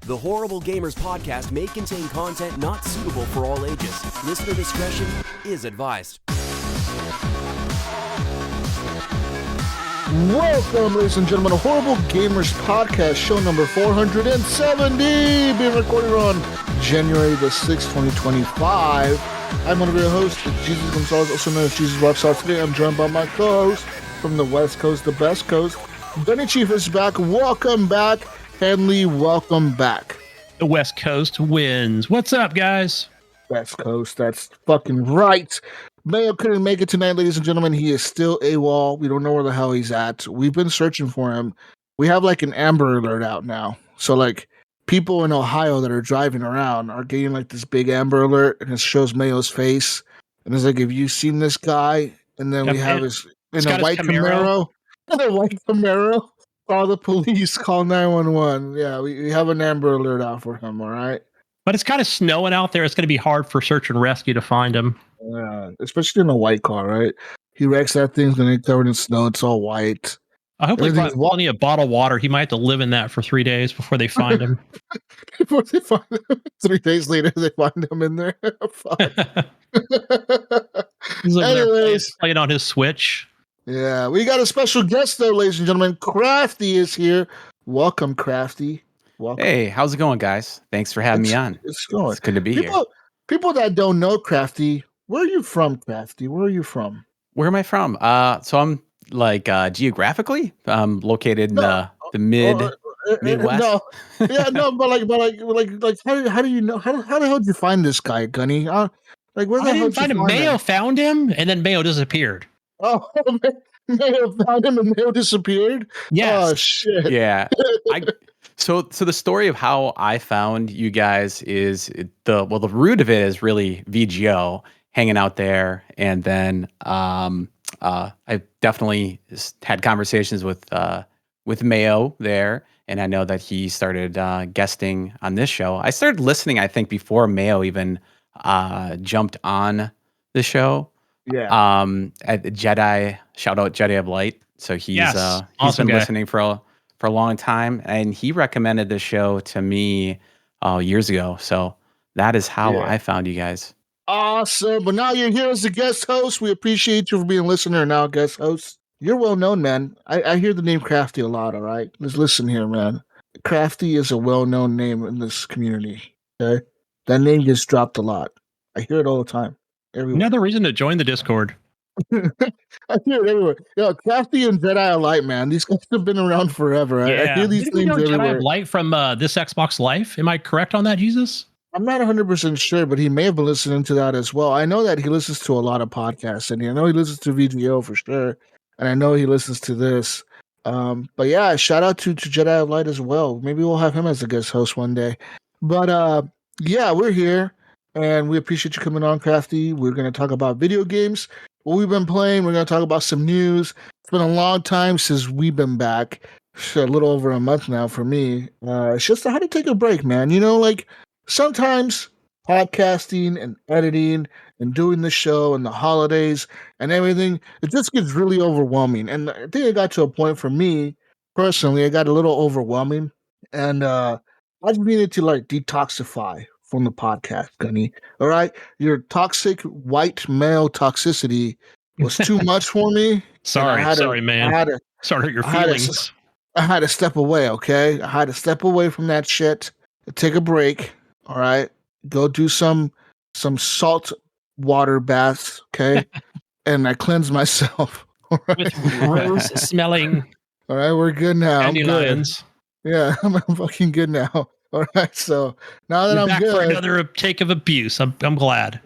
The Horrible Gamers podcast may contain content not suitable for all ages. Listener discretion is advised. Welcome, ladies and gentlemen, to Horrible Gamers podcast, show number 470, being recorded on January the 6th, 2025. I'm one of your hosts, Jesus Gonzalez, also known as Jesus Rockstar. Today I'm joined by my co-host from the West Coast, the best coast. Gunny Chief is back. Welcome back. Henley, welcome back. The West Coast wins. What's up, guys? West Coast, that's fucking right. Mayo couldn't make it tonight, ladies and gentlemen. He is still AWOL. We don't know where the hell he's at. We've been searching for him. We have like an Amber Alert out now. So like people in Ohio that are driving around are getting like this big Amber Alert, and it shows Mayo's face. And it's like, have you seen this guy? And then we have his in a white Camaro. In a white Camaro. Call the police, call 911. Yeah, we have an Amber Alert out for him, all right? But it's kind of snowing out there. It's going to be hard for search and rescue to find him. Yeah, especially in a white car, right? He wrecks that thing's going to be covered in snow. It's all white. I hope they brought plenty of bottled water. He might have to live in that for 3 days before they find him. Before they find him. 3 days later, they find him in there. He's living there playing on his Switch. Yeah, we got a special guest though, ladies and gentlemen. Krafty is here. Welcome, Krafty. Welcome. Hey, how's it going, guys? Thanks for having me on. It's going. It's good to be here. People that don't know Krafty, where are you from, Krafty? Where are you from? Where am I from? So I'm like geographically, located in the Midwest. No, yeah, no, but how do you know? How the hell did you find this guy, Gunny? Like, where the hell did you find him? Mayo found him, and then Mayo disappeared. Oh, Mayo found him and Mayo disappeared? Yes. Oh, shit. Yeah. So the story of how I found you guys is the root of it is really VGO hanging out there. And then I definitely had conversations with Mayo there. And I know that he started guesting on this show. I started listening, I think, before Mayo even jumped on the show. Yeah. At Jedi, shout out Jedi of Light. So he's awesome been guy. listening for a long time, and he recommended the show to me years ago. So that is how I found you guys. Awesome. But now you're here as a guest host. We appreciate you for being a listener and now a guest host. You're well known, man. I hear the name Krafty a lot, all right? Let's listen here, man. Krafty is a well-known name in this community. Okay? That name gets dropped a lot. I hear it all the time. Everywhere. Another reason to join the Discord. I hear it everywhere. Yo, Krafty and Jedi of Light, man. These guys have been around forever. I hear these things everywhere. Jedi of Light from this Xbox Life. Am I correct on that, Jesus? I'm not 100% sure, but he may have been listening to that as well. I know that he listens to a lot of podcasts, and I know he listens to VGO for sure, and I know he listens to this. But yeah, shout out to Jedi of Light as well. Maybe we'll have him as a guest host one day. But yeah, we're here. And we appreciate you coming on, Krafty. We're going to talk about video games, what we've been playing. We're going to talk about some news. It's been a long time since we've been back. A little over a month now for me. It's just I had to take a break, man. You know, like sometimes podcasting and editing and doing the show and the holidays and everything, it just gets really overwhelming. And I think it got to a point for me, personally, it got a little overwhelming. And I just needed to like detoxify from the podcast, Gunny. All right? Your toxic white male toxicity was too much for me. Sorry, man. Sorry hurt your feelings. I had to step away, okay? I had to step away from that shit, take a break, all right? Go do some salt water baths, okay? And I cleansed myself. All right? With rose smelling. All right, we're good now. I'm good. Dandelions. Yeah, I'm fucking good now. All right, so now that You're I'm back good for another take of abuse. I'm glad.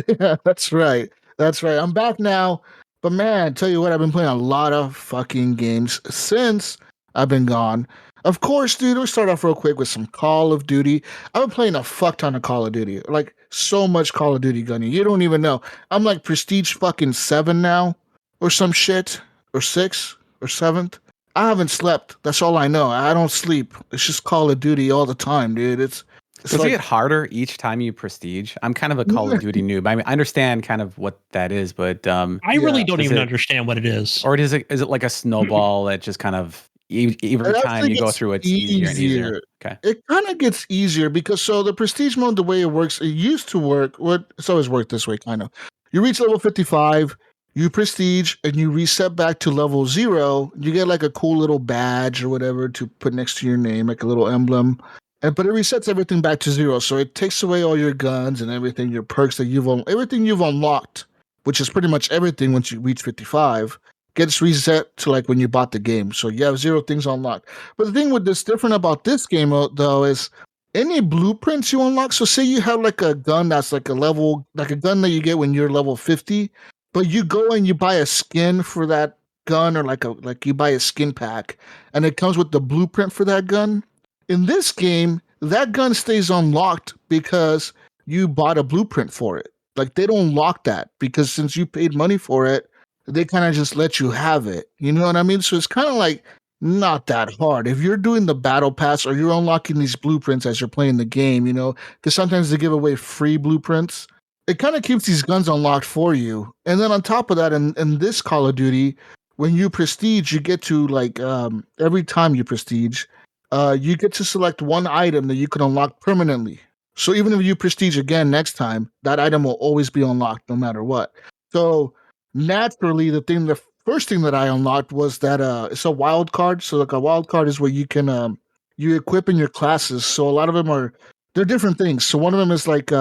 Yeah, that's right. I'm back now. But man, tell you what, I've been playing a lot of fucking games since I've been gone. Of course, dude, we'll start off real quick with some Call of Duty. I've been playing a fuck ton of Call of Duty. Like, so much Call of Duty, Gunny. You don't even know. I'm like Prestige fucking 7 now, or some shit, or 6, or 7th. I haven't slept. That's all I know. I don't sleep. It's just Call of Duty all the time, dude. Does it get harder each time you prestige? I'm kind of a Call of Duty noob. I mean, I understand kind of what that is, but I really don't even understand what it is. Or is it like a snowball that just kind of every It time actually you go gets through, it's easier and easier. Okay. It kind of gets easier because the prestige mode, the way it works, it used to work. It's always worked this way, kind of. You reach level 55, you prestige, and you reset back to level 0. You get like a cool little badge or whatever to put next to your name, like a little emblem. But it resets everything back to 0, so it takes away all your guns and everything, your perks that everything you've unlocked, which is pretty much everything once you reach 55, gets reset to like when you bought the game. So you have 0 things unlocked. But the thing with this different about this game though is any blueprints you unlock. So say you have like a gun that's like a gun that you get when you're level 50, but you go and you buy a skin for that gun, or like you buy a skin pack and it comes with the blueprint for that gun. In this game, that gun stays unlocked because you bought a blueprint for it. Like they don't lock that because since you paid money for it, they kind of just let you have it. You know what I mean? So it's kind of like not that hard. If you're doing the battle pass or you're unlocking these blueprints as you're playing the game, because sometimes they give away free blueprints, it kind of keeps these guns unlocked for you. And then on top of that, in this Call of Duty, when you prestige, you get to every time you prestige, you get to select one item that you can unlock permanently. So even if you prestige again next time, that item will always be unlocked no matter what. So naturally, the first thing that I unlocked was that it's a wild card. So like a wild card is where you can you equip in your classes. So a lot of them they're different things. So one of them is like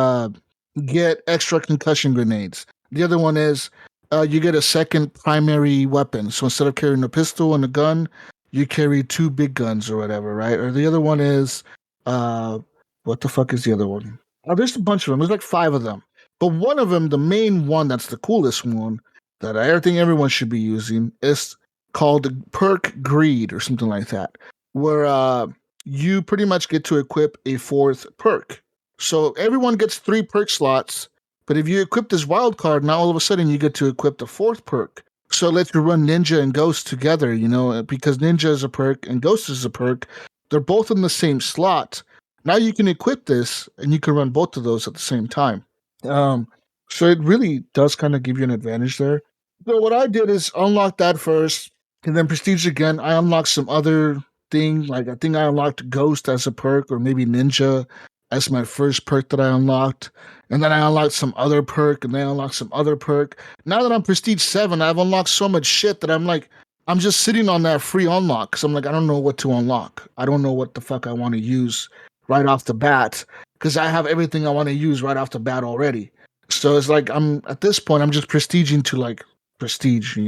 get extra concussion grenades. The other one is you get a second primary weapon. So instead of carrying a pistol and a gun, you carry 2 big guns or whatever, right? Or the other one is what the fuck is the other one? Oh, there's a bunch of them. There's like 5 of them. But one of them, the main one, that's the coolest one that I think everyone should be using, is called Perk Greed or something like that, where you pretty much get to equip a 4th perk. So everyone gets 3 perk slots, but if you equip this wild card, now all of a sudden you get to equip the 4th perk. So it lets you run Ninja and Ghost together, because Ninja is a perk and Ghost is a perk. They're both in the same slot. Now you can equip this and you can run both of those at the same time. So it really does kind of give you an advantage there. So what I did is unlock that first, and then prestige again. I unlocked some other thing, like I think I unlocked Ghost as a perk, or maybe Ninja as my first perk that I unlocked. And then I unlocked some other perk, and then I unlocked some other perk. Now that I'm prestige 7, I've unlocked so much shit that I'm just sitting on that free unlock because I'm like, I don't know what to unlock. I don't know what the fuck I want to use right off the bat because I have everything I want to use right off the bat already. So it's like at this point I'm just prestiging to like prestige,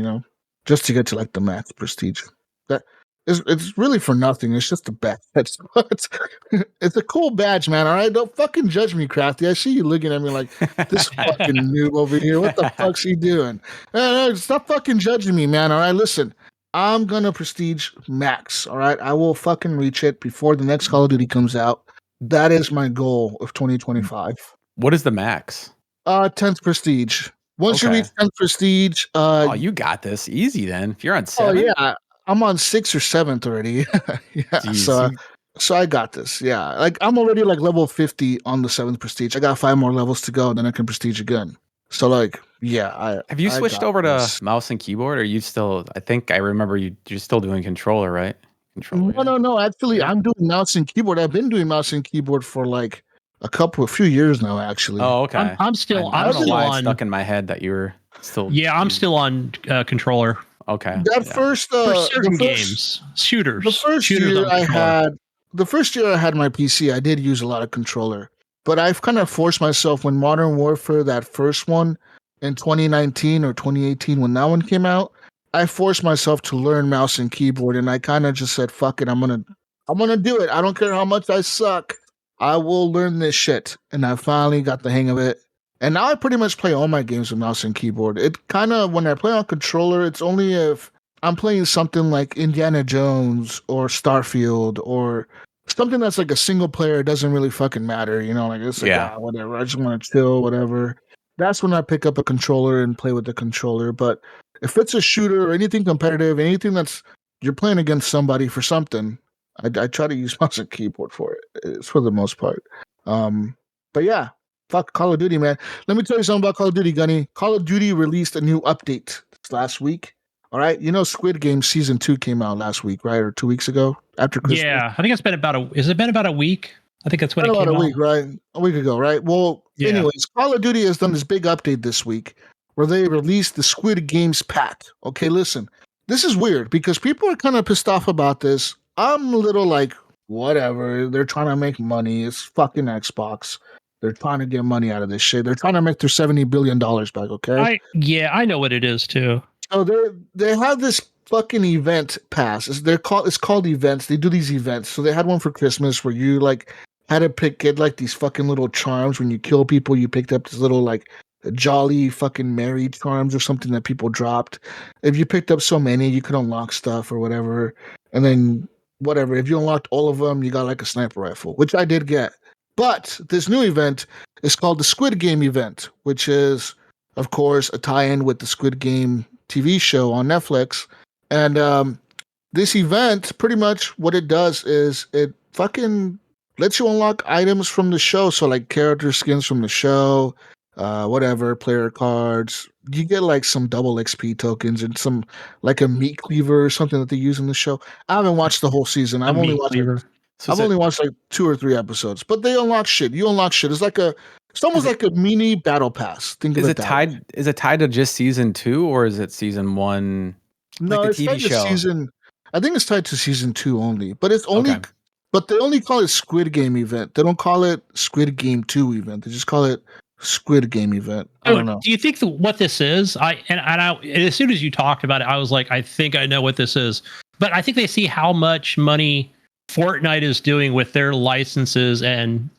just to get to like the max prestige. That it's really for nothing. It's just a badge. It's a cool badge, man. All right, don't fucking judge me, Krafty. I see you looking at me like this fucking noob over here. What the fuck's he doing? Stop fucking judging me, man. All right, listen. I'm gonna prestige max. All right, I will fucking reach it before the next Call of Duty comes out. That is my goal of 2025. What is the max? 10th prestige. Once you reach 10th prestige, oh, you got this easy then. If you're on 7, oh yeah, I'm on 6th or 7th already. Yeah, Jeez, so I got this. Yeah, like I'm already like level 50 on the 7th prestige. I got 5 more levels to go, then I can prestige again. So like, yeah, have you switched over to mouse and keyboard, or are you still? I think I remember you're still doing controller, right? Controller. No. Actually, I'm doing mouse and keyboard. I've been doing mouse and keyboard for like a few years now. Actually. Oh, okay. I'm still on. Stuck in my head that you were still. Yeah, I'm still on controller. Okay. That first for certain games, shooters. The first year I had my PC, I did use a lot of controller. But I've kind of forced myself when Modern Warfare, that first one in 2019 or 2018, when that one came out, I forced myself to learn mouse and keyboard, and I kind of just said, "Fuck it, I'm gonna do it. I don't care how much I suck. I will learn this shit." And I finally got the hang of it. And now I pretty much play all my games with mouse and keyboard. It kind of, when I play on controller, it's only if I'm playing something like Indiana Jones or Starfield or something that's like a single player. It doesn't really fucking matter, like it's like whatever. I just want to chill, whatever. That's when I pick up a controller and play with the controller. But if it's a shooter or anything competitive, anything that's you're playing against somebody for something, I try to use mouse and keyboard for it. It's for the most part. But yeah. Fuck Call of Duty, man. Let me tell you something about Call of Duty, Gunny. Call of Duty released a new update last week All right, Squid Game season 2 came out last week, right, or 2 weeks ago after Christmas. Yeah, I think it's been has it been about a week? I think that's when it About came a out. week, right? A week ago, right? Well, Yeah. anyways, Call of Duty has done this big update this week where they released the Squid Games pack. Okay, listen, this is weird because people are kind of pissed off about this. I'm a little like, whatever. They're trying to make money. It's fucking Xbox. They're trying to get money out of this shit. They're trying to make their $70 billion back, okay? I know what it is too. So they have this fucking event pass. It's called events. They do these events. So they had one for Christmas where you like had to get like these fucking little charms. When you kill people, you picked up this little like jolly fucking Mary charms or something that people dropped. If you picked up so many, you could unlock stuff or whatever. And then whatever. If you unlocked all of them, you got like a sniper rifle, which I did get. But this new event is called the Squid Game event, which is, of course, a tie-in with the Squid Game TV show on Netflix. And this event, pretty much what it does is it fucking lets you unlock items from the show. So like character skins from the show, whatever, player cards. You get like some double XP tokens and some like a meat cleaver or something that they use in the show. I haven't watched the whole season. I've only watched like 2 or 3 episodes. But they unlock shit. You unlock shit. It's almost like a mini battle pass. Is it tied to just season 2 or is it season 1? No, like it's tied to season. I think it's tied to season 2 only. But it's only. Okay. But they only call it Squid Game event. They don't call it Squid Game 2 event. They just call it Squid Game event. I don't know. Do you think what this is? And as soon as you talked about it, I was like, I think I know what this is. But I think they see how much money Fortnite is doing with their licenses and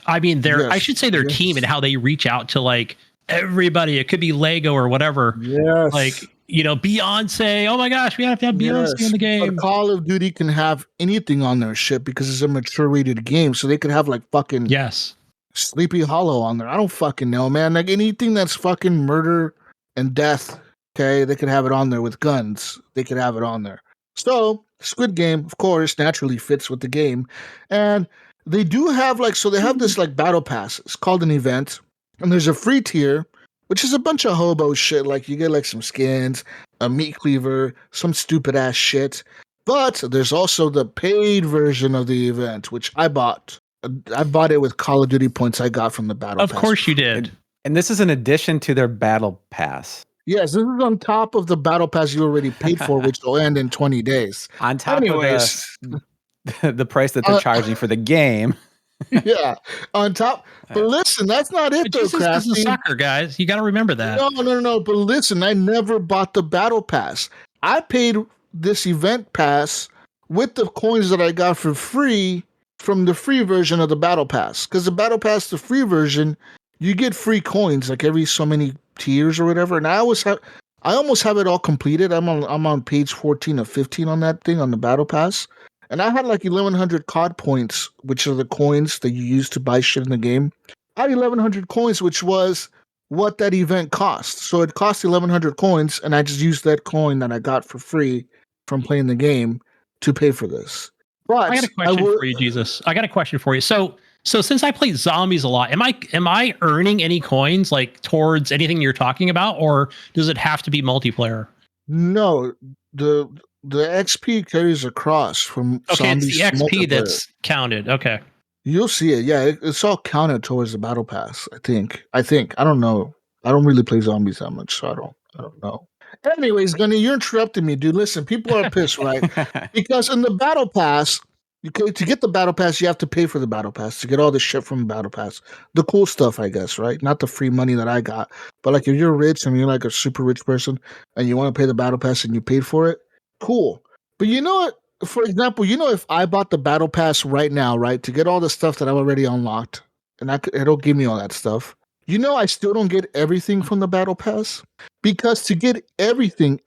I should say their team and how they reach out to like everybody. It could be Lego or whatever. Yes. Like, Beyonce. Oh my gosh, we have to have Beyonce in the game. But Call of Duty can have anything on their shit because it's a mature rated game. So they could have like fucking Sleepy Hollow on there. I don't fucking know, man. Like anything that's fucking murder and death. Okay. They could have it on there with guns. They could have it on there. So Squid Game, of course, naturally fits with the game. And they do have they have this like battle pass. It's called an event. And there's a free tier, which is a bunch of hobo shit. Like you get like some skins, a meat cleaver, some stupid ass shit. But there's also the paid version of the event, which I bought. I bought it with Call of Duty points I got from the battle pass. Of course you did. And this is an addition to their battle pass. Yes, this is on top of the battle pass you already paid for, which will end in 20 days. On top of the price that they're charging for the game. Yeah, on top. But listen, that's not it, though, Krafty. This is soccer, guys. You got to remember that. No. But listen, I never bought the battle pass. I paid this event pass with the coins that I got for free from the free version of the battle pass. Because the battle pass, the free version, you get free coins like every so many tiers or whatever. And I almost have it all completed. I'm on page 14 of 15 on that thing on the battle pass. And I had like 1,100 COD points, which are the coins that you use to buy shit in the game. I had 1,100 coins, which was what that event cost. So it cost 1,100 coins, and I just used that coin that I got for free from playing the game to pay for this. But I got a question for you, Jesus. I got a question for you. So since I play zombies a lot, am I earning any coins like towards anything you're talking about, or does it have to be multiplayer? No, the XP carries across from zombies. It's the XP that's counted. Okay. You'll see it. Yeah, it's all counted towards the battle pass, I think. I don't know. I don't really play zombies that much, so I don't know. Anyways, Gunny, you're interrupting me, dude. Listen, people are pissed, right? Because in the battle pass, to get the battle pass, you have to pay for the battle pass to get all the shit from the battle pass. The cool stuff, I guess, right? Not the free money that I got. But like if you're rich and you're like a super rich person and you want to pay the battle pass and you paid for it, cool. But you know what? For example, if I bought the battle pass right now, right, to get all the stuff that I've already unlocked, and it'll give me all that stuff. I still don't get everything from the battle pass, because to get everything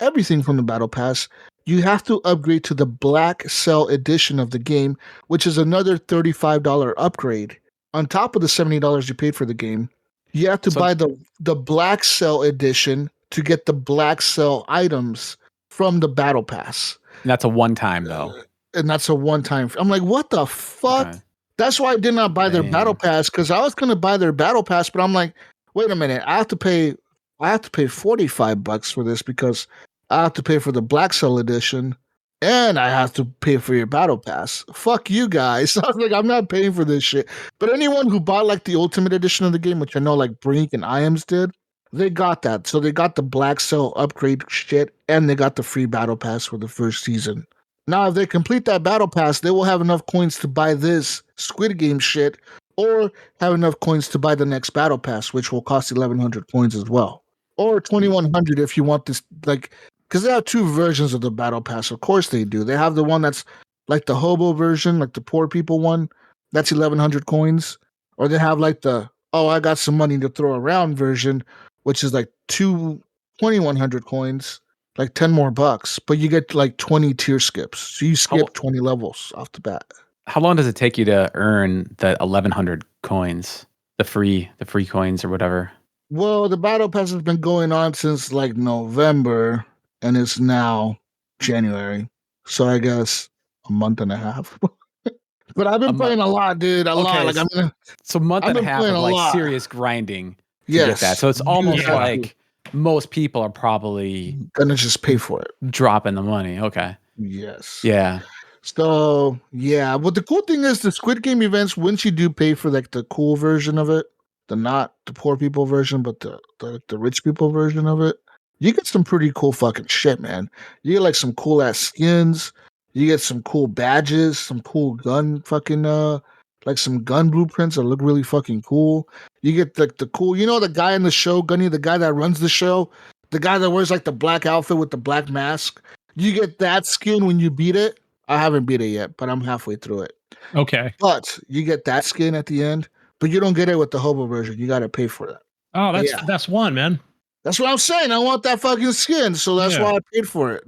from the battle pass, you have to upgrade to the Black Cell edition of the game, which is another $35 upgrade on top of the $70 you paid for the game. You have to buy the Black Cell edition to get the Black Cell items from the battle pass. And that's a one-time, though. And that's a one-time. I'm like, what the fuck? Okay. That's why I did not buy their battle pass, because I was going to buy their battle pass, but I'm like, wait a minute, I have to pay $45 for this because I have to pay for the Black Cell edition, and I have to pay for your battle pass. Fuck you guys. I was like, I'm not paying for this shit. But anyone who bought like the ultimate edition of the game, which I know like Brink and IAMS did, they got that. So they got the Black Cell upgrade shit, and they got the free battle pass for the first season. Now, if they complete that battle pass, they will have enough coins to buy this Squid Game shit, or have enough coins to buy the next battle pass, which will cost 1,100 coins as well, or 2,100 if you want this. Like, because they have two versions of the battle pass. Of course they do. They have the one that's like the hobo version, like the poor people one. That's 1,100 coins, or they have like the I got some money to throw around version, which is like 2,100 coins. Like 10 more bucks, but you get like 20 tier skips. So you skip 20 levels off the bat. How long does it take you to earn the 1,100 coins, the free coins or whatever? Well, the battle pass has been going on since like November, and it's now January. So I guess a month and a half. But I've been playing a lot, dude. A lot. Like so month and a half of like serious grinding to get that. So it's almost like most people are probably gonna just pay for it, dropping the money. Okay. Yes. Yeah. So yeah, but the cool thing is the Squid Game events. Once you do pay for like the cool version of it, not the poor people version, but the rich people version of it, you get some pretty cool fucking shit, man. You get like some cool ass skins. You get some cool badges, some cool gun fucking like some gun blueprints that look really fucking cool. You get like the cool, the guy in the show, Gunny, the guy that runs the show, the guy that wears like the black outfit with the black mask. You get that skin when you beat it. I haven't beat it yet, but I'm halfway through it. Okay. But you get that skin at the end, but you don't get it with the hobo version. You got to pay for that. Oh, that's one, man. That's what I'm saying. I want that fucking skin, so that's why I paid for it.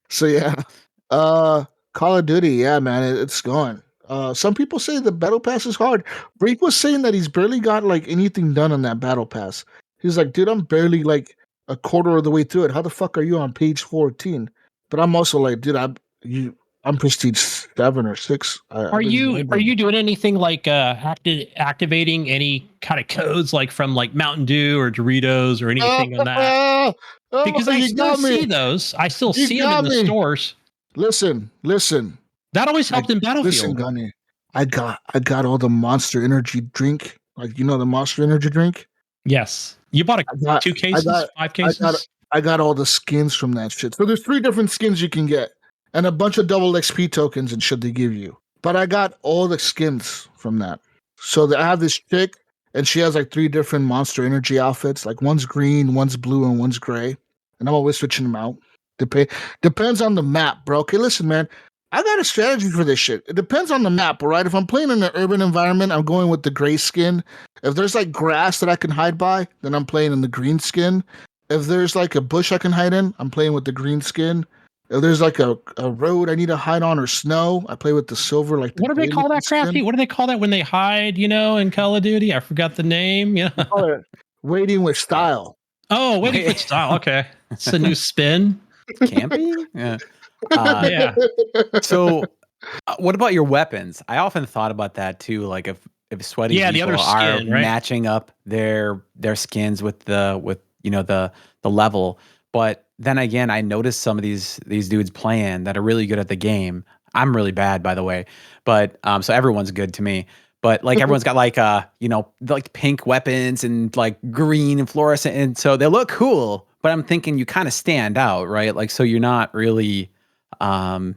So yeah. Call of Duty, yeah, man, it's gone. Some people say the battle pass is hard. Brink was saying that he's barely got like anything done on that battle pass. He's like, dude, I'm barely like a quarter of the way through it. How the fuck are you on page 14? But I'm also like, dude, I'm prestige 7 or 6. Are you doing anything like activating any kind of codes like from like Mountain Dew or Doritos or anything on that? Because I still see those. I still see them in the stores. Listen. That always helped in Battlefield. Listen, Gunny. I got all the Monster Energy drink. Like, the Monster Energy drink? Yes. You bought 2 cases, 5 cases? I got all the skins from that shit. So there's 3 different skins you can get. And a bunch of double XP tokens and shit they give you. But I got all the skins from that. So I have this chick, and she has like 3 different Monster Energy outfits. Like one's green, one's blue, and one's gray. And I'm always switching them out. Depends on the map, bro. Okay, listen, man. I got a strategy for this shit. It depends on the map, all right? If I'm playing in an urban environment, I'm going with the gray skin. If there's like grass that I can hide by, then I'm playing in the green skin. If there's like a bush I can hide in, I'm playing with the green skin. If there's like a road I need to hide on or snow, I play with the silver. Like what do they call that, Krafty? What do they call that when they hide? In Call of Duty, I forgot the name. Yeah, waiting with style. Oh, waiting with style. Okay, it's a new spin. Camping. Yeah. Yeah. So, what about your weapons? I often thought about that too. Like if sweaty people the other skin, are matching up their skins with the level. But then again, I noticed some of these dudes playing that are really good at the game. I'm really bad, by the way. But so everyone's good to me. But like everyone's got like like pink weapons and like green and fluorescent, and so they look cool. But I'm thinking you kind of stand out, right? Like so you're not really doing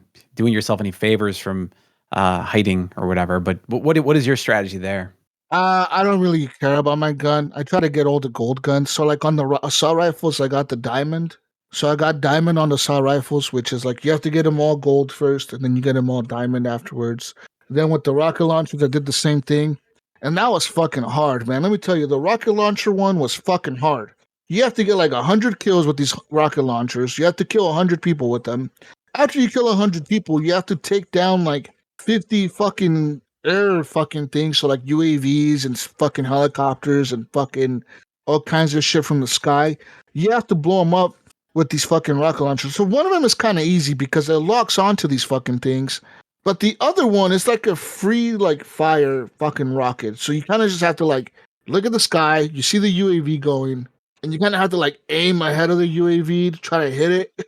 yourself any favors from hiding or whatever. But what is your strategy there? I don't really care about my gun. I try to get all the gold guns. So like on the assault rifles, I got the diamond. So I got diamond on the assault rifles, which is like you have to get them all gold first, and then you get them all diamond afterwards. Then with the rocket launchers, I did the same thing. And that was fucking hard, man. Let me tell you, the rocket launcher one was fucking hard. You have to get like 100 kills with these rocket launchers. You have to kill 100 people with them. After you kill 100 people, you have to take down like 50 fucking air fucking things. So like UAVs and fucking helicopters and fucking all kinds of shit from the sky. You have to blow them up with these fucking rocket launchers. So one of them is kind of easy because it locks onto these fucking things. But the other one is like a free like fire fucking rocket. So you kind of just have to like look at the sky. You see the UAV going. and you kind of have to like aim ahead of the UAV to try to hit it.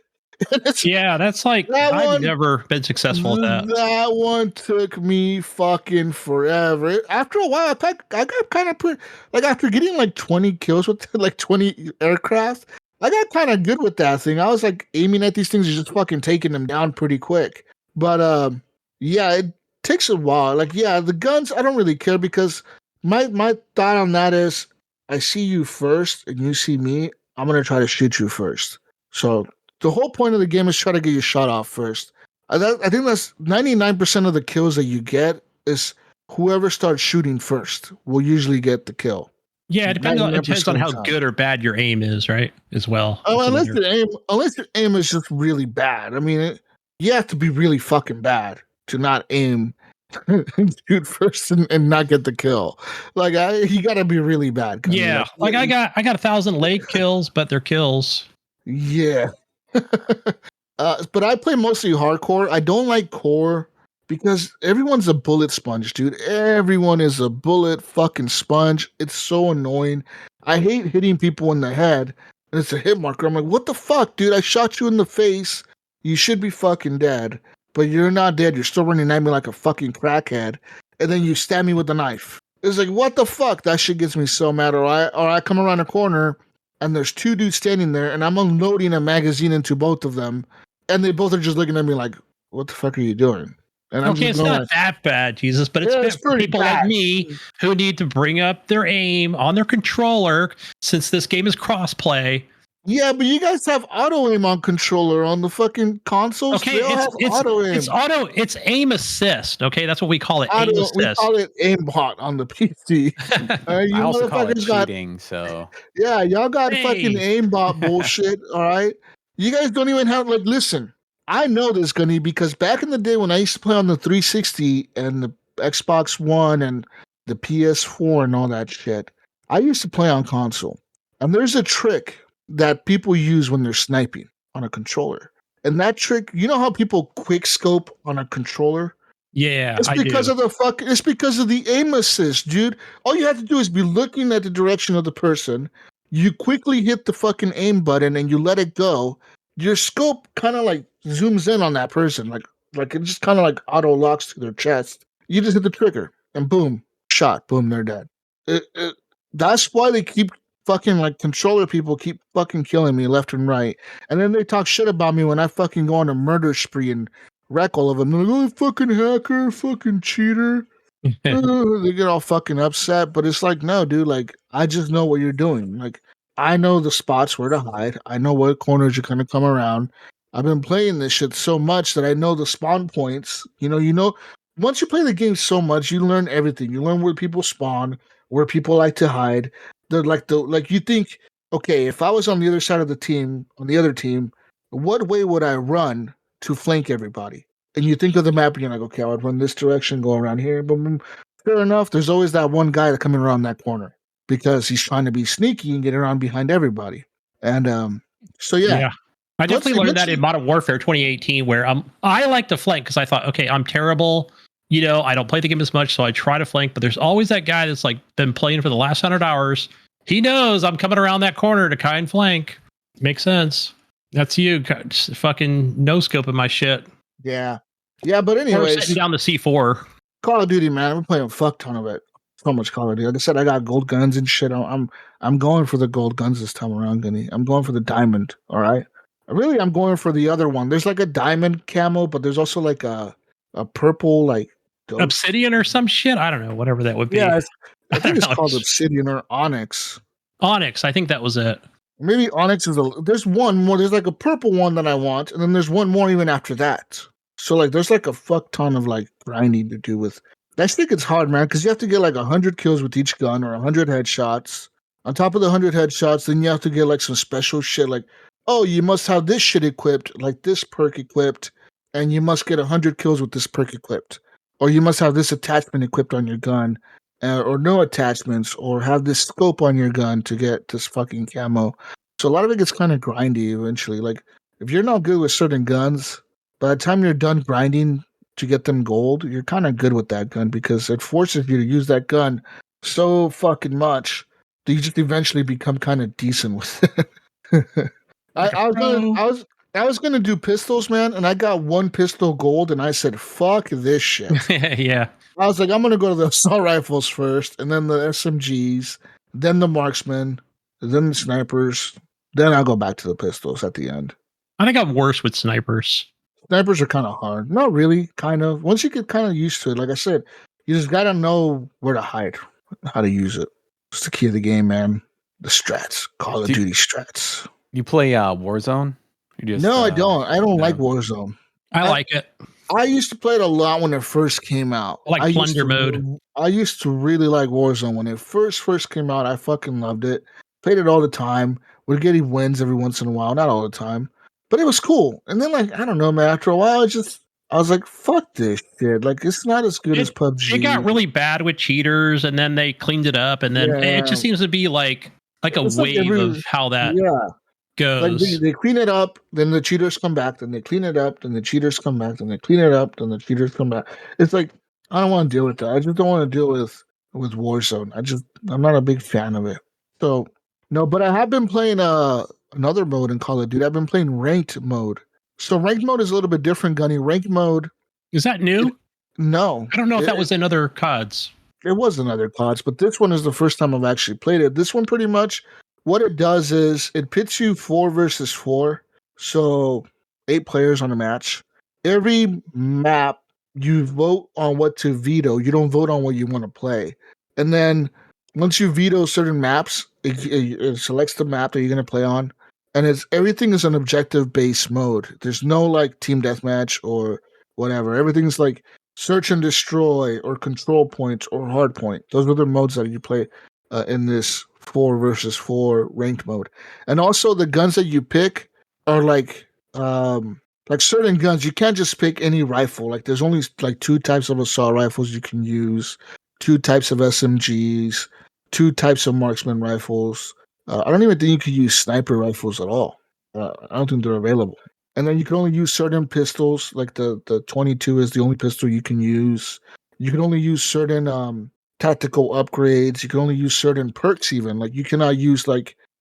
Yeah, that's like That I've one- never been successful at that. That one took me fucking forever. After a while, I got kind of put like after getting like 20 kills with like 20 aircraft, I got kind of good with that thing. I was like aiming at these things and just fucking taking them down pretty quick. But yeah, it takes a while. Like yeah, the guns I don't really care because my thought on that is I see you first and you see me. I'm gonna try to shoot you first. So the whole point of the game is try to get your shot off first. I think that's 99% of the kills that you get is whoever starts shooting first will usually get the kill. Yeah, it depends on 99% of the how time. good or bad your aim is, right? As well. Oh, That's unless another- your aim is just really bad. I mean, you have to be really fucking bad to not aim and shoot first and not get the kill. Like you got to be really bad. Gunny. Yeah, like I got 1,000 late kills, but they're kills. Yeah. But I play mostly hardcore. I don't like core because everyone's a bullet sponge, dude. Everyone is a bullet fucking sponge. It's so annoying. I hate hitting people in the head and it's a hit marker. I'm like, what the fuck, dude? I shot you in the face. You should be fucking dead. But you're not dead. You're still running at me like a fucking crackhead. And then you stab me with a knife. It's like, what the fuck? That shit gets me so mad. Or I come around a corner and there's two dudes standing there and I'm unloading a magazine into both of them. And they both are just looking at me like, what the fuck are you doing? And I'm Okay, just it's going not like, that bad, Jesus, but it's Yeah, bad it's for pretty people bad. like me who need to bring up their aim on their controller since this game is crossplay. yeah, but you guys have auto aim on controller on the fucking consoles. Okay, They all have auto aim. it's aim assist. Okay, that's what we call it. Aim We assist. call it aimbot on the PC. You I also call it motherfuckers got cheating. So yeah, y'all got fucking Hey. aimbot bullshit. All right, you guys don't even have like. Listen, I know this, Gunny, because back in the day when I used to play on the 360 and the Xbox One and the PS4 and all that shit, I used to play on console. And there's a trick that people use when they're sniping on a controller. And that trick, you know how people quick scope on a controller? Yeah, It's because of it's because of the aim assist, dude. All you have to do is be looking at the direction of the person. You quickly hit the fucking aim button and you let it go. Your scope kind of like zooms in on that person, like it just kind of like auto locks to their chest. You just hit the trigger and boom, shot, boom, they're dead. That's why they keep fucking like controller people keep fucking killing me left and right, and then they talk shit about me when I fucking go on a murder spree and wreck all of them. They're like, oh, fucking hacker, fucking cheater. They get all fucking upset, but it's like, no, dude, like, I just know what you're doing. Like, I know the spots where to hide. I know what corners you're gonna come around. I've been playing this shit so much that I know the spawn points. You know, once you play the game so much, you learn everything. You learn where people spawn, where people like to hide. They're like you think, okay, if I was on the other side of the team, on the other team, what way would I run to flank everybody? And you think of the map and you're like, okay, I would run this direction, go around here. But fair enough, there's always that one guy that coming around that corner because he's trying to be sneaky and get around behind everybody. And so yeah. I definitely learned that in Modern Warfare 2018, where I like to flank because I thought, okay, I'm terrible. You know, I don't play the game as much, so I try to flank. But there's always that guy that's like been playing for the last 100 hours. He knows I'm coming around that corner to kind flank. Makes sense. That's you, just fucking no scoping my shit. Yeah. But Or anyways, setting down the C4. Call of Duty, man. I'm playing a fuck ton of it. So much Call of Duty. Like I said, I got gold guns and shit. I'm going for the gold guns this time around, Gunny. I'm going for the diamond. All right. Really, I'm going for the other one. There's like a diamond camo, but there's also like a purple like ghost. Obsidian or some shit. I don't know. Whatever that would be. Yeah, I think it's know. called Obsidian or Onyx. Onyx. I think that was it. Maybe Onyx is there's one more. There's like a purple one that I want, and then there's one more even after that. So like, there's like a fuck ton of like grinding to do with. I think it's hard, man, because you have to get like 100 kills with each gun or 100 headshots. On top of the 100 headshots, then you have to get like some special shit, like, oh, you must have this shit equipped, like this perk equipped, and you must get 100 kills with this perk equipped, or you must have this attachment equipped on your gun, or no attachments, or have this scope on your gun to get this fucking camo. So a lot of it gets kind of grindy eventually. Like, if you're not good with certain guns, by the time you're done grinding to get them gold, you're kind of good with that gun because it forces you to use that gun so fucking much you just eventually become kind of decent with it. I was gonna do pistols, man, and I got one pistol gold, and I said, "Fuck this shit." Yeah. I was like, I'm gonna go to the assault rifles first, and then the SMGs, then the marksmen, then the snipers, then I'll go back to the pistols at the end. I think I'm worse with snipers. Snipers are kind of hard. Not really, kind of. Once you get kind of used to it, like I said, you just gotta know where to hide, how to use it. It's the key of the game, man. The strats, Call of Duty strats. You play Warzone? No, I don't. I don't like no. Warzone. I like it. I used to play it a lot when it first came out. I like plunder mode. I used to really like Warzone when it first came out. I fucking loved it. Played it all the time. Would get wins every once in a while, not all the time, but it was cool. And then, like, I don't know, man. After a while, I was like, "Fuck this shit!" Like, it's not as good as PUBG. It got really bad with cheaters, and then they cleaned it up, and then it just seems to be like a wave of how that goes. Like they clean it up, then the cheaters come back, then they clean it up, then the cheaters come back, then they clean it up, then the cheaters come back. It's like, I don't want to deal with that. I just don't want to deal with Warzone. I'm not a big fan of it. So no, but I have been playing another mode in Call of Duty. I've been playing ranked mode. So ranked mode is a little bit different, Gunny. Ranked mode is that new? No. I don't know if that was in other CODs. It was in other CODs, but this one is the first time I've actually played it. This one pretty much what it does is it pits you 4 versus 4. So 8 players on a match. Every map you vote on what to veto. You don't vote on what you want to play. And then once you veto certain maps, it selects the map that you're going to play on. And everything is an objective based mode. There's no like team deathmatch or whatever. Everything's like search and destroy or control points or hard point. Those are the modes that you play in this 4 versus 4 ranked mode. And also the guns that you pick are like certain guns. You can't just pick any rifle. Like there's only like 2 types of assault rifles you can use, 2 types of SMGs, 2 types of marksman rifles. I don't even think you could use sniper rifles at all. I don't think they're available. And then you can only use certain pistols. Like the 22 is the only pistol you can use. You can only use certain tactical upgrades. You can only use certain perks even. Like you cannot use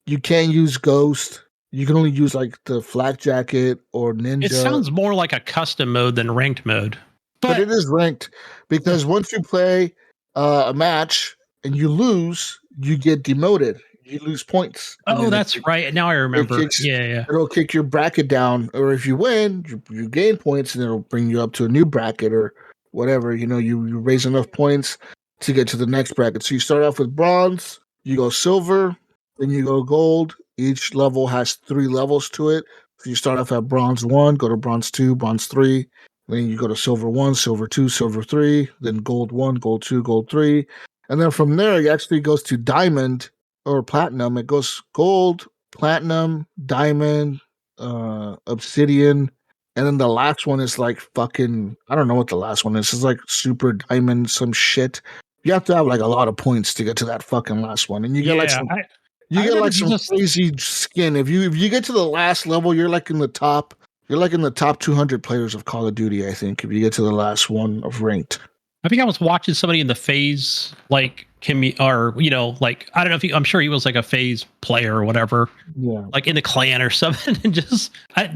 you can't use Ghost. You can only use like the flak jacket or ninja. It sounds more like a custom mode than ranked mode. But it is ranked because once you play a match and you lose, you get demoted. You lose points. Oh, that's right. Now I remember. It'll kick your bracket down, or if you win, you gain points, and it'll bring you up to a new bracket or whatever. You know, you raise enough points to get to the next bracket. So you start off with bronze, you go silver, then you go gold. Each level has 3 levels to it. So you start off at bronze 1, go to bronze 2, bronze 3. Then you go to silver 1, silver 2, silver 3, then gold 1, gold 2, gold 3. And then from there, it actually goes to diamond or platinum. It goes gold, platinum, diamond, obsidian. And then the last one is like fucking, I don't know what the last one is. It's like super diamond, some shit. You have to have like a lot of points to get to that fucking last one. And you get some crazy skin. If you get to the last level, you're like in the top 200 players of Call of Duty, I think, if you get to the last one of ranked. I think I was watching somebody in the phase, like or like I don't know if I'm sure he was like a phase player or whatever, like in the clan or something, and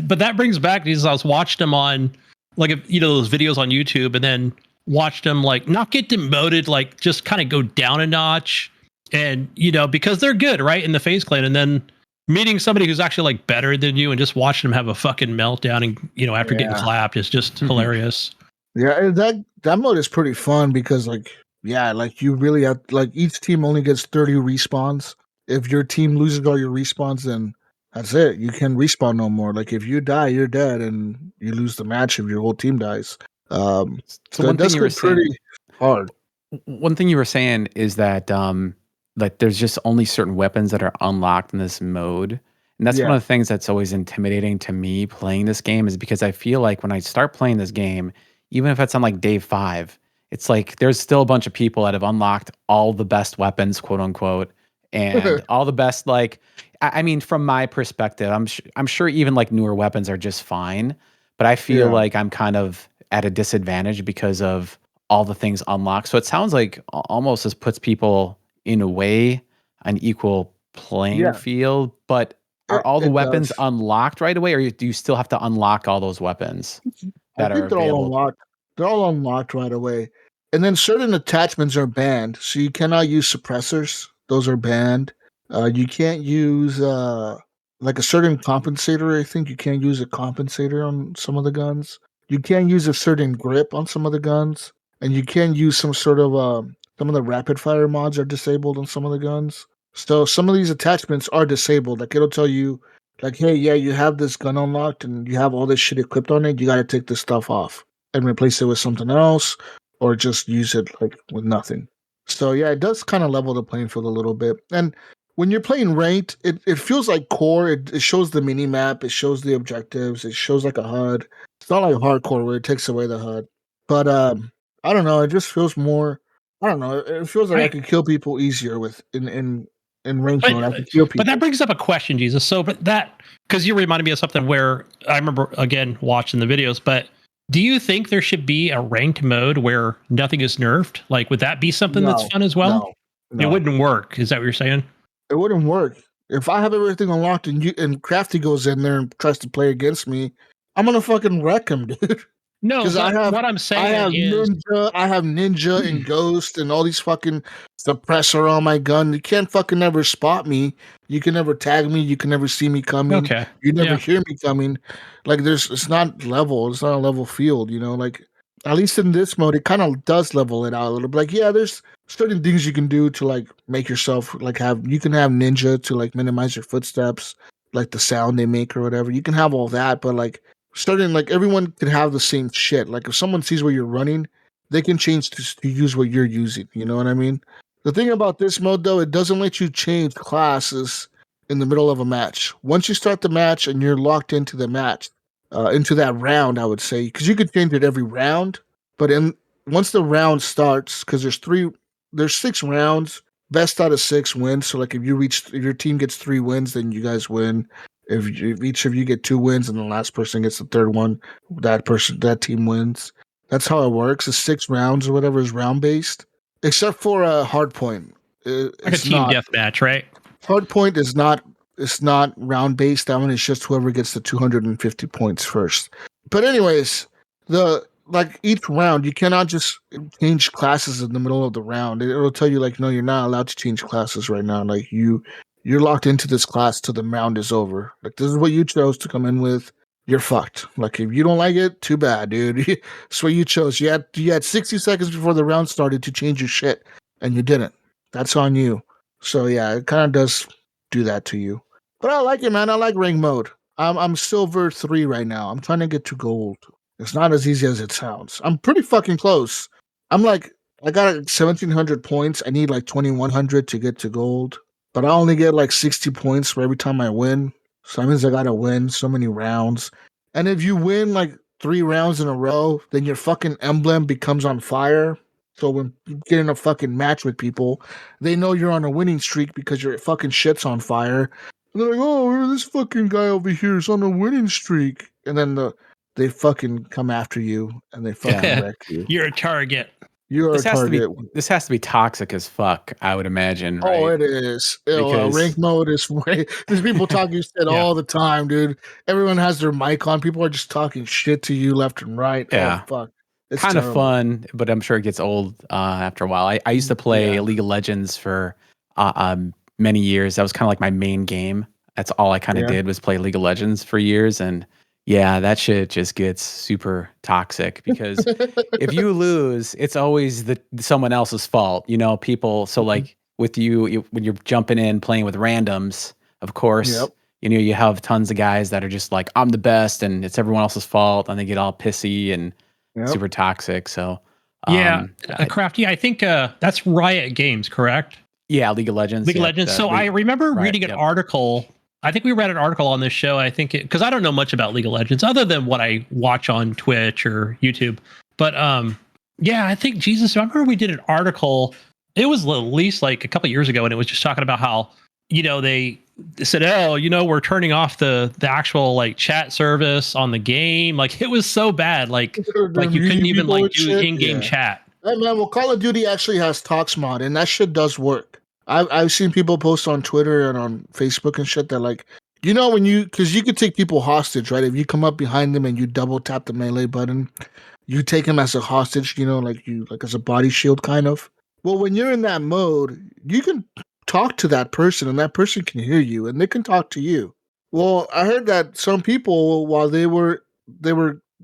but that brings back because I was watching him on like those videos on YouTube, and then watched him like not get demoted, like just kind of go down a notch, and because they're good, right, in the phase clan, and then meeting somebody who's actually like better than you and just watching them have a fucking meltdown and after getting clapped is just hilarious. Yeah, that mode is pretty fun because you really have each team only gets 30 respawns. If your team loses all your respawns, then that's it. You can't respawn no more. Like if you die, you're dead, and you lose the match if your whole team dies. So one thing you were saying, pretty hard. One thing you were saying is that like there's just only certain weapons that are unlocked in this mode. And that's one of the things that's always intimidating to me playing this game, is because I feel like when I start playing this game, even if it's on like day 5, it's like there's still a bunch of people that have unlocked all the best weapons, quote unquote, and all the best, like, I mean, from my perspective, I'm sure even like newer weapons are just fine, but I feel like I'm kind of at a disadvantage because of all the things unlocked. So it sounds like almost this puts people in a way an equal playing Yeah. field. But are all the It weapons does. unlocked right away, or do you still have to unlock all those weapons I that are think they're all available? unlocked. They're all unlocked right away. And then certain attachments are banned. So you cannot use suppressors. Those are banned. You can't use like a certain compensator. I think you can't use a compensator on some of the guns. You can't use a certain grip on some of the guns. And you can use some sort of some of the rapid fire mods are disabled on some of the guns. So some of these attachments are disabled. Like it'll tell you like, hey, yeah, you have this gun unlocked and you have all this shit equipped on it. You got to take this stuff off and replace it with something else, or just use it like with nothing. So yeah, it does kind of level the playing field a little bit. And when you're playing ranked, it feels like core. It shows the mini map, it shows the objectives, it shows like a HUD. It's not like hardcore where it takes away the HUD. But I don't know. It just feels more. I don't know. It feels like I Right. could kill people easier with in ranked mode. I could kill people. But that brings up a question, Jesus. So, but that, because you reminded me of something where I remember again watching the videos, but do you think there should be a ranked mode where nothing is nerfed? Like, would that be something that's No, fun as well? no, It wouldn't work. Is that what you're saying? it wouldn't work. If I have everything unlocked and Krafty goes in there and tries to play against me, I'm gonna fucking wreck him, dude. No, Because but what I'm saying is, I have ninja and ghost and all these fucking suppressor on my gun. You can't fucking never spot me. You can never tag me. You can never see me coming. okay. You never Yeah. hear me coming. Like it's not level. It's not a level field. You know, like at least in this mode, it kind of does level it out a little bit. Like yeah, there's certain things you can do to like make yourself like have. You can have ninja to like minimize your footsteps, like the sound they make or whatever. You can have all that, but like starting like everyone can have the same shit. Like if someone sees where you're running, they can change to use what you're using. You know what I mean? The thing about this mode though, it doesn't let you change classes in the middle of a match. Once you start the match and you're locked into the match, into that round, I would say, because you could change it every round. But in once the round starts, because there's 6 rounds. Best out of 6 wins. So like if your team gets 3 wins, then you guys win. If each of you get 2 wins and the last person gets the third one, that team wins. That's how it works. It's 6 rounds or whatever is round based, except for a hard point. Like a It's team not deathmatch, right? hard point is not. It's not round based. That one is just whoever gets the 250 points first. But anyways, the like each round you cannot just change classes in the middle of the round. It'll tell you like no, you're not allowed to change classes right now. Like you're locked into this class till the round is over. Like this is what you chose to come in with. You're fucked. Like if you don't like it, too bad, dude. It's what you chose. You had 60 seconds before the round started to change your shit, and you didn't. That's on you. So yeah, it kind of does do that to you. But I like it, man. I like rank mode. I'm silver 3 right now. I'm trying to get to gold. It's not as easy as it sounds. I'm pretty fucking close. I'm like I got 1700 points. I need like 2100 to get to gold. But I only get like 60 points for every time I win. So that means I gotta win so many rounds. And if you win like 3 rounds in a row, then your fucking emblem becomes on fire. So when you get in a fucking match with people, they know you're on a winning streak because your fucking shit's on fire. And they're like, oh, this fucking guy over here is on a winning streak. And then they fucking come after you and they fucking wreck you. You're a target. You're a target. This has to be toxic as fuck, I would imagine, right? Oh, it is. Because Rank mode is way. There's people talking shit Yeah. all the time, dude. Everyone has their mic on. People are just talking shit to you left and right. Yeah. Oh, fuck. It's kind of terrible. fun, but I'm sure it gets old after a while. I used to play League of Legends for many years. That was kind of like my main game. That's all I kind of did was play League of Legends for years. And yeah, that shit just gets super toxic because if you lose, it's always someone else's fault. You know, people. So like with you when you're jumping in playing with randoms, of course, you know, you have tons of guys that are just like, I'm the best and it's everyone else's fault. And they get all pissy and super toxic. So Krafty, I think that's Riot Games, correct? Yeah, League of Legends. League of Legends. So I remember reading an article. I think we read an article on this show. I think because I don't know much about League of Legends other than what I watch on Twitch or YouTube. But yeah, I think Jesus. I remember we did an article. It was at least like a couple of years ago, and it was just talking about how they said, oh, we're turning off the actual like chat service on the game. Like it was so bad. Like you couldn't even like do in-game chat. Hey man, well, Call of Duty actually has Talks mod, and that shit does work. I've seen people post on Twitter and on Facebook and shit that like, when because you could take people hostage, right? If you come up behind them and you double tap the melee button, you take them as a hostage, like as a body shield kind of. Well, when you're in that mode, you can talk to that person and that person can hear you and they can talk to you. Well, I heard that some people, while they were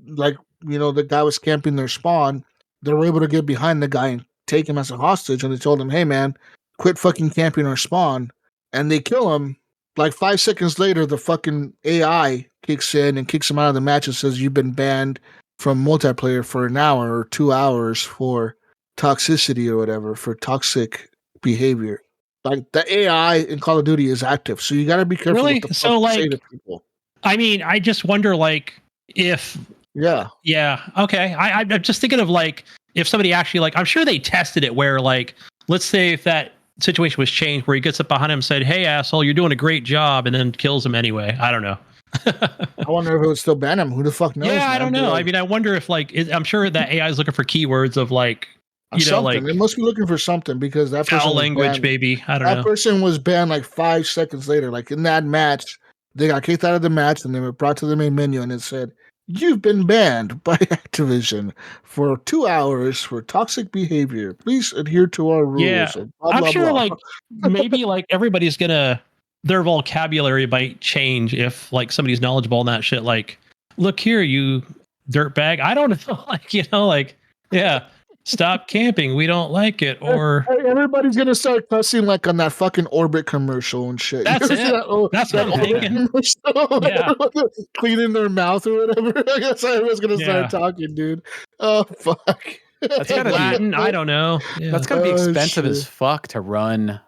like, the guy was camping their spawn, they were able to get behind the guy and take him as a hostage, and they told him, "Hey, man, quit fucking camping our spawn," and they kill him. Like 5 seconds later, the fucking AI kicks in and kicks him out of the match and says, "You've been banned from multiplayer for an hour or 2 hours for toxicity or whatever, for toxic behavior." Like the AI in Call of Duty is active, so you got to be careful. Really? What the So, fuck you say like, to people. I mean, I just wonder, like, if Yeah. Okay. I'm just thinking of like if somebody actually like I'm sure they tested it where like let's say if that situation was changed where he gets up behind him and said, "Hey asshole, you're doing a great job," and then kills him anyway. I don't know. I wonder if it would still ban him. Who the fuck knows? Yeah, I man? don't know. Like, I mean, I wonder if like I'm sure that AI is looking for keywords of like something. like It must be looking for something because that person foul was language, banned. maybe. I don't That know. person was banned like 5 seconds later. Like in that match, they got kicked out of the match and they were brought to the main menu and it said, "You've been banned by Activision for 2 hours for toxic behavior. Please adhere to our rules." Yeah, And blah, I'm blah, sure blah. like maybe like everybody's gonna their vocabulary might change if like somebody's knowledgeable in that shit. Like, look here, you dirtbag. I don't know, like like yeah, stop camping. We don't like it. Or Hey, everybody's gonna start cussing like on that fucking Orbit commercial and shit. That's You ever see it. that, That's what I'm Orbit thinking. commercial? Yeah. Cleaning their mouth or whatever. I guess everyone's gonna Yeah. start talking, dude. Oh fuck. That's Take gotta be Latin. I don't know. Yeah. that's gotta be Oh, expensive as shit. fuck to run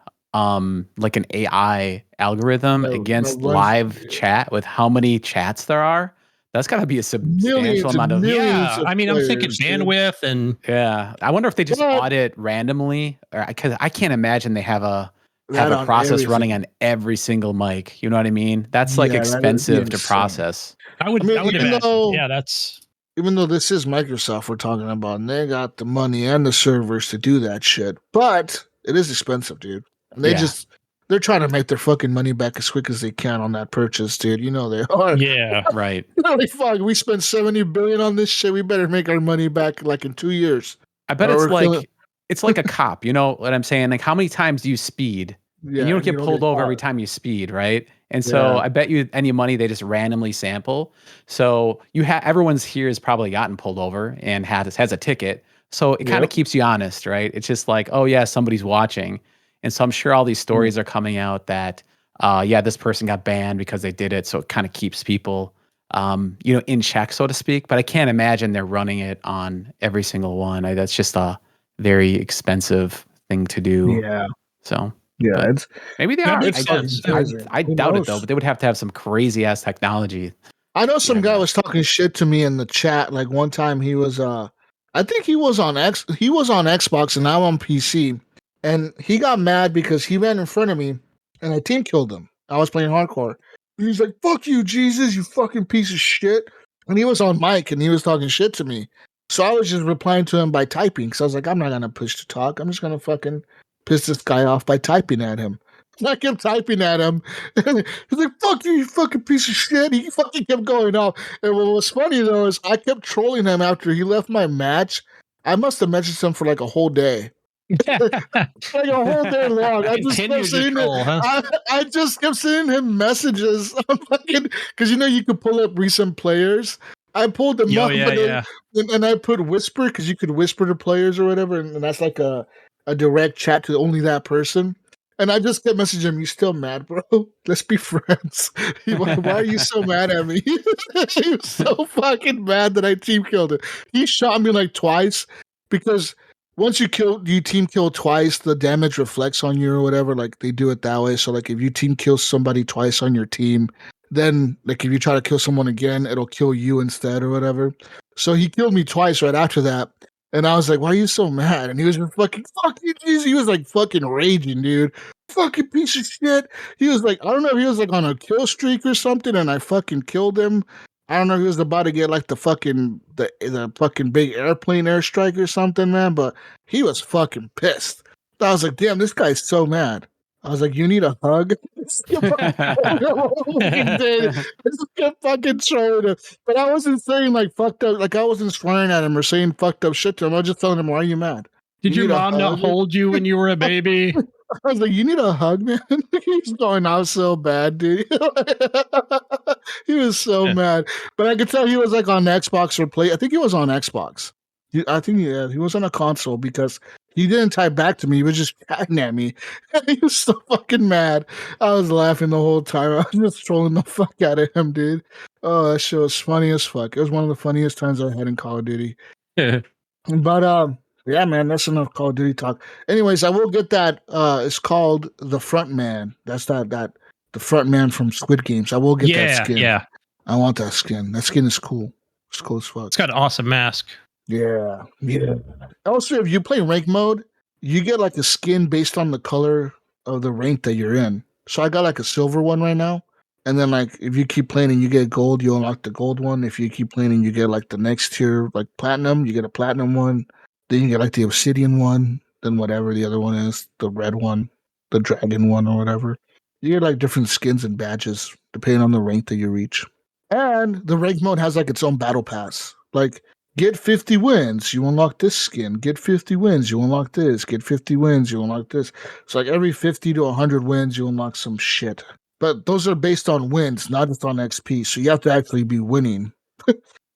like an AI algorithm No, against no, runs- live chat with how many chats there are. That's gotta be a substantial millions amount and of millions Yeah. of I mean, I'm thinking players, dude. bandwidth and yeah. I wonder if they just Well, audit randomly, or because I can't imagine they have a that on process running everything. on every single mic. You know what I mean? That's like Yeah, that would be expensive to insane. process. I would I mean, imagine. Yeah, that's even though this is Microsoft we're talking about, and they got the money and the servers to do that shit, but it is expensive, dude. And Yeah. they're trying to make their fucking money back as quick as they can on that purchase, dude. You know they are. yeah. Right. Holy fuck, we spent $70 billion on this shit. We better make our money back like in 2 years. I bet Or it's we're killing- like a cop. You know what I'm saying? Like how many times do you speed? Yeah, And you don't get pulled over every caught. time you speed, right? And so Yeah. I bet you any money they just randomly sample. So you have everyone's here has probably gotten pulled over and has a ticket. So it kind of Yep. keeps you honest, right? It's just like, oh yeah, somebody's watching. And so I'm sure all these stories are coming out that yeah, this person got banned because they did it. So it kind of keeps people in check, so to speak. But I can't imagine they're running it on every single one. That's just a very expensive thing to do. Yeah. So Yeah. but It's maybe they That are. makes sense. I Who doubt it knows? though, but they would have to have some crazy ass technology. I know some Yeah, guy man. was talking shit to me in the chat. Like one time he was I think he was on Xbox and I'm on PC. And he got mad because he ran in front of me and I team killed him. I was playing hardcore. And he's like, "Fuck you, Jesus, you fucking piece of shit." And he was on mic and he was talking shit to me. So I was just replying to him by typing because I was like, I'm not gonna push to talk. I'm just gonna fucking piss this guy off by typing at him. And I kept typing at him. And he's like, "Fuck you, you fucking piece of shit." He fucking kept going off. And what was funny though is I kept trolling him after he left my match. I must have messaged him for like a whole day. Like a whole day long. I just Continue kept to sending troll, huh? I just kept sending him messages on fucking because you could pull up recent players. I pulled them Yo, up yeah, yeah. and I put whisper because you could whisper to players or whatever, and that's like a direct chat to only that person. And I just kept messaging him, "You still mad, bro? Let's be friends." Why are you so mad at me? He was so fucking mad that I team killed him. He shot me like twice because once you team kill twice, the damage reflects on you or whatever. Like they do it that way. So like if you team kill somebody twice on your team, then like if you try to kill someone again, it'll kill you instead or whatever. So he killed me twice right after that. And I was like, "Why are you so mad?" And he was just fucking, "Fuck you, Jesus." He was like fucking raging, dude. Fucking piece of shit. He was like, I don't know if he was like on a kill streak or something, and I fucking killed him. I don't know if he was about to get like the fucking big airplane airstrike or something, man. But he was fucking pissed. I was like, damn, this guy's so mad. I was like, you need a hug? This kept fucking trolling him. But I wasn't saying like fucked up, like I wasn't swearing at him or saying fucked up shit to him. I was just telling him, why are you mad? Did You your need a mom not hug? hold you when you were a baby? I was like, you need a hug, man? He's going out so bad, dude. He was so mad. But I could tell he was like on Xbox or Play. I think he was on Xbox. I think he was on a console because he didn't type back to me. He was just chatting at me. He was so fucking mad. I was laughing the whole time. I was just trolling the fuck out of him, dude. Oh, that shit was funny as fuck. It was one of the funniest times I had in Call of Duty. But yeah, man, that's enough Call of Duty talk. Anyways, I will get that. It's called the Front Man. That's that the Front Man from Squid Games. I will get that skin. Yeah. I want that skin. That skin is cool. It's cool as fuck. It's got an awesome mask. Yeah. Also, if you play rank mode, you get like a skin based on the color of the rank that you're in. So I got like a silver one right now. And then like if you keep playing and you get gold, you unlock the gold one. If you keep playing and you get like the next tier, like platinum, you get a platinum one. Then you get like the obsidian one, then whatever the other one is, the red one, the dragon one or whatever. You get like different skins and badges depending on the rank that you reach. And the rank mode has like its own battle pass. Like get 50 wins, you unlock this skin. Get 50 wins, you unlock this. Get 50 wins, you unlock this. So like every 50 to 100 wins, you unlock some shit. But those are based on wins, not just on XP. So you have to actually be winning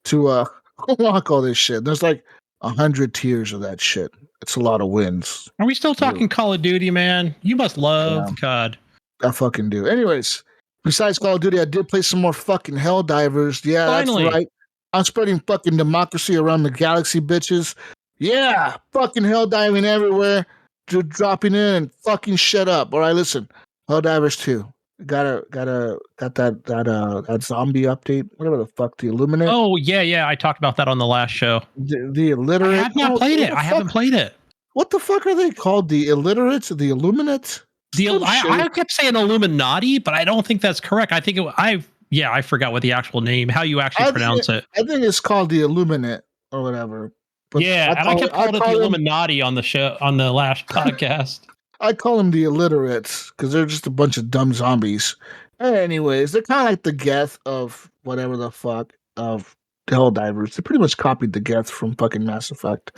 to unlock all this shit. There's like 100 tiers of that shit. It's a lot of wins. Are we still talking Call of Duty, man? You must love COD. I fucking do. Anyways, besides Call of Duty, I did play some more fucking Helldivers. Yeah, Finally. That's right. I'm spreading fucking democracy around the galaxy, bitches. Yeah, fucking Helldiving everywhere. Just dropping in and fucking shut up. All right, listen. Helldivers 2. Got that zombie update. Whatever the fuck, the Illuminate. Oh, yeah. I talked about that on the last show. The illiterate. I have not played it. I haven't played it. What the fuck are they called? The illiterates? The Illuminates? I kept saying Illuminati, but I don't think that's correct. I think I forgot what the actual name, how you actually pronounce it. I think it's called the Illuminate or whatever. But I kept calling it the Illuminati on the show, on the last podcast. I call them the illiterates because they're just a bunch of dumb zombies. Anyways, they're kind of like the Geth of whatever the fuck of Helldivers. They pretty much copied the Geth from fucking Mass Effect.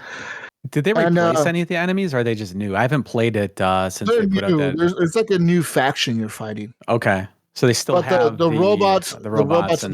Did they replace any of the enemies, or are they just new? I haven't played it since they put out that. It's like a new faction you're fighting. Okay, so they still have the robots and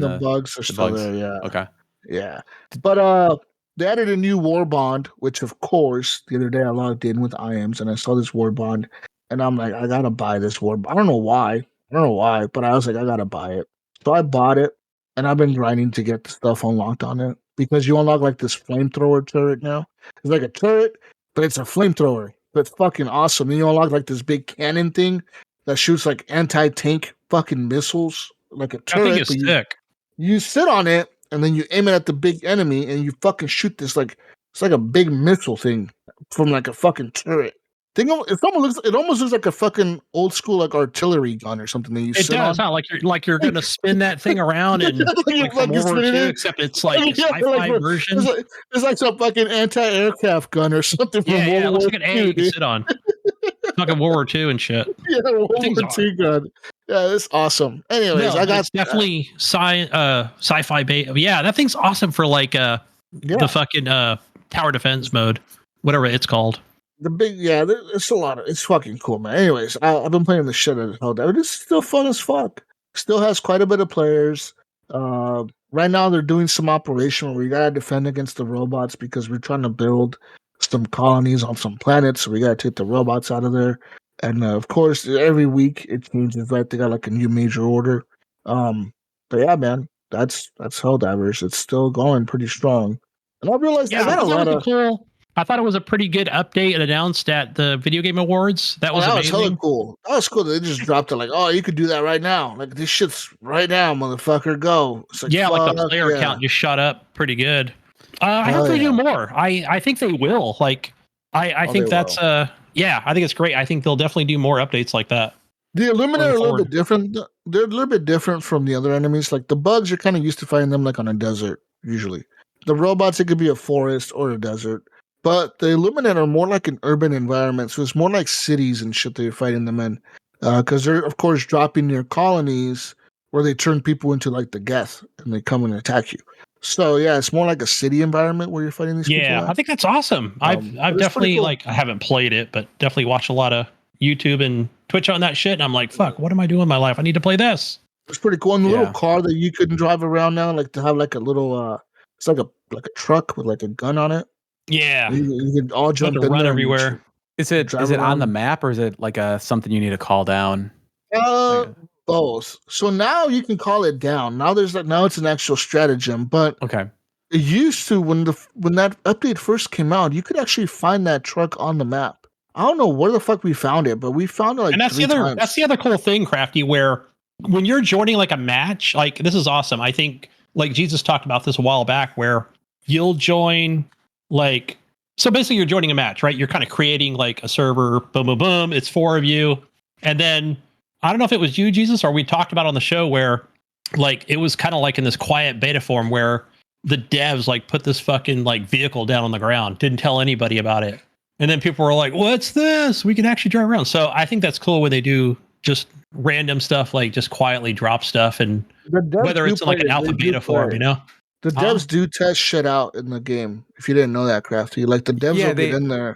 the bugs are still there. Yeah. Okay. Yeah, but they added a new war bond, which of course the other day I logged in with IAMS and I saw this war bond, and I'm like, I gotta buy this war. I don't know why, but I was like, I gotta buy it. So I bought it, and I've been grinding to get the stuff unlocked on it because you unlock like this flamethrower turret now. It's like a turret, but it's a flamethrower. But it's fucking awesome. And you unlock like this big cannon thing that shoots like anti-tank fucking missiles, like a turret. I think it's sick. You sit on it, and then you aim it at the big enemy, and you fucking shoot this like it's like a big missile thing from like a fucking turret. It almost looks like a fucking old school like artillery gun or something that you sit on. It does, huh? Like you're gonna spin that thing around and like from World War II, except it's like a sci-fi version. It's like some fucking anti-aircraft gun or something from World War II. It looks like an A you can sit on. Fucking World War II and shit. Yeah, World War II gun. Yeah, it's awesome. Anyways, it's definitely sci-fi bait. Yeah, that thing's awesome for like the fucking tower defense mode, whatever it's called. It's fucking cool, man. Anyways, I've been playing the shit out of Helldivers. It's still fun as fuck. Still has quite a bit of players. Right now they're doing some operation where we gotta defend against the robots because we're trying to build some colonies on some planets, so we gotta take the robots out of there. And of course, every week it changes. Right, they got like a new major order. But yeah, man, that's Helldivers. It's still going pretty strong. And I realized I got a lot of cool. I thought it was a pretty good update and announced at the Video Game Awards. That was amazing. Hella cool. That was cool. They just dropped it like, oh, you could do that right now. Like this shit's right now, motherfucker. Go. It's like, like the player count just shot up pretty good. I hope they do more. I think they will. Like I think that's I think it's great. I think they'll definitely do more updates like that. The Illuminate are a little bit different. They're a little bit different from the other enemies. Like the bugs, you're kind of used to fighting them like on a desert usually. The robots, it could be a forest or a desert. But the Illuminate are more like an urban environment, so it's more like cities and shit that you're fighting them in. Because they're, of course, dropping near colonies where they turn people into like the Geth and they come and attack you. So yeah, it's more like a city environment where you're fighting these people. Yeah, I think that's awesome. I've but it's definitely pretty cool. like I haven't played it, but definitely watched a lot of YouTube and Twitch on that shit. And I'm like, fuck, what am I doing in my life? I need to play this. It's pretty cool. And the Yeah. little car that you can drive around now, like to have like a little, it's like a truck with like a gun on it. Yeah, You can all jump to in run there everywhere. Is it drive on the around. map, or is it like something you need to call down? Both. So now you can call it down. Now now it's an actual stratagem. But Okay. it used to when that update first came out, you could actually find that truck on the map. I don't know where the fuck we found it, but we found it like And that's three times. that's the other cool thing, Krafty, where when you're joining like a match, like this is awesome. I think like Jesus talked about this a while back, where you'll join like, so basically you're joining a match, right? You're kind of creating like a server, boom, boom, boom. It's 4 of you. And then I don't know if it was you, Jesus, or we talked about on the show where like it was kind of like in this quiet beta form where the devs like put this fucking like vehicle down on the ground, didn't tell anybody about it. And then people were like, what's this? We can actually drive around. So I think that's cool when they do just random stuff, like just quietly drop stuff, and whether it's in like an alpha beta form, you know? The devs do test shit out in the game. If you didn't know that, Krafty, like the devs will get in there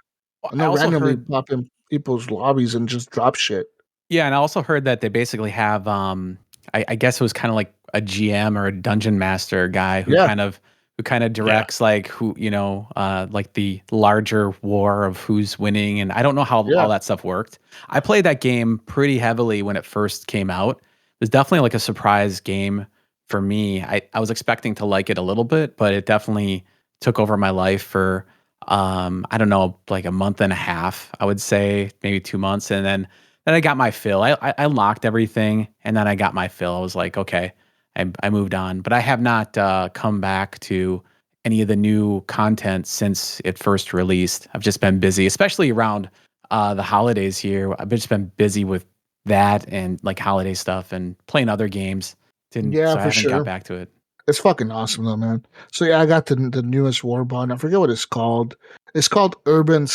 and they'll randomly pop in people's lobbies and just drop shit. Yeah, and I also heard that they basically have, I guess it was kind of like a GM or a dungeon master guy who kind of directs like who, like the larger war of who's winning, and I don't know how all that stuff worked. I played that game pretty heavily when it first came out. It was definitely like a surprise game for me. I was expecting to like it a little bit, but it definitely took over my life for I don't know, like a month and a half, I would say, maybe 2 months, and then I got my fill. I unlocked everything, and then I got my fill. I was like, okay, I moved on, but I have not come back to any of the new content since it first released. I've just been busy, especially around the holidays here. I've just been busy with that and like holiday stuff and playing other games. So I haven't got back to it. It's fucking awesome though, man. So yeah, I got the newest war bond. I forget what it's called. It's called Urban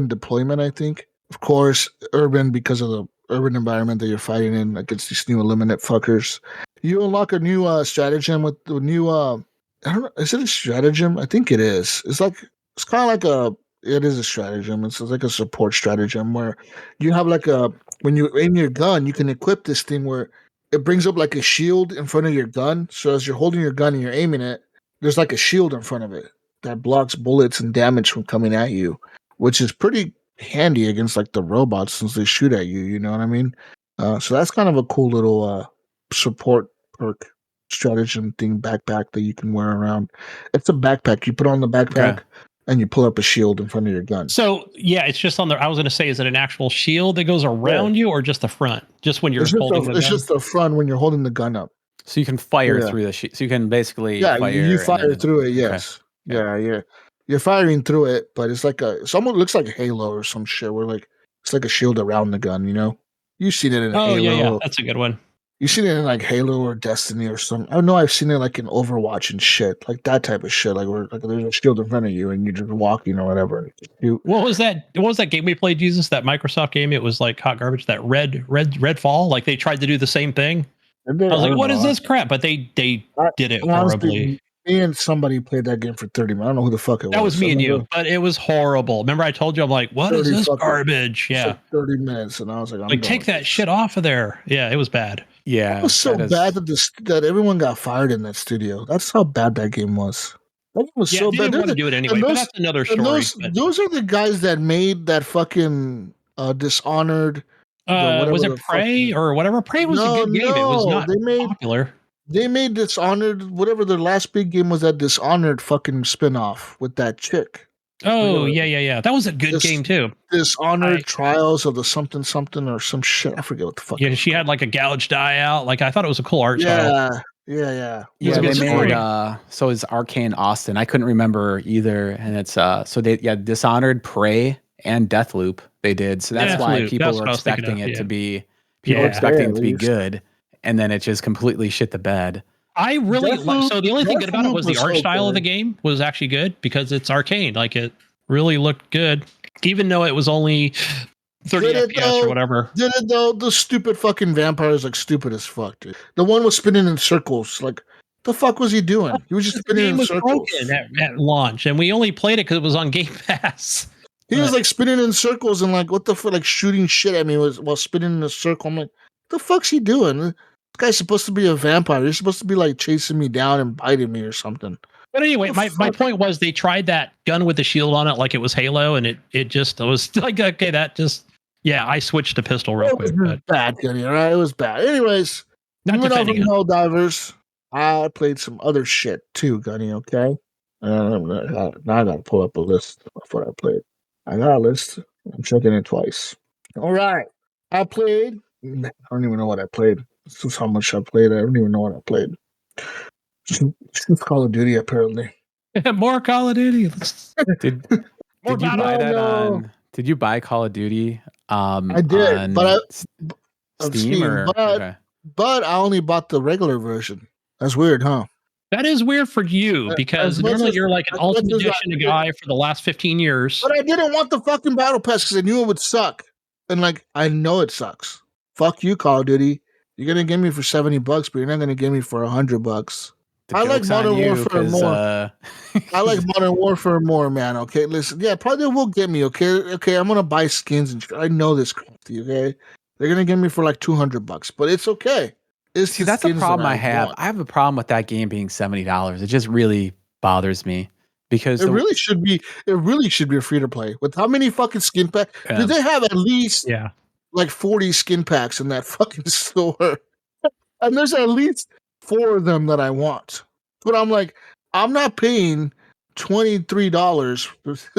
Deployment, I think. Of course, urban because of the urban environment that you're fighting in against these new Illuminate fuckers. You unlock a new stratagem with the new I don't know, is it a stratagem? I think it is. It's kind of like it is a stratagem. It's like a support stratagem where you have like when you aim your gun, you can equip this thing where it brings up like a shield in front of your gun. So as you're holding your gun and you're aiming it, there's like a shield in front of it that blocks bullets and damage from coming at you, which is pretty handy against like the robots since they shoot at you. You know what I mean? So that's kind of a cool little support perk stratagem thing backpack that you can wear around. It's a backpack. You put on the backpack and you pull up a shield in front of your gun. So yeah, it's just on the. I was going to say, is it an actual shield that goes around you, or just the front? Just when you're holding the gun. It's just the front when you're holding the gun up. So you can fire through the shield. So you can basically fire. You fire through it. Yes. Okay. Yeah. You're firing through it, but it's like someone looks like a Halo or some shit. Where like it's like a shield around the gun. You know, you've seen it in Halo. Yeah, that's a good one. You've seen it in like Halo or Destiny or something. I know I've seen it like in Overwatch and shit, like that type of shit. Like where like there's a shield in front of you and you're just walking or whatever. What was that? What was that game we played, Jesus? That Microsoft game? It was like hot garbage. That Redfall. Like they tried to do the same thing. I was like, what is this crap? But they did it horribly. Me and somebody played that game for 30 minutes. I don't know who the fuck it was. That was me and you, but it was horrible. Remember I told you, I'm like, what is this garbage? Yeah. Like 30 minutes. And I was like, take that shit off of there. Yeah, it was bad. Yeah. It was so bad that everyone got fired in that studio. That's how bad that game was. That game was so bad. They didn't want to do it anyway, but that's another story. Those are the guys that made that fucking Dishonored. Was it Prey or whatever? Prey was a good game. It was not popular. They made Dishonored, whatever their last big game was, that Dishonored fucking spinoff with that chick. Oh, yeah. That was a good game too. Dishonored Trials of the something or some shit. I forget what the fuck. Yeah, she had like a gouged eye out. Like I thought it was a cool art style. Yeah. They made so is Arcane Austin. I couldn't remember either. And it's so they Dishonored, Prey, and Deathloop they did. So that's why people were expecting it to be to be good. And then it just completely shit the bed. I really like. So the only thing good about it was the art style of the game was actually good because it's Arcane. Like it. really looked good, even though it was only 30 Did it FPS or though? whatever. Did it though? The stupid fucking vampire is like stupid as fuck, dude. The one was spinning in circles. Like, the fuck was he doing? He was just The spinning game in was circles. broken at launch, and we only played it because it was on Game Pass. He was like spinning in circles and like, what the fuck, like shooting shit at me while spinning in a circle. I'm like, the fuck's he doing? This guy's supposed to be a vampire. He's supposed to be like chasing me down and biting me or something. But anyway, What the my fuck? point was they tried that gun with the shield on it like it was Halo, and it just was like, okay, that just, yeah, I switched to pistol real It was quick. But bad, Gunny, all right? It was bad. Anyways, not moving on defending from it. Helldivers, I played some other shit too, Gunny, okay? Now I gotta pull up a list of what I played. I got a list. I'm checking it twice. All right. I played. I don't even know what I played. This is how much I played. I don't even know what I played. Just Call of Duty, apparently. More Call of Duty. Did More did you battle. buy that No. on? Did you buy Call of Duty? I did, On but on Steam or okay. but I only bought the regular version. That's weird, huh? That is weird for you As because much normally as- you're like an as much Ultimate as I- Edition guy for the last 15 years. But I didn't want the fucking battle pass because I knew it would suck. And like, I know it sucks. Fuck you, Call of Duty. You're gonna give me for $70, but you're not gonna give me for $100. The I like joke's on Modern you, Warfare 'cause, more. I like Modern Warfare more, man. Okay, listen. Yeah, probably will get me. Okay. I'm gonna buy skins and I know this, Krafty. Okay, they're gonna get me for like $200, but it's okay. It's See, the that's a skins that problem I have. want. I have a problem with that game being $70. It just really bothers me because It really should be. It really should be a free to play. With how many fucking skin packs? Did they have at least Yeah. like 40 skin packs in that fucking store? And there's at least 4 of them that I want. But I'm like, I'm not paying $23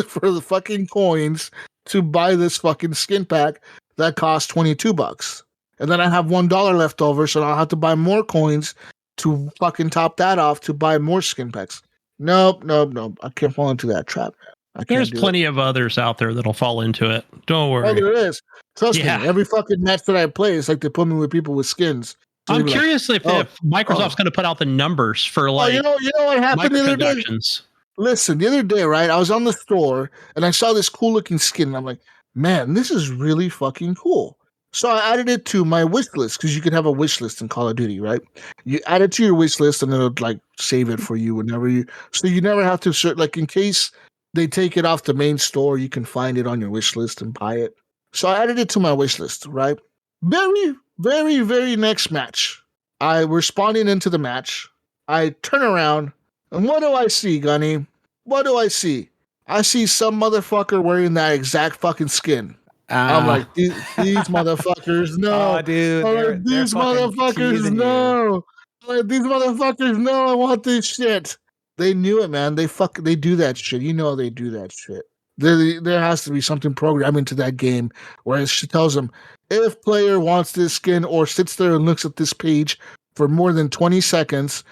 for the fucking coins to buy this fucking skin pack that costs $22. And then I have $1 left over, so I'll have to buy more coins to fucking top that off to buy more skin packs. Nope. I can't fall into that trap. I can't There's do plenty of others out there that'll fall into it. Don't Oh, worry. there is. Trust Yeah. me, every fucking match that I play, it's like they put me with people with skins. So I'm they'd be like, curious if Microsoft's going to put out the numbers for oh, like you know what happened the other day? microtransactions. Listen, the other day, right? I was on the store and I saw this cool looking skin. And I'm like, man, this is really fucking cool. So I added it to my wish list because you can have a wish list in Call of Duty, right? You add it to your wish list and it'll like save it for you whenever you. So you never have to search. Like in case they take it off the main store, you can find it on your wish list and buy it. So I added it to my wish list, right? Very, very, very next match. We're spawning into the match. I turn around, and what do I see, Gunny? What do I see? I see some motherfucker wearing that exact fucking skin. I'm like, these motherfuckers, no. Oh, dude, I'm like, these motherfuckers, no. I'm like, these motherfuckers, no. I want this shit. They knew it, man. They do that shit. You know they do that shit. There has to be something programmed into that game where it tells them if player wants this skin or sits there and looks at this page for more than 20 seconds,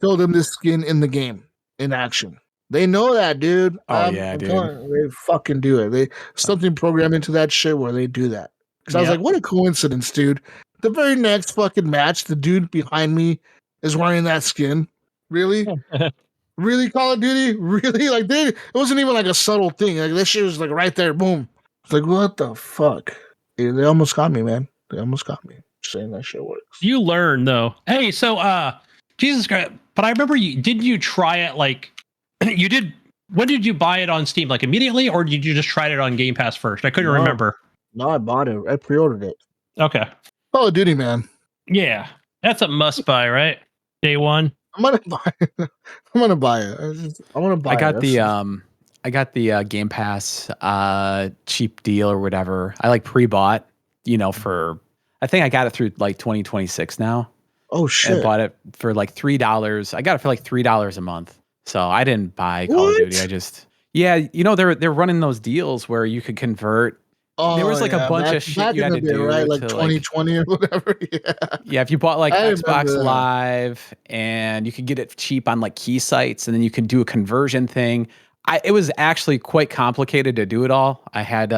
show them this skin in the game in action. They know that, dude. Oh, yeah, dude. They fucking do it. They something programmed into that shit where they do that. Because I was like, what a coincidence, dude. The very next fucking match, the dude behind me is wearing that skin. Really? Really, Call of Duty? Really? Like, it wasn't even like a subtle thing. Like, that shit was like right there. Boom. It's like, what the fuck? Yeah, they almost got me, man. They almost got me. Saying that shit works. You learn though. Hey, so Jesus Christ! But I remember did you try it like you did? When did you buy it on Steam? Like immediately, or did you just try it on Game Pass first? I couldn't remember. No, I bought it. I pre-ordered it. Okay. Call of Duty, man. Yeah, that's a must buy, right? Day one. I'm gonna buy it. I'm gonna buy it. I want to buy it. I got the Game Pass cheap deal or whatever. I like pre-bought, for I think I got it through like 2026 now. Oh shit! I bought it for like $3. I got it for like $3 a month. So I didn't buy Call of Duty. I just they're running those deals where you could convert. Oh, there was like a bunch of shit you had to do, right? Like to 2020 or whatever. Yeah, if you bought like I Xbox remember that. Live and you could get it cheap on like key sites, and then you could do a conversion thing. It was actually quite complicated to do it all. I had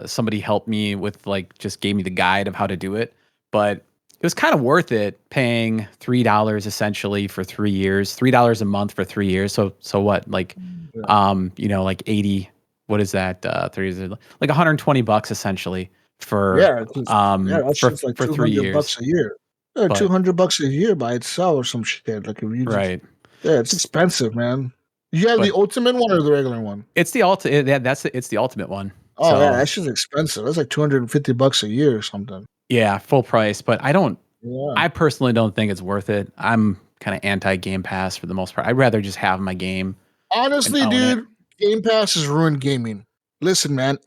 somebody help me with just gave me the guide of how to do it, but it was kind of worth it paying $3 essentially for 3 years, $3 a month for 3 years. So what, like 80, what is that? 30 like $120 essentially for Yeah, that shit's like for 3 $200 years. a year. Yeah, But $200 a year by itself or some shit. Like if you just, right. yeah, it's expensive, man. You have the But ultimate one or the regular one? it's the it's the ultimate one. Oh yeah, So that shit's expensive. That's like $250 a year or something. yeah, full price. But Yeah. I personally don't think it's worth it. I'm kind of anti Game Pass for the most part. I'd rather just have my game and Honestly, own it. dude, Game Pass has ruined gaming. Listen, man,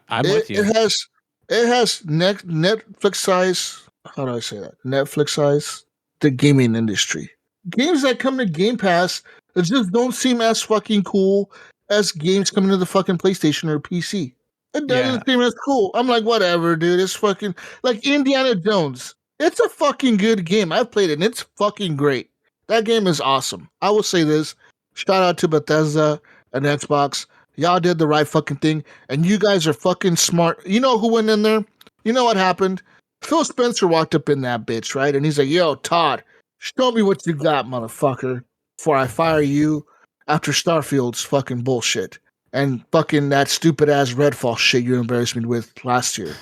I'm with you. it has Netflix size. How do I say that? Netflix size the gaming industry. Games that come to Game Pass that just don't seem as fucking cool as games coming to the fucking PlayStation or PC. It Yeah. doesn't seem as cool. I'm like, whatever, dude. It's fucking like Indiana Jones. It's a fucking good game. I've played it and it's fucking great. That game is awesome. I will say this. Shout out to Bethesda and Xbox. Y'all did the right fucking thing. And you guys are fucking smart. You know who went in there? You know what happened? Phil Spencer walked up in that bitch, right? And he's like, yo, Todd, show me what you got, motherfucker, before I fire you after Starfield's fucking bullshit. And fucking that stupid ass Redfall shit you embarrassed me with last year.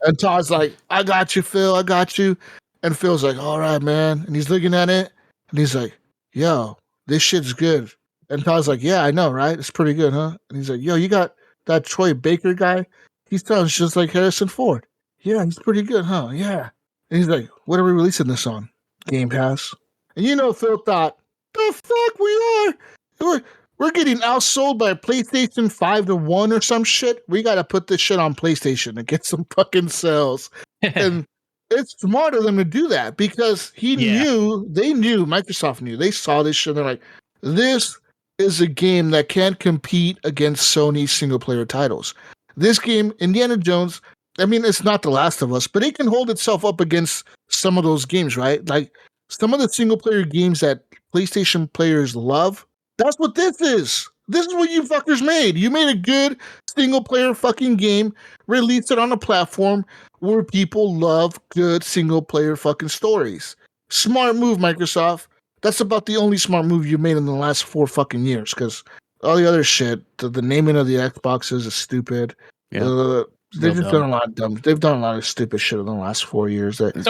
And Todd's like, I got you, Phil. I got you. And Phil's like, all right, man. And he's looking at it. And he's like, yo, this shit's good. And Todd's like, yeah, I know, right? It's pretty good, huh? And he's like, yo, you got that Troy Baker guy? He sounds just like Harrison Ford. Yeah, he's pretty good, huh? Yeah. And he's like, what are we releasing this on? Game Pass. And you know, Phil thought, the fuck we are? We're getting outsold by PlayStation 5-1 or some shit. We got to put this shit on PlayStation and get some fucking sales. And it's smart of them to do that because they knew, Microsoft knew. They saw this shit and they're like, this is a game that can't compete against Sony's single-player titles. This game, Indiana Jones, I mean, it's not The Last of Us, but it can hold itself up against some of those games, right? Like some of the single-player games that PlayStation players love. That's what this is. This is what you fuckers made. You made a good single-player fucking game, released it on a platform where people love good single-player fucking stories. Smart move, Microsoft. That's about the only smart move you made in the last 4 fucking years, because all the other shit, the naming of the Xboxes is stupid. Yeah. They've just done a lot of dumb. They've done a lot of stupid shit in the last 4 years. Does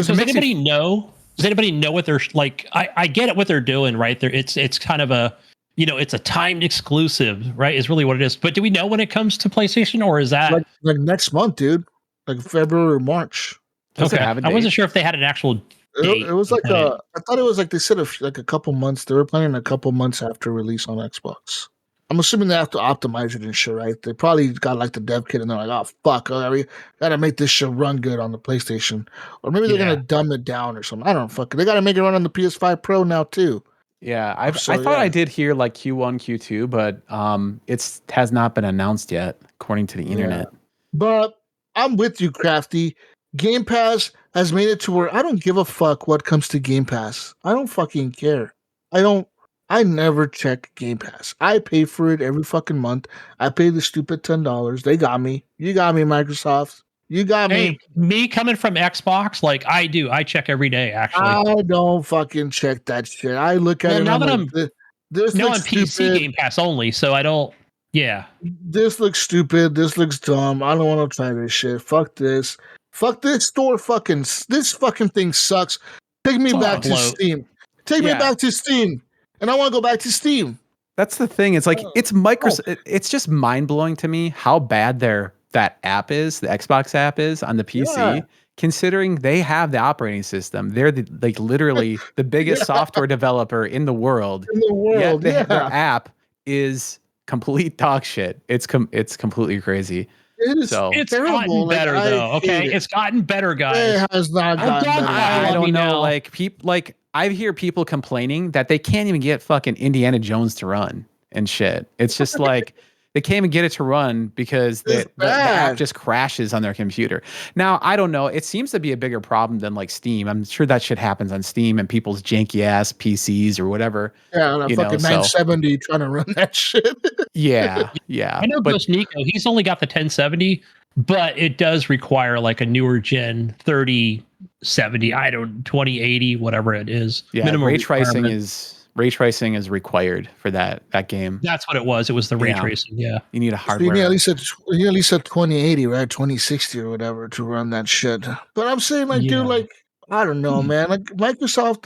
anybody know? Does anybody know what they're like? I get it what they're doing, right? It's kind of a, it's a timed exclusive, right? Is really what it is. But do we know when it comes to PlayStation, or is that like next month, dude? Like February or March. Okay, I wasn't sure if they had an actual date. It was like I thought it was like they said like a couple months. They were planning a couple months after release on Xbox. I'm assuming they have to optimize it and shit, right? They probably got like the dev kit and they're like, oh fuck, we gotta make this shit run good on the PlayStation, or maybe they're gonna dumb it down or something. I don't fuck. They gotta make it run on the PS5 Pro now too. Yeah, I thought I did hear like Q1, Q2, but it has not been announced yet, according to the internet. But I'm with you, Krafty. Game Pass has made it to where I don't give a fuck what comes to Game Pass. I don't fucking care. I never check Game Pass. I pay for it every fucking month. I pay the stupid $10. They got me. You got me, Microsoft. You got me. Me coming from Xbox, like I do. I check every day, actually. I don't fucking check that shit. I look at it. Now that I'm on PC Game Pass only, so I don't. Yeah. This looks stupid. This looks dumb. I don't want to try this shit. Fuck this. Fuck this store. This fucking thing sucks. Take me back to Steam. Take me back to Steam. And I want to go back to Steam. That's the thing. It's like it's Microsoft. It's just mind blowing to me how bad that app is. The Xbox app is on the PC, considering they have the operating system. They're literally the biggest software developer in the world. Yet their app is complete dog shit. It's completely crazy. It's gotten better though. Okay, it's gotten better, guys. It has not gotten better. I don't know. I hear people complaining that they can't even get fucking Indiana Jones to run and shit. It's just like they can't even get it to run because the app just crashes on their computer. Now, I don't know. It seems to be a bigger problem than like Steam. I'm sure that shit happens on Steam and people's janky ass PCs or whatever. Yeah, on a fucking 970 trying to run that shit. Yeah. I know Ghost Nico, he's only got the 1070, but it does require like a newer gen 3070, 2080, whatever it is. Yeah, ray tracing is ray tracing is required for that game. That's what it was. It was the ray tracing. Yeah. You need a So hardware. you need at least a 2080, right? 2060 or whatever to run that shit. But I'm saying, like, dude, like, I don't know, man. Like Microsoft,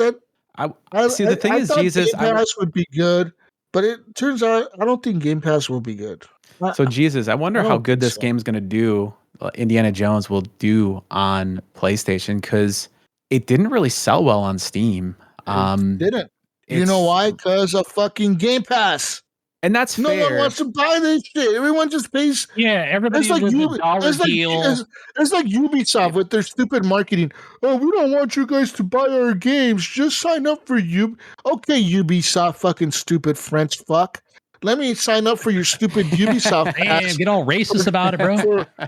See, the thing is, thought Jesus, Game Pass would be good, but it turns out I don't think Game Pass will be good. So Jesus, I wonder how good this game's going to do. Indiana Jones will do on PlayStation because it didn't really sell well on Steam. It didn't. You know why? Because of fucking Game Pass. And that's no fair. one wants to buy this shit. Everyone just pays. Yeah, everybody's like it's like Ubisoft with their stupid marketing. Oh, we don't want you guys to buy our games. Just sign up for you. Okay, Ubisoft, fucking stupid French fuck. Let me sign up for your stupid Ubisoft pass. Get all racist about it, bro.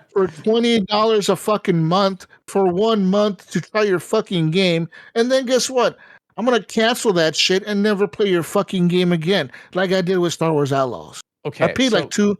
For $20 a fucking month for 1 month to try your fucking game, and then guess what? I'm gonna cancel that shit and never play your fucking game again, like I did with Star Wars Outlaws. Okay, I paid like two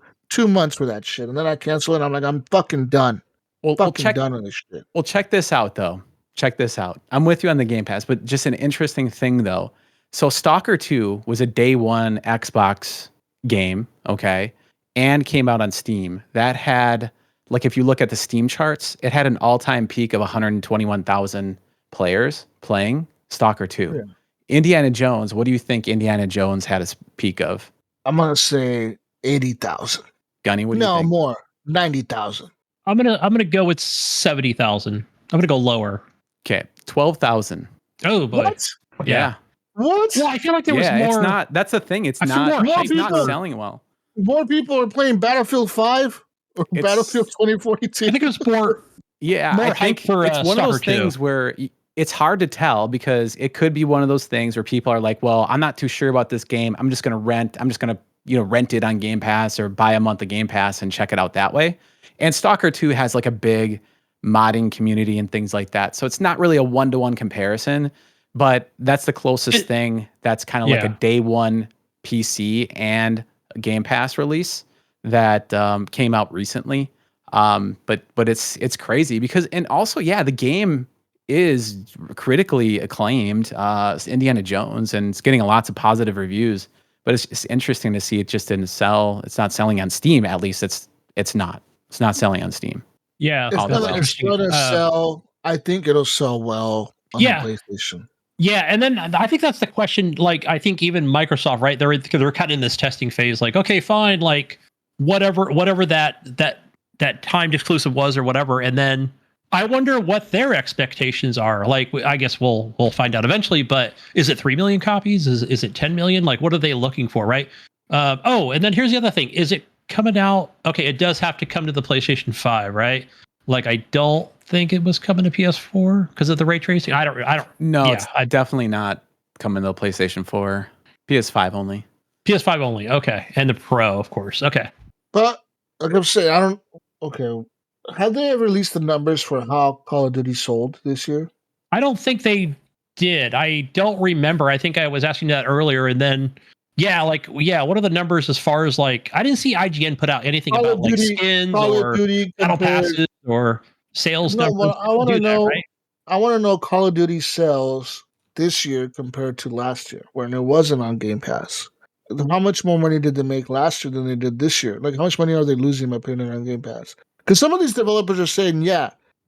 months for that shit, and then I cancel it. I'm like, I'm fucking done. Done with this shit. Well, check this out, though. Check this out. I'm with you on the Game Pass, but just an interesting thing, though. So Stalker 2 was a day one Xbox game, okay, and came out on Steam. That had, like, if you look at the Steam charts, it had an all-time peak of 121,000 players playing Stalker 2. Yeah. Indiana Jones, what do you think Indiana Jones had a peak of? I'm gonna say 80,000. Gunny, what do you think? No, more. 90,000. I'm gonna go with 70,000. I'm gonna go lower. Okay, 12,000. Oh boy. What? Yeah. What? Well, I feel like there was more. It's not. That's the thing. It's not selling well. More people are playing Battlefield 5 or Battlefield 2042. I think it was more. Yeah, more I think for, it's one of those things 2. where it's hard to tell because it could be one of those things where people are like, "Well, I'm not too sure about this game. I'm just gonna rent it on Game Pass or buy a month of Game Pass and check it out that way." And Stalker 2 has like a big modding community and things like that, so it's not really a one-to-one comparison. But that's the closest thing that's kind of like a day one PC and Game Pass release that came out recently. But it's crazy because, and also, the game is critically acclaimed, Indiana Jones, and it's getting lots of positive reviews. But it's interesting to see it just didn't sell. It's not selling on Steam. At least it's not selling on Steam. Yeah, it's gonna sell. I think it'll sell well on the PlayStation. Yeah, and then I think that's the question. Like, I think even Microsoft, right? They're kind of in this testing phase. Like, okay, fine, like whatever that timed exclusive was or whatever. And then I wonder what their expectations are. Like, I guess we'll find out eventually. But is it 3 million copies? Is it 10 million? Like, what are they looking for, right? And then here's the other thing: is it coming out? Okay, it does have to come to the PlayStation 5, right? Like, I don't think it was coming to PS4 because of the ray tracing. I don't. No, it's definitely not coming to the PlayStation 4. PS5 only. PS5 only. Okay, and the Pro, of course. Okay. But like I'm saying, I don't. Okay, have they ever released the numbers for how Call of Duty sold this year? I don't think they did. I don't remember. I think I was asking that earlier, and then what are the numbers as far as like? I didn't see IGN put out anything about like skins or battle passes or sales numbers. I want to know. Right? I want to know Call of Duty sales this year compared to last year when it wasn't on Game Pass. How much more money did they make last year than they did this year? Like, how much money are they losing by putting it on Game Pass? Because some of these developers are saying,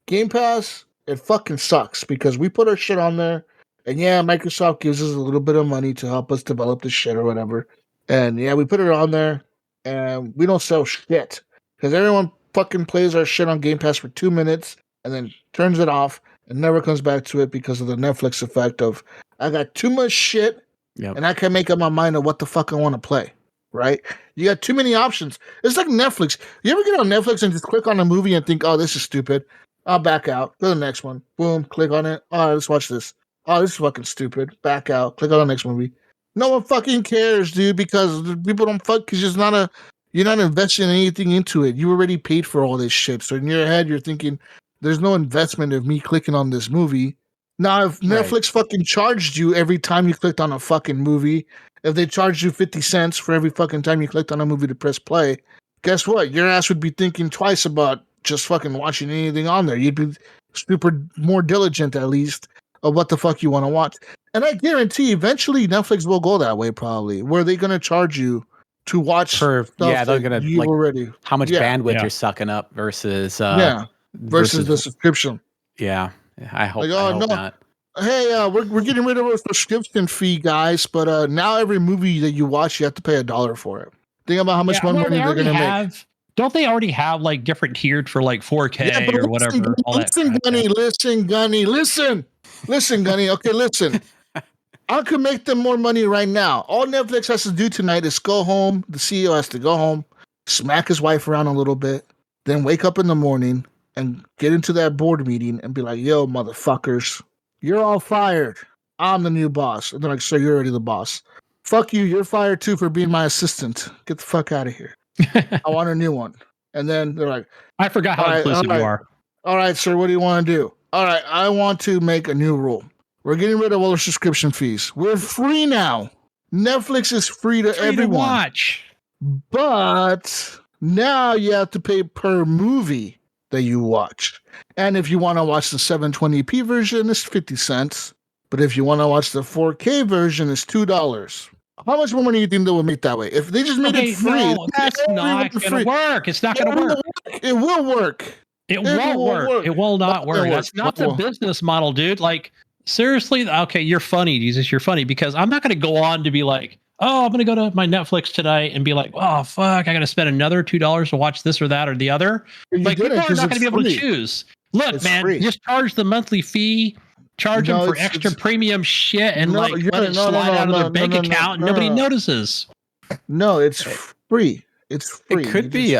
Game Pass, it fucking sucks because we put our shit on there, and Microsoft gives us a little bit of money to help us develop the shit or whatever. And we put it on there, and we don't sell shit because everyone fucking plays our shit on Game Pass for 2 minutes and then turns it off and never comes back to it because of the Netflix effect of I got too much shit and I can't make up my mind of what the fuck I want to play, right? You got too many options. It's like Netflix. You ever get on Netflix and just click on a movie and think, oh, this is stupid. I'll back out. Go to the next one. Boom, click on it. All right, let's watch this. Oh, this is fucking stupid. Back out. Click on the next movie. No one fucking cares, dude, because people don't fuck because you're not investing anything into it. You already paid for all this shit. So in your head, you're thinking, there's no investment of me clicking on this movie. Now, if Netflix fucking charged you every time you clicked on a fucking movie, if they charged you 50 cents for every fucking time you clicked on a movie to press play, guess what? Your ass would be thinking twice about just fucking watching anything on there. You'd be super more diligent, at least, of what the fuck you want to watch. And I guarantee eventually Netflix will go that way, probably, where they're gonna charge you to watch they're stuff that gonna you've like already how much yeah bandwidth Yeah. you're sucking up versus versus the subscription. yeah. I hope Like, I oh hope no, not. hey, we're getting rid of our subscription fee, guys, but now every movie that you watch, you have to pay $1 for it. Think about how much more money they're gonna make. Don't they already have like different tiered for like 4K Yeah, but or whatever? All that listen, crap, Gunny, listen, Gunny. Okay, listen. I could make them more money right now. All Netflix has to do tonight is go home. The CEO has to go home, smack his wife around a little bit, then wake up in the morning and get into that board meeting and be like, yo, motherfuckers, you're all fired. I'm the new boss. And they're like, sir, you're already the boss. Fuck you. You're fired too for being my assistant. Get the fuck out of here. I want a new one. And then they're like, I forgot how inclusive you are. all right, sir, what do you want to do? All right, I want to make a new rule. We're getting rid of all our subscription fees. We're free now. Netflix is free to everyone. To watch. But now you have to pay per movie that you watch. And if you want to watch the 720p version, it's 50 cents. But if you want to watch the 4K version, it's $2. How much more money do you think they would make that way? If they just made it free, no, that's not going to work. It's not going to work. It will work. It won't work. It will not work. That's not the business model, dude. Like, seriously, okay, you're funny, Jesus. You're funny because I'm not going to go on to be like, oh, I'm going to go to my Netflix tonight and be like, oh, fuck, I got to spend another $2 to watch this or that or the other. Like, people are not going to be able to choose. Look, it's man, just charge the monthly fee, charge them for extra premium shit, and let it slide out of their bank account, and nobody notices. No, it's free. It's free. It could be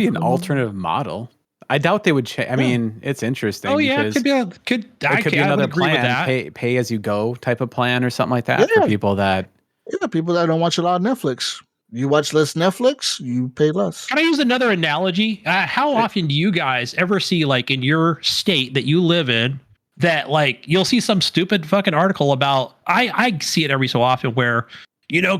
an alternative model. I doubt they would change. I mean, it's interesting. Oh yeah, it could be another plan, pay as you go type of plan or something like that for people that. Yeah, people that don't watch a lot of Netflix. You watch less Netflix, you pay less. Can I use another analogy? How often do you guys ever see, like, in your state that you live in, that like you'll see some stupid fucking article about? I see it every so often where,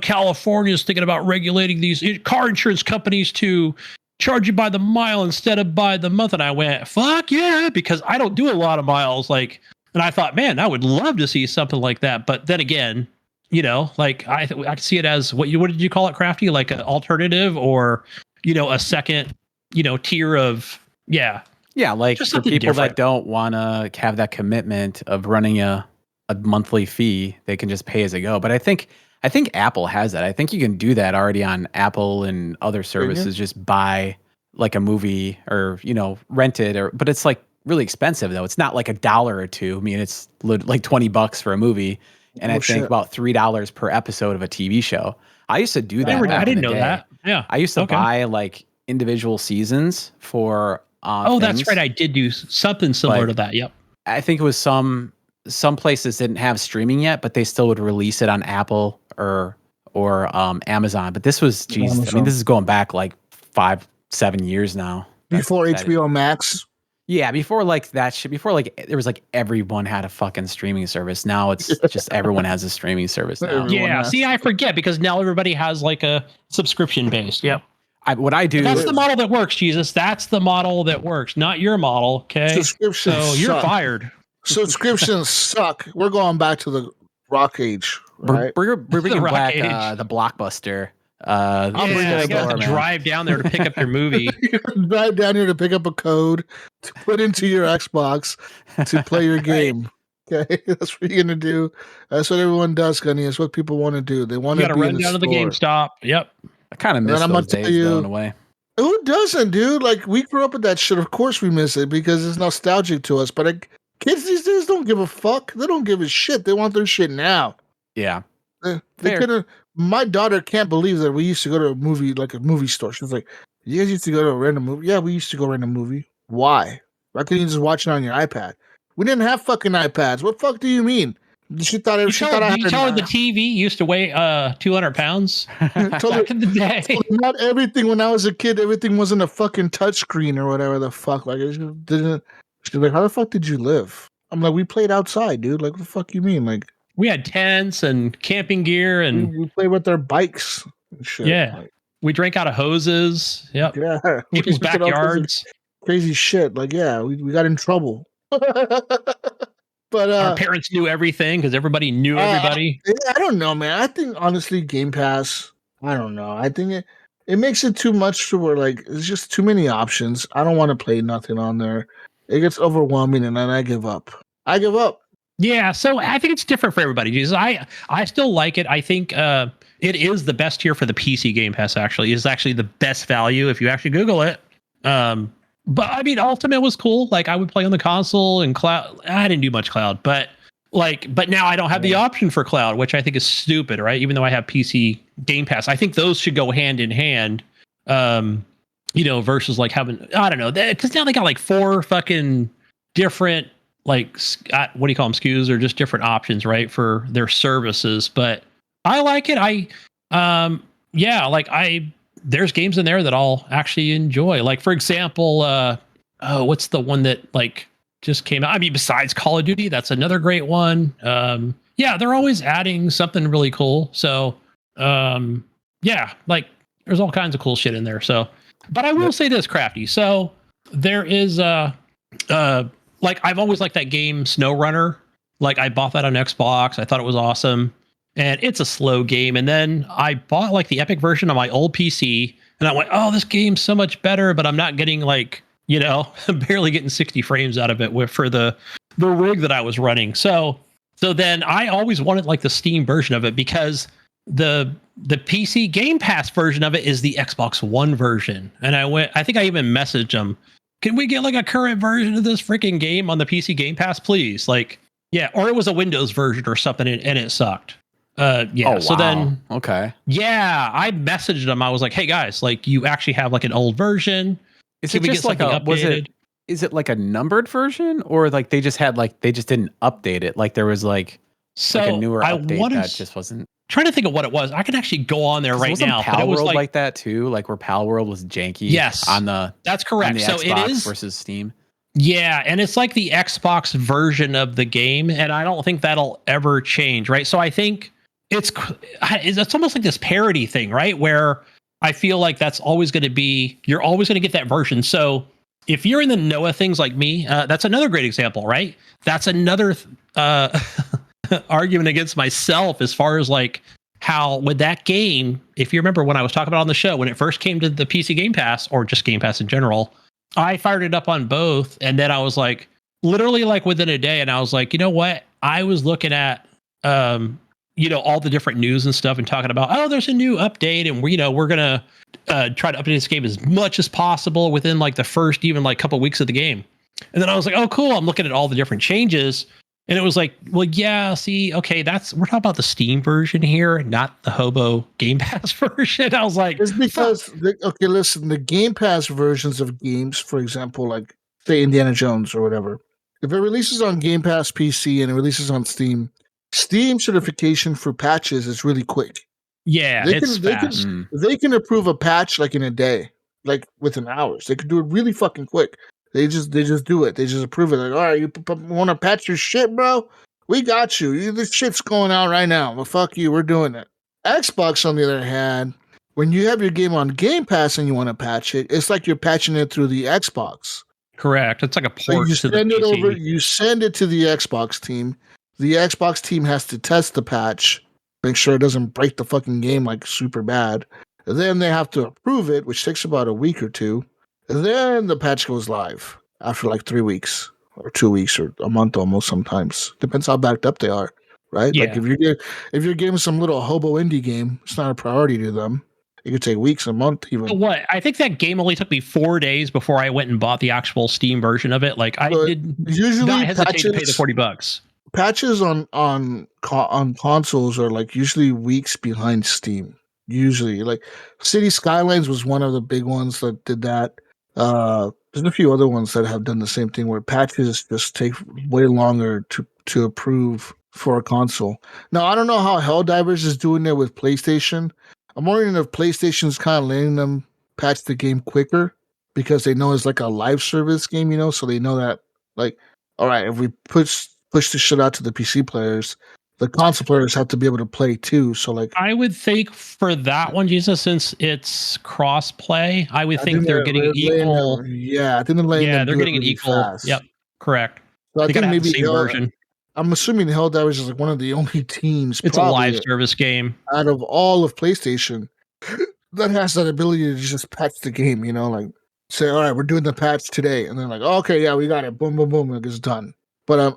California is thinking about regulating these car insurance companies to charge you by the mile instead of by the month. And I went, fuck yeah, because I don't do a lot of miles. Like, and I thought, man, I would love to see something like that. But then again, like I see it as what did you call it, Krafty? Like an alternative or, a second, tier of, yeah. Yeah. Like for people that don't want to have that commitment of running a monthly fee, they can just pay as they go. But I think Apple has that. I think you can do that already on Apple and other services. Just buy like a movie or, rent it but it's like really expensive though. It's not like $1 or $2. I mean, it's like $20 for a movie. And I think about $3 per episode of a TV show. I used to do that. I didn't know that. Yeah. I used to buy like individual seasons for that's right. I did do something similar to that. Yep. I think it was some places didn't have streaming yet, but they still would release it on Apple or Amazon. But this was, I mean, this is going back like 5-7 years now. Before HBO Max. Yeah, before like that shit. Before like there was like everyone had a fucking streaming service. Now it's just everyone has a streaming service now. Yeah, see, I forget because now everybody has like a subscription base. Yep. What I do. That's the model that works, Jesus. That's the model that works, not your model. Okay. So you're fired. Subscriptions suck. We're going back to the rock age. Right? We're bringing back the Blockbuster. I'm bringing it. You have to drive down there to pick up your movie. Drive down here to pick up a code to put into your Xbox to play your game. Okay, that's what you're gonna do. That's what everyone does, Gunny. That's what people want to do. They want to run down to the GameStop. Yep. I kind of miss those days going away. Who doesn't, dude? Like, we grew up with that shit. Of course we miss it because it's nostalgic to us. But kids these days don't give a fuck. They don't give a shit. They want their shit now. Yeah. They couldn't. My daughter can't believe that we used to go to a movie store. She was like, "You guys used to go to a random movie?" Yeah, we used to go rent a movie. Why? Why couldn't you just watch it on your iPad? We didn't have fucking iPads. What fuck do you mean? She thought I had. You tell her the TV used to weigh 200 pounds back in the day. Not everything when I was a kid. Everything wasn't a fucking touchscreen or whatever the fuck. Like, it didn't. She's like, "How the fuck did you live?" I'm like, "We played outside, dude. Like, what the fuck you mean? Like." We had tents and camping gear, and we played with their bikes and shit. Yeah, we drank out of hoses. Yep. Yeah, people's backyards. Crazy shit. Like, yeah, we got in trouble. But But Our parents knew everything because everybody knew everybody. I don't know, man. I think honestly, Game Pass. I don't know. I think it makes it too much to where like it's just too many options. I don't want to play nothing on there. It gets overwhelming, and then I give up. I give up. Yeah, so I think it's different for everybody. Jesus, I still like it. I think it is the best tier for the PC Game Pass. Actually, it's actually the best value if you actually Google it. But I mean, Ultimate was cool. Like I would play on the console and cloud. I didn't do much cloud, but now I don't have the option for cloud, which I think is stupid, right? Even though I have PC Game Pass, I think those should go hand in hand. Versus like having, I don't know, because now they got like 4 fucking different, like, what do you call them, SKUs, or just different options, right, for their services. But I like it. There's games in there that I'll actually enjoy. Like, for example, what's the one that like just came out? I mean, besides Call of Duty, that's another great one. They're always adding something really cool. So, like there's all kinds of cool shit in there. So, but I will say this, Krafty. So there is like I've always liked that game SnowRunner. Like I bought that on Xbox. I thought it was awesome. And it's a slow game. And then I bought like the Epic version on my old PC, and I went, oh, this game's so much better, but I'm not getting like, barely getting 60 frames out of it for the rig that I was running. So then I always wanted like the Steam version of it, because the PC Game Pass version of it is the Xbox One version. And I think I even messaged them, can we get like a current version of this freaking game on the PC Game Pass, please? Like, yeah, or it was a Windows version or something, and it sucked. So then, okay. Yeah, I messaged them. I was like, hey guys, like you actually have like an old version. Is it just like is it like a numbered version, or like they just didn't update it? Like there was like a newer update that just wasn't. Trying to think of what it was. I can actually go on there right now. Pal but it was World like that too, like where Pal World was janky. Yes, that's correct. So Xbox it is versus Steam. Yeah, and it's like the Xbox version of the game, and I don't think that'll ever change, right? So I think it's almost like this parody thing, right? Where I feel like that's always going to be, you're always going to get that version. So if you're in the know of things like me, that's another great example, right? That's another argument against myself, as far as like how with that game, if you remember when I was talking about on the show, when it first came to the PC Game Pass, or just Game Pass in general, I fired it up on both. And then I was like, literally like within a day, and I was like, you know what? I was looking at, all the different news and stuff, and talking about, oh, there's a new update, and we're going to try to update this game as much as possible within like the first even like couple weeks of the game. And then I was like, oh, cool. I'm looking at all the different changes. And it was like, well, yeah, see, okay, we're talking about the Steam version here, not the Hobo Game Pass version. I was like, it's because, listen, the Game Pass versions of games, for example, like say Indiana Jones or whatever, if it releases on Game Pass PC and it releases on Steam certification for patches is really quick. Yeah, it's fast. They can approve a patch like in a day, like within hours. They can do it really fucking quick. They just do it. They just approve it. Like, all right, you want to patch your shit, bro? We got you. This shit's going out right now. Well, fuck you. We're doing it. Xbox, on the other hand, when you have your game on Game Pass and you want to patch it, it's like you're patching it through the Xbox. Correct. It's like a port to the PC. You send it to the Xbox team. The Xbox team has to test the patch, make sure it doesn't break the fucking game like super bad. And then they have to approve it, which takes about a week or two. And then the patch goes live after like 3 weeks or 2 weeks or a month almost sometimes. Depends how backed up they are, right? Yeah. Like if you're getting some little hobo indie game, it's not a priority to them. It could take weeks, a month even. But what? I think that game only took me 4 days before I went and bought the actual Steam version of it. Like I did usually not hesitate to pay the $40. Patches on consoles are like usually weeks behind Steam. Usually, like City Skylines was one of the big ones that did that. There's a few other ones that have done the same thing, where patches just take way longer to approve for a console. Now, I don't know how Helldivers is doing it with PlayStation. I'm wondering if PlayStation's kind of letting them patch the game quicker because they know it's like a live service game, so they know that, like, all right, if we push the shit out to the PC players, the console players have to be able to play too. So, like, I would think for that one, Jesus, since it's cross play, I think they're getting equal. I think they're letting them they're do getting it an really equal. fast. Yep, correct. So I they think gotta have maybe the same version. I'm assuming Helldivers is like one of the only teams It's a live probably service game. out of all of PlayStation that has that ability to just patch the game, like say, all right, we're doing the patch today, and then like, okay, yeah, we got it, boom, boom, boom, like it's done. But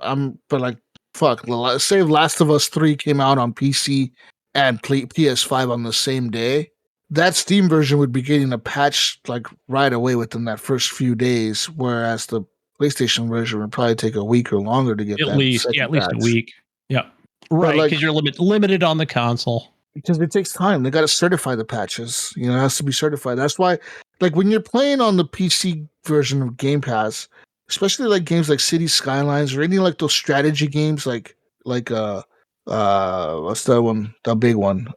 but like, fuck, say Last of Us 3 came out on PC and PS5 on the same day, that Steam version would be getting a patch like right away within that first few days, whereas the PlayStation version would probably take a week or longer to get At that least, second at least a patch. week. Yeah. But Right, like, because you're limited on the console. because it takes time. They got to certify the patches. It has to be certified. That's why, like, when you're playing on the PC version of Game Pass, especially like games like City Skylines or any like those strategy games, like what's that one? The big one,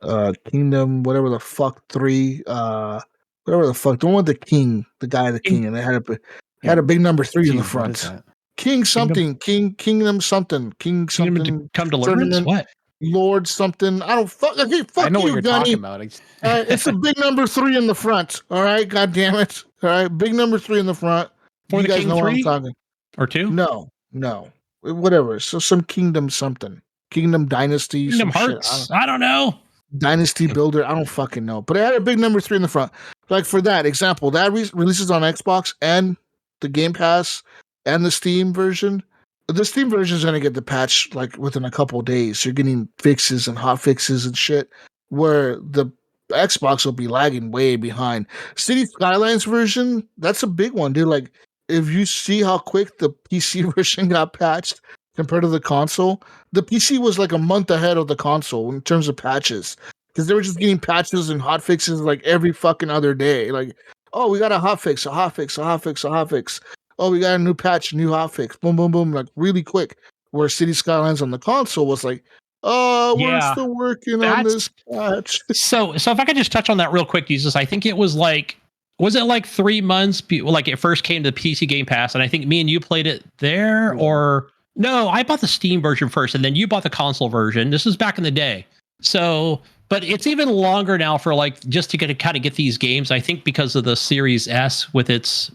Kingdom, whatever the fuck 3, whatever the fuck, the one with the king, the guy, the king, and they had a big number 3 in the Geez, what is front. that? King something, Kingdom something, King Kingdom something, Come Deliverance? tournament. What? Lord something. I don't fuck. Okay, I fuck know what you, you're Gunny. talking about. It's a big number 3 in the front. All right, god damn it. All right, big number 3 in the front. For You the guys King know what I'm 3 talking. or 2? No, whatever. So some kingdom something, kingdom dynasty, Kingdom some shit. Hearts? I don't know. Dynasty Builder. I don't fucking know. But it had a big number 3 in the front. Like for that example, that releases on Xbox and the Game Pass and the Steam version. The Steam version is going to get the patch like within a couple of days. You're getting fixes and hot fixes and shit, where the Xbox will be lagging way behind. City Skylines version, that's a big one, dude. Like, if you see how quick the PC version got patched compared to the console, the PC was like a month ahead of the console in terms of patches, because they were just getting patches and hot fixes like every fucking other day. Like, oh, we got a hot fix, a hot fix, a hot fix, a hot fix. Oh, we got a new patch, new hotfix, boom, boom, boom, like really quick. Where City Skylines on the console was like, oh, we're Yeah, still working on this patch. So if I could just touch on that real quick, Jesus, I think it was like 3 months? Like it first came to PC Game Pass, and I think me and you played it there, or no, I bought the Steam version first, and then you bought the console version. This was back in the day. So, but it's even longer now for like just to kind of get these games. I think because of the Series S with its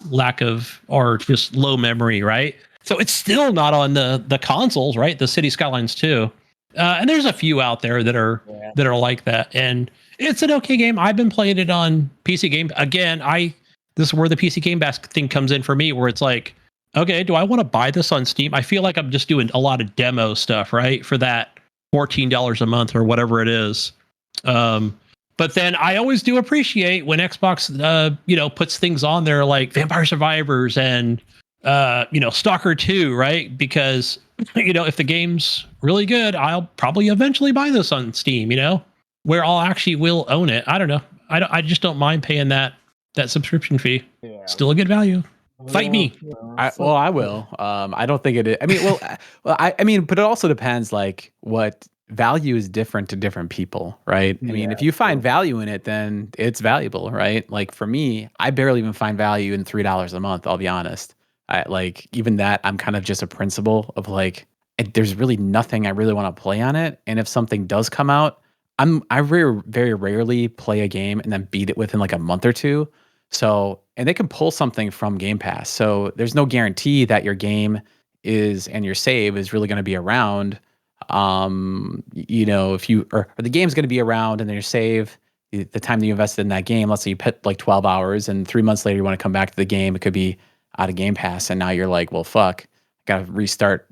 lack of or just low memory, right? So it's still not on the consoles, right? The City Skylines 2. And there's a few out there that are like that, and it's an okay game. I've been playing it on PC Game. Again, this is where the PC Game Pass thing comes in for me, where it's like, okay, do I want to buy this on Steam? I feel like I'm just doing a lot of demo stuff, right? For that $14 a month or whatever it is. But then I always do appreciate when Xbox, puts things on there like Vampire Survivors and, Stalker 2, right? Because, if the game's really good, I'll probably eventually buy this on Steam, where I'll actually will own it. I don't know. I just don't mind paying that subscription fee. Yeah. Still a good value. Fight me. I will. I don't think it is. I mean, but it also depends like what value is different to different people, right? I mean, if you find value in it, then it's valuable, right? Like for me, I barely even find value in $3 a month, I'll be honest. I like even that I'm kind of just a principle of like there's really nothing I really want to play on it. And if something does come out, I very rarely play a game and then beat it within like a month or two. So, and they can pull something from Game Pass. So there's no guarantee that your game and your save is really going to be around. If you or the game's going to be around and then your save, the time that you invested in that game, let's say you put like 12 hours and 3 months later you want to come back to the game, it could be out of Game Pass. And now you're like, well, fuck, I got to restart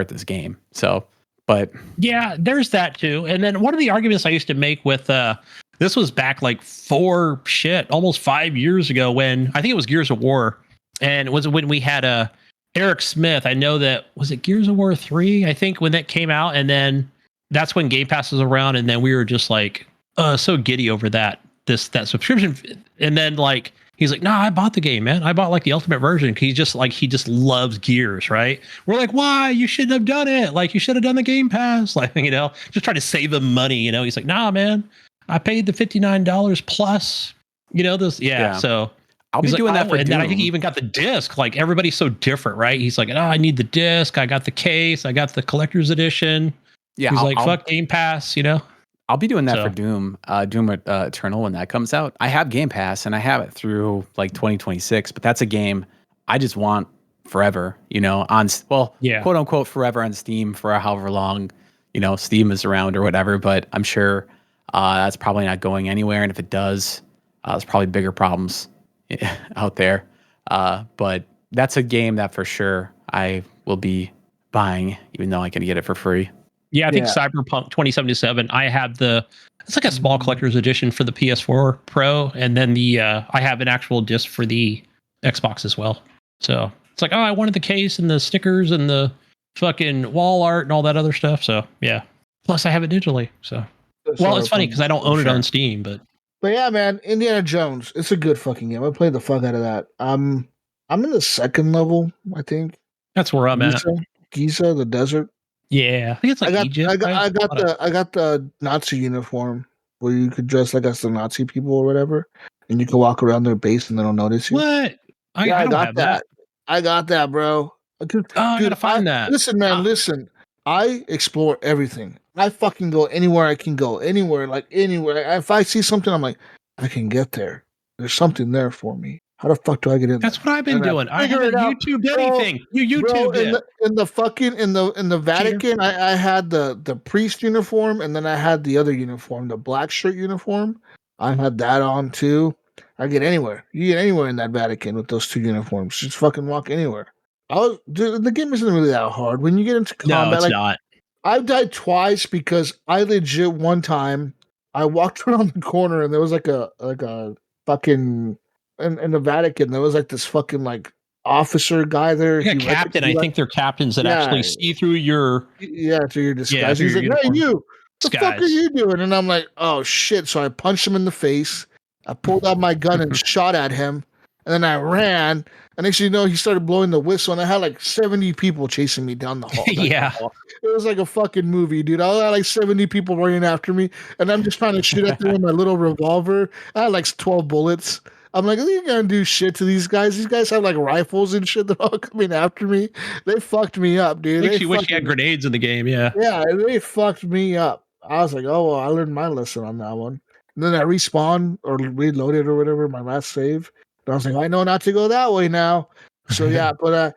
this game. So, but yeah, there's that too. And then one of the arguments I used to make with, this was back like almost 5 years ago when I think it was Gears of War. And it was when we had Eric Smith. I know that, was it Gears of War 3? I think when that came out. And then that's when Game Pass was around. And then we were just like, so giddy over that subscription. And then like, he's like, nah, I bought the game, man. I bought like the ultimate version. He just loves Gears, right? We're like, why? You shouldn't have done it. Like you should have done the Game Pass. Like, just try to save him money. He's like, nah, man, I paid the $59 plus, this. Yeah. So I'll be doing that for Doom. And then I think he even got the disc. Like everybody's so different, right? He's like, I need the disc. I got the case. I got the collector's edition. Yeah. He's fuck Game Pass, I'll be doing that for Doom, Doom Eternal when that comes out. I have Game Pass and I have it through like 2026, but that's a game I just want forever, Yeah. quote unquote forever on Steam for however long, Steam is around or whatever. But I'm sure that's probably not going anywhere. And if it does, there's probably bigger problems out there. But that's a game that for sure I will be buying, even though I can get it for free. Yeah, I think Yeah. Cyberpunk 2077. I have it's like a small collector's edition for the PS4 Pro, and then I have an actual disc for the Xbox as well. So it's like, oh, I wanted the case and the stickers and the fucking wall art and all that other stuff. So yeah. Plus, I have it digitally. So it's funny because I don't own it on Steam, but yeah, man, Indiana Jones. It's a good fucking game. I played the fuck out of that. I'm in the second level, I think. that's where I'm at. Giza, the desert. Yeah, I think it's like Egypt. I got the Nazi uniform where you could dress like as the Nazi people or whatever, and you can walk around their base and they don't notice you. What? I don't got have that. I got that, bro. I gotta find that. Listen, man, listen. I explore everything. I fucking go anywhere I can go. Anywhere. If I see something, I'm like, I can get there. There's something there for me. How the fuck do I get in That's there? what I've been doing. I haven't YouTubed anything. You YouTubed it. In the Vatican, I had the priest uniform, and then I had the other uniform, the black shirt uniform. I had that on too. I get anywhere. You get anywhere in that Vatican with those two uniforms. Just fucking walk anywhere. The game isn't really that hard. When you get into combat, no, it's not. I've died twice because I legit one time I walked around the corner and there was like a fucking in the Vatican there was like this fucking like officer guy there. Yeah, captain. I think they're captains that actually see through your through your disguise. Yeah, He's like, uniform. "Hey, you, what the fuck are you doing?" And I'm like, "Oh shit!" So I punched him in the face. I pulled out my gun and shot at him, and then I ran. And next thing you know, he started blowing the whistle, and I had like 70 people chasing me down the hall. Yeah. It was like a fucking movie, dude. I had like 70 people running after me, and I'm just trying to shoot at them with my little revolver. I had like 12 bullets. I'm like, are you gonna do shit to these guys? These guys have like rifles and shit. They're all coming after me. They fucked me up, dude. Makes you wish you had grenades in the game, yeah. Yeah, they fucked me up. I was like, oh, well, I learned my lesson on that one. And then I respawned or reloaded or whatever, my last save. And I was like, I know not to go that way now. So yeah, but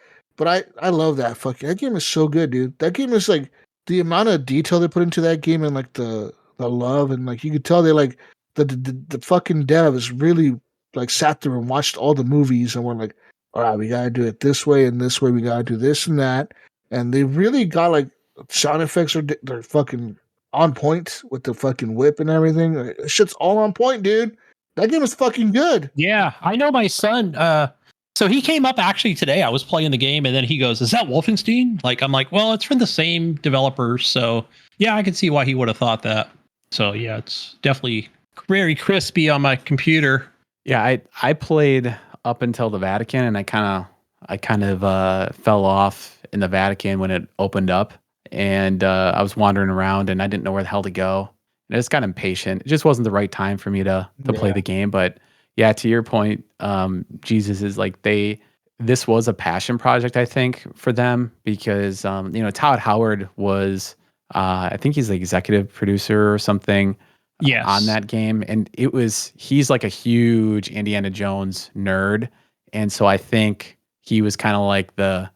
I love that that game is so good, dude. That game is like the amount of detail they put into that game and like the love and like you could tell they like the fucking devs really like sat there and watched all the movies and were like, all right, we gotta do it this way and this way, we gotta do this and that. And they really got like sound effects they're fucking on point with the fucking whip and everything. Shit's all on point, dude. That game is fucking good. Yeah, I know my son. So he came up actually today. I was playing the game, and then he goes, "Is that Wolfenstein?" Like, I'm like, "Well, it's from the same developers, so yeah, I can see why he would have thought that." So yeah, it's definitely very crispy on my computer. Yeah, I played up until the Vatican, and I kind of fell off in the Vatican when it opened up, and I was wandering around, and I didn't know where the hell to go. And I just got impatient. It just wasn't the right time for me to play the game. But yeah, to your point, Jesus is like this was a passion project, I think, for them because Todd Howard was I think he's the executive producer or something on that game. And he's like a huge Indiana Jones nerd. And so I think he was kind of like the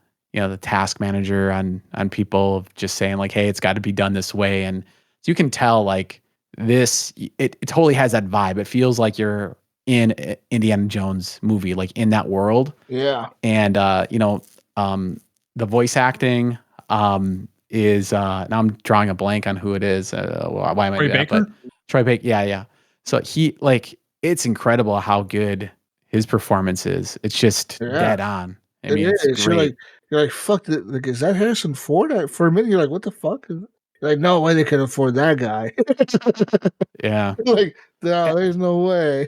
task manager on people of just saying like, hey, it's got to be done this way. And so you can tell like it totally has that vibe. It feels like you're in Indiana Jones movie, like in that world. Yeah. And the voice acting is now I'm drawing a blank on who it is. Why am I Troy doing that? Baker? But Troy Baker, yeah. So it's incredible how good his performance is. It's just dead on. I mean, it's great. You're like, fuck, like, is that Harrison Ford? For a minute, you're like, what the fuck? You're like, no way they could afford that guy. Yeah. Like, no, there's no way.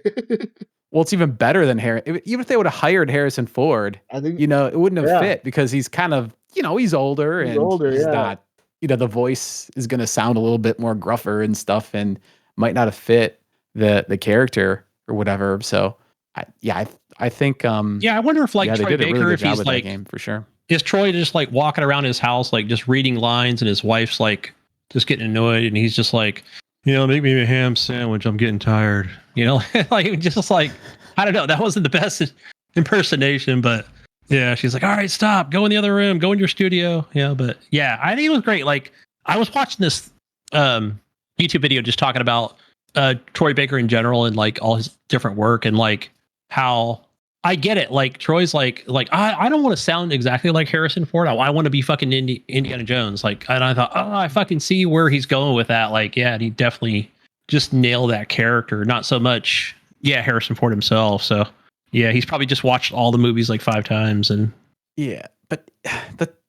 Well, it's even better than Harrison. Even if they would have hired Harrison Ford, I think it wouldn't have fit because he's kind of, he's older and he's not, the voice is going to sound a little bit more gruffer and stuff and might not have fit the character or whatever. So, I think. I wonder if Troy did Baker, a really good if job he's with like, that game for sure. Is Troy just like walking around his house, like just reading lines, and his wife's like just getting annoyed, and he's just like, make me a ham sandwich. I'm getting tired. Like just like I don't know. That wasn't the best impersonation, but Yeah, she's like, all right, stop, go in the other room, go in your studio. Yeah, but yeah, I think it was great. Like, I was watching this YouTube video just talking about Troy Baker in general and like all his different work and like how I get it. Like Troy's like I don't want to sound exactly like Harrison Ford. I want to be fucking Indiana Jones. Like, and I thought, oh, I fucking see where he's going with that. Like, yeah, and he definitely just nailed that character. Not so much, yeah, Harrison Ford himself. So yeah, he's probably just watched all the movies like 5 times. And Yeah, but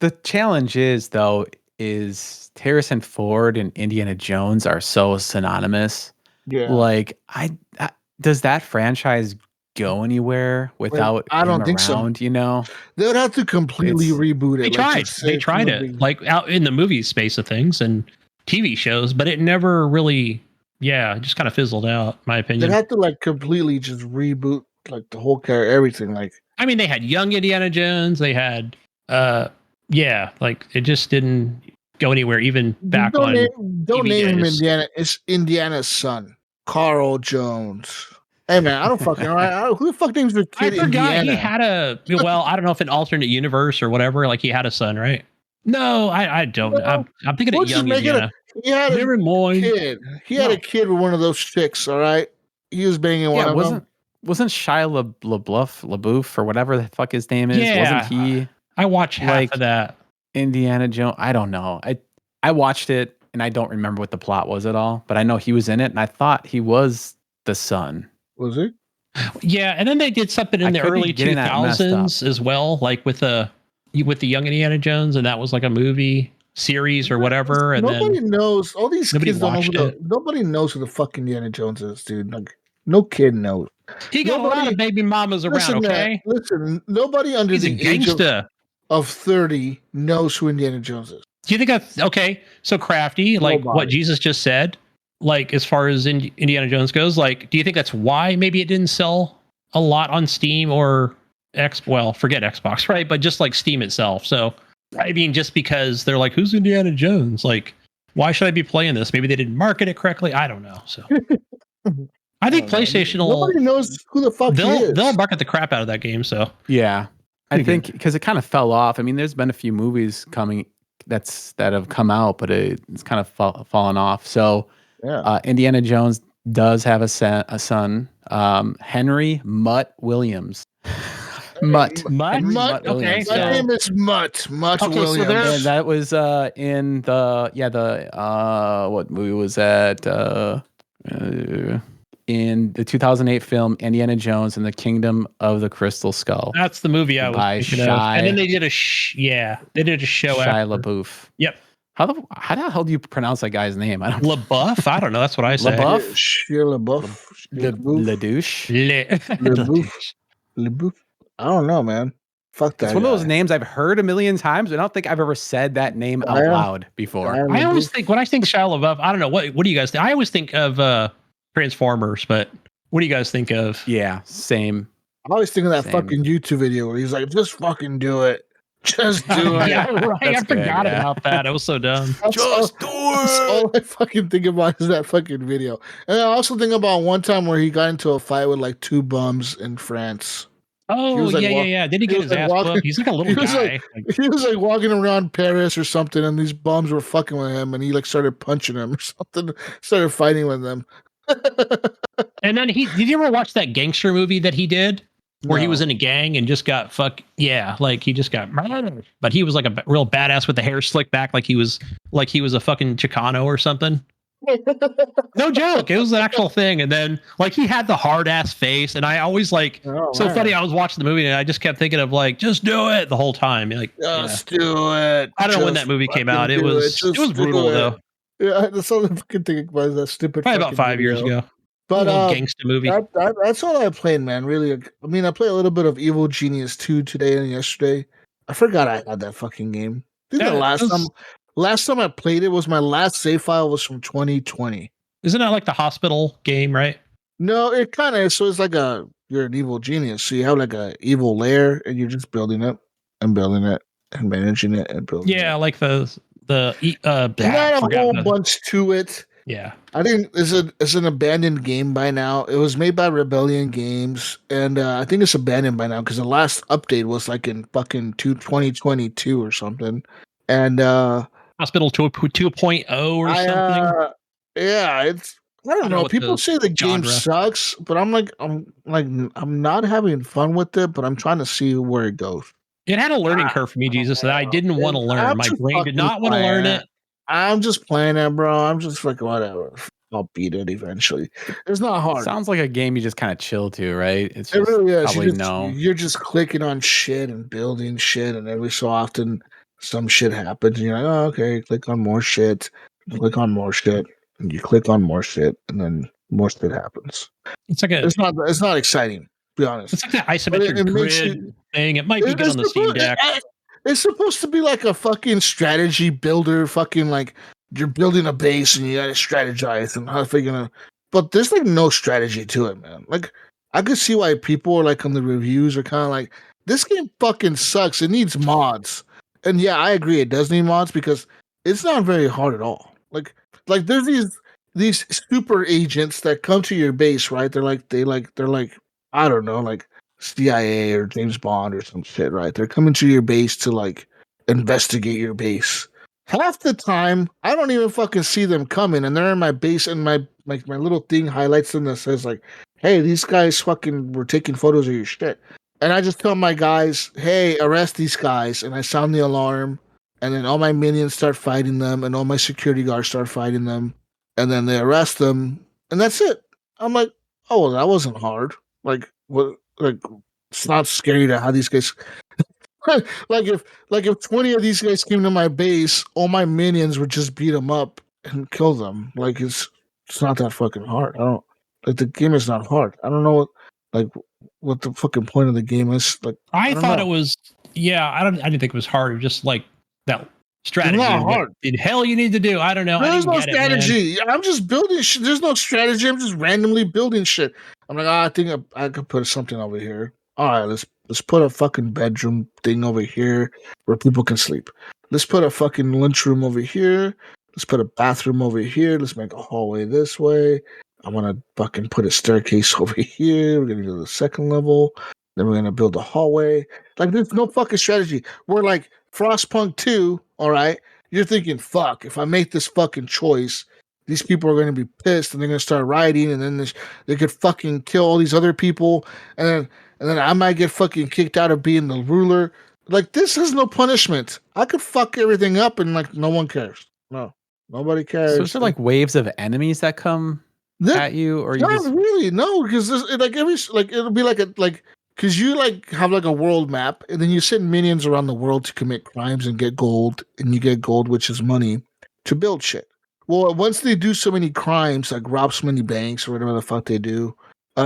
the challenge is though is Harrison Ford and Indiana Jones are so synonymous. Yeah. Like, does that franchise go anywhere without I don't him think so. around? You know, They would have to completely It's- reboot it. they like, tried. just say They it's tried gonna it be- like out in the movie space of things and TV shows, but it never really, yeah, it just kind of fizzled out, in my opinion. They'd have to like completely just reboot like the whole character, everything. Like, I mean, they had young Indiana Jones. They had, yeah, like it just didn't go anywhere. Even back don't on don't TV name him days. Indiana. It's Indiana's son, Carl Jones. Hey man, I don't fucking who the fuck names their I kid forgot Indiana? he had a. Well, I don't know if an alternate universe or whatever. Like he had a son, right? No, I don't. No. I'm thinking of What's young making Indiana. He had a Never mind. kid. He had a No. kid with one of those chicks. All right, he was banging one yeah, of them. wasn't Shia LaBeouf or whatever the fuck his name is? Yeah. Wasn't he I watched half like- of that. Indiana Jones? I don't know. I watched it and I don't remember what the plot was at all, but I know he was in it and I thought he was the son. Was he? Yeah, and then they did something in I the could be early getting that messed up. 2000s as well, like with the young Indiana Jones, and that was like a movie series or whatever. And Nobody then knows. All these nobody kids don't know watched who it. nobody knows who the fuck Indiana Jones is, dude. Like, no kid knows. he got a lot nobody- of baby mamas around. Listen, Okay, listen. Nobody under he's a the age gangsta. of 30 knows who Indiana Jones is. Do you think that's okay? So Krafty, like what Nobody. Jesus just said, like as far as Indiana Jones goes, like, do you think that's why maybe it didn't sell a lot on Steam or forget Xbox, right? But just like Steam itself. So I mean, just because they're like, who's Indiana Jones? Like, why should I be playing this? Maybe they didn't market it correctly. I don't know. So I think PlayStation will Nobody knows who the fuck he is. they'll market the crap out of that game. So Yeah. I Pretty think because it kind of fell off. I mean, there's been a few movies coming that have come out, but it's kind of fallen off. So Yeah. Indiana Jones does have a son, Henry Mutt Williams. Mutt. Mutt? Henry Mutt, okay, Williams, My so- yeah. name is Mutt Okay, so Williams. there's- And that was in the what movie was that? In the 2008 film Indiana Jones and the Kingdom of the Crystal Skull. that's the movie I was By thinking of. And then Shia- they did they did a show Shia after. LaBeouf. Yep. How the hell do you pronounce that guy's name? I don't. LaBeouf? I don't know. That's what I say. LaBeouf? Shia LaBeouf. LaDouche. LaBeouf. LaBeouf. I don't know, man. Fuck that. It's one of those guy. names I've heard a million times, but I don't think I've ever said that name out Yeah. loud before. Shia I always LaBeouf. think when I think Shia LaBeouf, I don't know what do you guys think? I always think of Transformers, but what do you guys think of? Yeah, same. I always think of that Same. fucking YouTube video where he's like, just fucking do it. Just do it. Yeah, right. I That's good, forgot yeah. about that. It was so dumb. That's all I fucking think about is that fucking video. And I also think about one time where he got into a fight with like 2 bums in France. Oh, was like yeah. Did he he get was his like ass walking- whooped? He's like a he little was guy. He was like walking around Paris or something, and these bums were fucking with him, and he like started punching them or something, started fighting with them. And then did you ever watch that gangster movie that he did? Where he No. was in a gang and just got like he just got murdered. But he was like a real badass with the hair slicked back like he was a fucking Chicano or something. No joke. It was an actual thing. And then like he had the hard ass face. And I always like Oh, so man. funny. I was watching the movie and I just kept thinking of like, just do it the whole time. Like Just do it. I don't know when Just that movie came fucking out. It do was Just brutal do it. though. Yeah, that's all I can think about is that stupid. Probably about fucking 5 years video. ago. But A little gangsta movie. that's all I played, man. Really, I mean, I played a little bit of Evil Genius 2 today and yesterday. I forgot I had that fucking game. I think Yeah, the last time I played it was my last save file was from 2020. Isn't that like the hospital game, right? No, it kind of is. So it's like you're an evil genius. So you have like a evil lair, and you're just building it and building it and managing it and building. Yeah, it. like the Not a whole bunch to it. Yeah. I think it's an abandoned game by now. It was made by Rebellion Games, and I think it's abandoned by now because the last update was like in fucking 2022 or something. And Hospital 2.0 or I something. yeah, it's I don't know. What People the say the game genre. sucks, but I'm not having fun with it, but I'm trying to see where it goes. It had a learning I, curve for me, I don't Jesus, that I know. didn't want to learn. I'm My just brain did fucking not want to learn playing it. it. I'm just playing it, bro. I'm just like whatever. I'll beat it eventually. It's not hard. Sounds like a game you just kind of chill to, right? It's It just really is. probably no. You're just clicking on shit and building shit, and every so often some shit happens, and you're like, oh, okay, click on more shit, click on more shit, and you click on more shit, and then more shit happens. It's like It's not exciting, to be honest. it's like that But isometric it makes grid you thing. It might be good on the Steam Deck. it's supposed to be like a fucking strategy builder, fucking like you're building a base and you gotta strategize and how you're gonna. But there's like no strategy to it, man. Like I could see why people are like on the reviews are kind of like this game fucking sucks. It needs mods, and yeah, I agree. It does need mods because it's not very hard at all. Like there's these super agents that come to your base, right? They're like I don't know, like CIA or James Bond or some shit, right? They're coming to your base to like investigate your base. Half the time, I don't even fucking see them coming, and they're in my base, and my little thing highlights them that says like, "Hey, these guys fucking were taking photos of your shit." And I just tell my guys, "Hey, arrest these guys," and I sound the alarm, and then all my minions start fighting them, and all my security guards start fighting them, and then they arrest them, and that's it. I'm like, "Oh, well, that wasn't hard." Like what? Like it's not scary to how these guys like if 20 of these guys came to my base, all my minions would just beat them up and kill them. Like it's not that fucking hard. I don't like the game is not hard. I don't know like what the fucking point of the game is. Like I I don't thought know. it was I didn't think it was hard. It was just like that It's strategy not of what hard. the hell you need to do. I don't know. I There's didn't no get it, man. strategy. I'm just building shit. There's no strategy. I'm just randomly building shit. I'm like, I think I could put something over here. All right, let's put a fucking bedroom thing over here where people can sleep. Let's put a fucking lunchroom over here. Let's put a bathroom over here. Let's make a hallway this way. I want to fucking put a staircase over here. We're gonna go to the second level. Then we're gonna build a hallway. Like there's no fucking strategy. We're like Frostpunk 2, all right? You're thinking, fuck, if I make this fucking choice, these people are going to be pissed and they're going to start rioting and then they could fucking kill all these other people and then I might get fucking kicked out of being the ruler. Like, this is no punishment. I could fuck everything up and, like, no one cares. No, nobody So is cares. there like waves of enemies that come That, at you, or you not just really, no, because like it'll be like because you like have like a world map and then you send minions around the world to commit crimes and get gold and you get gold, which is money, to build shit. Well, once they do so many crimes, like rob so many banks or whatever the fuck they do,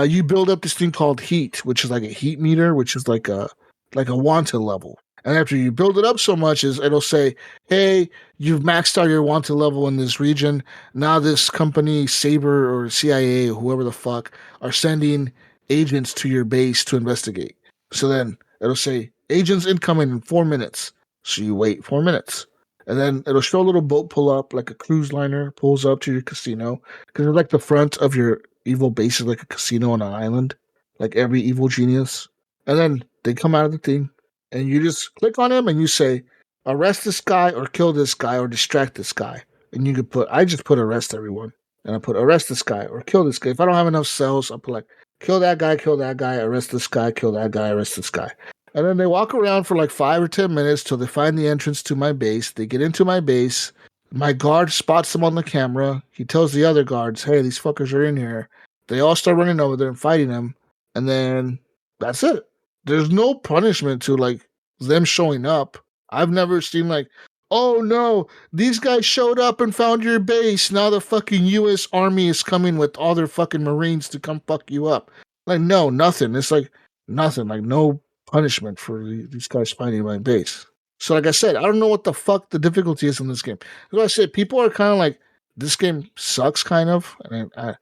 you build up this thing called heat, which is like a heat meter, which is like a wanted level. And after you build it up so much, is it'll say, "Hey, you've maxed out your wanted level in this region. Now this company, Saber or CIA or whoever the fuck, are sending agents to your base to investigate." So then it'll say, "Agents incoming in 4 minutes." So you wait 4 minutes. And then it'll show a little boat pull up, like a cruise liner pulls up to your casino. Because it's like the front of your evil base is like a casino on an island, like every evil genius. And then they come out of the thing, and you just click on him and you say, arrest this guy or kill this guy or distract this guy. And you could I just put arrest everyone. And I put arrest this guy or kill this guy. If I don't have enough cells, I'll put like kill that guy, arrest this guy, kill that guy, arrest this guy. And then they walk around for like 5 or 10 minutes till they find the entrance to my base. They get into my base. My guard spots them on the camera. He tells the other guards, hey, these fuckers are in here. They all start running over there and fighting them. And then that's it. There's no punishment to like them showing up. I've never seen like, oh no, these guys showed up and found your base. Now the fucking US Army is coming with all their fucking Marines to come fuck you up. Like, no, nothing. It's like nothing. Like, no punishment for these guys finding my base. So, like I said, I don't know what the fuck the difficulty is in this game. Like I said, people are kind of like, this game sucks, kind of. And I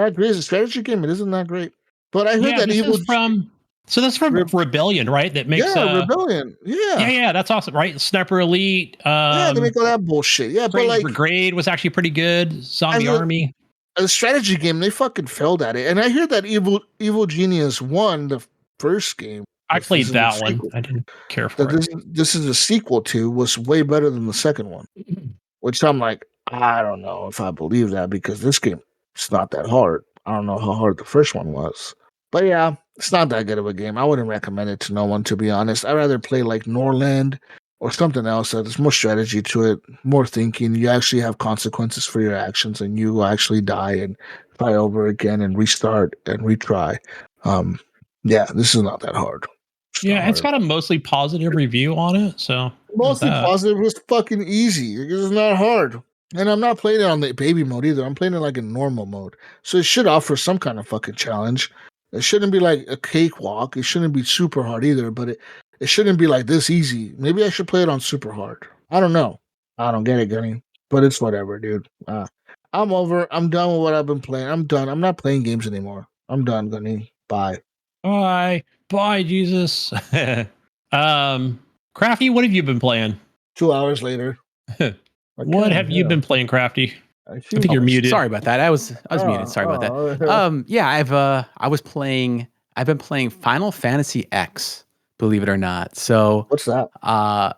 agree, as a strategy game, it isn't that great. But I heard Yeah, that this evil. is from So that's from Rebellion, right? That makes Rebellion. Yeah, that's awesome, right? Sniper Elite. They make all that bullshit. Yeah, but like Brigade was actually pretty good. Zombie Army. As a strategy game, they fucking failed at it. And I hear that Evil Genius won the first game. I played that one. I didn't care for it. This is a sequel to was way better than the second one. Which I'm like, I don't know if I believe that because this game it's not that hard. I don't know how hard the first one was. But yeah, it's not that good of a game. I wouldn't recommend it to no one, to be honest. I'd rather play like Norland or something else that there's more strategy to it, more thinking. You actually have consequences for your actions and you will actually die and try over again and restart and retry. Yeah, this is not that hard. It's got a mostly positive review on it. So mostly positive was fucking easy. It's not hard. And I'm not playing it on the baby mode either. I'm playing it like in normal mode. So it should offer some kind of fucking challenge. It shouldn't be like a cakewalk. It shouldn't be super hard either, but it shouldn't be like this easy. Maybe I should play it on super hard. I don't know. I don't get it, Gunny. But it's whatever, dude. I'm over. I'm done with what I've been playing. I'm done. I'm not playing games anymore. I'm done, Gunny. Bye. Bye, Jesus. Krafty, what have you been playing? 2 hours later. What have you been playing, Krafty? I think you're muted. Sorry about that. I was muted. Sorry about that. I've been playing Final Fantasy X, believe it or not. So what's that? A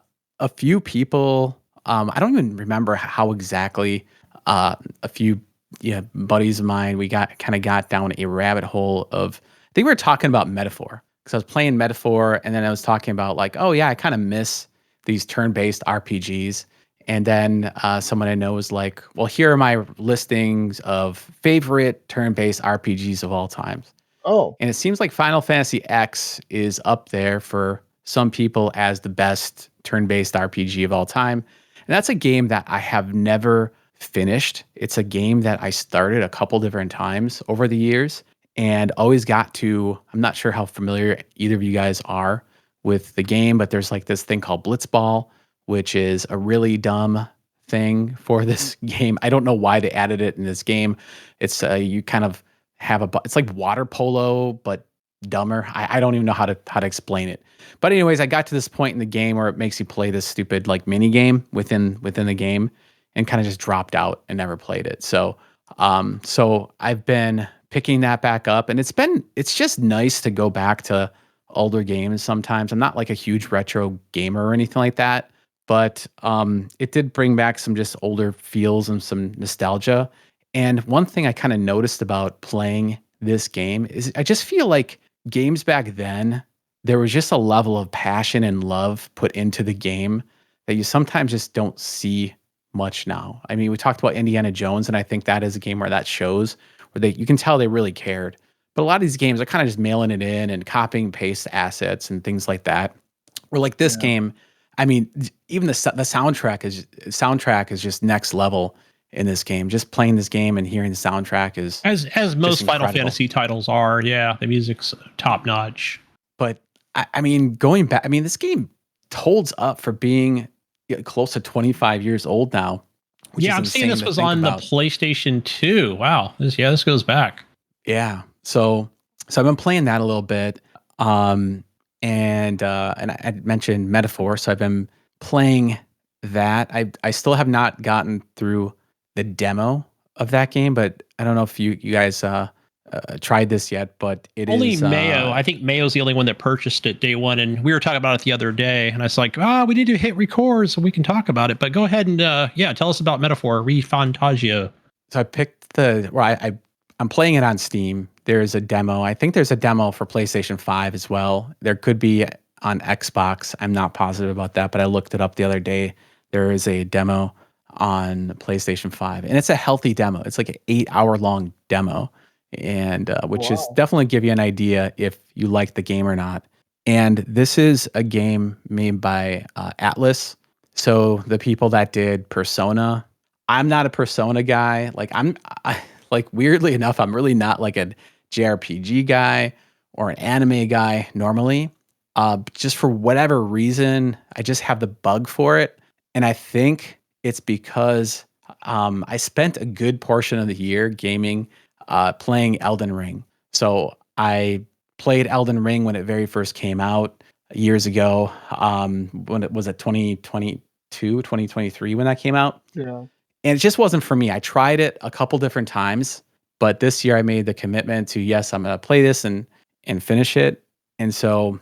few people, I don't even remember how exactly, a few buddies of mine, we got down a rabbit hole of, I think we were talking about Metaphor. Because I was playing Metaphor and then I was talking about like, oh yeah, I kind of miss these turn-based RPGs. And then someone I know was like, well, here are my listings of favorite turn-based RPGs of all times. Oh. And it seems like Final Fantasy X is up there for some people as the best turn-based RPG of all time. And that's a game that I have never finished. It's a game that I started a couple different times over the years and always got to, I'm not sure how familiar either of you guys are with the game, but there's like this thing called Blitzball, which is a really dumb thing for this game. I don't know why they added it in this game. It's you kind of have it's like water polo, but dumber. I don't even know how to explain it. But anyways, I got to this point in the game where it makes you play this stupid like mini game within the game and kind of just dropped out and never played it. So I've been picking that back up and it's just nice to go back to older games sometimes. I'm not like a huge retro gamer or anything like that, but it did bring back some just older feels and some nostalgia. And one thing I kind of noticed about playing this game is I just feel like games back then, there was just a level of passion and love put into the game that you sometimes just don't see much now. I mean, we talked about Indiana Jones, and I think that is a game where that shows, where you can tell they really cared. But a lot of these games are kind of just mailing it in and copying paste assets and things like that. Or like this game, I mean, even the soundtrack is just next level in this game. Just playing this game and hearing the soundtrack is as most Final Fantasy titles are. Yeah, the music's top notch. But I mean, going back, I mean, this game holds up for being close to 25 years old now. Yeah, I'm seeing this was on the PlayStation 2. Wow, this goes back. Yeah, so I've been playing that a little bit, and I mentioned Metaphor, so I've been playing that. I still have not gotten through the demo of that game, but I don't know if you guys tried this yet, but it only is Mayo. I think Mayo's the only one that purchased it day one, and we were talking about it the other day, and I was like, we need to hit record so we can talk about it. But go ahead and tell us about Metaphor ReFantagio. So I picked I'm playing it on Steam. There's a demo. I think there's a demo for PlayStation 5 as well. There could be on Xbox. I'm not positive about that, but I looked it up the other day. There is a demo on PlayStation 5, and it's a healthy demo. It's like an 8-hour long demo, and which is definitely give you an idea if you like the game or not. And this is a game made by Atlas. So the people that did Persona. I'm not a Persona guy. Like weirdly enough, I'm really not like a JRPG guy or an anime guy normally. Just for whatever reason, I just have the bug for it. And I think it's because I spent a good portion of the year gaming, playing Elden Ring. So I played Elden Ring when it very first came out years ago. When it was at 2022, 2023 when that came out. Yeah. And it just wasn't for me. I tried it a couple different times, but this year I made the commitment to, yes, I'm going to play this and finish it. And so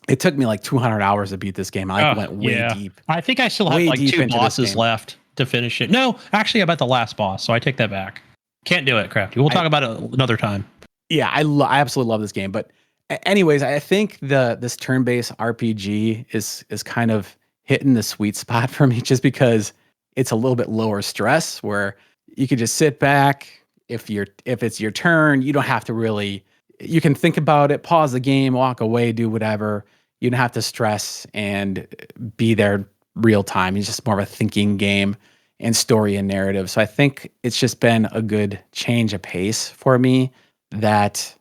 it took me like 200 hours to beat this game. I went way deep. I think I still have way like deep 2 into this bosses game. left to finish it. No, actually, I'm at the last boss, so I take that back. Can't do it, Krafty. We'll talk about it another time. Yeah, I absolutely love this game. But anyways, I think this turn-based RPG is kind of hitting the sweet spot for me, just because it's a little bit lower stress, where you could just sit back. If it's your turn, you don't have to really. You can think about it, pause the game, walk away, do whatever. You don't have to stress and be there real time. It's just more of a thinking game and story and narrative. So I think it's just been a good change of pace for me. That's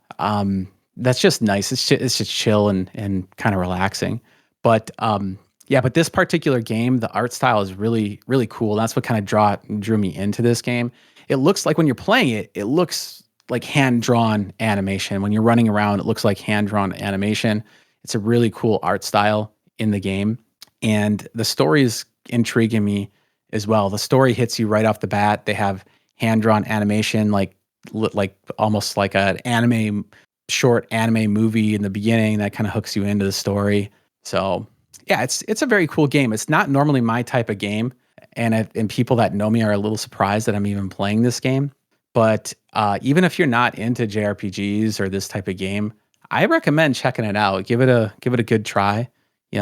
just nice. It's just chill and kind of relaxing. But but this particular game, the art style is really, really cool. That's what kind of drew me into this game. It looks like when you're playing it, it looks like hand-drawn animation. When you're running around, it looks like hand-drawn animation. It's a really cool art style in the game. And the story is intriguing me as well. The story hits you right off the bat. They have hand-drawn animation, like almost like an short anime movie in the beginning that kind of hooks you into the story. So yeah, it's a very cool game. It's not normally my type of game, and people that know me are a little surprised that I'm even playing this game. But even if you're not into JRPGs or this type of game, I recommend checking it out. Give it a good try.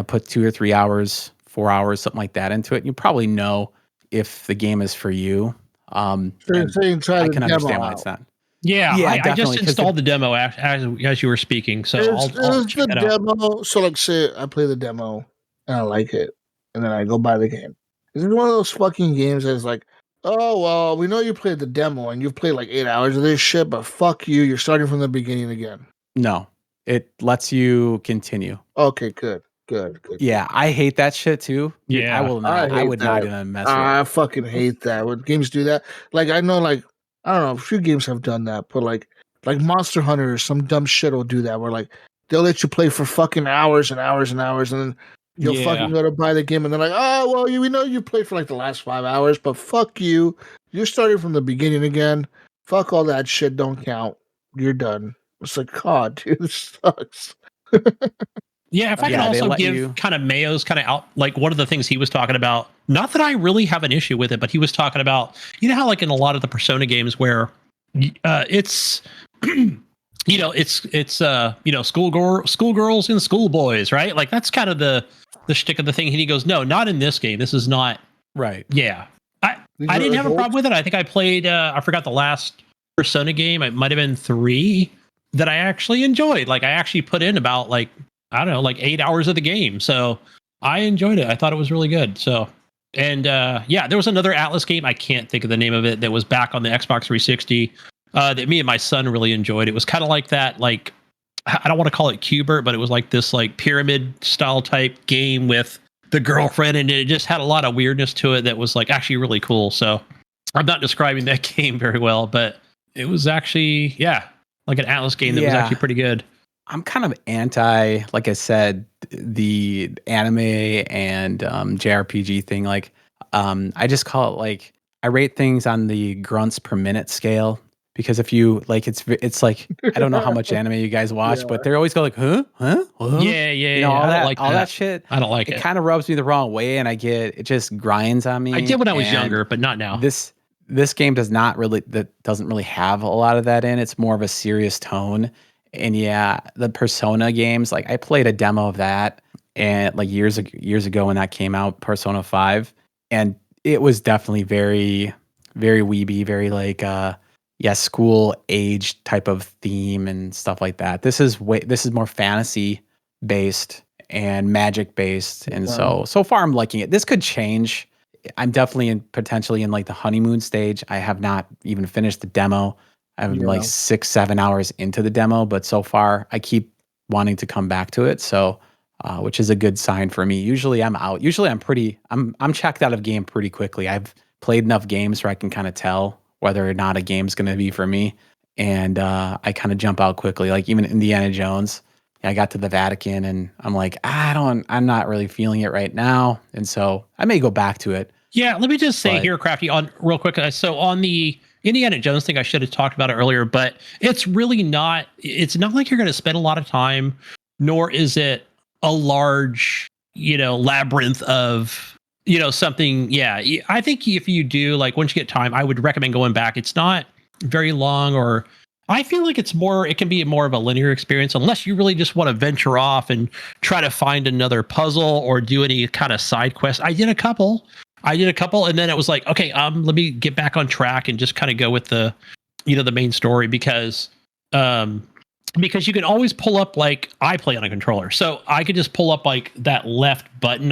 Put 2 or 3 hours, 4 hours, something like that into it. And you probably know if the game is for you. So you're saying try I the can demo understand why out. it's not. Yeah, Yeah, I just definitely, 'cause installed the demo as you were speaking, so I'll Is check the it out. demo, so like say I play the demo and I like it, and then I go buy the game. Is it one of those fucking games that's like, oh well, we know you played the demo and you've played like 8 hours of this shit, but fuck you, you're starting from the beginning again. No, it lets you continue. Okay, good. Yeah, I hate that shit too. Yeah. I will not. I hate would not that. even mess with it. I fucking hate that when games do that. Like I know, like I don't know, a few games have done that, but like Monster Hunter or some dumb shit will do that where like they'll let you play for fucking hours and hours and hours, and then you'll fucking go to buy the game, and they're like, oh well, we know you played for like the last 5 hours, but fuck you, you're starting from the beginning again. Fuck all that shit, don't count. You're done. It's like, God, dude, this sucks. Yeah, if I can Yeah, they also let give you- kind of Mayo's kind of out, like one of the things he was talking about, not that I really have an issue with it, but he was talking about, how like in a lot of the Persona games where it's, it's schoolgirls and schoolboys, right? Like that's kind of the shtick of the thing. And he goes, no, not in this game. This is not. Right. Yeah. I didn't have a problem with it. I think I played, I forgot the last Persona game. It might've been 3 that I actually enjoyed. Like I actually put in about like, I don't know, like 8 hours of the game. So I enjoyed it. I thought it was really good. So, and there was another Atlas game. I can't think of the name of it that was back on the Xbox 360 that me and my son really enjoyed. It was kind of like that, like, I don't want to call it Cubert, but it was like this like pyramid style type game with the girlfriend. And it just had a lot of weirdness to it that was like actually really cool. So I'm not describing that game very well, but it was actually, like an Atlas game that was actually pretty good. I'm kind of anti, like I said, the anime and JRPG thing. Like, I just call it like, I rate things on the grunts per minute scale, because if you like, it's like, I don't know how much anime you guys watch, but they're always go like, huh? Yeah. All I don't that, like all that. that shit. I don't like it. It kind of rubs me the wrong way, and it just grinds on me. I did when I was and younger, but not now. This game doesn't really have a lot of that in. It's more of a serious tone. And yeah, the Persona games, like I played a demo of that and like years ago when that came out, Persona 5, and it was definitely very, very weeby, very like school age type of theme and stuff like that. This is more fantasy based and magic based, and so far I'm liking it. This could change. I'm definitely potentially in like the honeymoon stage. I have not even finished the demo. I'm like 6-7 hours into the demo, but so far I keep wanting to come back to it. So, which is a good sign for me. Usually I'm out. Usually I'm checked out of game pretty quickly. I've played enough games where I can kind of tell whether or not a game's going to be for me. and I kind of jump out quickly. Like even Indiana Jones, I got to the Vatican, and I'm like, I'm not really feeling it right now, and so I may go back to it. Yeah, let me just say But- here, Krafty, on real quick. So on the Indiana Jones thing, I should have talked about it earlier, but it's really not. It's not like you're going to spend a lot of time, nor is it a large, labyrinth of, something. Yeah, I think if you do, like, once you get time, I would recommend going back. It's not very long, or I feel like it can be more of a linear experience, unless you really just want to venture off and try to find another puzzle or do any kind of side quest. I did a couple, and then it was like, okay, let me get back on track and just kind of go with the, the main story, because you can always pull up, like, I play on a controller, so I could just pull up like that left button,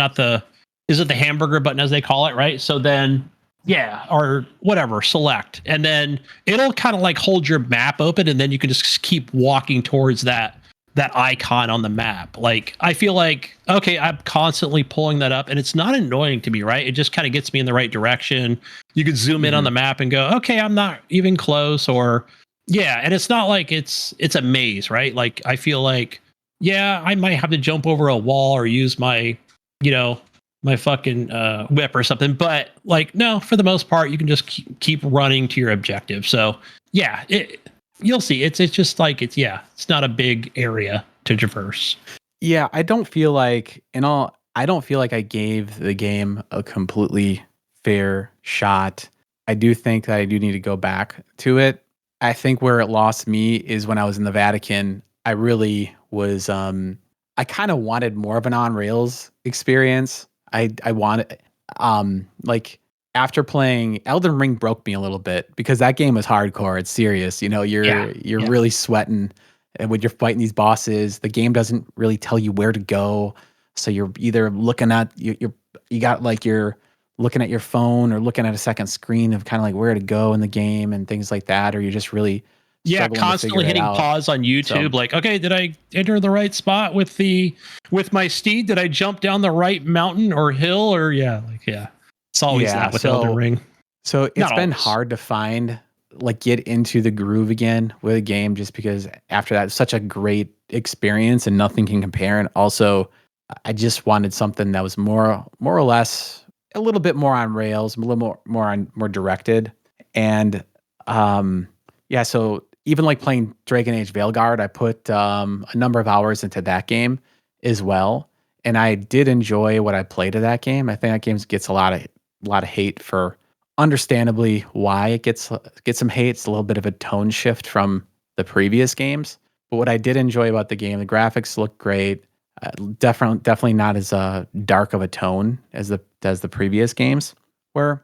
is it the hamburger button as they call it, right? So then, yeah, or whatever, select, and then it'll kind of like hold your map open, and then you can just keep walking towards that icon on the map. Like, I feel like, okay, I'm constantly pulling that up, and it's not annoying to me, right? It just kind of gets me in the right direction. You could zoom in on the map and go, okay, I'm not even close, or yeah, and it's not like it's a maze, right? Like, I feel like, yeah, I might have to jump over a wall or use my, my fucking whip or something, but like, no, for the most part, you can just keep running to your objective. So yeah, you'll see. It's just like, it's not a big area to traverse. Yeah, I don't feel like I gave the game a completely fair shot. I do think that I do need to go back to it. I think where it lost me is when I was in the Vatican. I really was I kind of wanted more of an on rails experience. I wanted like, after playing Elden Ring broke me a little bit, because that game is hardcore. It's serious. You're really sweating, and when you're fighting these bosses, the game doesn't really tell you where to go. So you're either looking at you're looking at your phone or looking at a second screen of kind of like where to go in the game and things like that, or you're just really constantly hitting pause on YouTube. So, like, okay, did I enter the right spot with my steed? Did I jump down the right mountain or hill? Or it's always that with Elden Ring. So it's been hard to get into the groove again with a game, just because after that, it's such a great experience and nothing can compare. And also, I just wanted something that was more or less a little bit more on rails, a little more directed. And so even like playing Dragon Age Veilguard, I put a number of hours into that game as well, and I did enjoy what I played of that game. I think that game gets a lot of hate for understandably why it gets some hate. It's a little bit of a tone shift from the previous games, but what I did enjoy about the game, the graphics look great. Definitely not as dark of a tone as the previous games were,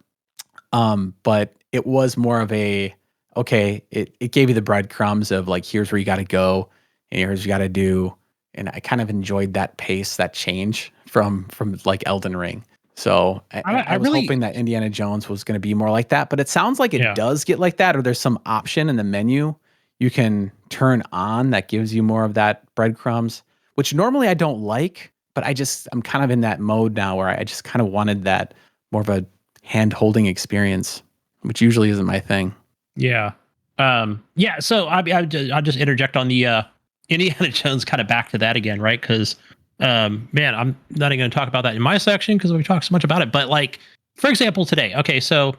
but it was more of a, okay, it gave you the breadcrumbs of like, here's where you got to go, and here's what you got to do. And I kind of enjoyed that pace, that change from like Elden Ring. So I was hoping that Indiana Jones was going to be more like that, but it sounds like it does get like that, or there's some option in the menu you can turn on that gives you more of that breadcrumbs, which normally I don't like, but I'm kind of in that mode now where I just kind of wanted that more of a hand-holding experience, which usually isn't my thing. Yeah. So I'll just interject on the Indiana Jones, kind of back to that again, right? Because I'm not even going to talk about that in my section because we talked so much about it. But like, for example, today, okay, so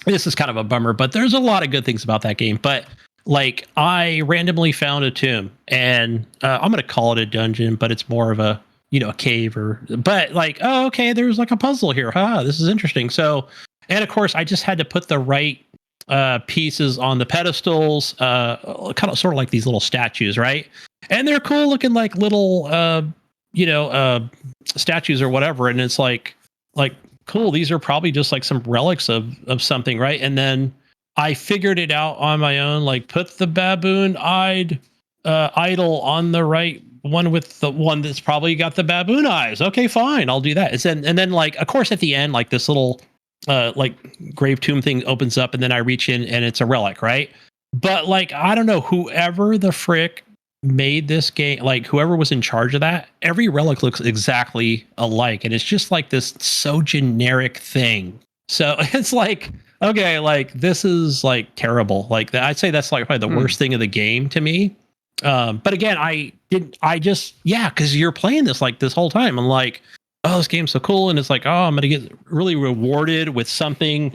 this is kind of a bummer, but there's a lot of good things about that game. But like, I randomly found a tomb, and I'm going to call it a dungeon, but it's more of a cave, but like, oh, okay, there's like a puzzle here. This is interesting. So, and of course, I just had to put the right pieces on the pedestals, kind of sort of like these little statues, right? And they're cool looking, like little statues or whatever. And it's like cool, these are probably just like some relics of something, right? And then I figured it out on my own, like, put the baboon-eyed idol on the right one with the one that's probably got the baboon eyes. Okay, fine, I'll do that. And then like, of course, at the end, like, this little like grave tomb thing opens up, and then I reach in and it's a relic, right? But like, I don't know, whoever the frick made this game, like whoever was in charge of that, every relic looks exactly alike, and it's just like this so generic thing So it's like, okay, like this is like terrible. Like I'd say that's like probably the worst thing of the game to me. But again, because you're playing this like this whole time. I'm like, oh, this game's so cool. And it's like, oh, I'm going to get really rewarded with something,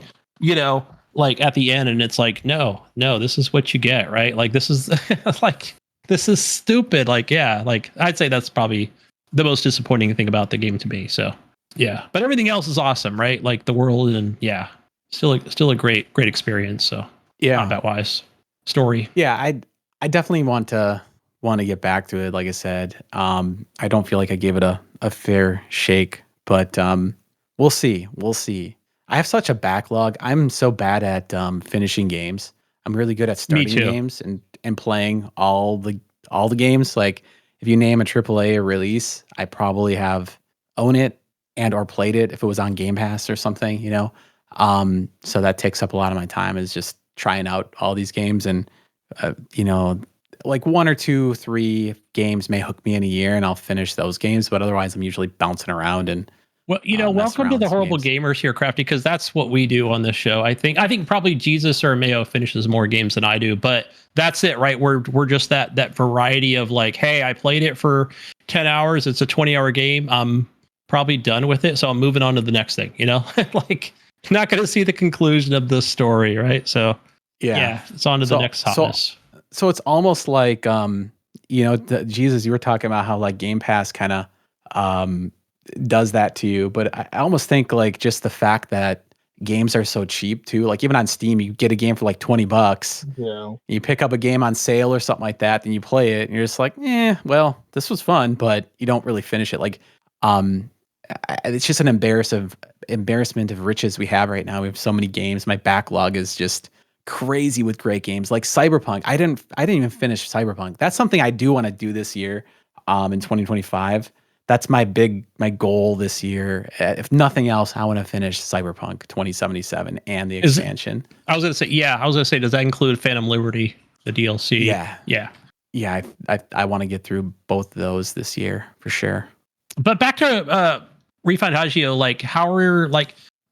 like at the end. And it's like, no, this is what you get, right? Like, this is like, this is stupid. Like, yeah, like I'd say that's probably the most disappointing thing about the game to me. So, yeah, but everything else is awesome, right? Like the world and still a great experience. So, combat wise, story. Yeah, I definitely want to get back to it. Like I said, I don't feel like I gave it a fair shake, but we'll see. I have such a backlog. I'm so bad at finishing games. I'm really good at starting games and playing all the games. Like if you name a AAA release, I probably have own it and or played it if it was on Game Pass or something, So that takes up a lot of my time, is just trying out all these games. And like 1 or 2, 3 games may hook me in a year and I'll finish those games, but otherwise I'm usually bouncing around and well, welcome to the Horrible Gamers here, Krafty, because that's what we do on this show. I think probably Jesus or Mayo finishes more games than I do, but that's it, right? We're just that variety of like, hey, I played it for 10 hours. It's a 20-hour game. I'm probably done with it, so I'm moving on to the next thing, like not going to see the conclusion of the story, right? So yeah, it's on to the next hotness. So it's almost like, Jesus, you were talking about how like Game Pass kind of does that to you. But I almost think like just the fact that games are so cheap too, like even on Steam, you get a game for like $20. Yeah. You pick up a game on sale or something like that, then you play it and you're just like, well, this was fun, but you don't really finish it. Like, it's just an embarrassment of riches we have right now. We have so many games. My backlog is just crazy with great games like Cyberpunk. I didn't even finish Cyberpunk. That's something I do want to do this year, in 2025. That's my goal this year. If nothing else, I want to finish Cyberpunk 2077 and the expansion. I was gonna say, does that include Phantom Liberty, the DLC? Yeah. I want to get through both of those this year for sure. But back to Refined Hagio, like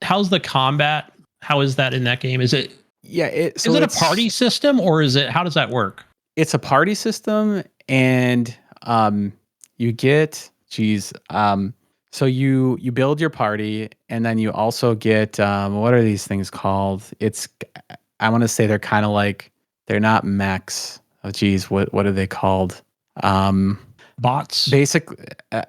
how's the combat? How is that in that game? Is it? Yeah, is it a party system or is it? How does that work? It's a party system, and you get so you build your party, and then you also get what are these things called? I want to say they're kind of like, they're not mechs. Oh geez, what are they called? Bots. Basically,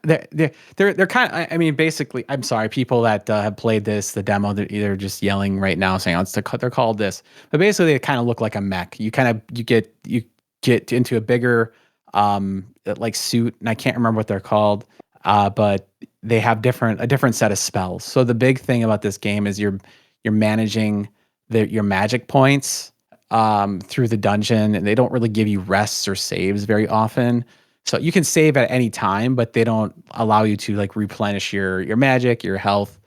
they're kind of. I mean, basically, I'm sorry, people that have played the demo, they're either just yelling right now saying they're called this, but basically they kind of look like a mech. You get into a bigger like suit, and I can't remember what they're called, but they have a different set of spells. So the big thing about this game is you're managing your magic points through the dungeon, and they don't really give you rests or saves very often. So you can save at any time, but they don't allow you to like replenish your magic, your health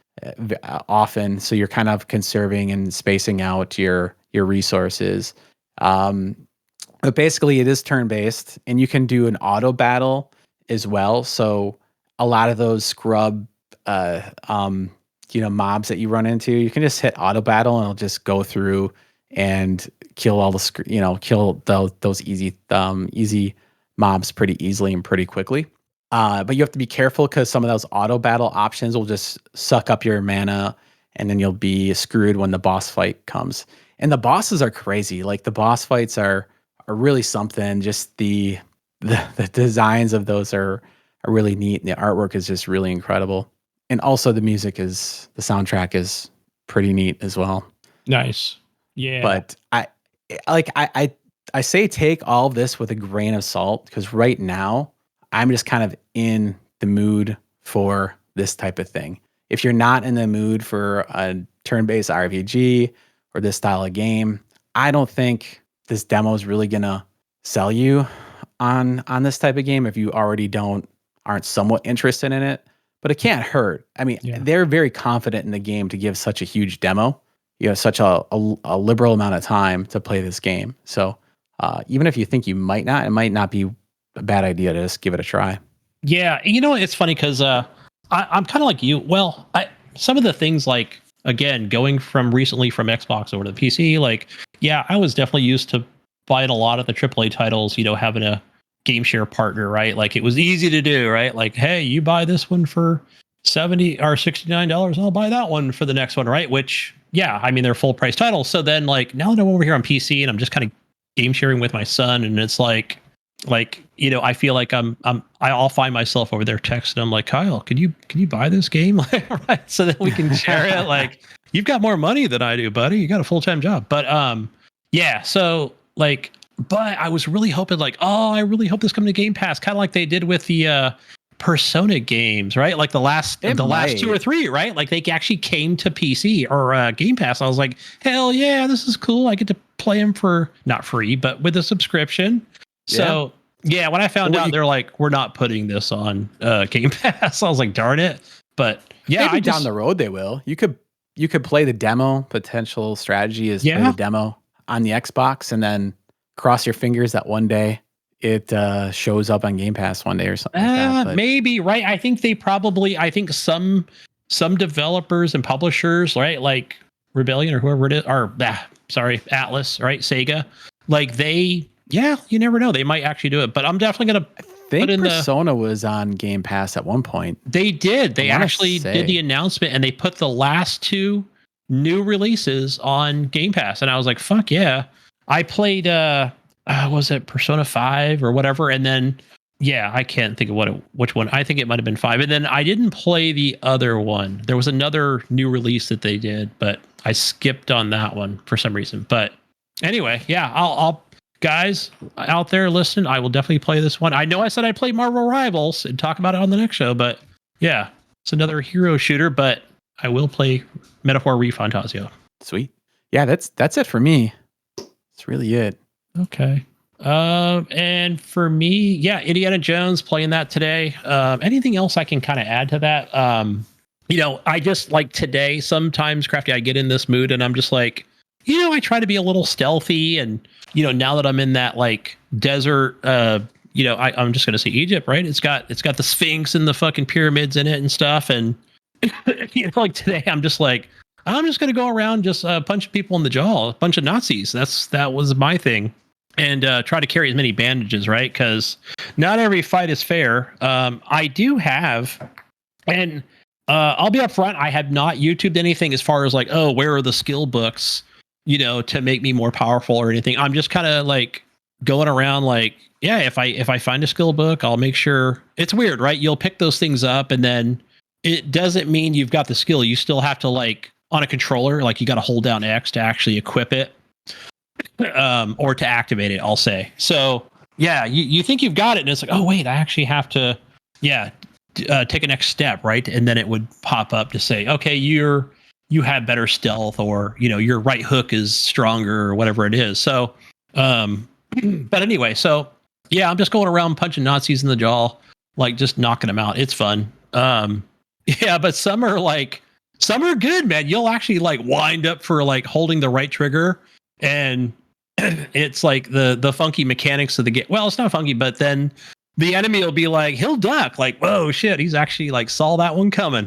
often. So you're kind of conserving and spacing out your resources. But basically it is turn-based, and you can do an auto battle as well. So a lot of those scrub mobs that you run into, you can just hit auto battle and it'll just go through and kill all the those easy mobs pretty easily and pretty quickly. But you have to be careful because some of those auto battle options will just suck up your mana, and then you'll be screwed when the boss fight comes. And the bosses are crazy. Like the boss fights are really something. Just the designs of those are really neat, and the artwork is just really incredible. And also the soundtrack is pretty neat as well. Nice. Yeah. But I say take all this with a grain of salt, because right now I'm just kind of in the mood for this type of thing. If you're not in the mood for a turn-based RPG or this style of game, I don't think this demo is really gonna sell you on this type of game if you already aren't somewhat interested in it. But it can't hurt. I mean, They're very confident in the game to give such a huge demo. You have such a liberal amount of time to play this game. So even if you think you might not, it might not be a bad idea to just give it a try. Yeah, it's funny because I'm kind of like you. Well, some of the things like again, going from recently from Xbox over to the PC, like, yeah, I was definitely used to buying a lot of the AAA titles, having a game share partner, right? Like it was easy to do, right? Like, hey, you buy this one for $70 or $69, I'll buy that one for the next one, right? Which, yeah, I mean, they're full price titles. So then like now that I'm over here on PC and I'm just kind of game sharing with my son, and it's like, I feel like I'll find myself over there texting him like, Kyle, can you buy this game? Right. So that we can share it. Like, you've got more money than I do, buddy. You got a full-time job. But yeah, so like, but I was really hoping like, oh, I really hope this comes to Game Pass, kind of like they did with the Persona games, right? Like the last 2 or 3, right? Like they actually came to PC or Game Pass. I was like, hell yeah, this is cool. I get to play them for not free, but with a subscription. So yeah, when I found out they're like, we're not putting this on Game Pass, I was like, darn it. But yeah, maybe down the road they will. You could play the demo. Potential strategy is play the demo on the Xbox and then cross your fingers that one day it shows up on Game Pass one day or something like that. But maybe, right? I think some developers and publishers, right? Like Rebellion or whoever it is, or Atlas, right? Sega. Like you never know. They might actually do it, but I'm definitely going to put in Persona was on Game Pass at one point. They did. They actually did the announcement and they put the last 2 new releases on Game Pass. And I was like, fuck yeah. I played, was it Persona 5 or whatever? And then, yeah, I can't think of which one. I think it might have been 5. And then I didn't play the other one. There was another new release that they did, but I skipped on that one for some reason. But anyway, yeah, I'll guys out there listening, I will definitely play this one. I know I said I'd play Marvel Rivals and talk about it on the next show, but yeah, it's another hero shooter, but I will play Metaphor ReFantazio. Sweet. Yeah, that's it for me. It's really it. Okay. And for me, yeah, Indiana Jones, playing that today. Anything else I can kind of add to that? I just like today, sometimes, Krafty, I get in this mood and I'm just like, I try to be a little stealthy, and now that I'm in that like desert, I'm just gonna say Egypt, right? It's got the Sphinx and the fucking pyramids in it and stuff, and like today, I'm just gonna go around just punching people in the jaw, a bunch of Nazis. That was my thing, and try to carry as many bandages, right? Because not every fight is fair. I do have, and I'll be upfront, I have not YouTubed anything as far as like, oh, where are the skill books? To make me more powerful or anything. I'm just kind of like going around like, yeah, if I find a skill book, I'll make sure. It's weird, right? You'll pick those things up and then it doesn't mean you've got the skill. You still have to like on a controller, like you got to hold down X to actually equip it or to activate it, I'll say. So yeah, you think you've got it and it's like, oh wait, I actually have to, take a next step, right? And then it would pop up to say, okay, you have better stealth, or your right hook is stronger, or whatever it is. So but anyway, so yeah, I'm just going around punching Nazis in the jaw, like just knocking them out. It's fun. Yeah, but some are good, man. You'll actually like wind up for like holding the right trigger, and it's like the funky mechanics of the game. Well, it's not funky, but then the enemy will be like, he'll duck, like, whoa shit, he's actually like saw that one coming,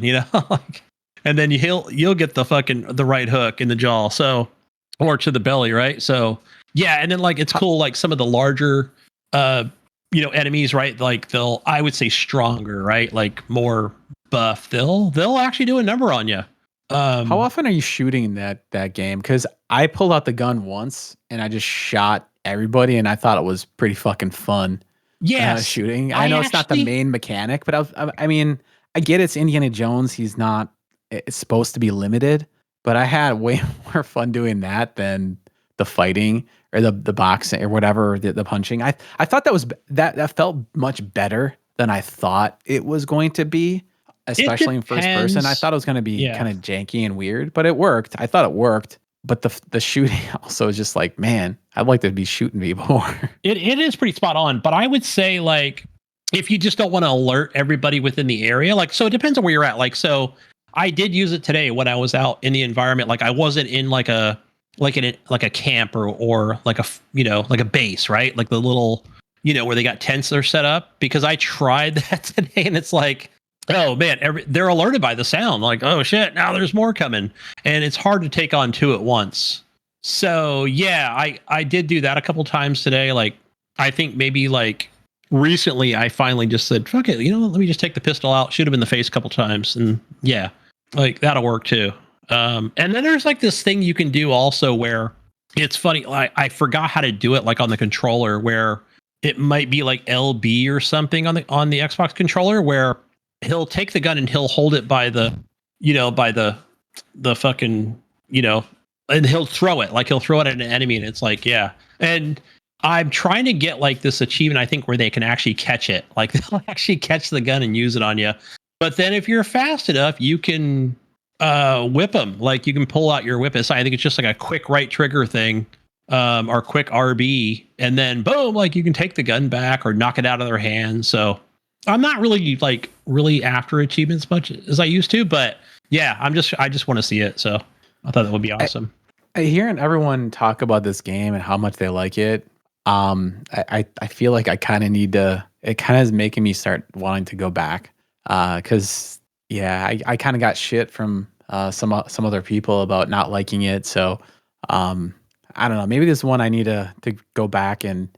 like. And then you'll get the right hook in the jaw, so, or to the belly, right? So yeah, and then like it's cool, like some of the larger enemies, right? Like I would say stronger, right? Like more buff. They'll actually do a number on you. How often are you shooting that game? Because I pulled out the gun once and I just shot everybody, and I thought it was pretty fucking fun. Yeah, shooting. I know it's not the main mechanic, but I mean, I get it's Indiana Jones. It's supposed to be limited, but I had way more fun doing that than the fighting or the boxing or whatever, the punching. I thought that felt much better than I thought it was going to be, especially in first person. I thought it was going to be kind of janky and weird, but it worked. I thought it worked, but the shooting also is just like, man, I'd like to be shooting people more. It is pretty spot on, but I would say like, if you just don't want to alert everybody within the area, like, so it depends on where you're at. Like, so I did use it today when I was out in the environment. Like I wasn't in like a camp or like a base, right? Like the little, where they got tents are set up, because I tried that today and it's like, oh man, they're alerted by the sound. Like, oh shit, now there's more coming, and it's hard to take on two at once. So yeah, I did do that a couple times today. Like, I think maybe like recently, I finally just said, fuck it, let me just take the pistol out, shoot him in the face a couple times, and yeah, like that'll work too. And then there's like this thing you can do also where it's funny. I forgot how to do it, like on the controller, where it might be like LB or something on the Xbox controller, where he'll take the gun and he'll hold it by the fucking, and he'll throw it. Like he'll throw it at an enemy, and it's like, yeah. And I'm trying to get like this achievement, I think, where they can actually catch it. Like they'll actually catch the gun and use it on you. But then if you're fast enough, you can whip them. Like you can pull out your whip. I think it's just like a quick right trigger thing, or quick RB, and then boom, like you can take the gun back or knock it out of their hands. So I'm not really after achievements much as I used to, but yeah, I just want to see it. So I thought that would be awesome. Hearing everyone talk about this game and how much they like it, I feel like I kind of need to. It kind of is making me start wanting to go back, because yeah, I kind of got shit from some other people about not liking it. So I don't know. Maybe this one I need to go back and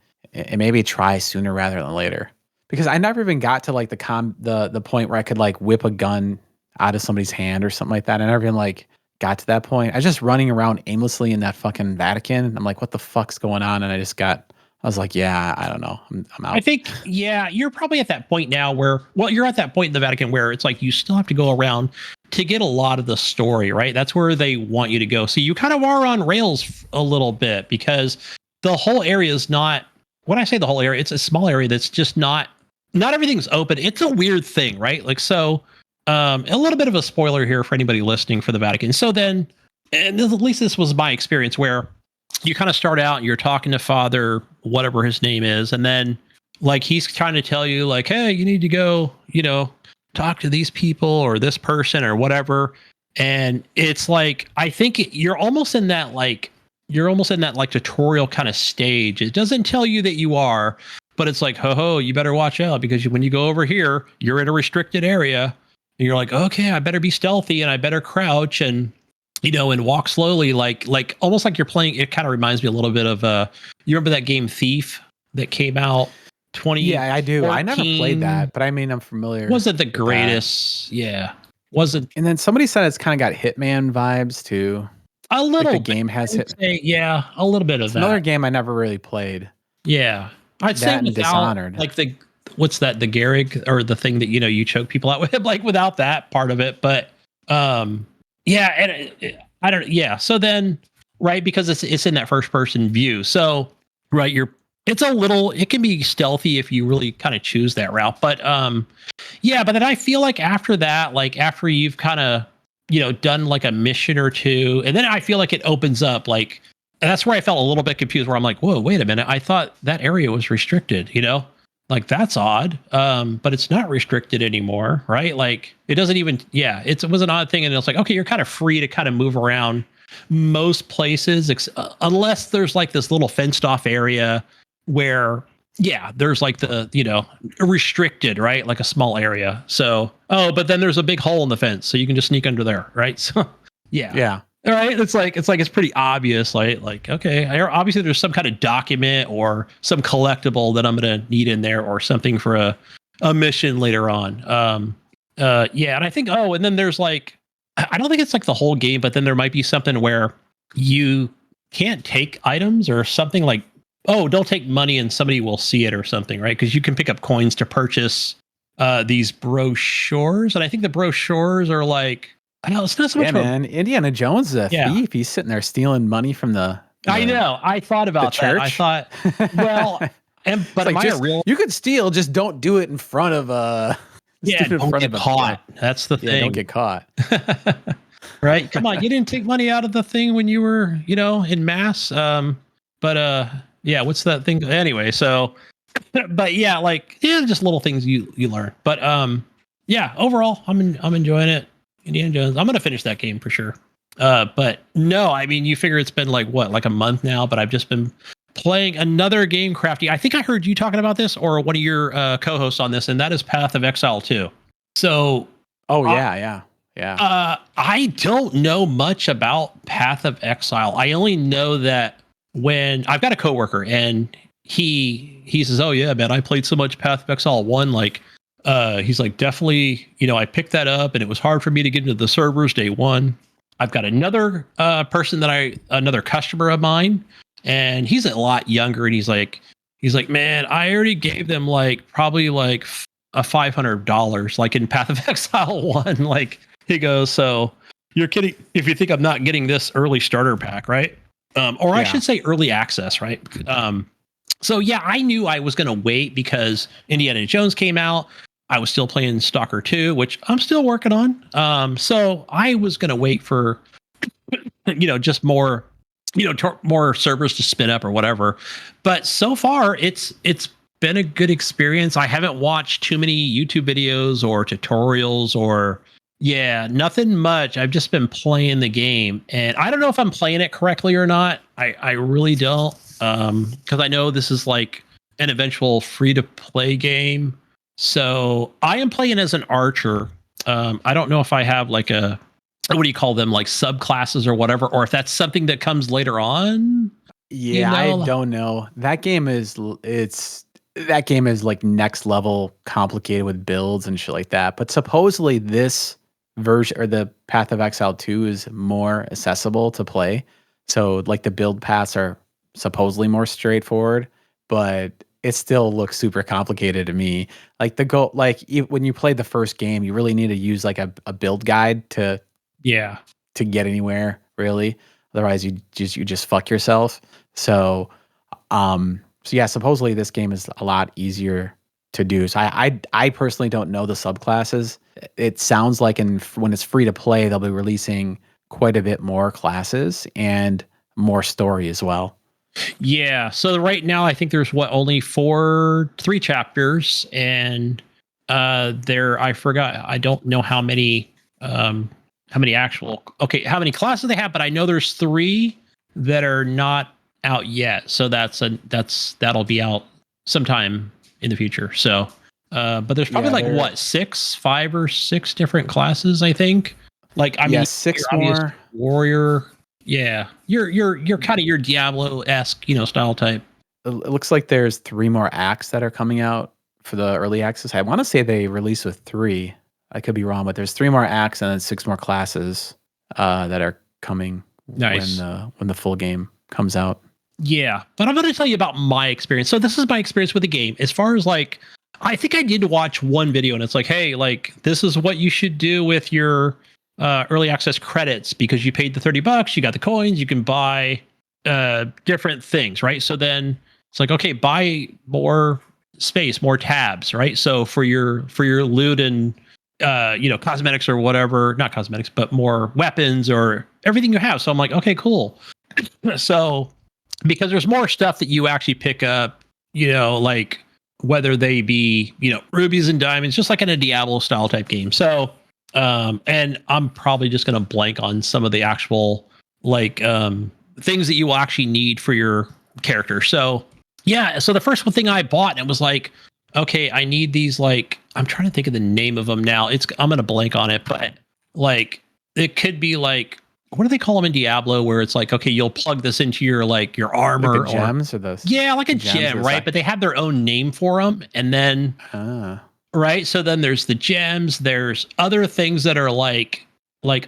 maybe try sooner rather than later, because I never even got to like the point where I could like whip a gun out of somebody's hand or something like that. I never even like got to that point. I was just running around aimlessly in that fucking Vatican. I'm like, what the fuck's going on? And I was like, yeah, I don't know. I'm out. I think, yeah, you're probably at that point now you're at that point in the Vatican where it's like you still have to go around to get a lot of the story, right? That's where they want you to go. So you kind of are on rails a little bit, because the whole area is not, when I say the whole area, it's a small area that's just not everything's open. It's a weird thing, right? Like, so a little bit of a spoiler here for anybody listening for the Vatican. So then, and at least this was my experience, where you kind of start out and you're talking to Father, whatever his name is. And then like, he's trying to tell you like, hey, you need to go, talk to these people or this person or whatever. And it's like, I think you're almost in that like tutorial kind of stage. It doesn't tell you that you are, but it's like, ho, you better watch out, because when you go over here, you're in a restricted area. And you're like, okay, I better be stealthy and I better crouch and, and walk slowly, like almost like you're playing. It kind of reminds me a little bit of, you remember that game Thief that came out 20? Yeah, I do. I never played that, but I mean, I'm familiar. Wasn't the greatest. Yeah. Wasn't. And then somebody said it's kind of got Hitman vibes too. A little like the game has Hitman. Yeah, a little bit of that. Another game I never really played. Yeah. I'd say without, Dishonored. Like what's that? The Garrig, or the thing that, you choke people out with, like without that part of it. But, yeah. And I don't, yeah. So then, right. Because it's in that first person view. So, right. It can be stealthy if you really kind of choose that route. But, yeah, but then I feel like after that, like after you've kind of, done like a mission or two, and then I feel like it opens up, like, and that's where I felt a little bit confused, where I'm like, whoa, wait a minute. I thought that area was restricted, like that's odd. But it's not restricted anymore. Right. Like it doesn't even, yeah, it was an odd thing. And it's like, okay, you're kind of free to kind of move around most places, unless there's like this little fenced off area where, yeah, there's like the, restricted, right? Like a small area. So, but then there's a big hole in the fence, so you can just sneak under there. Right. So yeah. Yeah. All right. It's pretty obvious. Like, okay, obviously there's some kind of document or some collectible that I'm going to need in there, or something for a mission later on. Yeah. And I think, and then there's like, I don't think it's like the whole game, but then there might be something where you can't take items or something, like, don't take money and somebody will see it or something, right? Because you can pick up coins to purchase these brochures. And I think the brochures are like, I know it's not so much. Yeah, man. Indiana Jones is a thief. He's sitting there stealing money from the I know. I thought about that. I thought, well, but am I a real? You could steal, just don't do it in front of don't get caught. That's the thing. Don't get caught. Right? Come on, you didn't take money out of the thing when you were, in mass. But yeah, what's that thing? Anyway, so, but yeah, just little things you learn. But yeah, overall, I'm enjoying it. Indiana Jones. I'm gonna finish that game for sure. But no, I mean, you figure it's been like a month now, but I've just been playing another game, Krafty. I think I heard you talking about this, or one of your co-hosts on this, and that is Path of Exile 2. So Oh yeah. I don't know much about Path of Exile. I only know that when I've got a coworker and he says, "Oh yeah, man, I played so much Path of Exile 1, like he's like, definitely, I picked that up and it was hard for me to get into the servers day one." I've got another another customer of mine, and he's a lot younger, and he's like, "Man, I already gave them like probably like a $500 like in Path of Exile 1." Like, he goes, "So you're kidding if you think I'm not getting this early starter pack, right?" Or I should say early access, right? So yeah, I knew I was going to wait because Indiana Jones came out. I was still playing Stalker 2, which I'm still working on. So I was going to wait for, just more, more servers to spin up or whatever. But so far, it's been a good experience. I haven't watched too many YouTube videos or tutorials or nothing much. I've just been playing the game, and I don't know if I'm playing it correctly or not. I really don't, because I know this is like an eventual free to play game. So I am playing as an archer. I don't know if I have like what do you call them, like subclasses or whatever, or if that's something that comes later on. Yeah, I don't know. That game is like next level complicated with builds and shit like that. But supposedly this version or the Path of Exile 2 is more accessible to play. So like the build paths are supposedly more straightforward, but it still looks super complicated to me. Like when you play the first game, you really need to use like a build guide to get anywhere, really. Otherwise you just fuck yourself. So yeah, supposedly this game is a lot easier to do. So I personally don't know the subclasses. It sounds like when it's free to play, they'll be releasing quite a bit more classes and more story as well. Yeah. So right now, I think there's only 3 chapters, and I forgot. I don't know how many classes they have, but I know there's 3 that are not out yet. So that'll be out sometime in the future. So, but there's probably 5 or 6 different classes, I think. Like, I mean, 6 more warrior. Yeah, you're kind of your Diablo-esque, style type. It looks like there's 3 more acts that are coming out for the early access. I want to say they release with 3. I could be wrong, but there's 3 more acts and then 6 more classes that are coming when the full game comes out. Yeah, but I'm going to tell you about my experience. So this is my experience with the game. As far as like, I think I did watch one video, and it's like, hey, like this is what you should do with your early access credits, because you paid the $30, you got the coins, you can buy different things, right? So then it's like, okay, buy more space, more tabs, right? So for your loot and cosmetics or whatever, not cosmetics, but more weapons or everything you have. So I'm like, okay, cool. So because there's more stuff that you actually pick up, like whether they be, rubies and diamonds, just like in a Diablo style type game. So and I'm probably just going to blank on some of the actual like things that you will actually need for your character. So yeah, so the first thing I bought, and it was like, okay, I need these, like, I'm trying to think of the name of them now. I'm going to blank on it, but like it could be like, what do they call them in Diablo, where it's like, okay, you'll plug this into your armor, like the gems or those. Yeah, like a gem, right? But they have their own name for them, and then right. So then there's the gems. There's other things that are like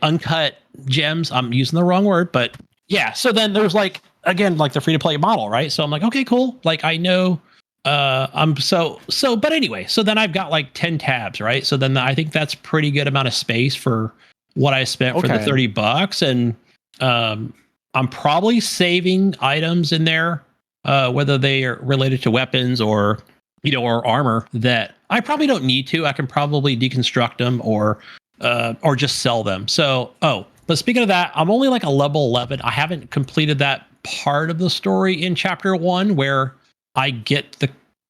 uncut gems. I'm using the wrong word, but yeah. So then there's like, again, like the free to play model, right? So I'm like, okay, cool. Like I know, but anyway, so then I've got like 10 tabs, right? So then I think that's pretty good amount of space for what I spent for the $30. And, I'm probably saving items in there, whether they are related to weapons or armor that I probably don't need to. I can probably deconstruct them or just sell them. So, but speaking of that, I'm only like a level 11. I haven't completed that part of the story in chapter 1 where I get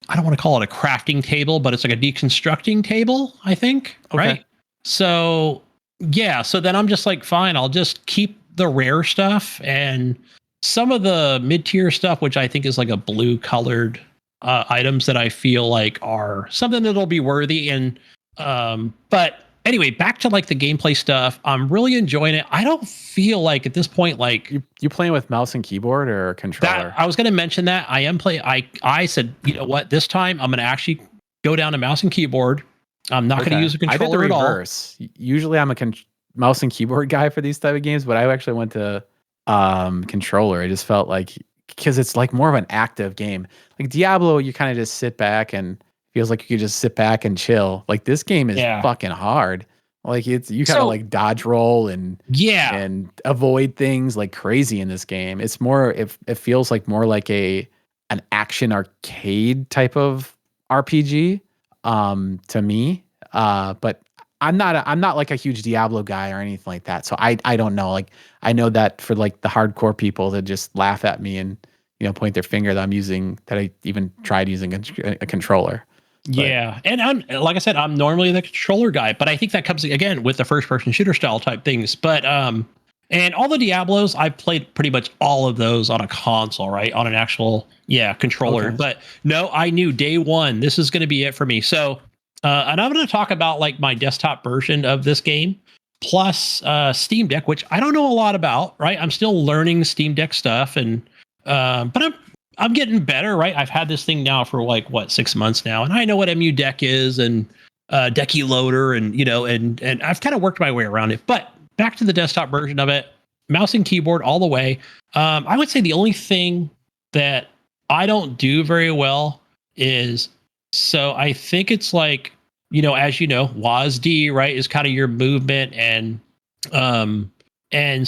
I don't want to call it a crafting table, but it's like a deconstructing table, I think. Okay. Right. So yeah. So then I'm just like, fine, I'll just keep the rare stuff and some of the mid-tier stuff, which I think is like a blue colored items that I feel like are something that'll be worthy. And But anyway, back to like the gameplay stuff. I'm really enjoying it. I don't feel like at this point, like You playing with mouse and keyboard or controller? that. I was going to mention that I am playing. I said, you know what? This time I'm going to actually go down to mouse and keyboard. I'm not going to use a I did the controller at all. reverse. Usually I'm a mouse and keyboard guy for these type of games, but I actually went to controller. I just felt like, because it's like more of an active game. Like Diablo, you kind of just sit back and feels like you could just sit back and chill. Like this game is fucking hard. Like you gotta like dodge roll and avoid things like crazy in this game. It's more, it feels like more like an action arcade type of RPG to me. But I'm not like a huge Diablo guy or anything like that. So I don't know. Like I know that for like the hardcore people that just laugh at me and, you know, point their finger that I even tried using a controller. But, yeah. And I'm, like I said, I'm normally the controller guy, but I think that comes again with the first person shooter style type things. But, and all the Diablos, I've played pretty much all of those on a console, right? On an actual, controller. Okay. But no, I knew day one, this is going to be it for me. So, and I'm going to talk about like my desktop version of this game plus Steam Deck, which I don't know a lot about, right? I'm still learning Steam Deck stuff, and but I'm getting better, right? I've had this thing now for like 6 months now, and I know what MU Deck is and Decky Loader, and you know, and I've kind of worked my way around it. But back to the desktop version of it, mouse and keyboard all the way. I would say the only thing that I don't do very well is, so I think it's like, you know, as you know, WASD, right, is kind of your movement, and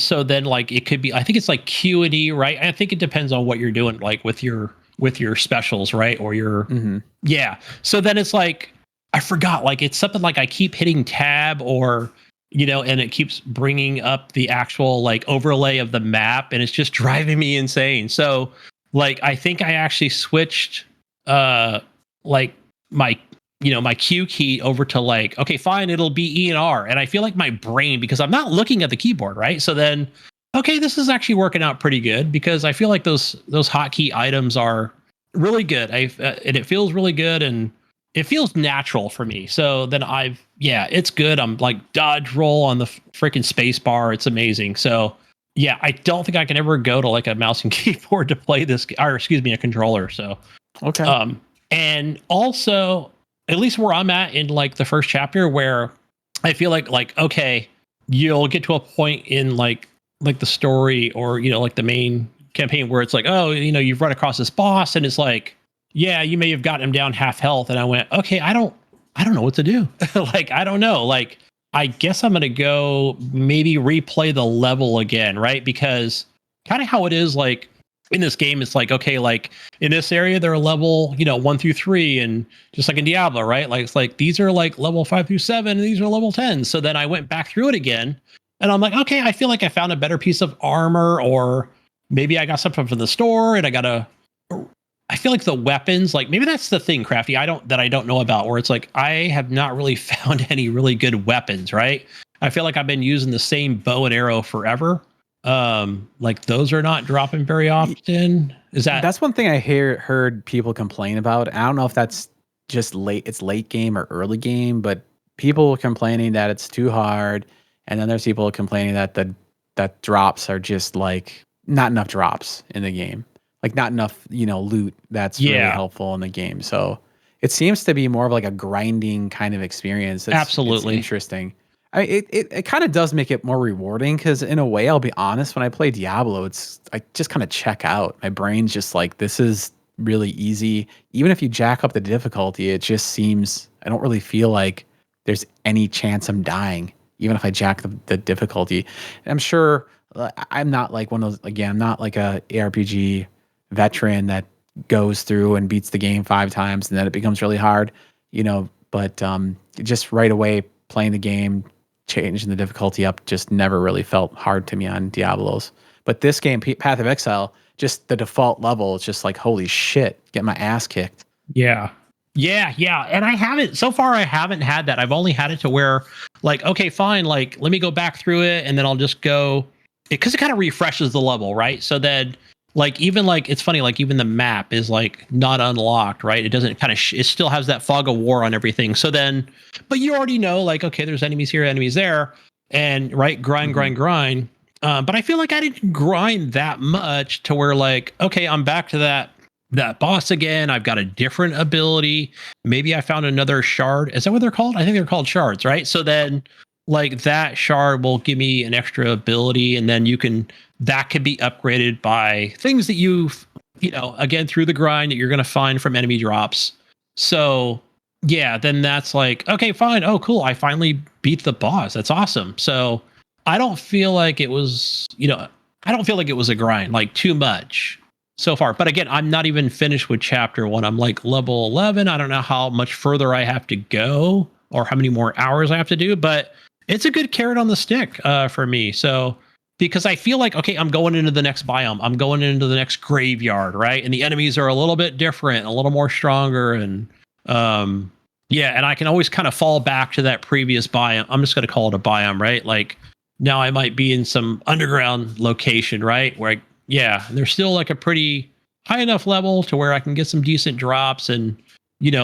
so then like it could be, I think it's like Q and E, right? I think it depends on what you're doing, like with your specials, right? Or your So then it's like, I forgot, like it's something like I keep hitting tab, or you know, and it keeps bringing up the actual like overlay of the map, and it's just driving me insane. So like I think I actually switched like my Q key over to like, okay, fine, it'll be E and R. And I feel like my brain, because I'm not looking at the keyboard, right? So then, okay, this is actually working out pretty good, because I feel like those hotkey items are really good. And it feels really good, and it feels natural for me. So then it's good. I'm like dodge roll on the freaking space bar. It's amazing. So yeah, I don't think I can ever go to like a mouse and keyboard to play this, or excuse me, a controller. So, okay. And also, at least where I'm at in like the first chapter, where I feel like, okay, you'll get to a point in like the story, or, you know, like the main campaign, where it's like, oh, you know, you've run across this boss, and it's like, yeah, you may have gotten him down half health. And I went, okay, I don't know what to do. Like, I don't know. Like, I guess I'm going to go maybe replay the level again, right? Because kind of how it is, like, in this game, it's like, okay, like in this area, they're level, 1 through 3, and just like in Diablo, right? Like, it's like, these are like level 5 through 7, and these are level 10. So then I went back through it again, and I'm like, okay, I feel like I found a better piece of armor, or maybe I got something from the store, and I feel like the weapons, like maybe that's the thing, Krafty, I don't know about, where it's like, I have not really found any really good weapons, right? I feel like I've been using the same bow and arrow forever. Like those are not dropping very often. That's one thing I heard people complain about. I don't know if that's just late game or early game, but people complaining that it's too hard. And then there's people complaining that drops are just like not enough drops in the game. Like not enough, loot that's really helpful in the game. So it seems to be more of like a grinding kind of experience. Absolutely. It's interesting. It kind of does make it more rewarding, because in a way, I'll be honest, when I play Diablo, I just kind of check out. My brain's just like, this is really easy. Even if you jack up the difficulty, it just seems, I don't really feel like there's any chance I'm dying, even if I jack the difficulty. And I'm sure I'm not like one of those, again, I'm not like a ARPG veteran that goes through and beats the game 5 times and then it becomes really hard, but just right away playing the game, changing the difficulty up, just never really felt hard to me on Diablos. But this game, Path of Exile, just the default level, it's just like, holy shit, get my ass kicked. Yeah. And I haven't had that. I've only had it to where, like, okay, fine, like, let me go back through it, and then I'll just go, because it kind of refreshes the level, right? So then like even like it's funny, like even the map is like not unlocked, right? It doesn't kind of it still has that fog of war on everything. So then, but you already know, like, okay, there's enemies here, enemies there, and right, grind. But I feel like I didn't grind that much to where like, okay, I'm back to that boss again. I've got a different ability. Maybe I found another shard. Is that what they're called? I think they're called shards, right? So then like that shard will give me an extra ability, and then that could be upgraded by things that again, through the grind that you're going to find from enemy drops. So yeah, then that's like, okay, fine. Oh, cool. I finally beat the boss. That's awesome. So I don't feel like it was, I don't feel like it was a grind, like too much so far. But again, I'm not even finished with chapter 1. I'm like level 11. I don't know how much further I have to go or how many more hours I have to do, but it's a good carrot on the stick for me. So, because I feel like, okay, I'm going into the next biome. I'm going into the next graveyard, right? And the enemies are a little bit different, a little more stronger. And yeah, and I can always kind of fall back to that previous biome. I'm just going to call it a biome, right? Like now I might be in some underground location, right? Where, there's still like a pretty high enough level to where I can get some decent drops and,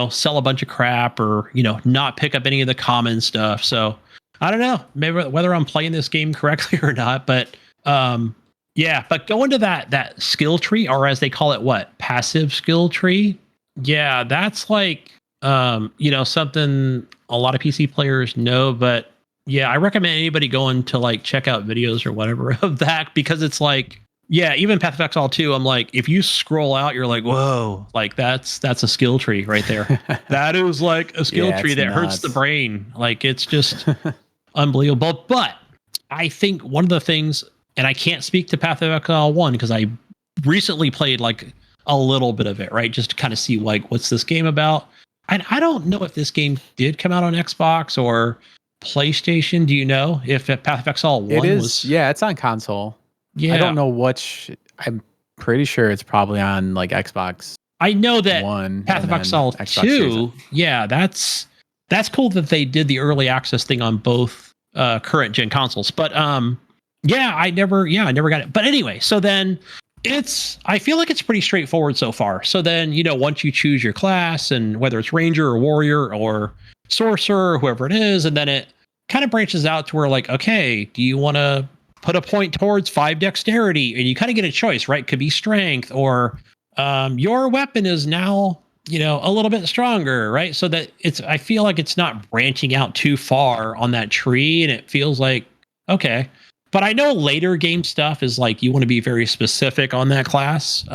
sell a bunch of crap or, not pick up any of the common stuff. So I don't know, maybe whether I'm playing this game correctly or not, but but go into that skill tree, or as they call it, passive skill tree. Yeah, that's like something a lot of PC players know, but yeah, I recommend anybody going to like check out videos or whatever of that, because it's like, yeah, even Path of Exile 2, I'm like, if you scroll out, you're like, whoa, like that's a skill tree right there. That is like a skill tree that hurts the brain. Like it's just unbelievable. But I think one of the things, and I can't speak to Path of Exile 1 because I recently played like a little bit of it, right? Just to kind of see like, what's this game about? And I don't know if this game did come out on Xbox or PlayStation. Do you know if Path of Exile 1 was? Yeah, it's on console. Yeah. I don't know which. I'm pretty sure it's probably on like Xbox. I know that One, Path of Exile 2. Yeah, that's cool that they did the early access thing on both current gen consoles. But I never got it. But anyway, so then I feel like it's pretty straightforward so far. So then, once you choose your class, and whether it's Ranger or Warrior or Sorcerer or whoever it is, and then it kind of branches out to where like, okay, do you want to put a point towards 5 dexterity? And you kind of get a choice, right? Could be strength, or your weapon is now, a little bit stronger, right? So that I feel like it's not branching out too far on that tree, and it feels like, okay. But I know later game stuff is like, you want to be very specific on that class.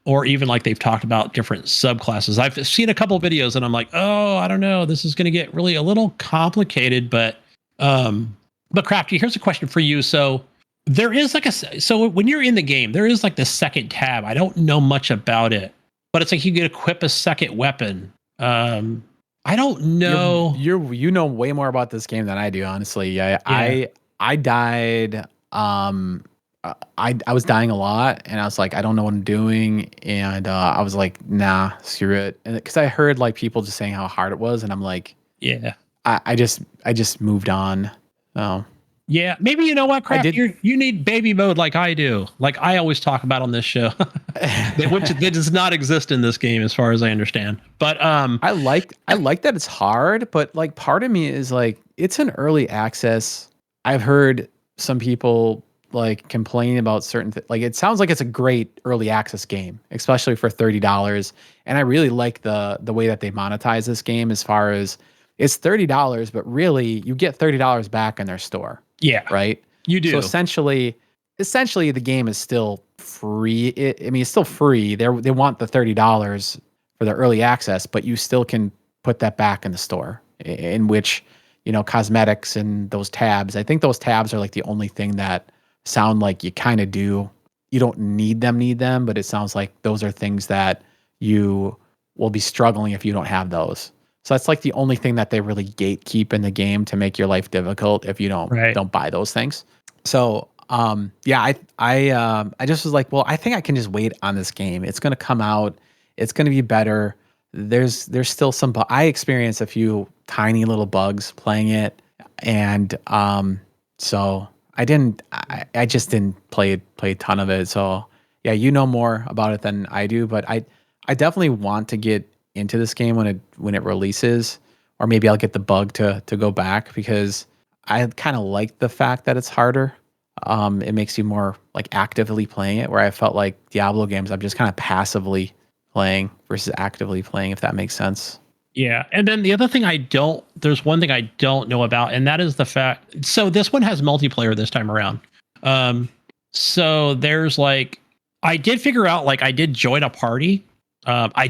Or even like they've talked about different subclasses. I've seen a couple videos and I'm like, oh, I don't know. This is going to get really a little complicated, but Krafty, here's a question for you. So there is like so when you're in the game, there is like the second tab. I don't know much about it, but it's like you can equip a second weapon. I don't know. You know way more about this game than I do, honestly. I died. I was dying a lot, and I was like, I don't know what I'm doing, and I was like, nah, screw it, because I heard like people just saying how hard it was, and I'm like, yeah, I just moved on. Oh. Yeah, maybe you know what, Krafty, you need baby mode like I do, like I always talk about on this show, which does not exist in this game as far as I understand. But I like that it's hard, but like part of me is like, it's an early access. I've heard some people like complaining about certain things. Like it sounds like it's a great early access game, especially for $30. And I really like the way that they monetize this game, as far as it's $30, but really you get $30 back in their store. Yeah. Right? You do. So essentially the game is still free. It's still free. They want the $30 for the early access, but you still can put that back in the store, in which, cosmetics and those tabs. I think those tabs are like the only thing that sound like you kind of do. You don't need them, but it sounds like those are things that you will be struggling if you don't have those. So that's like the only thing that they really gatekeep in the game to make your life difficult if you don't buy those things. So I just was like, well, I think I can just wait on this game. It's going to come out. It's going to be better. There's still some. I experienced a few tiny little bugs playing it, and so I just didn't play a ton of it. So yeah, you know more about it than I do, but I definitely want to get into this game when it releases, or maybe I'll get the bug to go back because I kind of like the fact that it's harder. It makes you more like actively playing it, where I felt like Diablo games I'm just kind of passively playing versus actively playing, if that makes sense. Yeah. And then the other thing there's one thing I don't know about, and that is the fact. So this one has multiplayer this time around. So there's like, I did figure out, like, I did join a party. I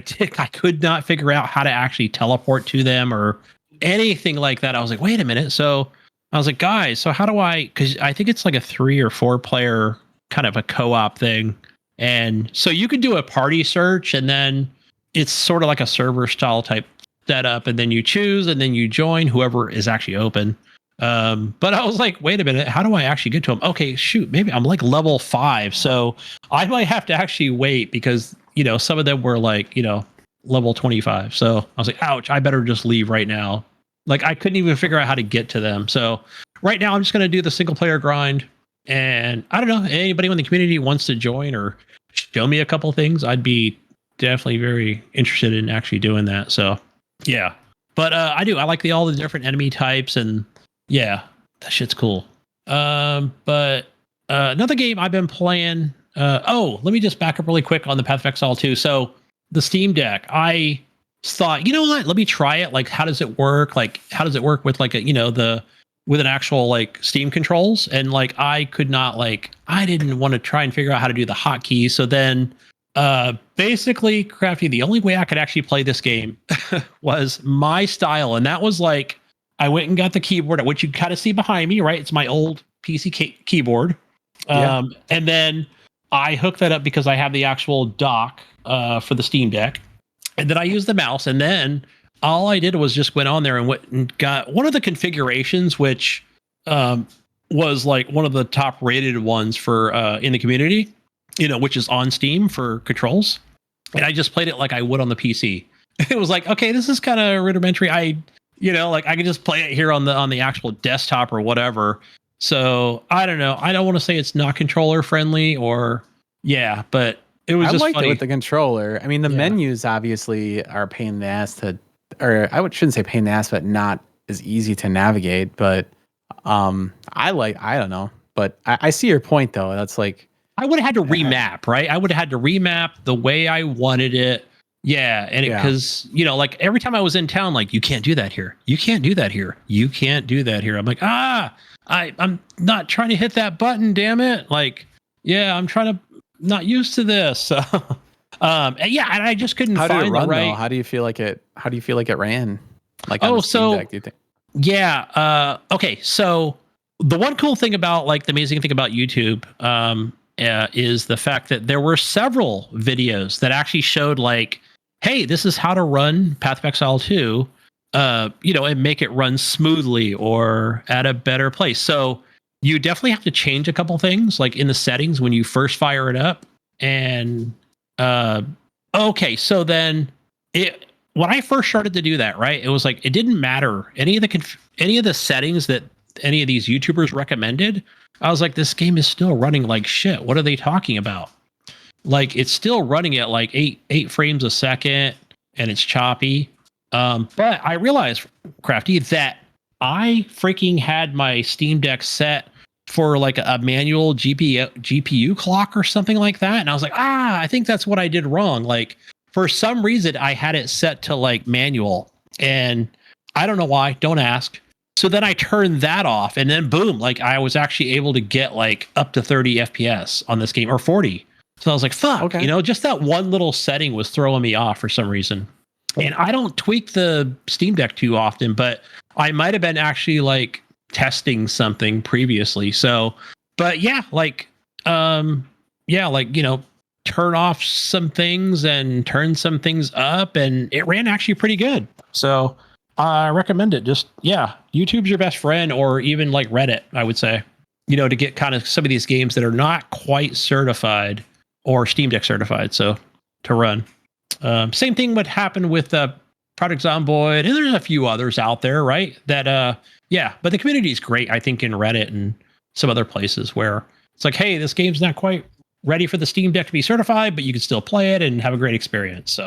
could not figure out how to actually teleport to them or anything like that. I was like, wait a minute. So I was like, guys, so how do because I think it's like a 3 or 4 player kind of a co-op thing. And so you could do a party search, and then it's sort of like a server style type setup, and then you choose and then you join whoever is actually open. But I was like, wait a minute, how do I actually get to them? Okay, shoot, maybe I'm like level 5, so I might have to actually wait because, some of them were like, level 25. So I was like, ouch, I better just leave right now. Like, I couldn't even figure out how to get to them. So right now I'm just going to do the single player grind. And I don't know, anybody in the community wants to join or show me a couple things, I'd be definitely very interested in actually doing that. So yeah, but I like all the different enemy types, and yeah, that shit's cool. But another game I've been playing. Let me just back up really quick on the Path of Exile 2. So the Steam Deck, I thought, you know what? Let me try it. Like, how does it work? Like, how does it work with like with an actual like Steam controls? And like, I could not I didn't want to try and figure out how to do the hotkeys. So then, basically, Krafty, the only way I could actually play this game was my style, and that was like, I went and got the keyboard, which you kind of see behind me, right? It's my old PC keyboard. And then I hooked that up because I have the actual dock for the Steam Deck. And then I used the mouse. And then all I did was just went on there and went and got one of the configurations, which was like one of the top rated ones for in the community, which is on Steam for controls. And I just played it like I would on the PC. It was like, okay, this is kind of rudimentary. I can just play it here on the actual desktop or whatever. So I don't know. I don't want to say it's not controller friendly but it was just liked funny. it with the controller. I mean, the menus obviously are a pain in the ass shouldn't say pain in the ass, but not as easy to navigate. But I don't know. But I see your point though. That's like, I would have had to remap, right? I would have had to remap the way I wanted it. Yeah. And because, like every time I was in town, like, you can't do that here. You can't do that here. You can't do that here. I'm like, I'm not trying to hit that button, damn it. Like, yeah, I'm trying to not used to this. And I just couldn't find it run, the right. Though? How do you feel like it ran? Like, on the Steam Deck, do you think? Yeah. Okay. So the one cool thing about, like, the amazing thing about YouTube, is the fact that there were several videos that actually showed like, hey, this is how to run Path of Exile 2, and make it run smoothly or at a better place. So you definitely have to change a couple things, like in the settings when you first fire it up. And so then when I first started to do that, right, it was like, it didn't matter any of the settings that any of these YouTubers recommended. I was like, this game is still running like shit. What are they talking about? Like, it's still running at like 8 frames a second, and it's choppy. But I realized, Krafty, that I freaking had my Steam Deck set for like a manual GPU clock or something like that. And I was like, I think that's what I did wrong. Like, for some reason, I had it set to like manual, and I don't know why. Don't ask. So then I turned that off, and then boom, like, I was actually able to get like up to 30 FPS on this game, or 40. So I was like, fuck, okay. Just that one little setting was throwing me off for some reason. And I don't tweak the Steam Deck too often, but I might have been actually like testing something previously. So, but turn off some things and turn some things up, and it ran actually pretty good. So I recommend it. Just, YouTube's your best friend, or even like Reddit, I would say, to get kind of some of these games that are not quite certified or Steam Deck certified. So to run. Same thing would happen with Project Zomboid, and there's a few others out there, right? That, but the community is great, I think, in Reddit and some other places where it's like, hey, this game's not quite ready for the Steam Deck to be certified, but you can still play it and have a great experience.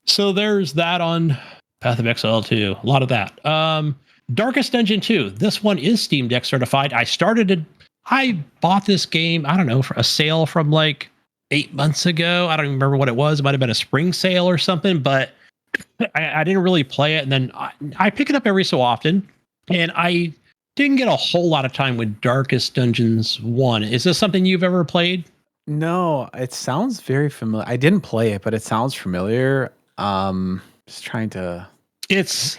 So there's that on Path of Exile 2. A lot of that. Darkest Dungeon 2. This one is Steam Deck certified. I bought this game, I don't know, for a sale from like 8 months ago. I don't even remember what it was. It might have been a spring sale or something, but I didn't really play it. And then I pick it up every so often, and I didn't get a whole lot of time with Darkest Dungeons 1. Is this something you've ever played? No, it sounds very familiar. I didn't play it, but it sounds familiar. Just trying to. It's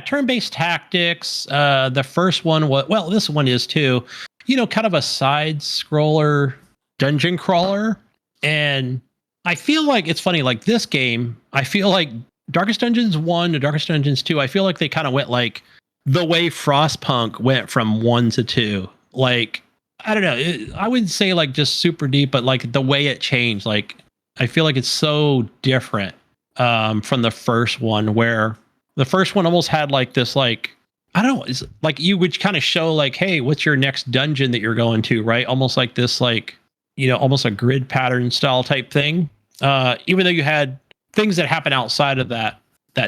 turn-based tactics. The first one was, well, this one is too, kind of a side scroller dungeon crawler. And I feel like it's funny, like this game, I feel like Darkest Dungeons 1 to Darkest Dungeons 2, I feel like they kind of went like the way Frostpunk went from 1 to 2. Like, I don't know. I wouldn't say like just super deep, but like the way it changed, like I feel like it's so different from the first one, where the first one almost had like this, like, I don't know, it's like you would kind of show like, hey, what's your next dungeon that you're going to, right? Almost like this, like, almost a grid pattern style type thing. Even though you had things that happen outside of that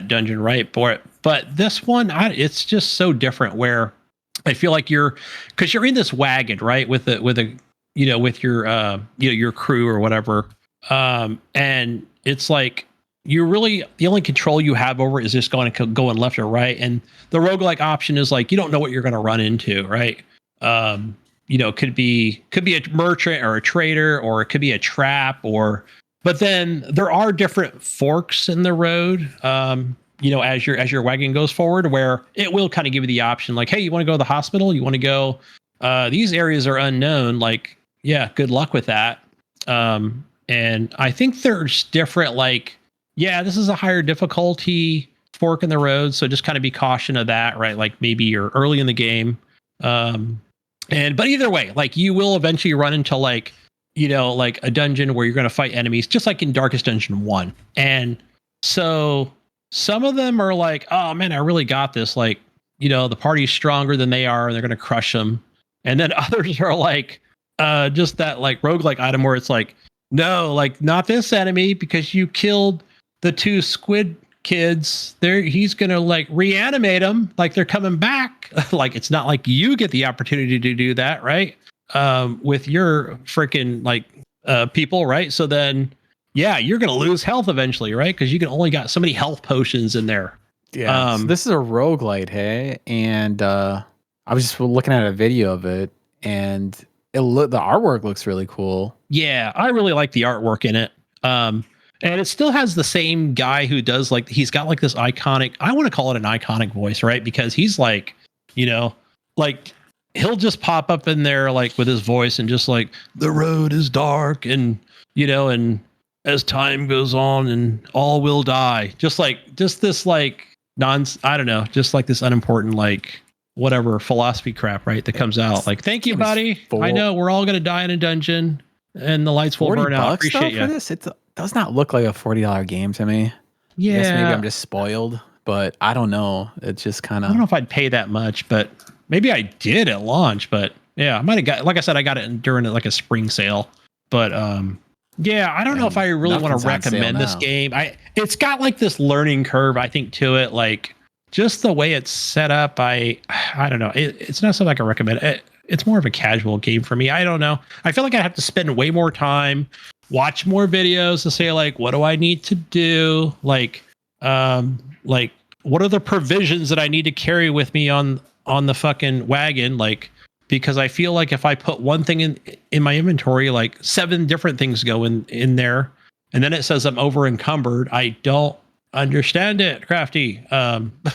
dungeon, right? But this one, it's just so different, where I feel like because you're in this wagon, right? With your crew or whatever. And it's like, you're really, the only control you have over it is just going left or right. And the roguelike option is like, you don't know what you're going to run into, right? Could be a merchant or a trader, or it could be a trap, but then there are different forks in the road, as your wagon goes forward, where it will kind of give you the option, like, hey, you want to go to the hospital? You want to go, these areas are unknown. Like, yeah, good luck with that. And I think there's different, like, yeah, this is a higher difficulty fork in the road, so just kind of be caution of that, right? Like maybe you're early in the game. But either way, like you will eventually run into like a dungeon where you're going to fight enemies, just like in Darkest Dungeon 1. And so some of them are like, oh man, I really got this. Like, the party's stronger than they are, and they're going to crush them. And then others are like, just that like roguelike item where it's like, no, like not this enemy, because you killed the 2 squid kids. He's going to like reanimate them. Like they're coming back. Like, it's not like you get the opportunity to do that, right? With your freaking like people, right? So then, yeah, you're going to lose health eventually, right? Because you can only got so many health potions in there. Yeah, so this is a roguelite, hey? And I was just looking at a video of it, and the artwork looks really cool. Yeah, I really like the artwork in it. And it still has the same guy who does, like, he's got like this iconic, I want to call it an iconic voice, right? Because he's like, like he'll just pop up in there like with his voice and just like, the road is dark, and and as time goes on and all will die. Just this like I don't know, just like this unimportant, like whatever philosophy crap, right? That comes out like, thank you, buddy. I know we're all going to die in a dungeon and the lights will burn out. Appreciate you. For this? It does not look like a $40 game to me. Yeah. I guess maybe I'm just spoiled, but I don't know. It's just kind of, I don't know if I'd pay that much, but maybe I did at launch. But yeah, I might have got, like I said, I got it during like a spring sale. But yeah, I don't know if I really want to recommend this game. It's got like this learning curve, I think, to it. Like just the way it's set up, I don't know. It's not something I can recommend. It's more of a casual game for me. I don't know. I feel like I have to spend way more time, watch more videos to say like, what do I need to do? Like what are the provisions that I need to carry with me on the fucking wagon? Like, because I feel like if I put one thing in my inventory, like 7 different things go in there, and then it says I'm over encumbered. I don't understand it, Krafty.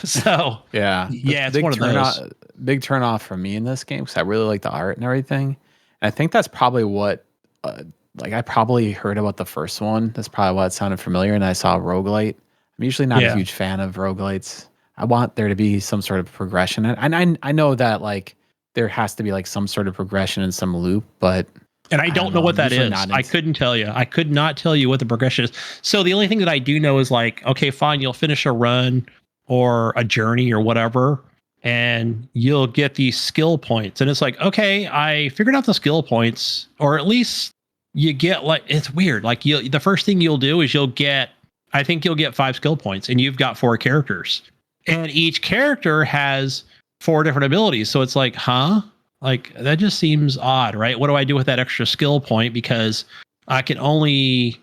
So it's one of those. Big turn off for me in this game, because I really like the art and everything. And I think that's probably what, like I probably heard about the first one. That's probably why it sounded familiar. And I saw a roguelite. I'm usually not a huge fan of roguelites. I want there to be some sort of progression. And I know that like there has to be like some sort of progression in some loop, but and I don't know what that is. I couldn't tell you. I could not tell you what the progression is. So the only thing that I do know is like, okay, fine, you'll finish a run or a journey or whatever, and you'll get these skill points. And it's like, okay, I figured out the skill points, or at least you get like, it's weird. Like the first thing you'll do is you'll get 5 skill points, and you've got 4 characters, and each character has 4 different abilities. So it's like, huh? Like that just seems odd, right? What do I do with that extra skill point? Because I can only,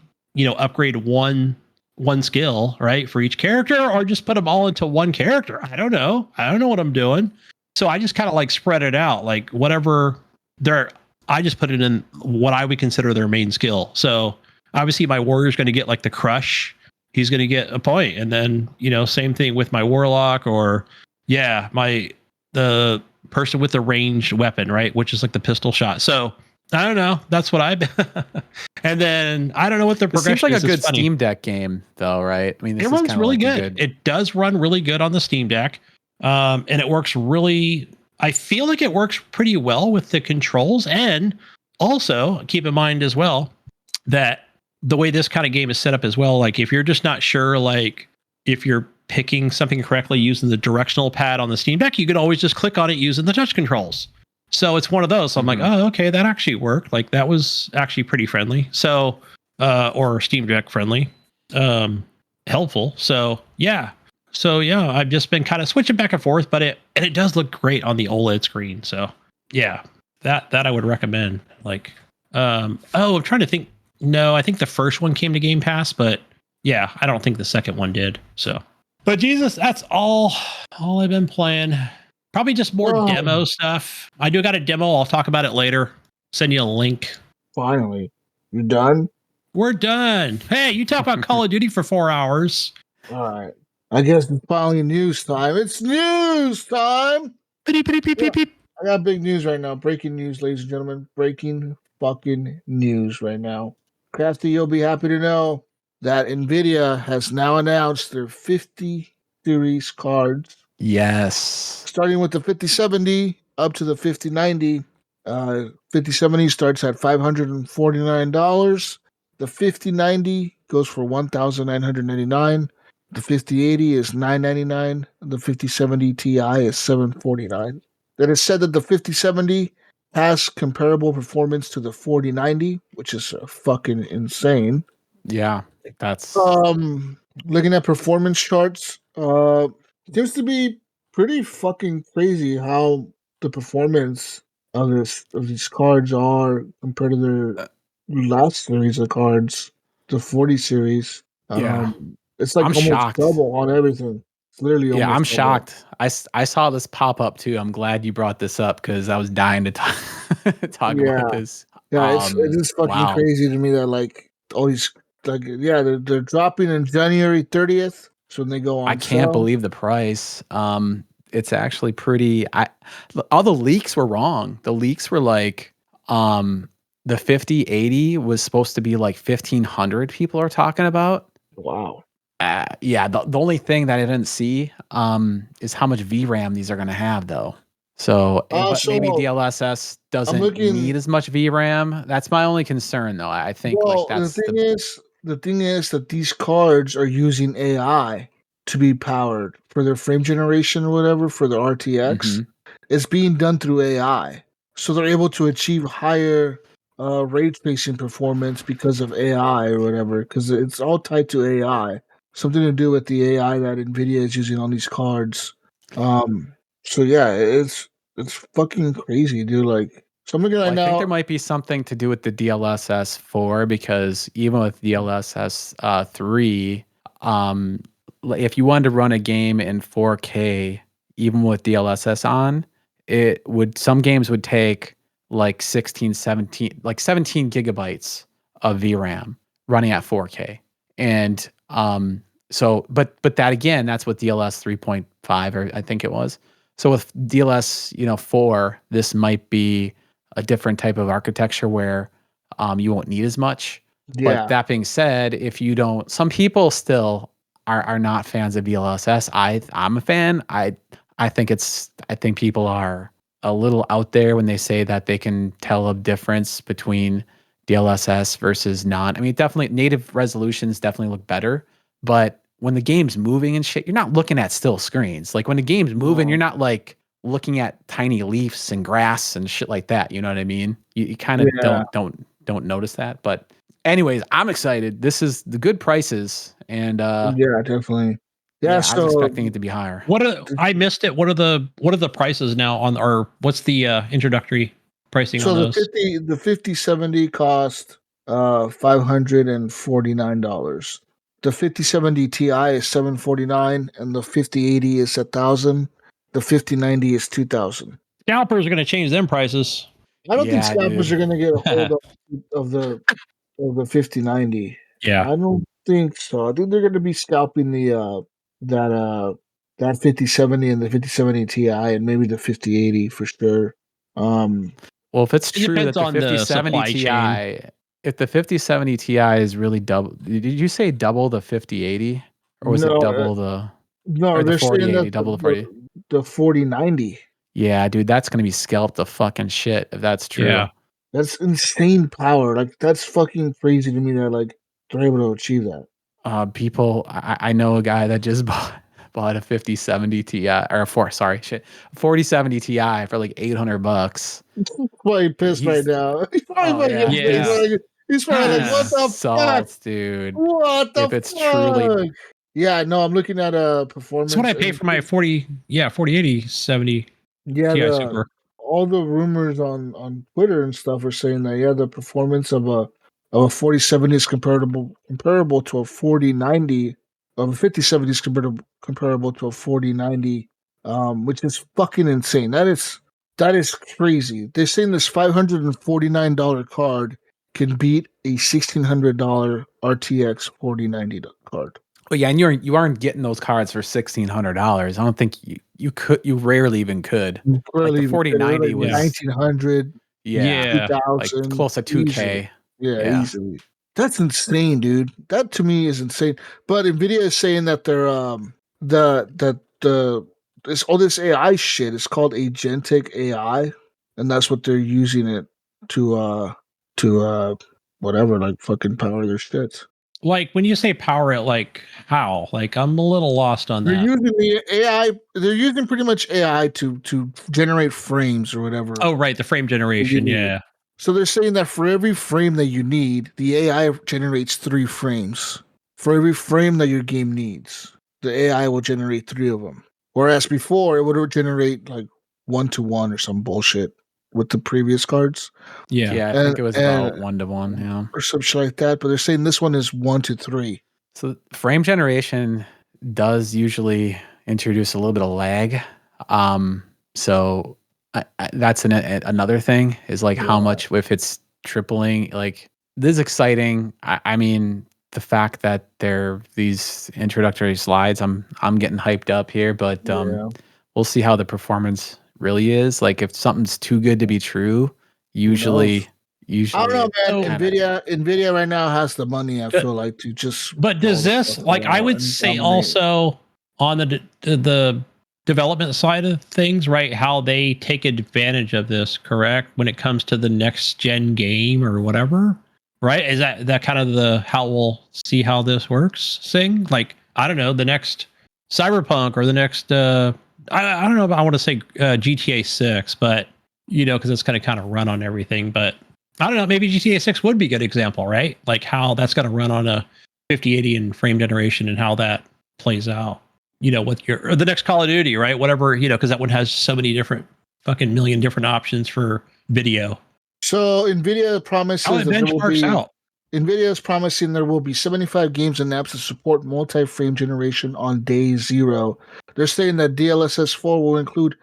upgrade one skill, right, for each character, or just put them all into one character. I don't know what I'm doing. So I just kind of like spread it out, like whatever I just put it in what I would consider their main skill. So obviously my warrior's going to get like the crush. He's going to get a point. And then, same thing with my warlock, or the person with the ranged weapon, right? Which is like the pistol shot. So I don't know. That's what and then I don't know what the progression is. It seems like a good Steam Deck game though, right? I mean, it runs really good. It does run really good on the Steam Deck. And it works I feel like it works pretty well with the controls. And also keep in mind as well that the way this kind of game is set up as well, like if you're just not sure, like if you're picking something correctly using the directional pad on the Steam Deck, you could always just click on it using the touch controls. So it's one of those. So I'm like, oh, okay, that actually worked. Like that was actually pretty friendly. So, or Steam Deck friendly, helpful. So yeah. I've just been kind of switching back and forth, but it does look great on the OLED screen. So yeah, that I would recommend. Like, I'm trying to think. No, I think the first one came to Game Pass, but yeah, I don't think the second one did. So, but Jesus, that's all I've been playing. Probably just more demo stuff. I do got a demo. I'll talk about it later. Send you a link. Finally. You done? We're done. Hey, you talk about Call of Duty for 4 hours. All right. I guess it's finally news time. It's news time. Beep. I got big news right now. Breaking news, ladies and gentlemen. Breaking fucking news right now. Krafty, you'll be happy to know that NVIDIA has now announced their 50 series cards. Yes. Starting with the 5070 up to the 5090. 5070 starts at $549. The 5090 goes for $1,999. The 5080 is $999. The 5070 Ti is $749. It is said that the 5070 has comparable performance to the 4090, which is fucking insane. Yeah, that's looking at performance charts. Seems to be pretty fucking crazy how the performance of these cards are compared to their last series of cards, the 40 series. Yeah. It's like I'm almost shocked. double on everything. It's literally almost I'm double. shocked. I saw this pop up too. I'm glad you brought this up because I was dying to talk about this. Yeah, it is fucking crazy to me that like all these they're dropping in January 30th. So when they go on, I can't believe the price. It's actually pretty. All the leaks were wrong. The leaks were like, the 5080 was supposed to be like 1,500. People are talking about. Wow. Yeah. The only thing that I didn't see, is how much VRAM these are going to have, though. So, but maybe DLSS doesn't need as much VRAM. That's my only concern, though. I think that's the thing is that these cards are using AI to be powered for their frame generation or whatever for the RTX. Mm-hmm. It's being done through AI, so they're able to achieve higher ray tracing performance because of AI or whatever. Because it's all tied to AI, something to do with the AI that NVIDIA is using on these cards. So yeah, it's fucking crazy, dude. Like, so I'm looking right now. I think there might be something to do with the DLSS 4 because even with DLSS 3, if you wanted to run a game in 4K, even with DLSS on, some games would take like 17 gigabytes of VRAM running at 4K. And but that again, that's with DLS 3.5, or I think it was. So with DLS, 4, this might be a different type of architecture where you won't need as much. Yeah. But that being said, some people still are not fans of DLSS. I'm a fan. I think people are a little out there when they say that they can tell a difference between DLSS versus not. I mean, definitely native resolutions definitely look better, but when the game's moving and shit, you're not looking at still screens. Like when the game's moving, you're not like looking at tiny leaves and grass and shit like that. You know what I mean? You kind of don't notice that. But anyways, I'm excited. This is the good prices, and Yeah, definitely. Yeah, I was so expecting it to be higher. I missed it. What are the prices now on, or what's the introductory pricing on so those? the 5070 cost $549. The 5070 Ti is $749, and the 5080 is $1,000. The 5090 is $2,000. Scalpers are going to change them prices. I don't think Yeah, scalpers dude. are gonna get a hold of the 5090. Yeah. I don't think so. I think they're gonna be scalping that uh that 5070 and the 5070 Ti and maybe the 5080 for sure. Um Well, if it's It true depends that the on the 5070 supply chain. Ti, if the 5070 Ti is really double, did you say double the 5080, or was it no, double the no, or the they're saying 4080, that double the 40? the 4090. Yeah, dude, that's gonna be scalped to fucking shit if that's true. Yeah. That's insane power. Like that's fucking crazy to me that like they're able to achieve that. People, I know a guy that just bought a 5070 Ti or 4070 Ti for like $800. He's probably pissed right He's now. He's probably oh yeah, fucking pissed. Yeah. He's probably like, he's what the fuck? salt, dude. What the If it's truly fuck? Yeah, no, I'm looking at That's what performance. I pay And for my 4080 70 yeah, Ti the Super. all the rumors on Twitter and stuff are saying that yeah, the performance of a 4070 is comparable to a 4090, of a 5070 is comparable to a 4090, which is fucking insane. That is crazy. They're saying this $549 card can beat a $1,600 RTX 4090 card. But yeah, and you aren't getting those cards for $1,600. I don't think you rarely even could. Like the Barely even they're 4090 like was 1900, yeah, Yeah. like 2000, close to easily. 2K. Yeah, Yeah. easily. That's insane, dude. That to me is insane. But Nvidia is saying that they're the this all this AI shit is called agentic AI, and that's what they're using it to whatever, like fucking power their shit. Like when you say power it, like how? Like I'm a little lost on They're that. using the AI. They're using pretty much AI to generate frames or whatever. Oh, right, the frame generation. Yeah. So they're saying that for every frame that you need, the AI generates 3 frames. For every frame that your game needs, the AI will generate 3 of them. Whereas before, it would generate like 1-to-1 or some bullshit with the previous cards, Yeah. Yeah, I and think it was about 1-to-1, yeah. or some shit like that. But they're saying this one is 1-to-3. So frame generation does usually introduce a little bit of lag. So that's another thing is like how much, if it's tripling, like this is exciting. I mean, the fact that they're these introductory slides, I'm getting hyped up here, but Yeah. we'll see how the performance really is. Like if something's too good to be true, usually I don't know, man. So- Nvidia right now has the money. I feel like to just. But does roll the this, fuck like, I out would and say dominate. also on the development side of things, right? How they take advantage of this, correct? When it comes to the next gen game or whatever, right? Is that kind of the how we'll see how this works thing? Like, I don't know, the next Cyberpunk or the next I don't know if I want to say GTA 6, but because it's going to kind of run on everything, but I don't know, maybe GTA 6 would be a good example, right? Like how that's going to run on a 5080 and frame generation and how that plays out. With or the next Call of Duty, right? Whatever, because that one has so many different fucking million different options for video. So Nvidia promises How it that there will benchmarks be. out. Nvidia is promising there will be 75 games and apps to support multi-frame generation on day 0. They're saying that DLSS 4 will include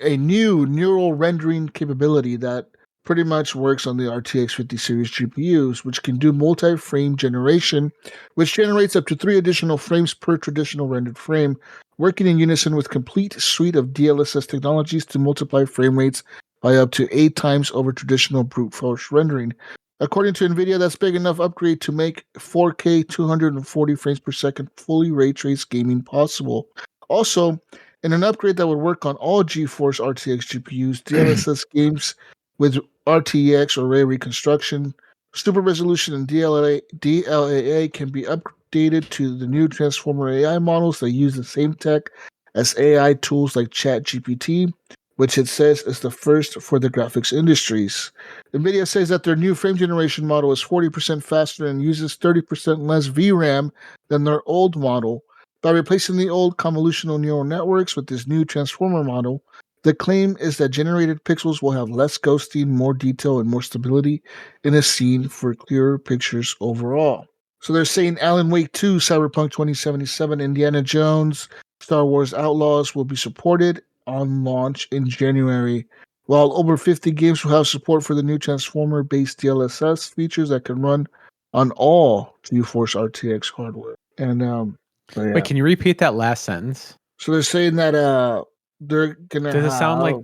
a new neural rendering capability that pretty much works on the RTX 50 series GPUs, which can do multi-frame generation, which generates up to 3 additional frames per traditional rendered frame, working in unison with complete suite of DLSS technologies to multiply frame rates by up to 8 times over traditional brute force rendering. According to NVIDIA, that's big enough upgrade to make 4K 240 frames per second fully ray traced gaming possible. Also, in an upgrade that would work on all GeForce RTX GPUs, DLSS games with RTX or ray reconstruction, super resolution, and DLAA can be updated to the new Transformer AI models that use the same tech as AI tools like ChatGPT, which it says is the first for the graphics industries. NVIDIA says that their new frame generation model is 40% faster and uses 30% less VRAM than their old model. By replacing the old convolutional neural networks with this new transformer model, the claim is that generated pixels will have less ghosting, more detail, and more stability in a scene for clearer pictures overall. So they're saying Alan Wake 2, Cyberpunk 2077, Indiana Jones, Star Wars Outlaws will be supported on launch in January, while over 50 games will have support for the new Transformer-based DLSS features that can run on all GeForce RTX hardware. And but yeah. Wait, can you repeat that last sentence? So they're saying that they're gonna Does it have. sound like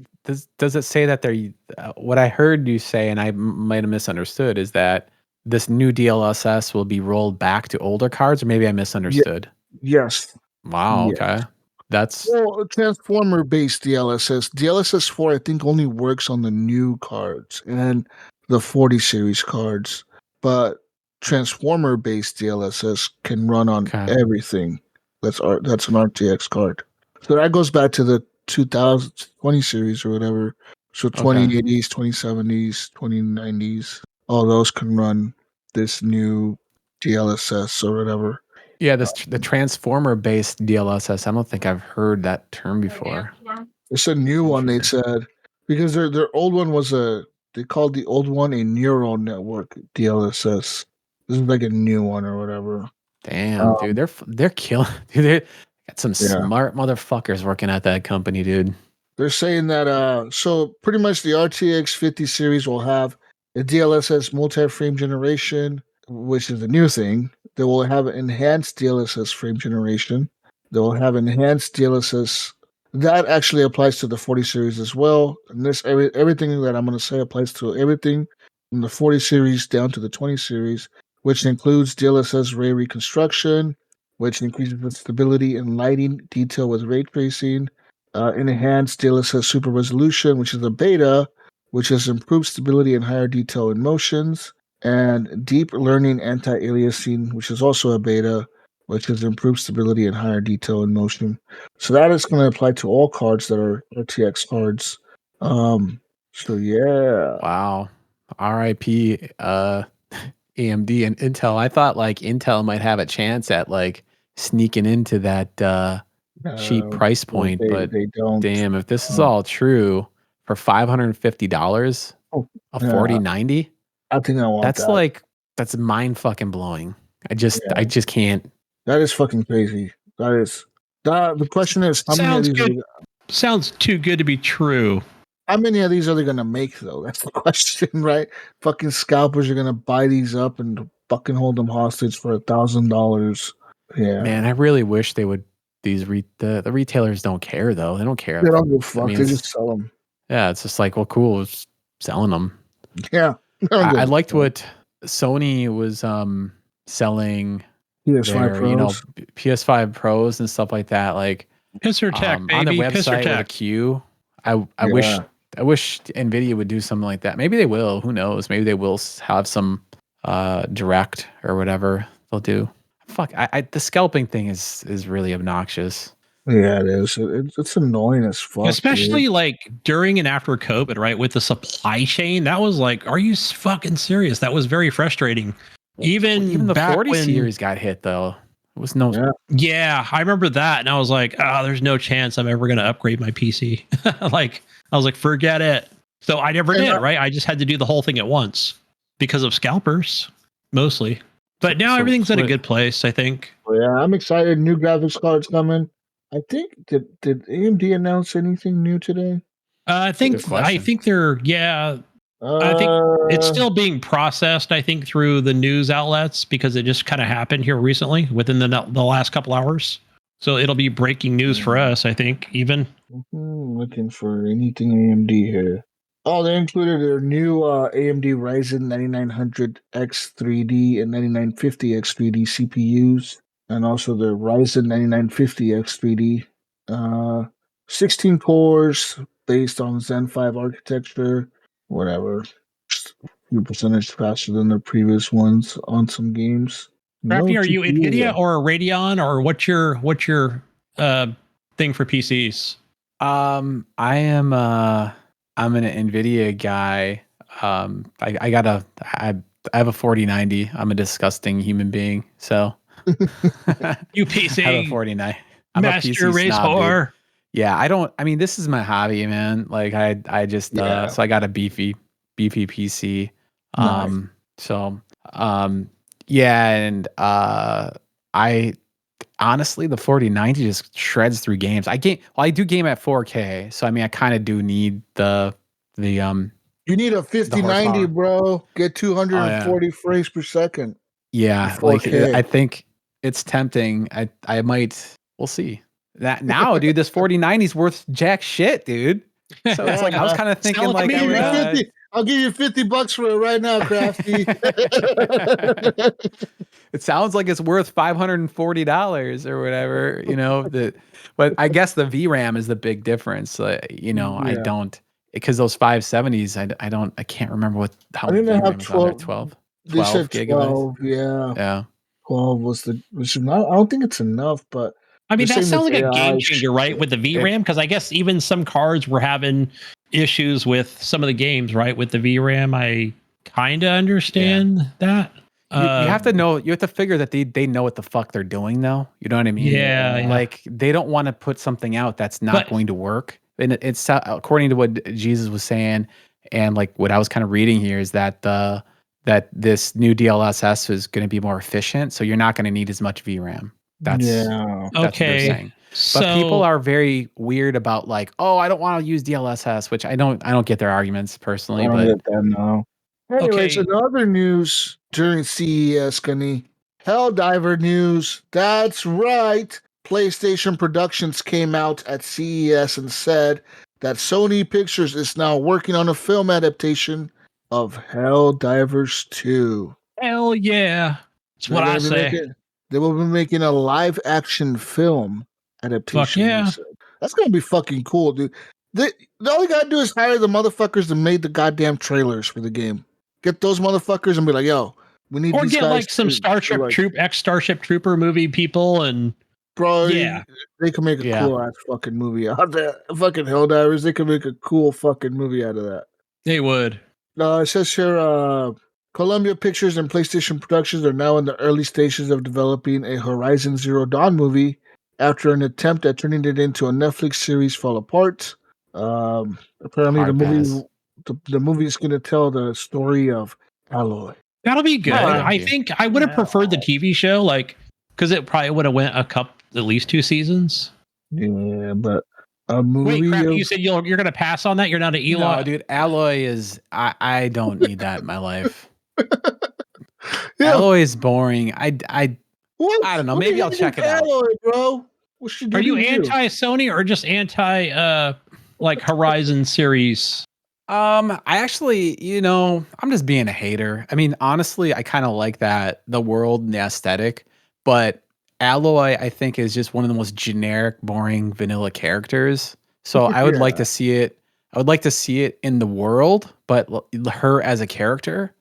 does it say that they're what I heard you say, and I might have misunderstood, is that this new DLSS will be rolled back to older cards, or maybe I misunderstood. Yes. Wow. Yes. Okay. That's Well, Transformer-based DLSS. DLSS 4, I think, only works on the new cards and the 40 series cards, but Transformer-based DLSS can run on okay. everything. That's an RTX card. So that goes back to the 2020 series or whatever. So 2080s, 2070s, 2090s, all those can run this new DLSS or whatever. Yeah, the transformer based DLSS. I don't think I've heard that term before. It's a new one, they said, because their old one was they called the old one a neural network DLSS. This is like a new one or whatever. Damn, dude, they're killing. Dude, they got some Yeah. smart motherfuckers working at that company, dude. They're saying that so pretty much the RTX 50 series will have a DLSS multi-frame generation, which is a new thing. They will have enhanced DLSS frame generation. They will have enhanced DLSS. That actually applies to the 40 series as well. And everything that I'm going to say applies to everything from the 40 series down to the 20 series, which includes DLSS ray reconstruction, which increases the stability and lighting detail with ray tracing, enhanced DLSS super resolution, which is a beta, which has improved stability and higher detail in motions, and deep learning anti-aliasing, which is also a beta, which has improved stability and higher detail in motion. So that is going to apply to all cards that are RTX cards. So yeah. Wow. RIP AMD and Intel. I thought like Intel might have a chance at like sneaking into that cheap price point, but they don't. Damn, if this is all true, for $550, a 4090, I think I want that's that. like that's mind fucking blowing. I just can't. That is fucking crazy. The question is, how Sounds many of these good. Sounds too good to be true. How many of these are they gonna make though? That's the question, right? Fucking scalpers are gonna buy these up and fucking hold them hostage for $1,000. Yeah, Man, I really wish they would. These the retailers don't care though. They don't care. they don't give a fuck. I mean, They just sell them. Yeah, it's just like, well, cool, it's selling them. Yeah, I liked what Sony was selling PS5 their, Pros. PS5 Pros and stuff like that. Like Pisser Tech, baby. on the website with a Tech. queue. I wish Nvidia would do something like that. Maybe they will. Who knows? Maybe they will have some direct or whatever they'll do. Fuck, the scalping thing is really obnoxious. Yeah, it is. It's annoying as fuck. Especially dude. like during and after COVID, right? With the supply chain, that was like, are you fucking serious? That was very frustrating. Even the back 40 when, series got hit though. It was no. Yeah, I remember that, and I was like, oh, there's no chance I'm ever going to upgrade my PC. Like, I was like, forget it. So I never did, right? I just had to do the whole thing at once because of scalpers, mostly. But now everything's in a good place, I think. Yeah, I'm excited. New graphics cards coming. I think did AMD announce anything new today? I think they're I think it's still being processed. I think through the news outlets because it just kind of happened here recently within the last couple hours. So it'll be breaking news for us. I think even looking for anything AMD here. Oh, they included their new AMD Ryzen 9900X3D and 9950X3D CPUs, and also the Ryzen 9950X3D. 16 cores based on Zen 5 architecture. Whatever. Just a few percentage faster than the previous ones on some games. Krafty, are you GPU NVIDIA though. or Radeon or what's your thing for PCs? I am I'm an NVIDIA guy. I have a 4090. I'm a disgusting human being. So You I have a PC 49. I'm a master PC race snob, dude. whore. Yeah, I mean, this is my hobby, man. Like I just Yeah. so I got a beefy PC. Nice. So yeah, and I honestly, the 4090 just shreds through games. I do game at 4K, so I mean I kind of do need the You need a 5090, horsepower. bro. Get Oh yeah. 240 frames per second. Yeah, For like 4K. I think it's tempting. I might, we'll see. That now, dude, this 4090 is worth jack shit, dude. So it's like I was kind of thinking Sell it to like me, I would, man. 50. I'll give you $50 for it right now, Krafty. it sounds like it's worth $540 or whatever, but I guess the VRAM is the big difference. I Yeah. don't, because those 570s, I can't remember how I much think they have VRAM is on there. 12. 12 They said gigabytes. 12. Yeah. Yeah. 12 which is not, I don't think it's enough, but I mean, they're that saying sounds this like a game AI changer, right? With the VRAM, because I guess even some cards were having issues with some of the games, right? With the VRAM, I kind of understand that. You have to know, you have to figure that they know what the fuck they're doing, though. You know what I mean? Yeah. Like they don't want to put something out that's not But- going to work. And it's according to what Jesus was saying, and like what I was kind of reading here is that that this new DLSS is going to be more efficient, so you're not going to need as much VRAM. That's what they're saying. But people are very weird about like, oh, I don't want to use DLSS, which I don't get their arguments personally. I don't But get that now. Anyways, Okay. in other news during CES, Gunny, Helldiver news. That's right. PlayStation Productions came out at CES and said that Sony Pictures is now working on a film adaptation of Helldivers 2. Hell yeah. That's what I say. They will be making a live action film adaptation. Fuck yeah. That's gonna be fucking cool, dude. All you gotta do is hire the motherfuckers that made the goddamn trailers for the game. Get those motherfuckers and be like, yo, we need Or these get guys like some Starship Trooper movie people and bro, yeah. they can make a cool ass fucking movie out of that. Fucking Helldivers, they can make a cool fucking movie out of that. They would. It says here, Columbia Pictures and PlayStation Productions are now in the early stages of developing a Horizon Zero Dawn movie after an attempt at turning it into a Netflix series fell apart. Apparently, the movie is going to tell the story of Aloy. That'll be good. I think I would have preferred the TV show, like, because it probably would have went at least 2 seasons. Yeah, but a movie. Wait, crap! You said you're going to pass on that? You're not an Eloy? No, dude. Aloy is. I don't need that in my life. Aloy is boring. I don't know. Maybe I'll check it out. Aloy, bro. What's she doing? Are you anti-Sony or just anti like Horizon series? I actually, I'm just being a hater. I mean, honestly, I kind of like the world and the aesthetic, but Aloy, I think, is just one of the most generic, boring, vanilla characters. So I would like to see it. I would like to see it in the world, but her as a character,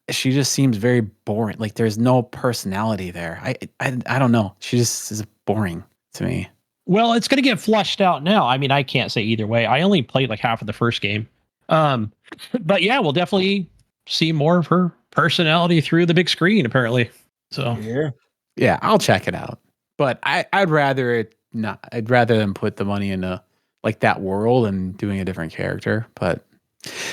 she just seems very boring. Like there's no personality there. I don't know. She just is boring to me. Well, it's going to get flushed out now. I mean, I can't say either way. I only played like half of the first game. But yeah, we'll definitely see more of her personality through the big screen, apparently. So yeah, I'll check it out. But I'd rather it not. I'd rather them put the money into like that world and doing a different character. But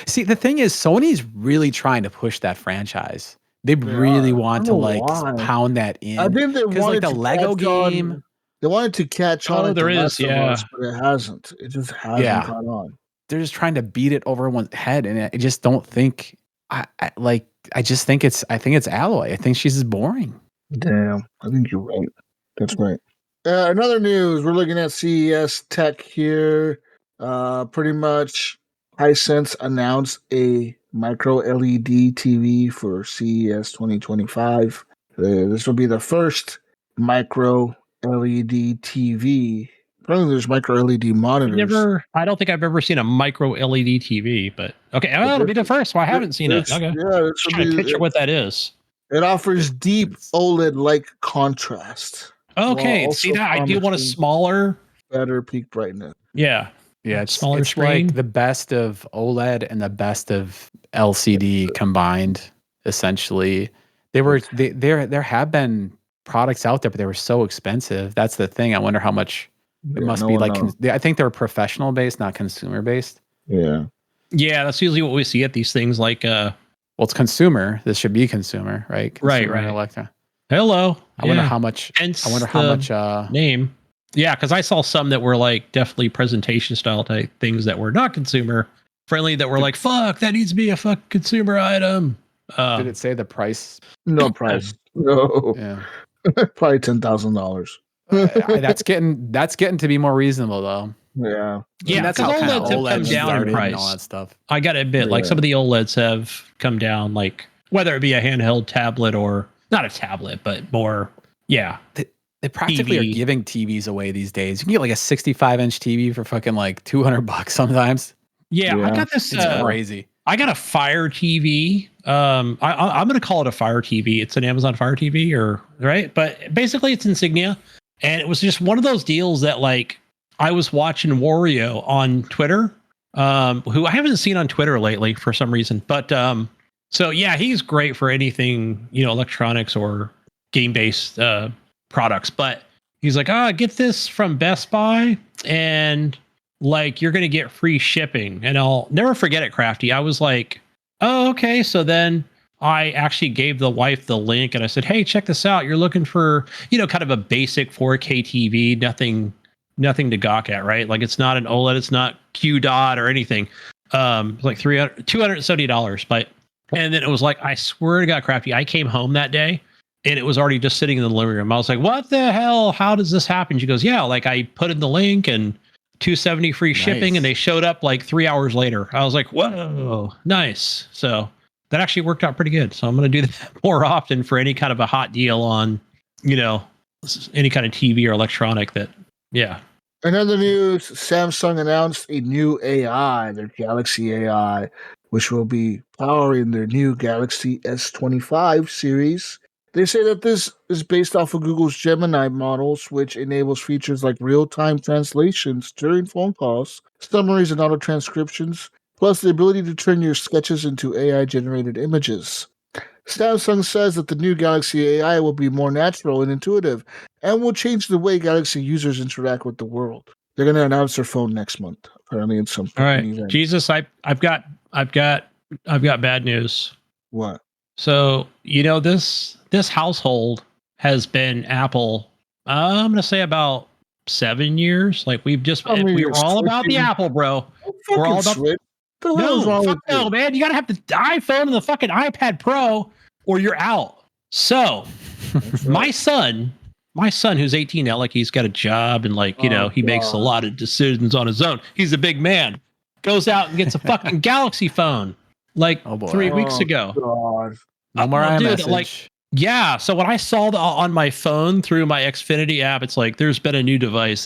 see, the thing is, Sony's really trying to push that franchise. They really want to like pound that in. I think they wanted like the Lego game. They wanted to catch on. Oh, there is, but it hasn't. It just hasn't caught on. They're just trying to beat it over everyone's head, and I just don't think. I think it's Aloy. I think she's just boring. Damn, I think you're right. That's right. Another news. We're looking at CES Tech here. Pretty much, Hisense announced a micro LED TV for CES 2025. This will be the first micro LED TV. Apparently, there's micro LED monitors. I don't think I've ever seen a micro LED TV, but okay, it'll be the first. Well, I haven't seen it. Okay, just trying to picture what that is. It offers deep OLED-like contrast. Okay, see that? I do want a smaller, better peak brightness. Yeah. Yeah, it's smaller screen. like the best of OLED and the best of LCD combined. Essentially, there have been products out there, but they were so expensive. That's the thing. I wonder how much it Yeah, must no be one like. knows. I think they're professional based, not consumer based. Yeah. Yeah, that's usually what we see at these things. Like, Well, it's consumer. This should be consumer, right? Consumer right. electron. Hello. I wonder how much. Hence I wonder how the much. name. Yeah, because I saw some that were like definitely presentation style type things that were not consumer friendly. That were like, "Fuck, that needs to be a fuck consumer item." Did it say the price? No price. No. Yeah, Probably $10,000. that's getting to be more reasonable though. Yeah. Yeah, that's because how kind of OLEDs have come OLED down in started and all price. that stuff. I gotta admit, like Yeah. some of the OLEDs have come down, like whether it be a handheld tablet or not a tablet, but more, yeah. They practically TV. are giving TVs away these days. You can get like a 65-inch TV for fucking like $200 sometimes. Yeah, I Yeah. got this. It's crazy. I got a Fire TV. I'm going to call it a Fire TV. It's an Amazon Fire TV, or right, but basically it's Insignia, and it was just one of those deals that like I was watching Wario on Twitter, who I haven't seen on Twitter lately for some reason, but so yeah, he's great for anything, you know, electronics or game based products, but he's like, get this from Best Buy and like you're gonna get free shipping. And I'll never forget it, Krafty. I was like, oh, okay. So then I actually gave the wife the link and I said, hey, check this out. You're looking for, you know, kind of a basic 4K TV, nothing to gawk at, right? Like it's not an OLED, it's not Q dot or anything. Like $270. But and then it was like, I swear to God, Krafty, I came home that day and it was already just sitting in the living room. I was like, what the hell? How does this happen? She goes, yeah, like I put in the link and $270 free shipping, Nice. and they showed up like 3 hours later. I was like, whoa, nice. So that actually worked out pretty good. So I'm going to do that more often for any kind of a hot deal on, you know, any kind of TV or electronic that, yeah. In other news, Samsung announced a new AI, their Galaxy AI, which will be powering their new Galaxy S25 series. They say that this is based off of Google's Gemini models, which enables features like real-time translations during phone calls, summaries and auto transcriptions, plus the ability to turn your sketches into AI-generated images. Samsung says that the new Galaxy AI will be more natural and intuitive and will change the way Galaxy users interact with the world. They're going to announce their phone next month, apparently in some All right, event. Jesus, I've got bad news. What? So, you know, this household has been Apple, I'm going to say about 7 years. Like we were all about the Apple, bro. We're all about Switch. What the hell is no, wrong fuck with no, you? man. You got to have the iPhone and the fucking iPad Pro or you're out. So my son, who's 18 now, like he's got a job and like, you know, he makes a lot of decisions on his own. He's a big man. Goes out and gets a fucking Galaxy phone like 3 weeks ago. God. No more Dude, iMessage. like, yeah. So when I saw on my phone through my Xfinity app, it's like there's been a new device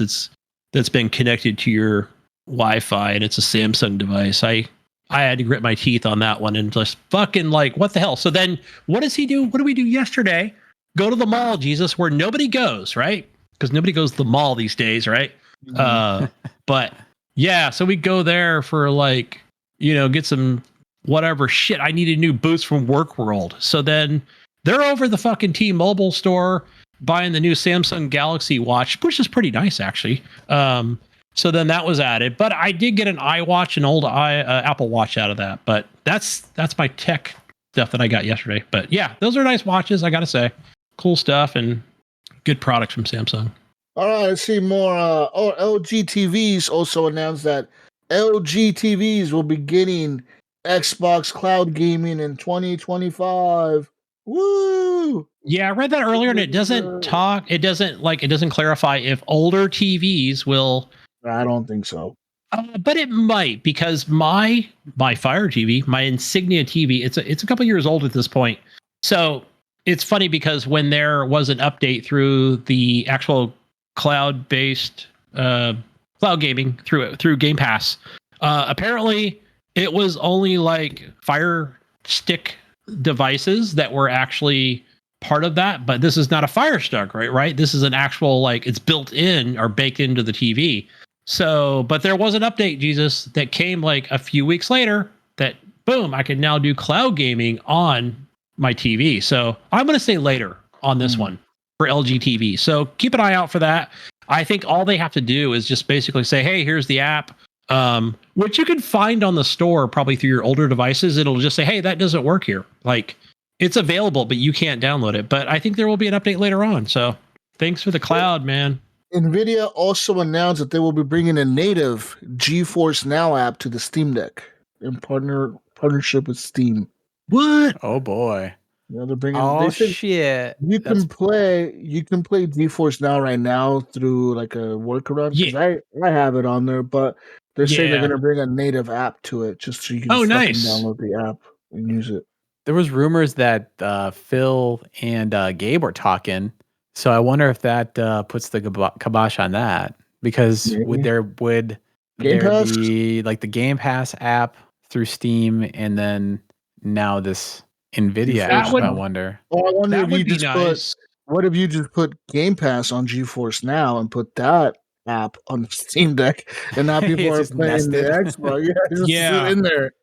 that's been connected to your Wi-Fi, and it's a Samsung device. I had to grit my teeth on that one and just fucking like, what the hell? So then what does he do? What did we do yesterday? Go to the mall, Jesus, where nobody goes, right? Because nobody goes to the mall these days, right? But yeah, so we go there for like, you know, get some whatever shit. I needed new boots from Work World. So then they're over the fucking T-Mobile store buying the new Samsung Galaxy Watch, which is pretty nice actually. So then that was added, but I did get an iWatch, an old Apple Watch out of that. But that's my tech stuff that I got yesterday. But yeah, those are nice watches, I gotta say. Cool stuff and good products from Samsung. All right, let's see more. LG TVs also announced that LG TVs will be getting Xbox Cloud Gaming in 2025. Woo! Yeah, I read that earlier, and it doesn't clarify if older TVs will. I don't think so. But it might, because my Fire TV, my Insignia TV, it's a couple years old at this point. So it's funny because when there was an update through the actual cloud-based cloud gaming through Game Pass, apparently it was only like Fire Stick devices that were actually part of that. But this is not a Fire Stick, right? This is an actual, like, it's built in or baked into the TV. So, but there was an update, Jesus, that came like a few weeks later that boom, I can now do cloud gaming on my TV. So I'm going to say later on this one for LG TV. So keep an eye out for that. I think all they have to do is just basically say, hey, here's the app, which you can find on the store probably through your older devices. It'll just say, hey, that doesn't work here. Like it's available, but you can't download it. But I think there will be an update later on. So thanks for the cloud, man. NVIDIA also announced that they will be bringing a native GeForce Now app to the Steam Deck in partnership with Steam. What? Oh boy. You know, they're bringing. Oh they said shit. You can play GeForce Now right now through like a workaround because I have it on there, but they're saying they're gonna bring a native app to it just so you can fucking download the app and use it. There was rumors that Phil and Gabe were talking, so I wonder if that puts the kibosh on that because would there be like the Game Pass app through Steam and then now this NVIDIA app? I wonder. Oh, I wonder that if you would be just nice. what if you just put Game Pass on GeForce Now and put that app on the Steam Deck, and now people are playing the Xbox. Just sit in there.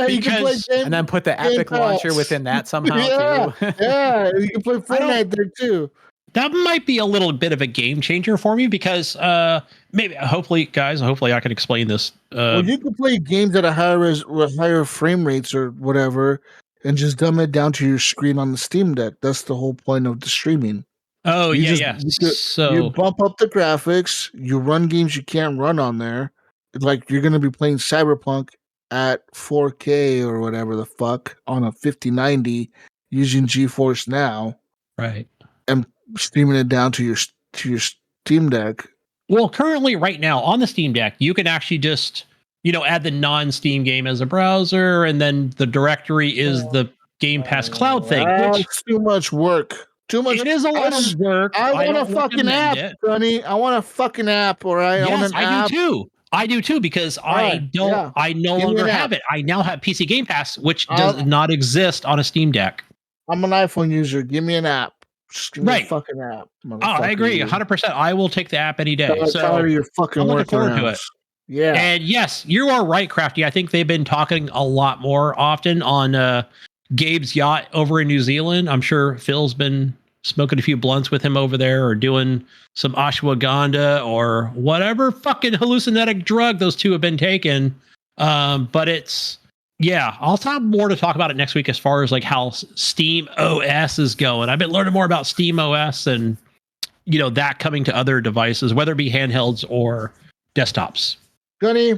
You can play and then put the Epic launcher within that somehow too. Yeah, you can play Fortnite there too. That might be a little bit of a game changer for me because hopefully I can explain this. Well, you can play games at a higher frame rates or whatever, and just dumb it down to your screen on the Steam Deck. That's the whole point of the streaming. Oh, You bump up the graphics, you run games you can't run on there. Like you're gonna be playing Cyberpunk at 4K or whatever the fuck on a 5090 using GeForce Now. Right. And streaming it down to your Steam Deck. Well, currently right now on the Steam Deck, you can actually just, add the non-Steam game as a browser, and then the directory is the Game Pass cloud thing. It's too much work. Too much. It is a lot of work. I want a fucking app, Gunny. I want a fucking app, all right? Yes, I do too. I do too because I no longer have it. I now have PC Game Pass, which does not exist on a Steam Deck. I'm an iPhone user. Give me an app. Just give me a fucking app. I agree 100%. I will take the app any day. So your fucking I'm looking forward to it. Yeah. And yes, you are right, Krafty. I think they've been talking a lot more often on Gabe's yacht over in New Zealand. I'm sure Phil's been smoking a few blunts with him over there or doing some ashwagandha or whatever fucking hallucinogenic drug those two have been taking. But it's, I'll have more to talk about it next week as far as like how Steam OS is going. I've been learning more about Steam OS and, that coming to other devices, whether it be handhelds or desktops. Gunny,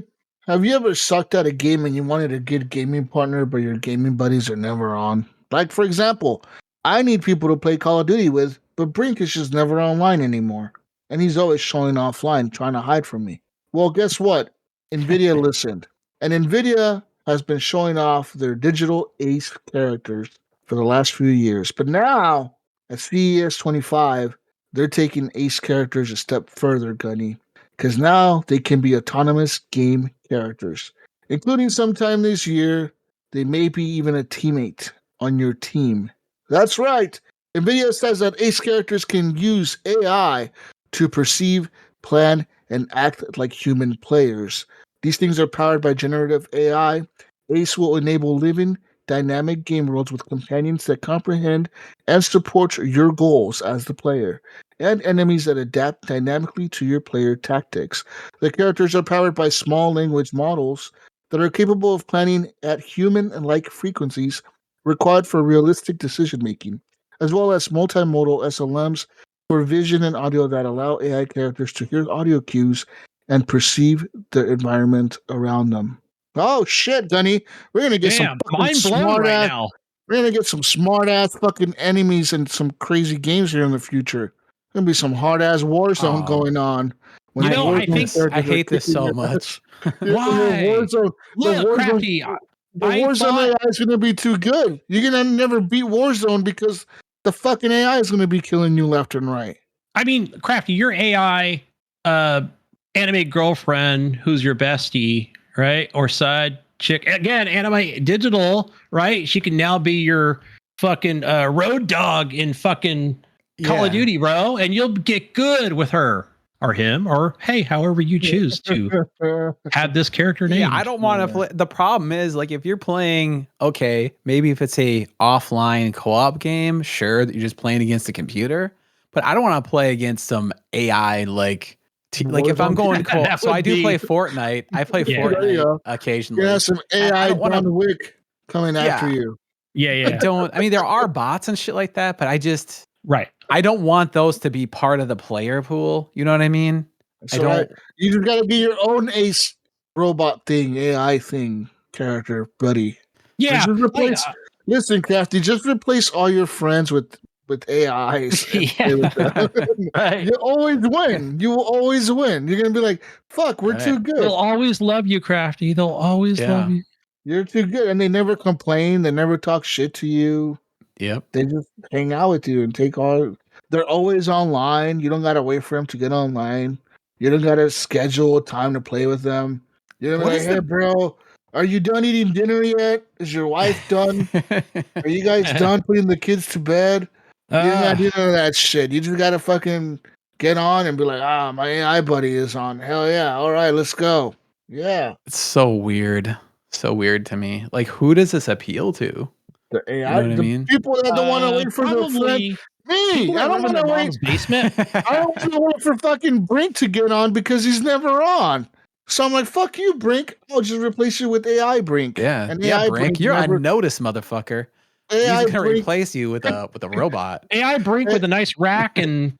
have you ever sucked at a game and you wanted a good gaming partner, but your gaming buddies are never on? Like, for example, I need people to play Call of Duty with, but Brink is just never online anymore. And he's always showing offline, trying to hide from me. Well, guess what? NVIDIA listened. And NVIDIA has been showing off their digital ace characters for the last few years. But now, at CES 25, they're taking ace characters a step further, Gunny. Because now they can be autonomous game characters. Including sometime this year, they may be even a teammate on your team. That's right. NVIDIA says that ace characters can use AI to perceive, plan, and act like human players. These things are powered by generative AI. Ace will enable living, dynamic game worlds with companions that comprehend and support your goals as the player, and enemies that adapt dynamically to your player tactics. The characters are powered by small language models that are capable of planning at human-like frequencies required for realistic decision-making, as well as multimodal SLMs for vision and audio that allow AI characters to hear audio cues and perceive the environment around them. Oh shit, Gunny. We're gonna get some mind blown right now. We're gonna get some smart ass fucking enemies and some crazy games here in the future. Gonna be some hard ass Warzone going on. I hate this so much. Why? Look, Krafty, the Warzone AI is gonna be too good. You're gonna never beat Warzone because the fucking AI is gonna be killing you left and right. I mean, Krafty, your AI anime girlfriend who's your bestie, right? Or side chick. Again, anime digital, right? She can now be your fucking road dog in fucking Call of Duty, bro. And you'll get good with her. or him, or hey, however you choose to have this character named. Yeah, I don't want to play. The problem is, like, if you're playing, okay, maybe if it's a offline co-op game, sure, that you're just playing against a computer, but I don't want to play against some AI like if I'm going co-op. So I do play Fortnite. I play Fortnite occasionally. Yeah, some AI John Wick coming after you. Yeah. I mean, there are bots and shit like that, but Right. I don't want those to be part of the player pool. You know what I mean? So you just gotta be your own ace robot thing, AI thing, character, buddy. Yeah. Just replace, listen, Krafty, just replace all your friends with AIs. Right. You always win. You will always win. You're gonna be like, fuck, we're too good. They'll always love you, Krafty. They'll always love you. You're too good. And they never complain. They never talk shit to you. Yep. They just hang out with you and take all. They're always online. You don't gotta wait for them to get online. You don't gotta schedule time to play with them. You're like, hey, bro, are you done eating dinner yet? Is your wife done? Are you guys done putting the kids to bed? You don't gotta do none of that shit. You just gotta fucking get on and be like, my AI buddy is on. Hell yeah. All right, let's go. Yeah. It's so weird. So weird to me. Like, who does this appeal to? The AI, you know what I mean? People that don't want to wait for their friend. Me, I don't want to wait. Basement. I don't want to wait for fucking Brink to get on because he's never on. So I'm like, fuck you, Brink. I'll just replace you with AI Brink. Yeah, and AI Brink, you're unnoticed, motherfucker. AI He's gonna Brink, replace you with a robot. AI Brink with a nice rack and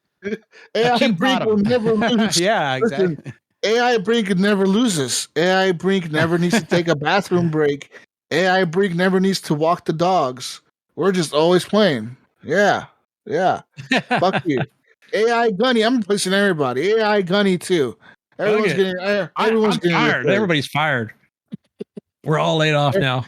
AI Brink will never lose. Yeah, exactly. Listen, AI Brink never loses. AI Brink never needs to take a bathroom break. AI Brink never needs to walk the dogs. We're just always playing. Yeah. Fuck you. AI Gunny. I'm replacing everybody. AI Gunny too. Everyone's getting. Everyone's getting fired. replaced. Everybody's fired. We're all laid off now.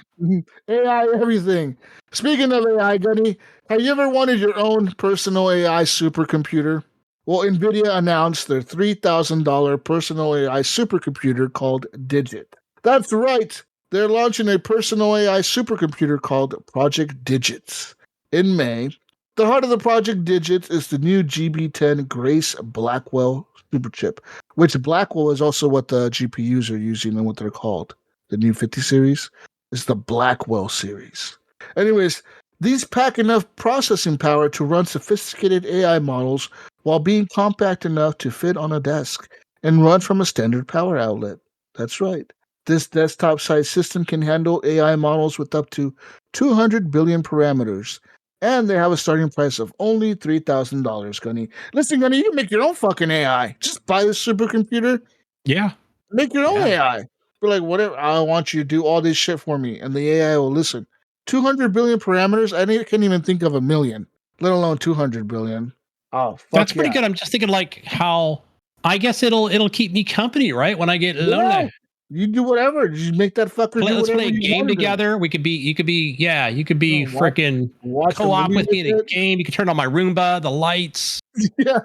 AI everything. Speaking of AI Gunny, have you ever wanted your own personal AI supercomputer? Well, NVIDIA announced their $3,000 personal AI supercomputer called Digit. That's right. They're launching a personal AI supercomputer called Project Digits in May. The heart of the Project Digits is the new GB10 Grace Blackwell superchip, which Blackwell is also what the GPUs are using and what they're called. The new 50 series is the Blackwell series. Anyways, these pack enough processing power to run sophisticated AI models while being compact enough to fit on a desk and run from a standard power outlet. That's right. This desktop-sized system can handle AI models with up to 200 billion parameters, and they have a starting price of only $3,000, Gunny. Listen, Gunny, you can make your own fucking AI. Just buy the supercomputer. Yeah. Make your own AI. Be like, whatever, I want you to do all this shit for me, and the AI will listen. 200 billion parameters? I can't even think of a million, let alone 200 billion. Oh, fuck. That's pretty good. I'm just thinking like how I guess it'll keep me company, right? When I get lonely. You do whatever. You make that fucker do Let's whatever play a you game want together. You could be freaking co-op with me in a game. You can turn on my Roomba, the lights. Yeah.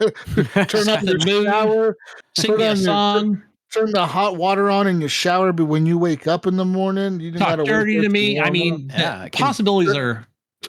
Turn on the shower. Sing me a song. Turn the hot water on in your shower, but when you wake up in the morning, you talk dirty to me. I mean, the possibilities are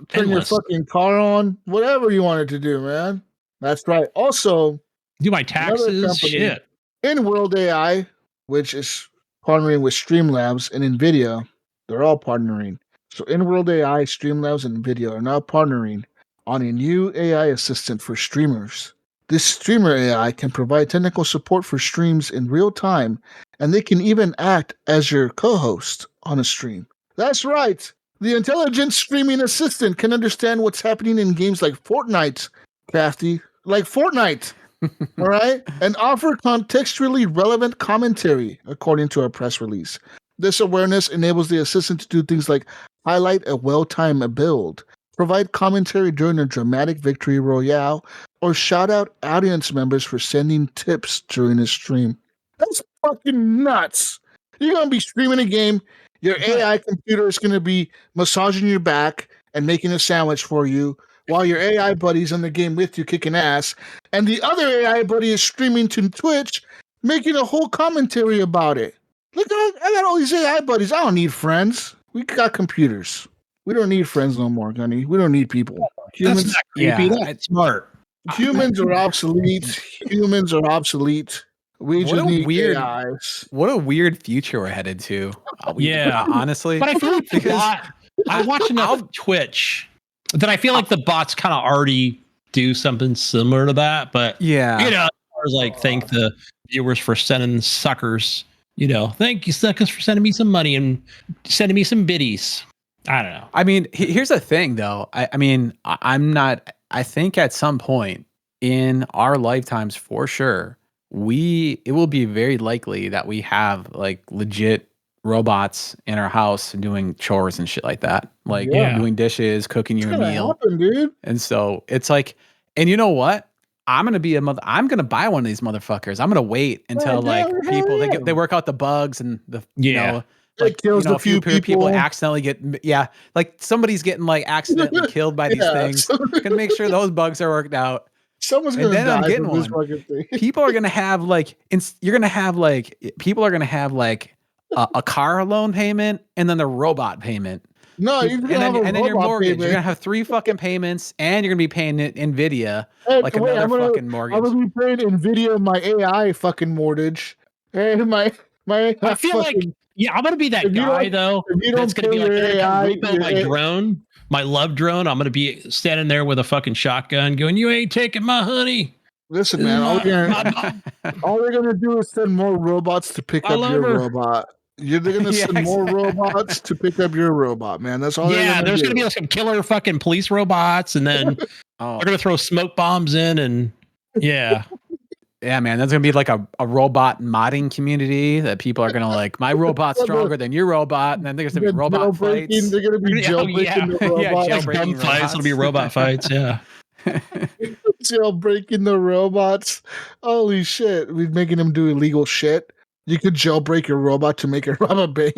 turn your fucking car on. Whatever you want it to do, man. That's right. Also, do my taxes. Shit. In World AI, which is partnering with Streamlabs and NVIDIA, they're all partnering. So InWorld AI, Streamlabs, and NVIDIA are now partnering on a new AI assistant for streamers. This streamer AI can provide technical support for streams in real time, and they can even act as your co-host on a stream. That's right. The intelligent streaming assistant can understand what's happening in games like Fortnite, Krafty, like Fortnite. All right, and offer contextually relevant commentary, according to a press release. This awareness enables the assistant to do things like highlight a well-timed build, provide commentary during a dramatic victory royale, or shout out audience members for sending tips during a stream. That's fucking nuts. You're going to be streaming a game, your AI computer is going to be massaging your back and making a sandwich for you, while your AI buddy's in the game with you kicking ass, and the other AI buddy is streaming to Twitch, making a whole commentary about it. Look, I got all these AI buddies. I don't need friends. We got computers. We don't need friends no more, Gunny. We don't need people. Humans, that's not creepy. That's smart. Humans are obsolete. Humans are obsolete. We What just a need weird- AIs. What a weird future we're headed to. Yeah. Honestly. But I feel like the Because bot. I watch enough Twitch that I feel like the bots kind of already do something similar to that. But yeah. as far as like thank the viewers for sending suckers. Thank you suckers for sending me some money and sending me some biddies. I don't know. I mean, here's the thing, though. I'm not. I think at some point in our lifetimes, for sure, it will be very likely that we have like legit robots in our house doing chores and shit like that, like doing dishes, cooking you a meal, happen, dude. And so it's like, and you know what? I'm gonna buy one of these motherfuckers. I'm gonna wait until people they work out the bugs and the like kills a few people accidentally get like somebody's getting like accidentally killed by these things. Gonna make sure those bugs are worked out. Someone's gonna die. I'm getting from this fucking thing. People are gonna have like people are gonna have like a car loan payment and then the robot payment. No, and then your mortgage. Payment. You're gonna have 3 fucking payments, and you're gonna be paying Nvidia another fucking mortgage. I'm gonna be paying Nvidia my AI fucking mortgage. Hey, my I feel like I'm gonna be that guy though. That's gonna be like AI, my drone, my love drone. I'm gonna be standing there with a fucking shotgun, going, "You ain't taking my honey." Listen, man. All they're gonna do is send more robots to pick up your robot. They're gonna send more robots to pick up your robot, man. That's all. Yeah, there's gonna be like some killer fucking police robots, and then they're gonna throw smoke bombs in, and yeah, man, that's gonna be like a robot modding community that people are gonna like. My robot's stronger than your robot, and then there's gonna be robot fights. They're gonna be jailbreaking the robots. Jailbreaking fights. It'll be robot fights. Yeah. Jailbreaking the robots. Holy shit. We're making them do illegal shit. You could jailbreak your robot to make it rob a bank.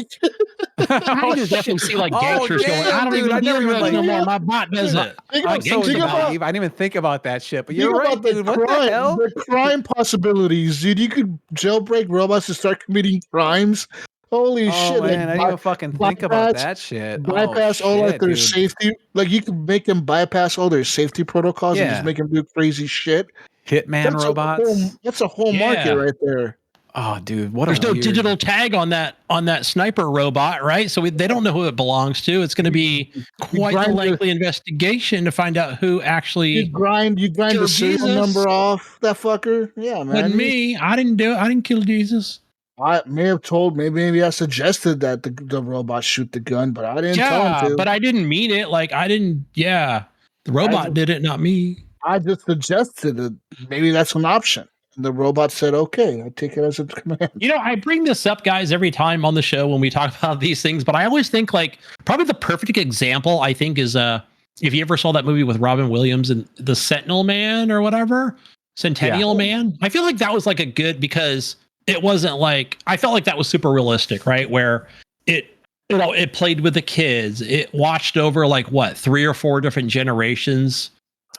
I just definitely see like gangsters going, I don't even deal with that no more. My bot does it. I didn't even think about that shit. But you're right, dude. What the hell? The crime possibilities, dude. You could jailbreak robots to start committing crimes. Holy shit, man, I didn't even fucking think about that shit. Bypass all like their safety. Like you could make them bypass all their safety protocols and just make them do crazy shit. Hitman robots. That's a whole market right there. Oh, dude, there's no digital tag on that sniper robot, right? So they don't know who it belongs to. It's going to be quite a lengthy investigation to find out who actually you grind the serial number off that fucker. Yeah, man. Wasn't me. I didn't do it. I didn't kill Jesus. I may have told, maybe I suggested that the robot shoot the gun, but I didn't tell him to. But I didn't mean it. Like I didn't. Yeah, the robot did it, not me. I just suggested it. Maybe that's an option. The robot said, okay, I take it as a command. I bring this up, guys, every time on the show when we talk about these things, but I always think like probably the perfect example, I think, is if you ever saw that movie with Robin Williams and the Sentinel Man or whatever, Centennial Man. I feel like that was like a good, because it wasn't like, I felt like that was super realistic, right? Where it played with the kids. It watched over like 3 or 4 different generations,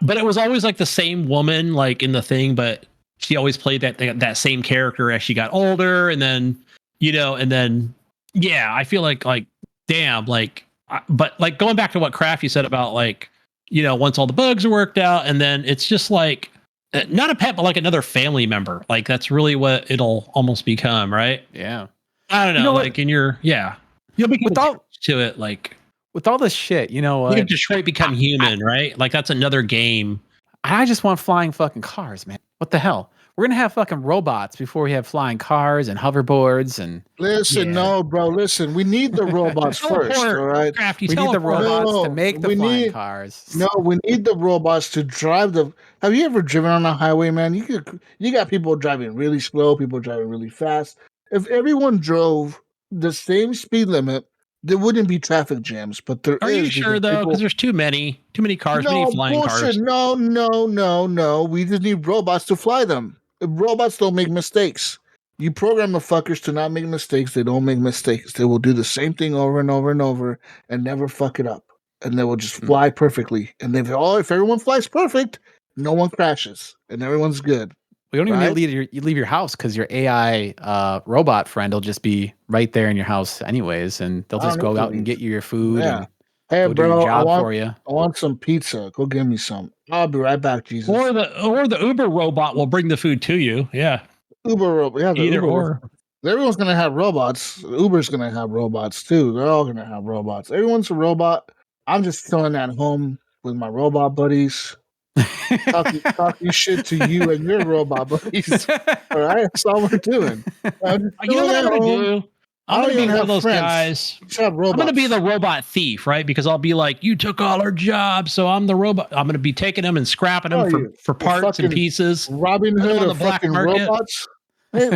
but it was always like the same woman, like in the thing, but she always played that same character as she got older. And then, I feel like damn, but like going back to what Krafty said about like, once all the bugs are worked out, and then it's just like, not a pet, but like another family member. Like that's really what it'll almost become. Right. Yeah. I don't know. Like you'll become to it. Like with all this shit, you know what? You Detroit become human, right? Like that's another game. I just want flying fucking cars, man. What the hell? We're going to have fucking robots before we have flying cars and hoverboards and... Listen, no, bro. Listen, we need the robots first, all right? We need the robots to make the flying cars. No, we need the robots to drive the... Have you ever driven on a highway, man? You got people driving really slow, people driving really fast. If everyone drove the same speed limit, there wouldn't be traffic jams, but there is. Are you sure though? Because there's too many cars, many flying cars. No. We just need robots to fly them. Robots don't make mistakes. You program the fuckers to not make mistakes. They don't make mistakes. They will do the same thing over and over and over and never fuck it up. And they will just fly perfectly. And if everyone flies perfect, no one crashes and everyone's good. We don't even need to leave your house because your AI robot friend will just be right there in your house anyways, and they'll just go out and get you your food. Yeah. Hey, Go do your bro, job for you. I want some pizza. Go give me some. I'll be right back, Jesus. Or the Uber robot will bring the food to you. Yeah. The Either Uber. or. Everyone's gonna have robots. Uber's gonna have robots too. They're all gonna have robots. Everyone's a robot. I'm just chilling at home with my robot buddies, talking shit to you and your robot buddies. All right, that's all we're doing. I'm just You know chilling what I'm at going to home. do? I I'm don't going to be even one have of those friends. guys. Just have robots. I'm going to be the robot thief, right? Because I'll be like, you took all our jobs, so I'm the robot. I'm going to be taking them and scrapping them for parts and pieces. Robin put them Hood on of the black fucking market. robots. Hey,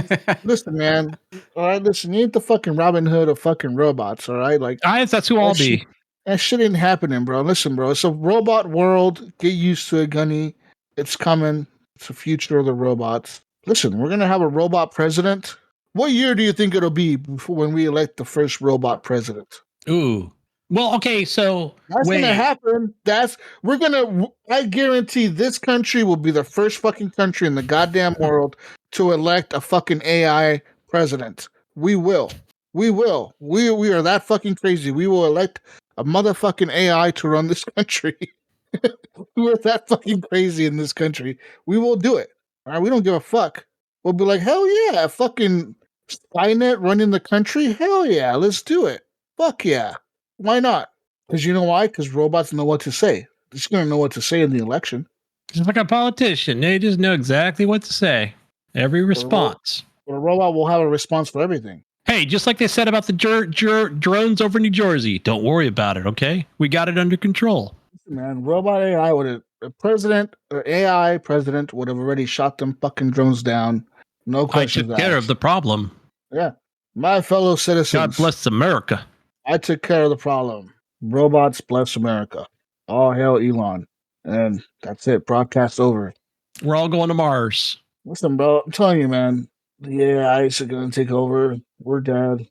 listen, man. All right, listen. You ain't the fucking Robin Hood of fucking robots. All right, like That's who I'll be. that shit ain't happening, bro. Listen, bro. It's a robot world. Get used to it, Gunny. It's coming. It's the future of the robots. Listen, we're gonna have a robot president. What year do you think it'll be before when we elect the first robot president? Ooh. Well, okay, so That's gonna happen. I guarantee this country will be the first fucking country in the goddamn world to elect a fucking AI president. We will. We will. We are that fucking crazy. We will elect a motherfucking AI to run this country. We're that fucking crazy in this country. We will do it. All right, we don't give a fuck. We'll be like, hell yeah, fucking Skynet running the country. Hell yeah, let's do it. Fuck yeah. Why not? Because you know why? Because robots know what to say. They're just gonna know what to say in the election. Just like a politician, they just know exactly what to say. Every response. But a robot will have a response for everything. Hey, just like they said about the drones over New Jersey, don't worry about it, okay? We got it under control. Man, robot AI would have a president or AI president would have already shot them fucking drones down. No questions I took care of the problem. Yeah. My fellow citizens. God bless America. I took care of the problem. Robots bless America. All hail Elon. And that's it. Broadcast over. We're all going to Mars. Listen, bro, I'm telling you, man, the AIs are going to take over. We're dead.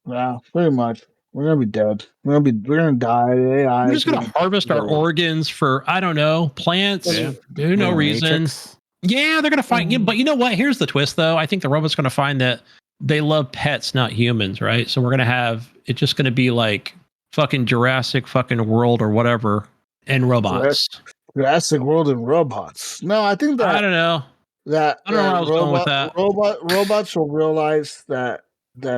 Yeah, pretty much. We're going to be dead. We're going to die. The AI. We're just going to harvest our organs for, I don't know, plants. Yeah. No reason. Matrix. Yeah, they're going to find, but you know what? Here's the twist, though. I think the robot's going to find that they love pets, not humans, right? So we're going to have, it's just going to be like fucking Jurassic fucking World or whatever and robots. Jurassic World and robots. No, I think that. I don't know. I don't know where I was going with that. Robots will realize that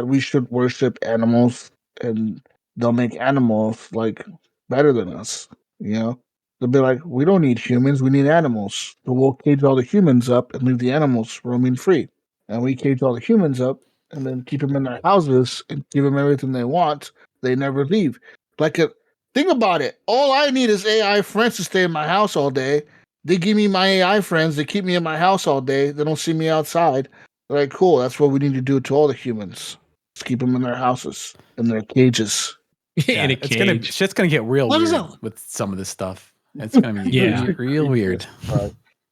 we should worship animals, and they'll make animals like better than us. You know, they'll be like, we don't need humans, we need animals. So we'll cage all the humans up and leave the animals roaming free. And we cage all the humans up and then keep them in their houses and give them everything they want. They never leave. Think about it. All I need is AI friends to stay in my house all day. They give me my AI friends. They keep me in my house all day. They don't see me outside. They're like, cool. That's what we need to do to all the humans. Just keep them in their houses, in their cages. Yeah, in a cage. Shit's gonna get real weird with some of this stuff. It's gonna be real weird.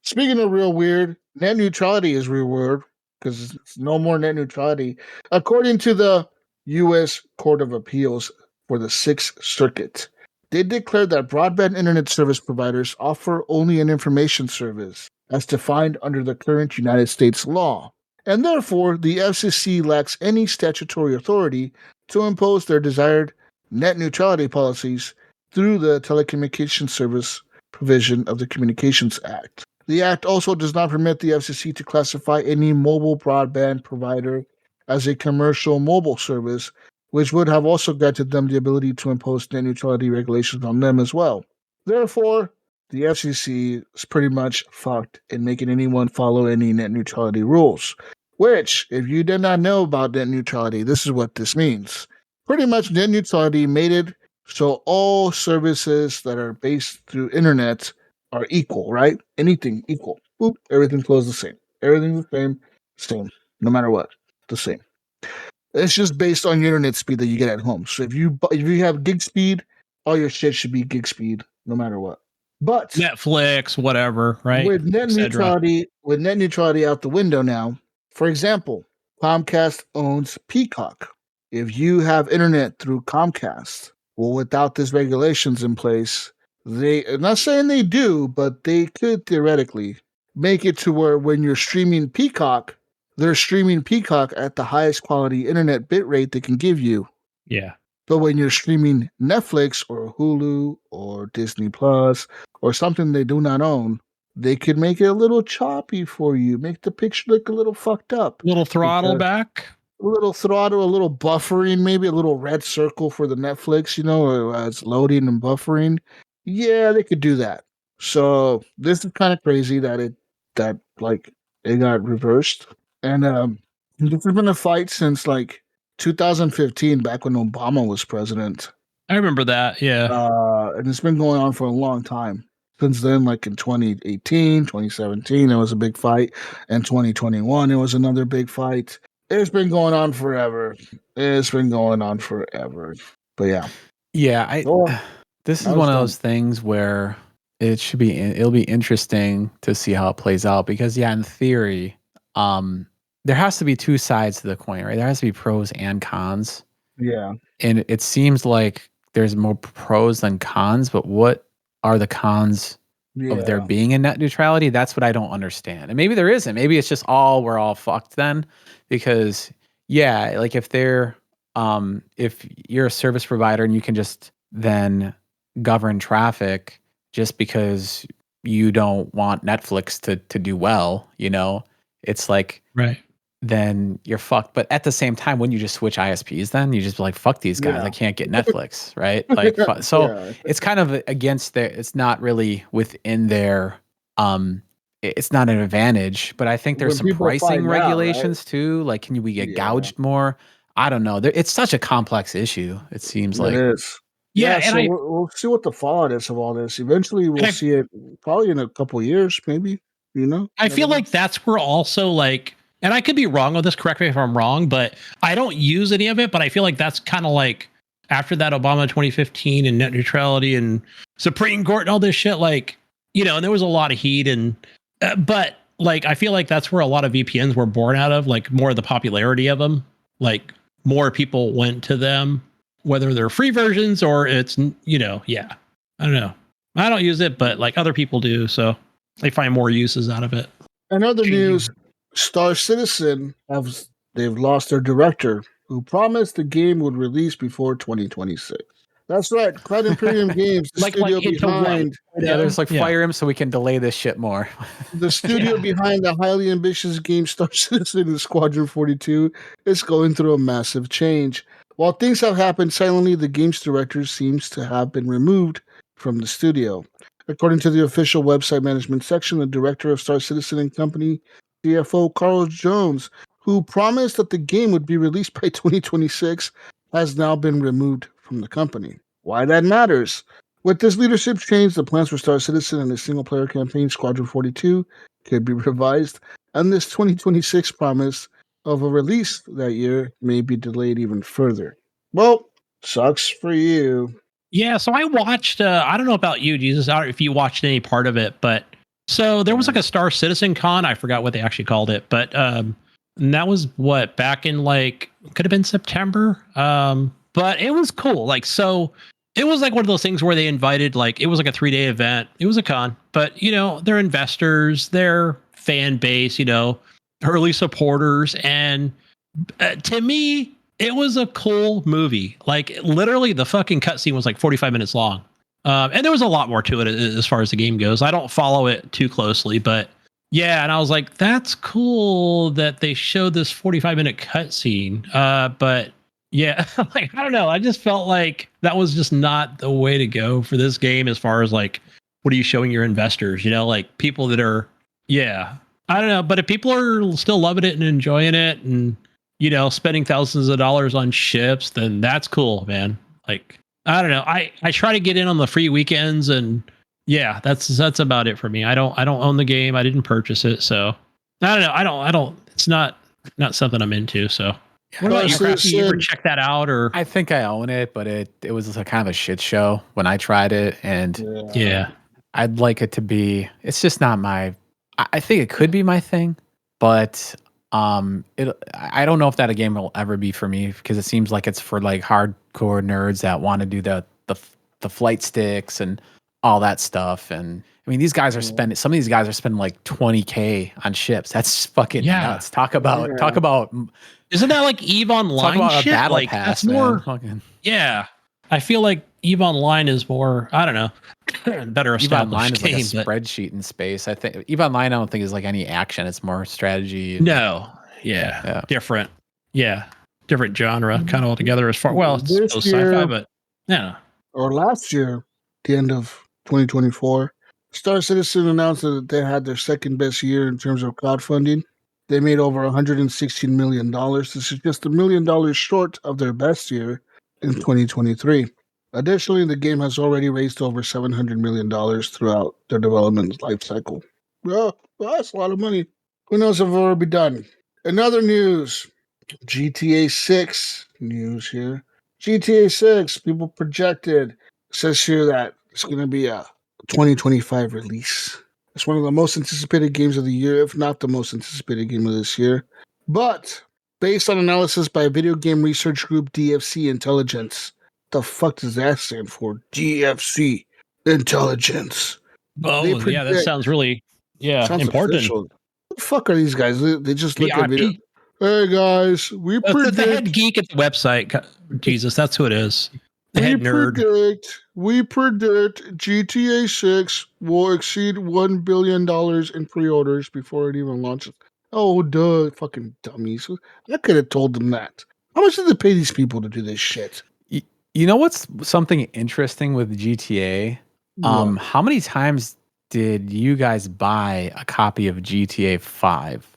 Speaking of real weird, net neutrality is real weird because it's no more net neutrality. According to the U.S. Court of Appeals for the Sixth Circuit, they declared that broadband internet service providers offer only an information service as defined under the current United States law, and therefore the FCC lacks any statutory authority to impose their desired net neutrality policies through the telecommunications service provision of the Communications Act. The Act also does not permit the FCC to classify any mobile broadband provider as a commercial mobile service, which would have also granted them the ability to impose net neutrality regulations on them as well. Therefore, the FCC is pretty much fucked in making anyone follow any net neutrality rules. Which, if you did not know about net neutrality, this is what this means. Pretty much net neutrality made it so all services that are based through internet are equal, right? Anything equal. Boop, everything flows the same. Everything's the same, no matter what, the same. It's just based on your internet speed that you get at home. So if you have gig speed, all your shit should be gig speed, no matter what. But Netflix, whatever, right? With net neutrality out the window now. For example, Comcast owns Peacock. If you have internet through Comcast, well, without these regulations in place, I'm not saying they do, but they could theoretically make it to where when you're streaming Peacock, they're streaming Peacock at the highest quality internet bit rate they can give you. Yeah. But when you're streaming Netflix or Hulu or Disney Plus or something they do not own, they could make it a little choppy for you, make the picture look a little fucked up. Little throttle Because back. a little throttle, a little buffering, maybe a little red circle for the Netflix, it's loading and buffering. Yeah, they could do that. So this is kind of crazy that it got reversed. And this has been a fight since like 2015, back when Obama was president. I remember that. Yeah. And it's been going on for a long time. Since then, like in 2018, 2017, it was a big fight. And 2021, it was another big fight. It's been going on forever. It's been going on forever. But yeah. Yeah, this is one of those things where it'll be interesting to see how it plays out, because in theory, there has to be two sides to the coin, right? There has to be pros and cons. Yeah. And it seems like there's more pros than cons, but what are the cons of there being a net neutrality? That's what I don't understand. And maybe there isn't. Maybe it's just we're all fucked then, because like if you're a service provider and you can just then govern traffic just because you don't want Netflix to do well, it's like, right, then you're fucked. But at the same time, wouldn't you just switch ISPs then? You just be like, fuck these guys. I can't get Netflix, right? Like, it's kind of against it's not really within their, it's not an advantage, but I think there's some pricing regulations too. Like, can we get gouged more? I don't know. It's such a complex issue. It seems like it is. Yeah, so we'll see what the fallout is of all this. Eventually, we'll see it probably in a couple of years, maybe. I feel like that's where also like, and I could be wrong with this. Correct me if I'm wrong, but I don't use any of it. But I feel like that's kind of like after that Obama 2015 and net neutrality and Supreme Court and all this shit. Like, and there was a lot of heat and, but like I feel like that's where a lot of VPNs were born out of. Like more of the popularity of them. Like more people went to them, whether they're free versions or it's, I don't know. I don't use it, but like other people do. So they find more uses out of it. In other news, Star Citizen they've lost their director, who promised the game would release before 2026. That's right, Cloud Imperium Games, the studio behind. There's like fire him so we can delay this shit more. The studio behind the highly ambitious game Star Citizen and Squadron 42 is going through a massive change. While things have happened silently, the game's director seems to have been removed from the studio. According to the official website management section, the director of Star Citizen and Company, CFO Carl Jones, who promised that the game would be released by 2026, has now been removed from the company. Why that matters? With this leadership change, the plans for Star Citizen and the single-player campaign Squadron 42 could be revised, and this 2026 promise of a release that year may be delayed even further. Well, sucks for you. Yeah, so I watched, I don't know about you, Jesus, I don't know if you watched any part of it, but so there was like a Star Citizen Con, I forgot what they actually called it, but and that was back in like, could have been September, but it was cool. Like, so it was like one of those things where they invited, like, it was like a 3-day event. It was a con, but they're investors, their fan base, early supporters. And to me, it was a cool movie. Like literally the fucking cutscene was like 45 minutes long. And there was a lot more to it as far as the game goes. I don't follow it too closely, but yeah. And I was like, that's cool that they showed this 45-minute cutscene. But yeah, like, I don't know. I just felt like that was just not the way to go for this game as far as like, what are you showing your investors? Like people that are, I don't know. But if people are still loving it and enjoying it and, spending thousands of dollars on ships, then that's cool, man. Like, I don't know. I try to get in on the free weekends and yeah, that's about it for me. I don't own the game. I didn't purchase it. So I don't know. I don't, it's not something I'm into. So what about you, Krafty? You ever check that out or? I think I own it, but it was a kind of a shit show when I tried it. And yeah, I'd like it to be, it's just not I think it could be my thing, but I don't know if that a game will ever be for me, because it seems like it's for like hardcore nerds that want to do the flight sticks and all that stuff. And I mean, these guys are spending. Some of these guys are spending like $20K on ships. That's fucking nuts. Talk about. Isn't that like EVE Online about shit? a battle Like pass, that's more. Fucking. Yeah, I feel like EVE Online is more. I don't know. Better EVE established Online is like game, a spreadsheet in space. I think EVE Online, I don't think is like any action. It's more strategy. And, no. Yeah. Different. Yeah. Different genre, kind of altogether. As far it's This still year- sci-fi, but yeah. Or last year, the end of 2024, Star Citizen announced that they had their second best year in terms of crowdfunding. They made over $116 million. This is just $1 million short of their best year in 2023. Additionally, the game has already raised over $700 million throughout their development life cycle. Well, that's a lot of money. Who knows if it'll ever be done? In other news, GTA 6 news here. GTA 6, people projected, says here that it's going to be a 2025 release. It's one of the most anticipated games of the year, if not the most anticipated game of this year. But based on analysis by video game research group DFC Intelligence, the fuck does that stand for? DFC Intelligence. Oh, yeah, that sounds really important. Official. What the fuck are these guys? They just look at VIP. video. Hey guys, we predict the head geek at the website. Jesus, that's who it is. The head nerd. We predict GTA 6 will exceed $1 billion in pre-orders before it even launches. Oh, duh, fucking dummies. I could have told them that. How much did they pay these people to do this shit? You know what's something interesting with GTA? How many times did you guys buy a copy of GTA 5?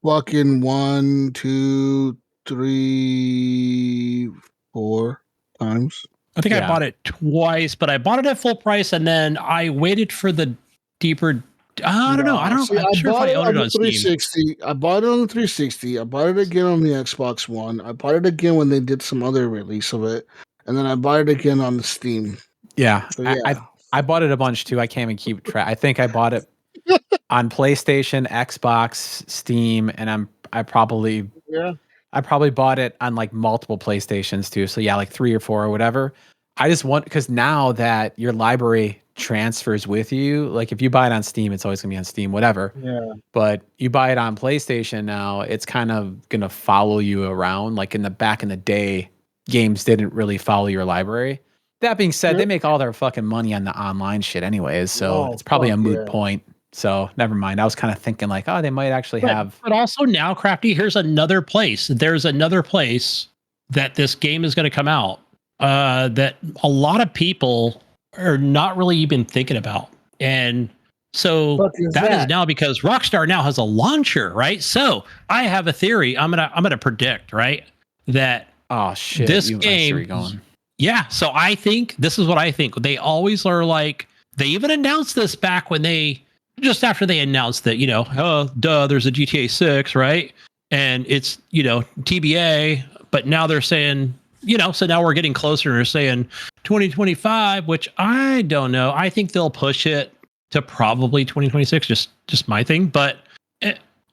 Fucking 1, 2, 3, 4 times. I think I bought it twice, but I bought it at full price, and then I waited for the deeper. I don't know. I'm sure if I owned it on 360. Steam. I bought it on the 360. I bought it again on the Xbox One. I bought it again when they did some other release of it, and then I bought it again on the Steam. Yeah, So, yeah. I bought it a bunch too. I can't even keep track. I think I bought it on PlayStation, Xbox, Steam, and I probably bought it on like multiple PlayStations too. So yeah, like 3 or 4 or whatever. I just want, because now that your library transfers with you, like if you buy it on Steam, it's always gonna be on Steam, whatever. Yeah. But you buy it on PlayStation now, it's kind of gonna follow you around. Like back in the day, games didn't really follow your library. That being said, they make all their fucking money on the online shit anyways, so it's probably a moot point. So never mind. I was kind of thinking like, oh, they might actually have. But also now, Krafty, here's another place. There's another place that this game is going to come out that a lot of people are not really even thinking about. And so that is now because Rockstar now has a launcher, right? So I have a theory. I'm gonna predict, right, that this game. Yeah, so I think this is what I think. They always are like, they even announced this back when just after they announced that, there's a GTA 6, right? And it's, TBA, but now they're saying, so now we're getting closer and they're saying 2025, which I don't know. I think they'll push it to probably 2026, just my thing, but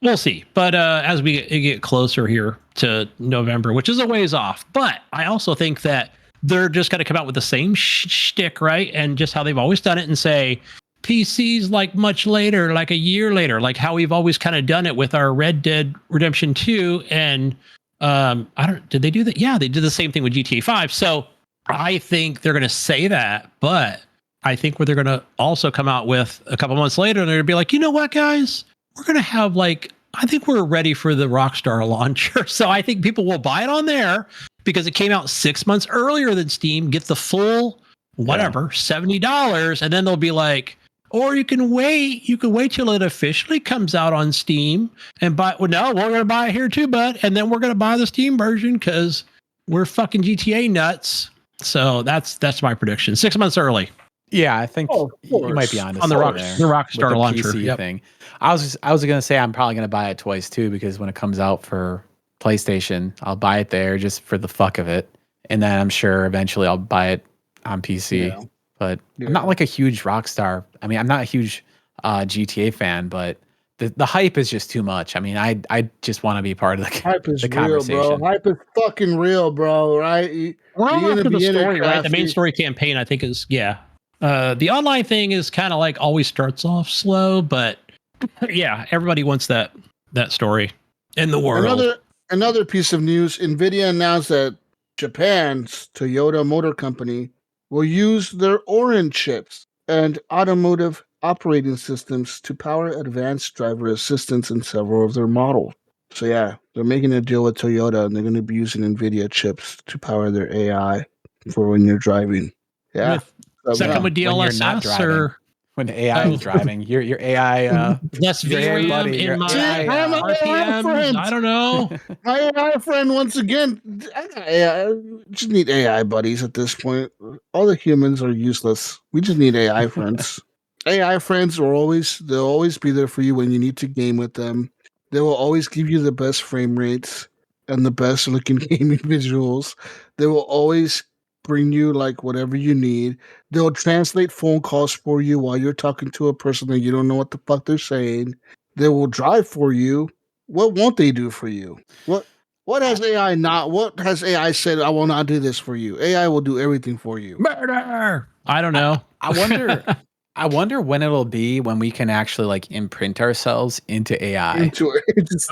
we'll see. But as we get closer here to November, which is a ways off, but I also think that they're just going to come out with the same shtick, right? And just how they've always done it and say, PC's like much later, like a year later, like how we've always kind of done it with our Red Dead Redemption 2. And did they do that? Yeah, they did the same thing with GTA 5. So I think they're going to say that, but I think what they're going to also come out with a couple months later, they're going to be like, you know what, guys, we're going to have I think we're ready for the Rockstar launcher. So I think people will buy it on there because it came out 6 months earlier than Steam, get the full $70, and then they'll be like, or you can wait till it officially comes out on Steam and buy. Well, no, we're going to buy it here too, bud. And then we're going to buy the Steam version because we're fucking GTA nuts. So that's my prediction. 6 months early. Yeah, I think you might be honest on the Rockstar launcher thing. I was going to say I'm probably going to buy it twice too, because when it comes out for PlayStation, I'll buy it there just for the fuck of it, and then I'm sure eventually I'll buy it on PC. Yeah. But I'm not like a huge Rockstar. I mean, I'm not a huge GTA fan, but the hype is just too much. I mean, I just want to be part of the hype is the real, conversation. Bro. Hype is fucking real, bro. Right? We're all after the story, right? The main story campaign, I think, is The online thing is kind of like always starts off slow, but yeah, everybody wants that story in the world. Another piece of news: NVIDIA announced that Japan's Toyota Motor Company will use their Orin chips and automotive operating systems to power advanced driver assistance in several of their models. So yeah, they're making a deal with Toyota, and they're going to be using NVIDIA chips to power their AI for when you're driving. Yeah. Does that come with when you're not DLSS driving. or When the AI is driving, your AI, less your AI VRAM buddy, in your my AI, RPMs? I don't know. My AI friend, once again, I got AI. Just need AI buddies at this point. All the humans are useless. We just need AI friends. AI friends they'll always be there for you when you need to game with them. They will always give you the best frame rates and the best looking gaming visuals. They will always bring you like whatever you need. They'll translate phone calls for you while you're talking to a person that you don't know what the fuck they're saying. They will drive for you. What won't they do for you? What has AI not? What has AI said? I will not do this for you. AI will do everything for you. Murder. I don't know. I wonder. I wonder when it'll be when we can actually like imprint ourselves into AI.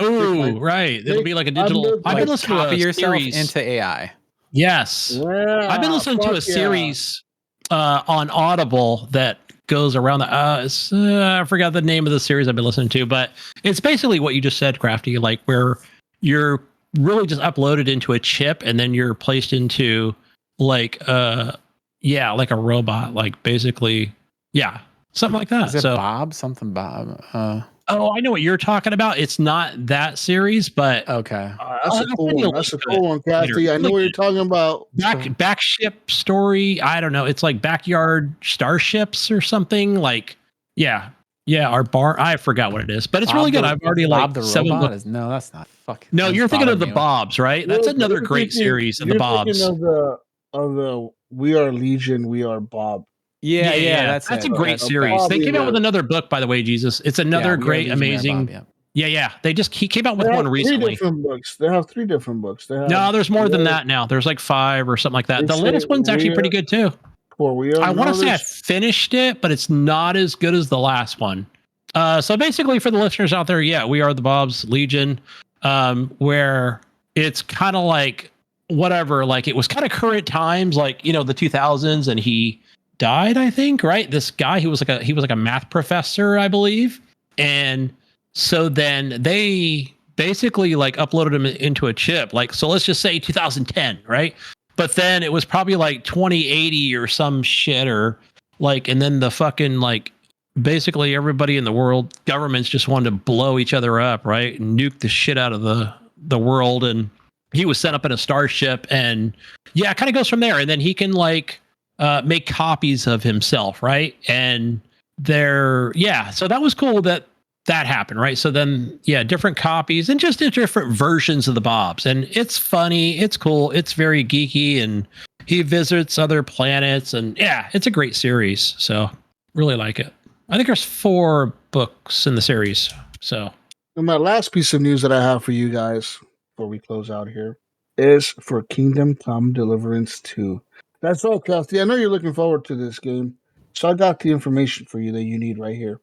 Oh, right. It'll be like a digital. I've been listening copy to a yourself series. into AI. Yes. Yeah, I've been listening to a series on Audible that goes around the I forgot the name of the series I've been listening to, but it's basically what you just said, Krafty, like where you're really just uploaded into a chip and then you're placed into like like a robot, like basically something like that. Is it so Bob? Something Bob. I know what you're talking about. It's not that series, but Okay. That's a cool one. That's a cool one, Krafty. I know what you're talking about. Backship story. I don't know. It's like backyard starships or something. Like, our bar. I forgot what it is, but it's Bob really good. the- I've already Bob like the 7 robot books. is no, that's not fucking. No, that's you're thinking of the bothering you. Bobs, right? That's another great series of the Bobs. You're thinking of the We Are Legion, We Are Bob. Yeah, that's a it. great That's series. Bob They came out either. with another book, by the way, Jesus. It's another We Are great, Legion, We Are amazing. Bob, Yeah. He came out with They have one recently. 3 different books. They have 3 different books. They have No, there's more than that now. There's like 5 or something like that. The latest one's actually pretty good too. I want to say I finished it, but it's not as good as the last one. So basically, for the listeners out there, We Are the Bob's Legion, where it's kind of like whatever, like it was kind of current times, like the 2000s, and he died, I think, right? This guy, he was like a math professor, I believe, and so then they basically like uploaded him into a chip, like so. Let's just say 2010, right? But then it was probably like 2080 or some shit, or like, and then the fucking like basically everybody in the world, governments just wanted to blow each other up, right? And nuke the shit out of the world. And he was sent up in a starship, and it kind of goes from there. And then he can like make copies of himself, right? And so that was cool that happened, right? So then, different copies and just different versions of the Bobs. And it's funny, it's cool, it's very geeky, and he visits other planets, and it's a great series. So really like it. I think there's 4 books in the series. So And my last piece of news that I have for you guys before we close out here is for Kingdom Come Deliverance 2. That's all, Krafty. I know you're looking forward to this game, so I got the information for you that you need right here.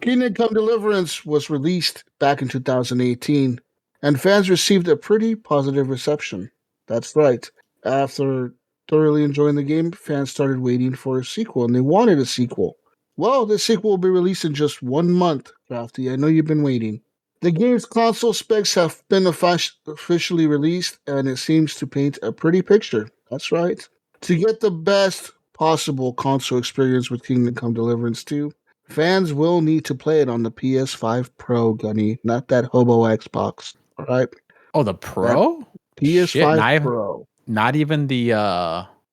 Kingdom Come Deliverance was released back in 2018, and fans received a pretty positive reception. That's right. After thoroughly enjoying the game, fans started waiting for a sequel, and they wanted a sequel. Well, the sequel will be released in just 1 month, Krafty. I know you've been waiting. The game's console specs have been officially released, and it seems to paint a pretty picture. That's right. To get the best possible console experience with Kingdom Come Deliverance 2, fans will need to play it on the PS5 Pro, Gunny, not that hobo Xbox. All right? Oh, the Pro? PS5 Pro. Not even the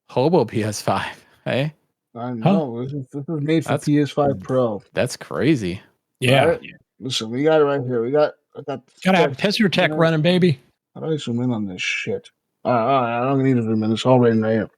hobo PS5, hey? I know. This is made for PS5 Pro. That's crazy. Yeah. Right? Listen, we got it right here. I got gotta have Pizzer Tech running, baby. How do I zoom in on this shit? All right, I don't need to zoom in. It's all written right here.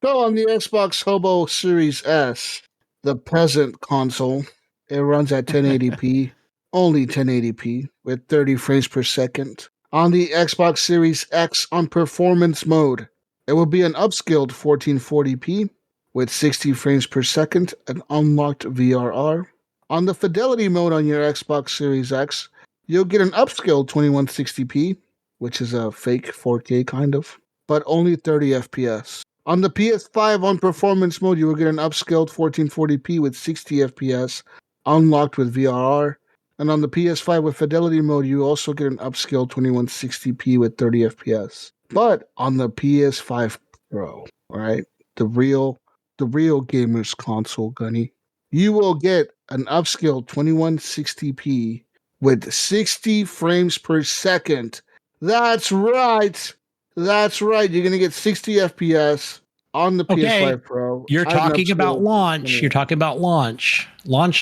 So on the Xbox Hobo Series S, the present console, it runs at 1080p, only 1080p, with 30 frames per second. On the Xbox Series X on performance mode, it will be an upscaled 1440p with 60 frames per second and unlocked VRR. On the fidelity mode on your Xbox Series X, you'll get an upscaled 2160p, which is a fake 4K kind of, but only 30 FPS. On the PS5 on performance mode, you will get an upscaled 1440p with 60 FPS, unlocked with VRR. And on the PS5 with fidelity mode, you also get an upscaled 2160p with 30 FPS. But on the PS5 Pro, right, the real gamers console, Gunny, you will get an upscaled 2160p with 60 frames per second. That's right. That's right. You're going to get 60 FPS on the Okay. PS5 Pro. You're at an talking about upscaled launch. You're talking about launch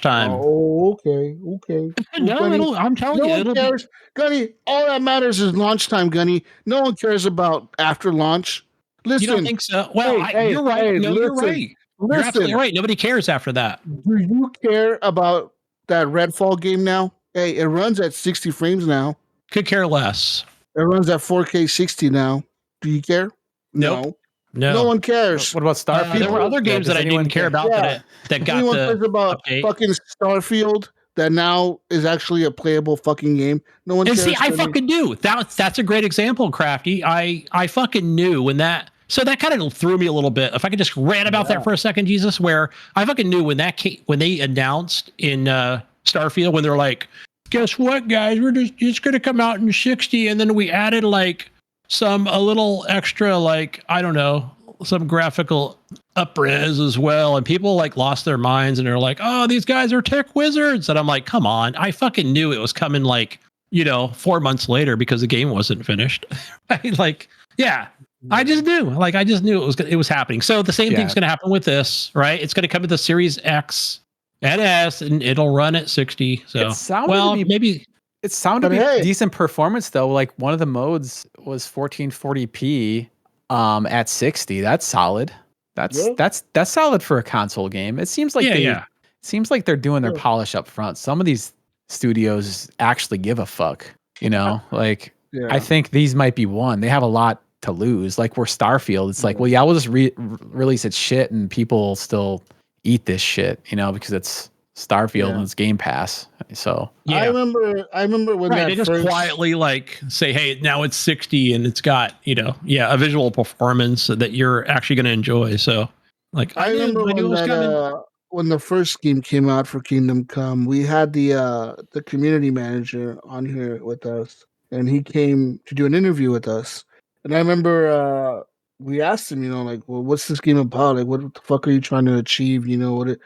time. Oh, okay. No, Gunny, I'm telling no you, one it'll be. cares. Gunny, all that matters is launch time, Gunny. No one cares about after launch. Listen. You don't think so? Well, you're right. Hey, No, you're right. You're absolutely right. Nobody cares after that. Do you care about that Redfall game now? Hey, it runs at 60 frames now. Could care less. It runs at 4K 60 now. Do you care? Nope. No one cares. What about Starfield? There were other games that I didn't care about that got Anyone the cares about update. fucking Starfield that now is actually a playable fucking game? No one And cares. see, I fucking knew. That's a great example, Krafty. I fucking knew when that. So that kind of threw me a little bit. If I could just rant about that for a second, Jesus, where I fucking knew when they announced in Starfield, when they're like, guess what, guys, we're just going to come out in 60. And then we added like a little extra, like, I don't know, some graphical up-res as well. And people like lost their minds and they're like, oh, these guys are tech wizards. And I'm like, come on. I fucking knew it was coming like, 4 months later because the game wasn't finished. Like, yeah. I just knew it was happening. So the same thing's going to happen with this, right? It's going to come to the Series X and S, and it'll run at 60. So, it sounded to be decent performance though. Like one of the modes was 1440p at 60. That's solid. That's solid for a console game. It seems like they're doing their polish up front. Some of these studios actually give a fuck. I think these might be one. They have a lot to lose, like we're Starfield. It's like, well, we'll just release its shit and people still eat this shit, because it's Starfield and it's Game Pass. So I remember when they just quietly like say, hey, now it's 60 and it's got a visual performance that you're actually going to enjoy. So like I remember when the first game came out for Kingdom Come, we had the community manager on here with us, and he came to do an interview with us. And I remember we asked him, like, well, what's this game about? Like, what the fuck are you trying to achieve? What's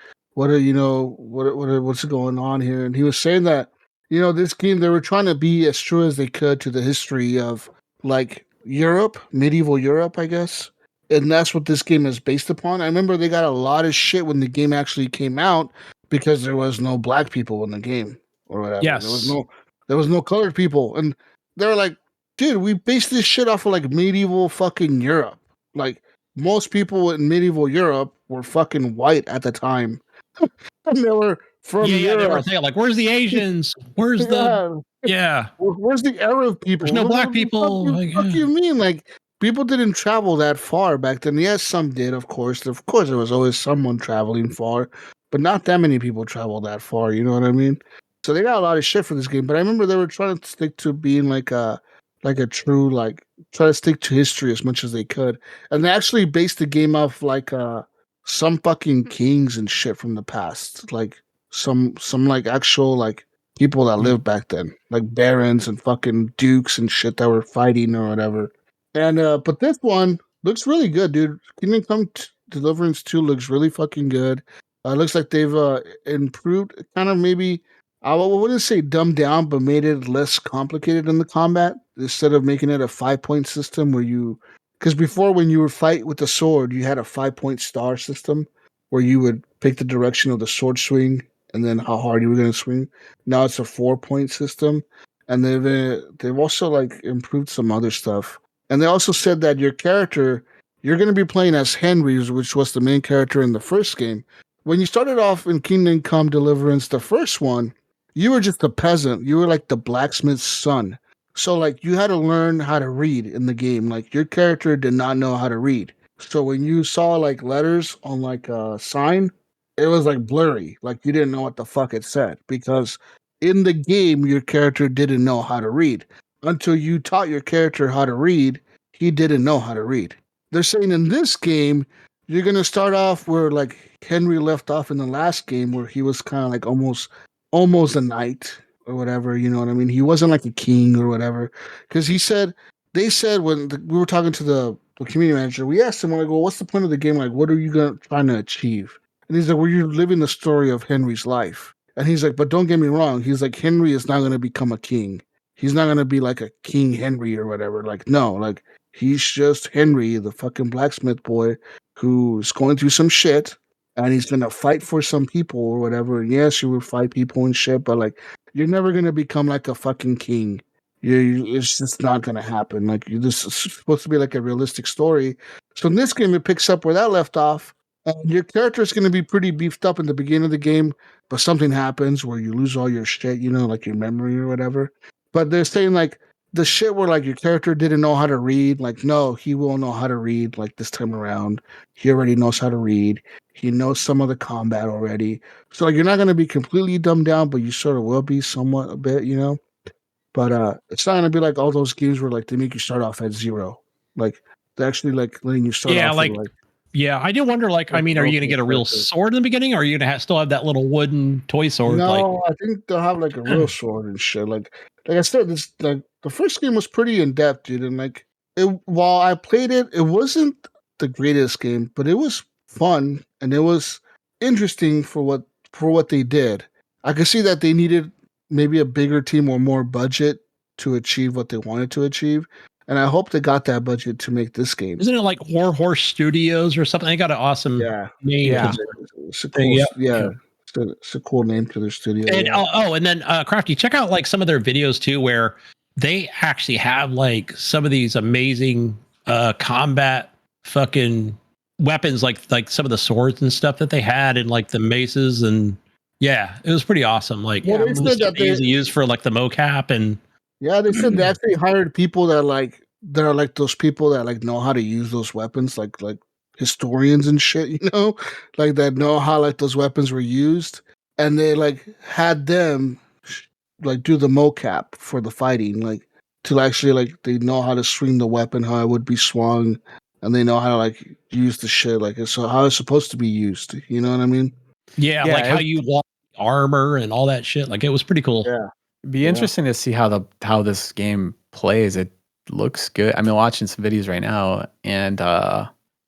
going on here? And he was saying that, this game, they were trying to be as true as they could to the history of like Europe, medieval Europe, I guess. And that's what this game is based upon. I remember they got a lot of shit when the game actually came out because there was no black people in the game or whatever. Yes. There was no colored people. And they were like, dude, we based this shit off of like medieval fucking Europe. Like most people in medieval Europe were fucking white at the time. And they were from Europe. They were saying like, where's the Asians? Where's where's the Arab people? There's no black people. What do you mean? Like people didn't travel that far back then. Yes, some did, of course. Of course, there was always someone traveling far, but not that many people traveled that far. You know what I mean? So they got a lot of shit for this game. But I remember they were trying to stick to being like a true, like, try to stick to history as much as they could. And they actually based the game off like some fucking kings and shit from the past. Like some like actual like people that lived back then. Like barons and fucking dukes and shit that were fighting or whatever. And but this one looks really good, dude. Kingdom Come Deliverance 2 looks really fucking good. Looks like they've improved, kind of maybe, I wouldn't say dumbed down, but made it less complicated in the combat instead of making it a 5-point system where because before when you would fight with the sword, you had a 5-point star system where you would pick the direction of the sword swing and then how hard you were going to swing. Now it's a 4-point system, and they've also like improved some other stuff. And they also said that your character, you're going to be playing as Henry, which was the main character in the first game. When you started off in Kingdom Come Deliverance, the first one, you were just a peasant. You were like the blacksmith's son. So like you had to learn how to read in the game. Like your character did not know how to read. So when you saw like letters on like a sign, it was like blurry, like you didn't know what the fuck it said because in the game your character didn't know how to read until you taught your character how to read. He didn't know how to read. They're saying in this game you're gonna start off where like Henry left off in the last game, where he was kind of like almost a knight or whatever. You know what I mean? He wasn't like a king or whatever because they said when we were talking to the community manager, we asked him, like, well, what's the point of the game? Like, what are you trying to achieve? And he's like, well, you're living the story of Henry's life. And he's like, but don't get me wrong. He's like, Henry is not going to become a king. He's not going to be like a King Henry or whatever. Like, no, like, he's just Henry, the fucking blacksmith boy who's going through some shit and he's going to fight for some people or whatever. And yes, you will fight people and shit, but like, you're never going to become like a fucking king. It's just not going to happen. Like, this is supposed to be like a realistic story. So in this game, it picks up where that left off. Your character is going to be pretty beefed up in the beginning of the game, but something happens where you lose all your shit, you know, like your memory or whatever. But they're saying like the shit where like your character didn't know how to read, like, no, he will know how to read like this time around. He already knows how to read. He knows some of the combat already. So like you're not going to be completely dumbed down, but you sort of will be somewhat a bit, you know. But it's not gonna be like all those games where like they make you start off at zero. Like they're actually like letting you start Yeah, off like with like yeah, I do wonder. Like, I mean, are you going to get a real sword in the beginning, or are you going to still have that little wooden toy sword? No, I think they'll have like a real sword and shit. Like I said, this like the first game was pretty in depth, dude. And like it, while I played it, it wasn't the greatest game, but it was fun and it was interesting for what they did. I could see that they needed maybe a bigger team or more budget to achieve what they wanted to achieve. And I hope they got that budget to make this game. Isn't it like War Horse Studios or something? They got an awesome name. Yeah. It's a cool, Yeah. It's a cool name to their studio. And Yeah. and then Krafty, check out like some of their videos too, where they actually have like some of these amazing combat fucking weapons, like some of the swords and stuff that they had, and like the maces, and yeah, it was pretty awesome. Like, Well, they said that they usually use for like the mocap, and yeah, they said they actually hired people that are like those people that like know how to use those weapons, like historians and shit, you know, like that know how like those weapons were used, and they like had them like do the mocap for the fighting, like to actually like they know how to swing the weapon how it would be swung, and they know how to like use the shit like it's so how it's supposed to be used. You know what I mean? yeah, like how you walk armor and all that shit. Like it was pretty cool. Yeah. It'd be interesting to see how this game plays. It looks good. I mean, watching some videos right now, and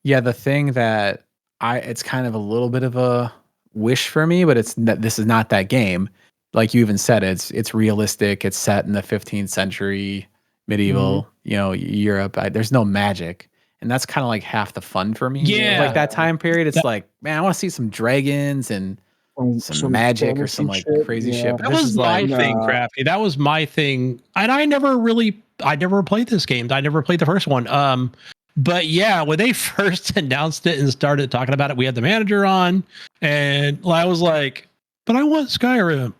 yeah, the thing that it's kind of a little bit of a wish for me, but this is not that game. Like you even said, it's realistic. It's set in the 15th century medieval, Europe. There's no magic, and that's kind of like half the fun for me. Yeah, like that time period. It's like, man, I want to see some dragons and some magic or some like crazy shit. But that was my thing, Krafty. That was my thing, and I never played this game. I never played the first one. But yeah, when they first announced it and started talking about it, we had the manager on, and I was like, "But I want Skyrim."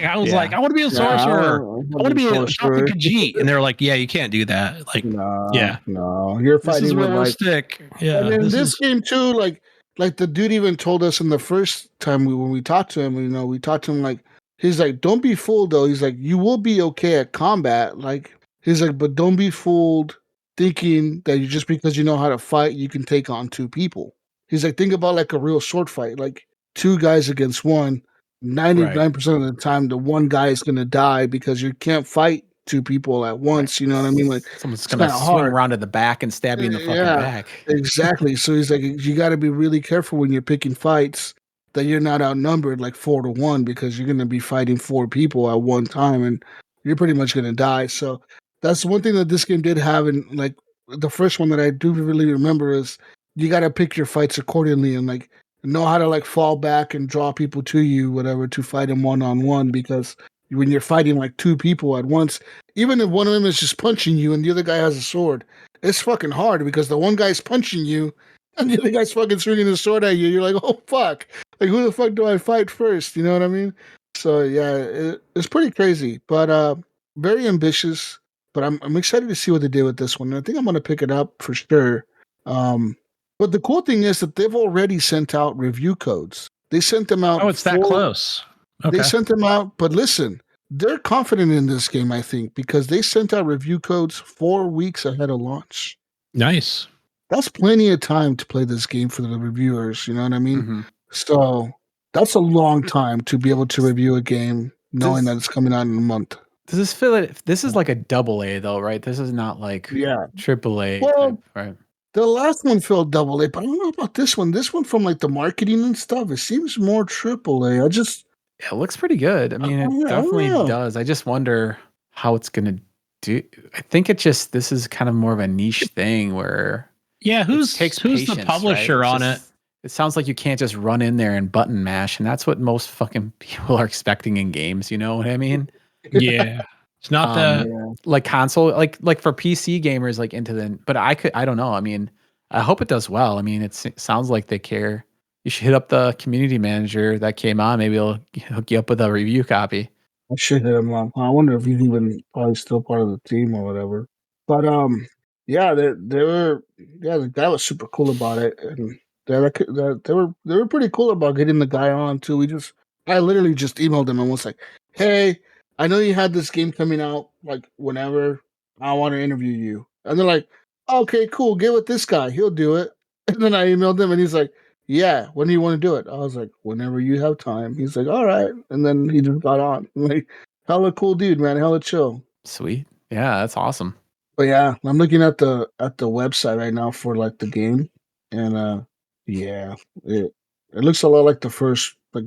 I was like, "I want to be a sorcerer. I want to be a Khajiit," and they're like, "Yeah, you can't do that." Like, no, no, you're fighting this is with realistic. Like, yeah, and in this game too, like the dude even told us in the first time when we talked to him, we talked to him like he's like, don't be fooled though. He's like, you will be okay at combat. Like he's like, but don't be fooled thinking that just because you know how to fight, you can take on two people. He's like, think about like a real sword fight, like two guys against one. 99% of the time, the one guy is gonna die because you can't fight two people at once. You know what I mean? Like someone's gonna swing around to the back and stab you in the fucking back. Exactly. So he's like, you got to be really careful when you're picking fights that you're not outnumbered like 4-1 because you're gonna be fighting four people at one time and you're pretty much gonna die. So that's one thing that this game did have, and like the first one that I do really remember is you got to pick your fights accordingly and like know how to like fall back and draw people to you, whatever, to fight them one-on-one because when you're fighting like two people at once, even if one of them is just punching you and the other guy has a sword, it's fucking hard because the one guy's punching you and the other guy's fucking swinging his sword at you. You're like, oh fuck, like who the fuck do I fight first? You know what I mean? So yeah, it's pretty crazy, but very ambitious. But I'm excited to see what they did with this one. And I think I'm gonna pick it up for sure. But the cool thing is that they've already sent out review codes. They sent them out. Oh, it's that close. Okay. They sent them out, but listen, they're confident in this game, I think, because they sent out review codes 4 weeks ahead of launch. Nice. That's plenty of time to play this game for the reviewers. You know what I mean? Mhm. So that's a long time to be able to review a game knowing that it's coming out in a month. Does this feel like this is like a double A though, right? This is not like triple A Well, type, right? the last one felt double A, but I don't know about this one. This one, from like the marketing and stuff, it seems more triple A. It looks pretty good. I mean, it definitely does. I just wonder how it's gonna do. I think this is kind of more of a niche thing where who's patience, the publisher right? on it? It sounds like you can't just run in there and button mash, and that's what most fucking people are expecting in games. You know what I mean? Yeah, it's not that like console, like for PC gamers, like into the. But I don't know. I mean, I hope it does well. I mean, it sounds like they care. You should hit up the community manager that came on. Maybe he'll hook you up with a review copy. I should hit him up. I wonder if he's even probably still part of the team or whatever. But yeah, the guy was super cool about it, and they were pretty cool about getting the guy on too. I literally just emailed him and was like, "Hey, I know you had this game coming out like whenever. I want to interview you." And they're like, "Okay, cool. Get with this guy. He'll do it." And then I emailed him, and he's like, "Yeah, when do you want to do it?" I was like, "Whenever you have time." He's like, "All right." And then he just got on. Like, hella cool dude, man. Hella chill. Sweet. Yeah, that's awesome. But yeah, I'm looking at the website right now for like the game, and yeah, it looks a lot like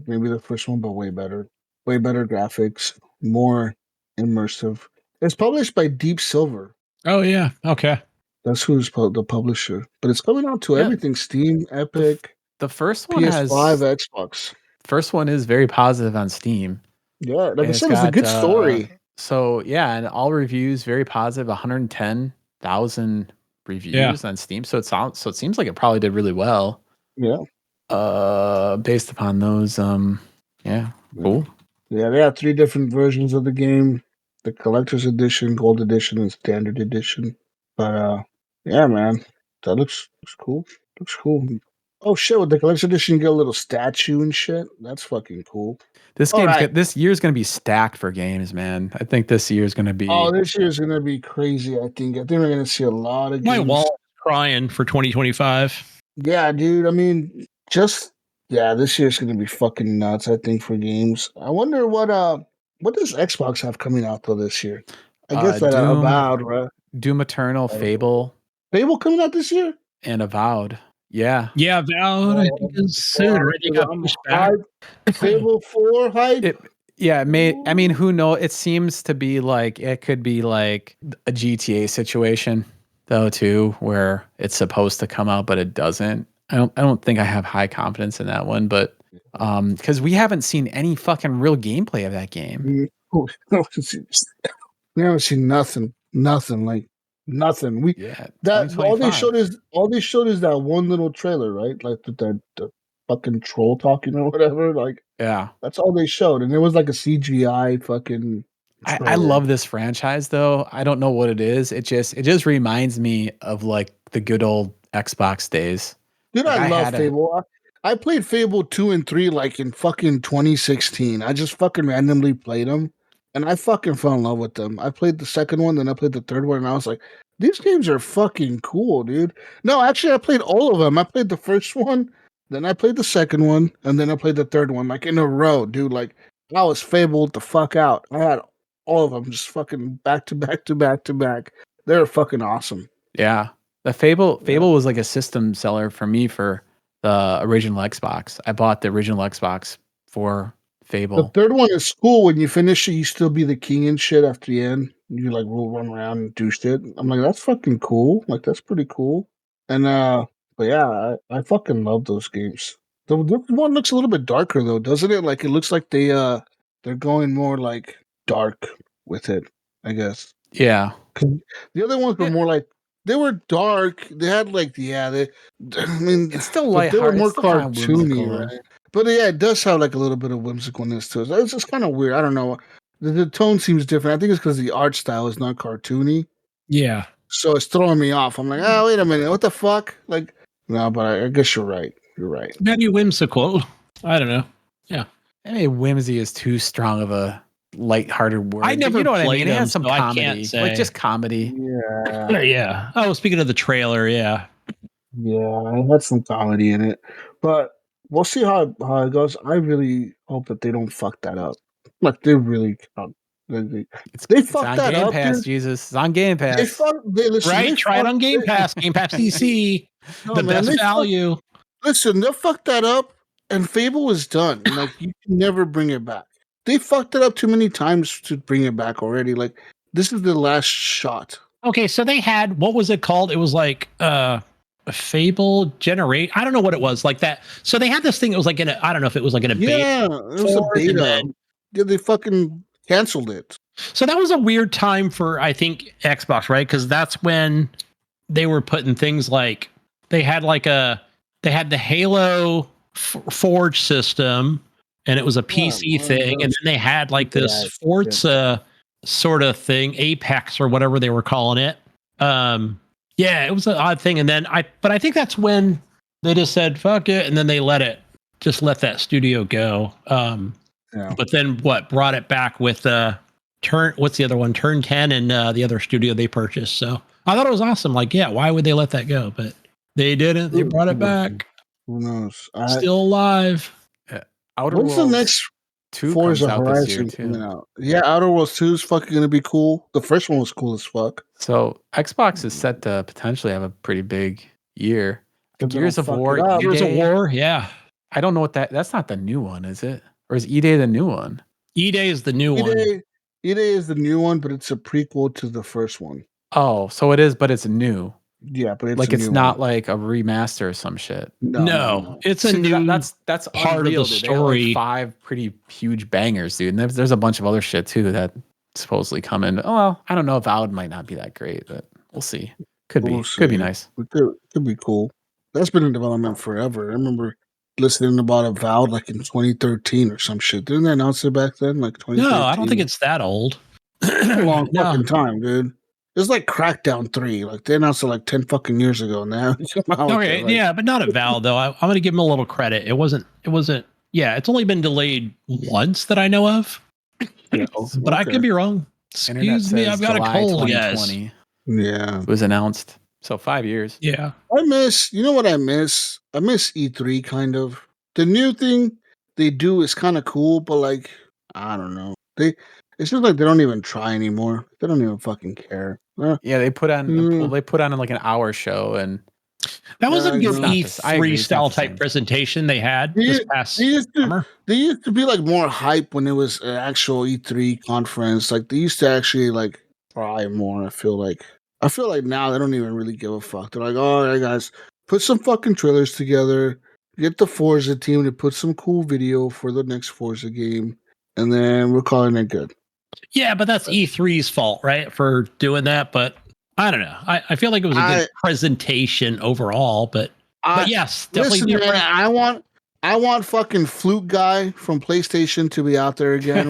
maybe the first one, but way better graphics, more immersive. It's published by Deep Silver. Oh yeah, okay. That's who's the publisher, but it's coming out to everything: Steam, Epic, the first one PS5, Xbox. First one is very positive on Steam. Yeah, like I said, it's a good story. So yeah, and all reviews very positive. 110,000 reviews on Steam. So it seems like it probably did really well. Yeah. Based upon those, yeah, cool. Yeah, they have 3 different versions of the game: the collector's edition, gold edition, and standard edition. But yeah, man, that looks cool. Looks cool. Oh shit! With the collector's edition, you get a little statue and shit. That's fucking cool. This year's gonna be stacked for games, man. I think this year's gonna be. Oh, this year's gonna be crazy. I think we're gonna see a lot of games. My wall is crying for 2025. Yeah, dude. I mean, this year's gonna be fucking nuts. I think for games. I wonder what does Xbox have coming out though this year? I guess that Avowed, right? Doom Eternal, Fable coming out this year, and Avowed. Yeah. Yeah, Avowed, I think is soon. Already got pushed back. Fable 4 hype. I mean, who knows? It seems to be like it could be like a GTA situation though too, where it's supposed to come out but it doesn't. I don't think I have high confidence in that one, but because we haven't seen any fucking real gameplay of that game. We haven't seen nothing. Like nothing. All they showed is that one little trailer, right? Like the fucking troll talking or whatever. Like, yeah, that's all they showed, and it was like a CGI fucking. I love this franchise though. I don't know what it is. It just reminds me of like the good old Xbox days. Dude, I love Fable. I played Fable 2 and 3 like in fucking 2016. I just fucking randomly played them, and I fucking fell in love with them. I played the second one, then I played the third one, and I was like, these games are fucking cool, dude. No, actually, I played all of them. I played the first one, then I played the second one, and then I played the third one, like in a row, dude. Like, I was fabled the fuck out. I had all of them just fucking back to back to back to back. They're fucking awesome. Yeah. The Fable was like a system seller for me for the original Xbox. I bought the original Xbox for Fable. The third one is cool. When you finish it, you still be the king and shit after the end. You like will run around and do shit. I'm like, that's fucking cool. Like, that's pretty cool. And but yeah, I fucking love those games. The one looks a little bit darker though, doesn't it? Like, it looks like they're going more like dark with it, I guess. Yeah. The other ones were more like, they were dark. They had like, I mean, it's still light. They were more cartoony, right? But yeah, it does have like a little bit of whimsicalness to it. It's just kind of weird. I don't know. The tone seems different. I think it's because the art style is not cartoony. Yeah. So it's throwing me off. I'm like, oh, wait a minute. What the fuck? Like, No, but I guess you're right. You're right. Very whimsical. I don't know. Yeah. I mean, whimsy is too strong of a lighthearted word. I but never you know what I played mean. It them, has some so I comedy, can't say. like just comedy. Yeah. Yeah. Oh, speaking of the trailer, yeah. Yeah, it had some comedy in it. But we'll see how it goes. I really hope that they don't fuck that up. Like they really they, they It's fucked on that Game up, Pass, dude. Jesus. It's on Game They Pass. listen, Right? Try it on Game Pass. Game Pass CC. No, The man, best value. listen, they fucked that up and Fable was done. Like you can never bring it back. They fucked it up too many times to bring it back already. Like this is the last shot. Okay, so they had, what was it called? It was like a Fable Generate. I don't know what it was like that. So they had this thing. It was like I don't know if it was like in a beta. Yeah, it was a forward, and beta. then- Yeah, they fucking canceled it. So that was a weird time for, I think, Xbox, right? Because that's when they were putting things like they had the Halo Forge system, and it was a PC thing, and then they had like this Forza sort of thing, Apex or whatever they were calling it. Yeah, it was an odd thing, and then I think that's when they just said fuck it, and then they let that studio go. But then brought it back with what's the other one? Turn 10 and the other studio they purchased. So I thought it was awesome. Like, yeah, why would they let that go? But they didn't. They brought it back. Who knows? Still alive. Outer When's the Worlds next 2 Forza comes out this year Horizon coming too. out? Yeah, Outer Worlds 2 is fucking gonna be cool. The first one was cool as fuck. So Xbox is set to potentially have a pretty big year. If they Gears don't of fuck War, it up. Gears of E-Day. War, yeah. I don't know what that's not the new one, is it? Or is E-Day the new one? E-Day is the new one. E-Day is the new one, but it's a prequel to the first one. Oh, so it is, but it's new. Yeah, but it's like a it's new not one. like a remaster or some shit. No, it's a See, new that's part unreal, of the dude. They have, story. like 5 pretty huge bangers, dude. And there's a bunch of other shit too that supposedly come in. Oh well, I don't know. Valid might not be that great, but we'll see. Could be nice. It could be cool. That's been in development forever. I remember listening about Avowed like in 2013 or some shit. Didn't they announce it back then? Like 2013? No, I don't think it's that old. a long No. fucking time, dude. It's like Crackdown 3. Like they announced it like 10 fucking years ago now. Okay, yeah, but not Avowed though. I'm going to give them a little credit. It wasn't. Yeah, it's only been delayed once that I know of. But I could be wrong. Internet Excuse me, says I've got July a cold, guys. 2020 Yeah. was announced. So 5 years. Yeah. You know what I miss? I miss E3 kind of. The new thing they do is kind of cool, but like, I don't know. It's just like they don't even try anymore. They don't even fucking care. Yeah, they put on like an hour show, and that was a good E3 I agree, style type presentation they had this past summer. They used to be like more hype when it was an actual E3 conference. Like they used to actually like try more. I feel like now they don't even really give a fuck. They're like, all right, guys, put some fucking trailers together. Get the Forza team to put some cool video for the next Forza game, and then we're calling it good. Yeah, but that's E3's fault, right, for doing that. But I don't know. I feel like it was a good presentation overall. But yes, definitely listen, different. Man, I want fucking Flute Guy from PlayStation to be out there again.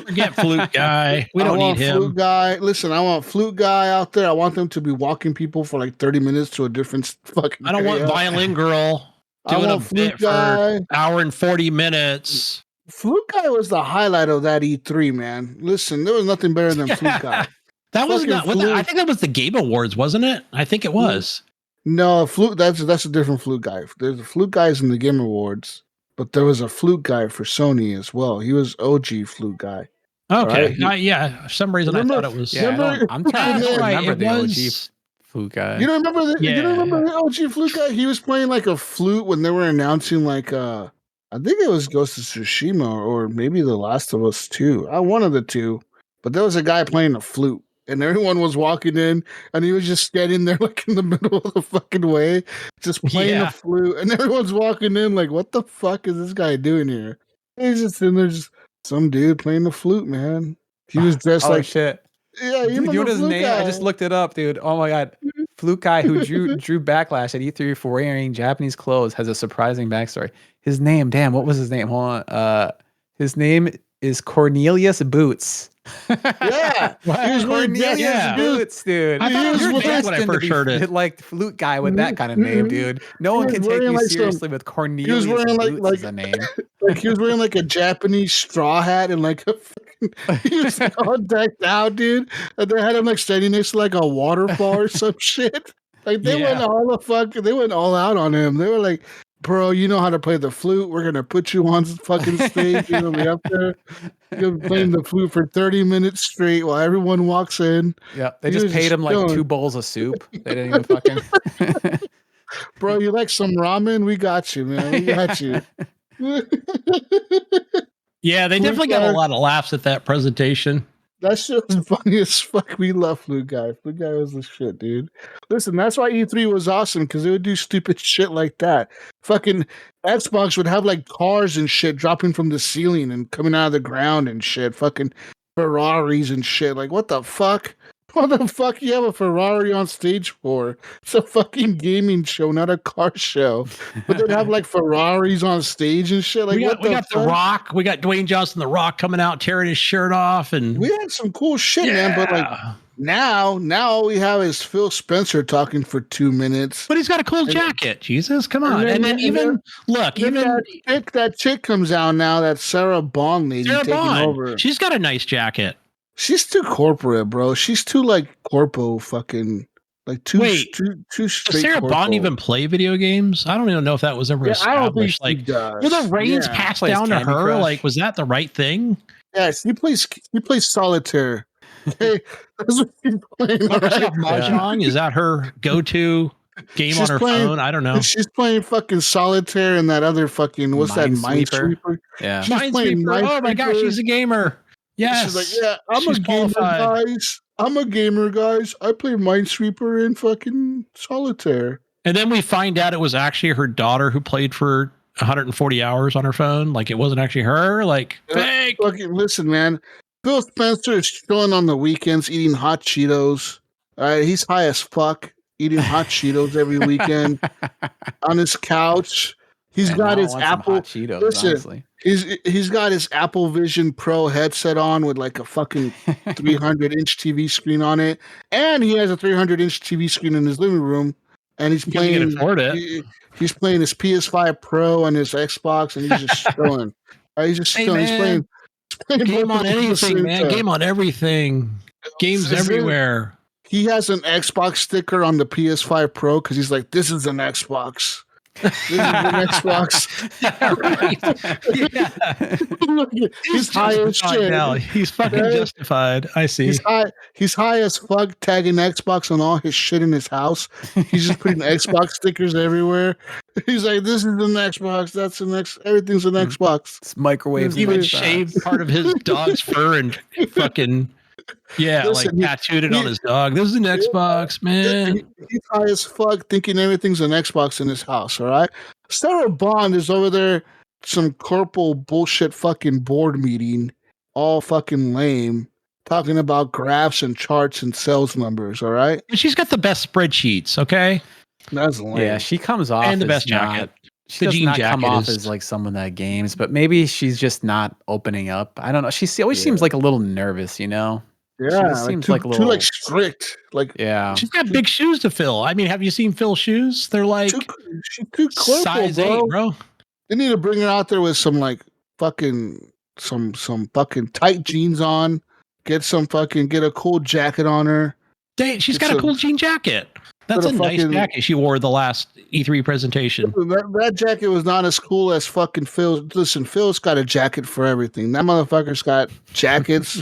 Forget Flute Guy. We don't need him. Flute Guy. Listen, I want Flute Guy out there. I want them to be walking people for like 30 minutes to a different fucking. I don't want Violin Girl doing a bit for an hour and 40 minutes. Flute Guy was the highlight of that E3, man. Listen, there was nothing better than Flute Guy. That was not. I think that was the Game Awards, wasn't it? I think it was. No, Flute. That's a different Flute Guy. There's a Flute Guys in the Game Awards, but there was a Flute Guy for Sony as well. He was OG Flute Guy. Okay, right? For some reason I thought it was. Yeah, I'm trying to remember the OG Flute Guy. You don't remember you don't remember the OG Flute Guy? He was playing like a flute when they were announcing like I think it was Ghost of Tsushima or maybe The Last of Us 2. One of the two. But there was a guy playing a flute, and everyone was walking in, and he was just standing there like in the middle of the fucking way, just playing a flute, and everyone's walking in like, what the fuck is this guy doing here? He's just in there, just some dude playing the flute, man. He was dressed like shit. Yeah, you know his name? Guy. I just looked it up, dude. Oh my god. Flute Guy who drew backlash at E3 for wearing Japanese clothes has a surprising backstory. His name, damn, what was his name? Hold on. His name is Cornelius Boots. Yeah, he was wearing Cornelius yeah. Boots, dude. I thought it was He was Big when I destined to first heard it. like flute guy with that kind of name, dude. No He one was can take wearing you like seriously with he was Cornelius wearing Boots as a name. like he was wearing like a Japanese straw hat and like a fucking, he was all decked out, dude. And they had him like standing next to like a waterfall or some shit. Like they went Yeah. they went all out on him. They were like, bro, you know how to play the flute. We're gonna put you on fucking stage. You're gonna be up there. You're gonna be playing the flute for 30 minutes straight while everyone walks in. Yeah, they He just was paid him like chilling. 2 bowls of soup. They didn't even fucking. Bro, you like some ramen? We got you, man. We got you. Yeah, they Flute definitely got a guy. lot of laughs at that presentation. That shit was funny as fuck. We love Flute Guy. Flute Guy was the shit, dude. Listen, that's why E3 was awesome, because they would do stupid shit like that. Fucking Xbox would have like cars and shit dropping from the ceiling and coming out of the ground and shit. Fucking Ferraris and shit. Like, what the fuck? What the fuck you have a Ferrari on stage for? It's a fucking gaming show, not a car show. But they'd have like Ferraris on stage and shit. Like, we what got The fuck? Rock. We got Dwayne Johnson, The Rock, coming out tearing his shirt off, and We had some cool shit, man. But like, now all we have is Phil Spencer talking for 2 minutes. But he's got a cool jacket. Jesus, come on! And then that chick comes out now. That Sarah Bond lady Sarah taking Bond, over. she's got a nice jacket. She's too corporate, bro. She's too like corpo fucking like too Does straight. Sarah corpo. Bond even play video games? I don't even know if that was ever I don't think established. she does. Were the reins Yeah. passed Plays down to Candy her? Crush. Like, was that the right thing? Yeah, she plays solitaire. Hey, that's what she's playing. All right? Microsoft Mahjong, is that her go-to game on her phone? I don't know. She's playing fucking solitaire and that other fucking what's that Minesweeper? Minesweeper? Yeah. She's playing Minesweeper. Oh my gosh, Minesweeper. she's a gamer. Yes. She's like, yeah, I'm She's a gamer, qualified. guys. I'm a gamer, guys. I play Minesweeper and fucking solitaire. And then we find out it was actually her daughter who played for 140 hours on her phone. Like, it wasn't actually her. Like, fake. Fucking listen, man. Phil Spencer is chilling on the weekends eating hot Cheetos. All right, he's high as fuck eating hot Cheetos every weekend on his couch. He's got his Apple Cheetos, listen, honestly. He's got his Apple Vision Pro headset on with like a fucking 300-inch TV screen on it, and he has a 300-inch TV screen in his living room, and he's Because he playing. can afford it. He's playing his PS5 Pro and his Xbox, and he's just chilling. He's just Hey, chilling. He's man. playing Game both on of them at the anything, same man. time. Game on everything. Games Is it- everywhere. He has an Xbox sticker on the PS5 Pro because he's like, "This is an Xbox. This is an Xbox." Yeah. He's high as shit. Now. He's fucking Yeah. justified. I see. He's high as fuck, tagging Xbox on all his shit in his house. He's just putting Xbox stickers everywhere. He's like, "This is an Xbox. That's an X. Everything's an Xbox." It's microwaves. Even and shaved part of his dog's fur and fucking Listen, like tattooed it on his dog. This is an Xbox, man. He's high as fuck, thinking everything's an Xbox in his house. All right. Sarah Bond is over there, some corporal bullshit fucking board meeting, all fucking lame, talking about graphs and charts and sales numbers. All right. But she's got the best spreadsheets, okay? That's lame. Yeah, she comes off And the as best not- jacket. She The does jean not come jacket off is- as like someone that games, but maybe she's just not opening up. I don't know. She always seems like a little nervous, you know? Yeah. just seems too, like a little- too like strict. Like Yeah. She's got big shoes to fill. I mean, have you seen Phil's shoes? They're like she's too corporal, size bro. 8, bro. They need to bring her out there with some like fucking some fucking tight jeans on. Get a cool jacket on her. She's got a cool jean jacket. That's Put a a nice fucking- jacket she wore the last E3 presentation. That jacket was not as cool as fucking Phil. Listen, Phil's got a jacket for everything. That motherfucker's got jackets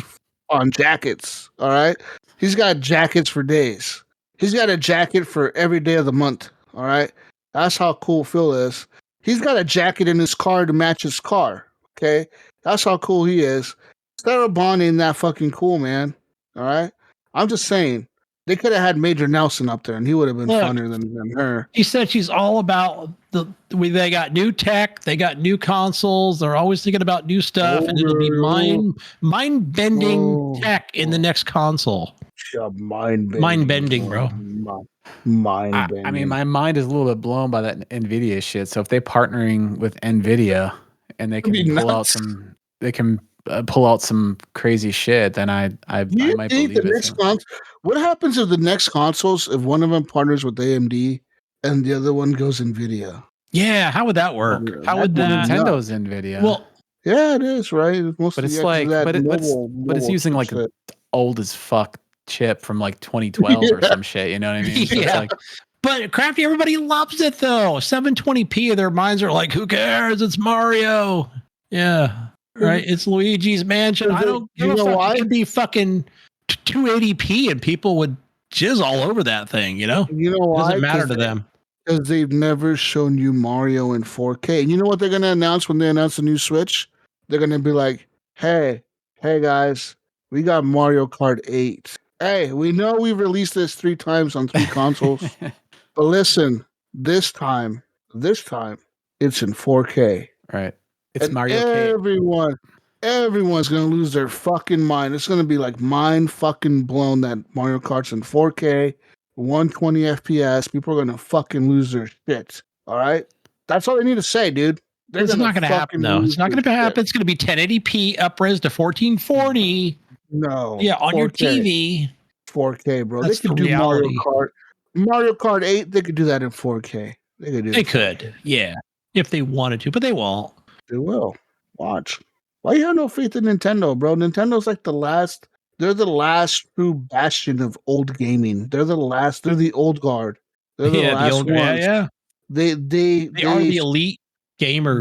on jackets. All right. He's got jackets for days. He's got a jacket for every day of the month. All right. That's how cool Phil is. He's got a jacket in his car to match his car. Okay. That's how cool he is. Sarah Bond ain't that fucking cool, man. All right. I'm just saying. They could have had Major Nelson up there, and he would have been Look. funner than her. She said she's all about they got new tech, they got new consoles, they're always thinking about new stuff, and it'll be mind bending tech in the next console. Yeah, mind bending, bro. Mind bending. I mean, my mind is a little bit blown by that NVIDIA shit. So if they're partnering with NVIDIA and they can That'd be pull out nuts. they can pull out some crazy shit, then I Do you might think believe the it. next what happens if the next consoles, if one of them partners with AMD and the other one goes NVIDIA? Yeah, how would that work? How would That'd be that? nuts. Nintendo's Nvidia. Well, Yeah, it is, right? It's but mostly it's 'cause like, of that but it's mobile using like chipset. old as fuck chip from like 2012 or Yeah. some shit. You know what I mean? So it's yeah. like, But Crafty, everybody loves it though. 720p, their minds are like, who cares? It's Mario. Yeah. Right. It's Luigi's Mansion. I don't give You a know fuck. why? It could be fucking 280p and people would jizz all over that thing, you know? You know It why? doesn't matter to them. Because they've never shown you Mario in 4K. And you know what they're going to announce when they announce the new Switch? They're going to be like, hey guys, we got Mario Kart 8. Hey, we know we've released this 3 times on 3 consoles. But listen, this time, it's in 4K. right. It's And Mario Kart. everyone's going to lose their fucking mind. It's going to be like mind fucking blown that Mario Kart's in 4K, 120 FPS. People are going to fucking lose their shit. All right? That's all they need to say, dude. It's not going to happen, though. It's not going to happen. It's going to be 1080p upres to 1440. No. Yeah, on 4K. your TV. 4K, bro. That's they could the do reality. Mario Kart 8, they could do that in 4K. They could, yeah, if they wanted to, but they won't. They will. Watch. Why you have no faith in Nintendo, bro? Nintendo's like they're the last true bastion of old gaming. They're the old guard. They're the last ones. Yeah. They are the elite gamers.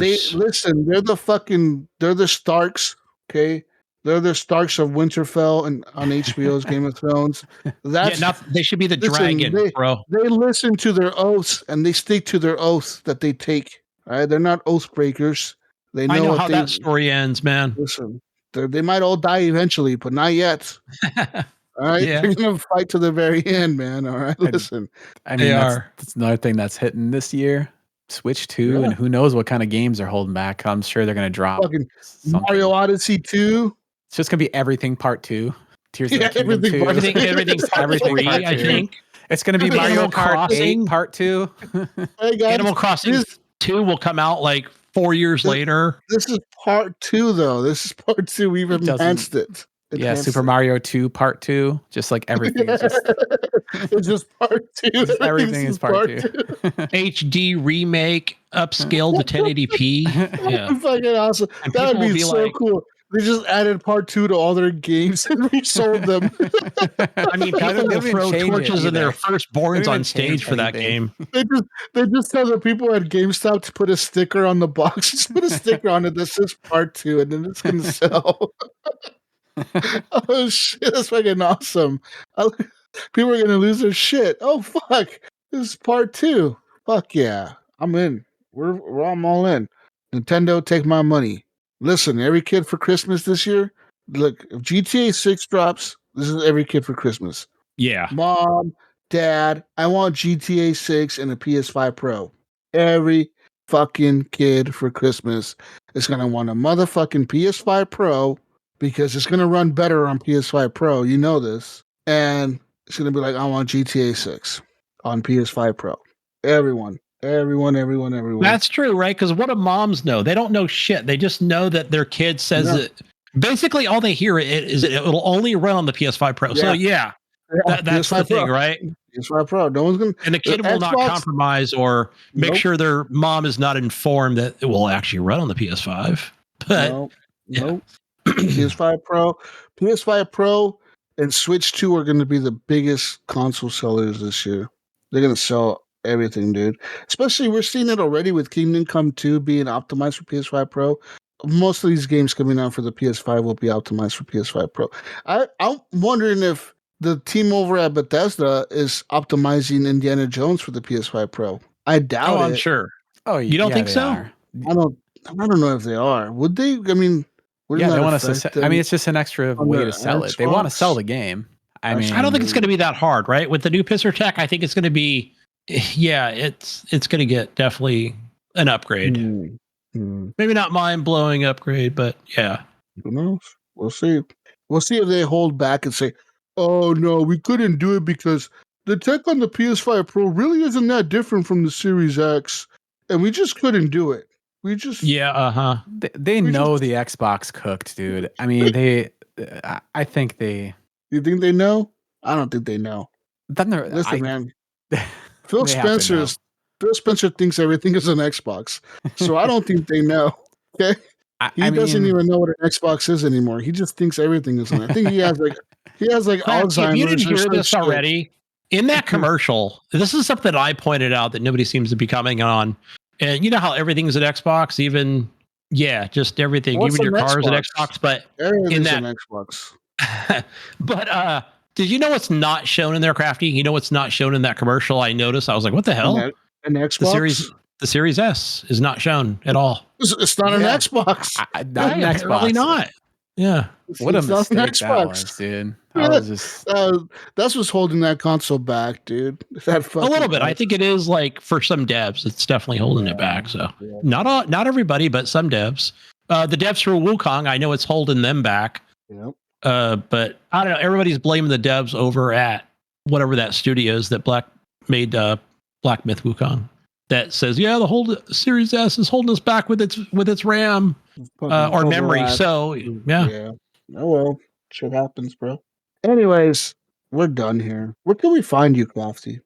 They're the Starks, okay? They're the Starks of Winterfell and on HBO's Game of Thrones. They should be the dragon, bro. They listen to their oaths and they stick to their oaths that they take. All right, they're not oath breakers. They know, I know how that story ends, man. Listen, they might all die eventually, but not yet. All right, they're gonna fight to the very end, man. All right, listen. I mean, that's another thing that's hitting this year. Switch 2, and who knows what kind of games they're holding back. I'm sure they're gonna drop fucking Mario Odyssey 2. It's just gonna be everything part 2. Tears of the Kingdom everything 2. Everything part 3, I think. It's gonna be Mario Kart 8 part 2. Hey guys, Animal Crossing 2 will come out like 4 years later. This is part 2, though. This is part 2. We've enhanced it. Yeah, Super Mario 2 part 2. Just like everything is just it's just part 2. Everything is part 2. HD remake, upscaled to 1080p. Yeah. Fucking awesome. And That would people be so cool. They just added part 2 to all their games and resold them. I mean, people will throw torches of their firstborns on stage for that game. They just tell the people at GameStop to put a sticker on the box. Just put a sticker on it that says part 2, and then it's gonna sell. Oh shit, that's fucking awesome. People are gonna lose their shit. Oh fuck. This is part 2. Fuck yeah. I'm in. I'm all in. Nintendo, take my money. Listen, every kid for Christmas this year, look, if GTA 6 drops, this is every kid for Christmas. Yeah. Mom, Dad, I want GTA 6 and a PS5 Pro. Every fucking kid for Christmas is going to want a motherfucking PS5 Pro because it's going to run better on PS5 Pro. You know this. And it's going to be like, I want GTA 6 on PS5 Pro. Everyone. That's true, right? Because what do moms know? They don't know shit. They just know that their kid says that. Basically, all they hear is it'll only run on the PS5 Pro. Yeah. So that's the thing, right? PS5 Pro. No one's gonna. And the kid will not compromise or make sure their mom is not informed that it will actually run on the PS5. But no. PS5 Pro, and Switch 2 are going to be the biggest console sellers this year. They're going to sell everything, dude. Especially, we're seeing it already with Kingdom Come 2 being optimized for PS5 Pro. Most of these games coming out for the PS5 will be optimized for PS5 Pro. I'm wondering if the team over at Bethesda is optimizing Indiana Jones for the PS5 Pro. I doubt it. I'm sure. Oh, you don't think so? I don't know if they are. Would they? I mean, they want to. I mean, it's just an extra way to sell it. They want to sell the game. I mean, I don't think it's going to be that hard, right? With the new Pisser Tech, I think it's going to be. Yeah, it's going to get definitely an upgrade. Maybe not mind-blowing upgrade, but yeah. Who knows? We'll see. We'll see if they hold back and say, "Oh no, we couldn't do it because the tech on the PS5 Pro really isn't that different from the Series X, and we just couldn't do it." We just They We know just- the Xbox cooked, dude. I mean, I think they. You think they know? I don't think they know. Then they're. Listen, man. Phil They have to know. Phil Spencer thinks everything is an Xbox, so I don't think they know. Okay, he doesn't even know what an Xbox is anymore. He just thinks everything is on. I think he has like Clancy, if you Alzheimer's. didn't hear or some this shit. already, in that commercial, this is something I pointed out that nobody seems to be coming on. And you know how everything's an Xbox, even just everything, What's even your an car is an Xbox? Xbox. But Everything's in that, an Xbox. but did you know what's not shown in there, Krafty? You know what's not shown in that commercial? I noticed. I was like, what the hell? An Xbox. The Series S is not shown at all. It's not an Xbox. Not an Xbox. Apparently not. Yeah. What a It's not an mistake that Xbox. was, dude. I was just. That's what's holding that console back, dude. That A little bit. I think it is like for some devs, it's definitely holding it back. So not everybody, but some devs. The devs for Wukong, I know it's holding them back. Yep. But I don't know. Everybody's blaming the devs over at whatever that studio is that made Black Myth Wukong. That says, the whole Series S is holding us back with its RAM or memory. So yeah. Oh well, shit happens, bro. Anyways, we're done here. Where can we find you, Krafty?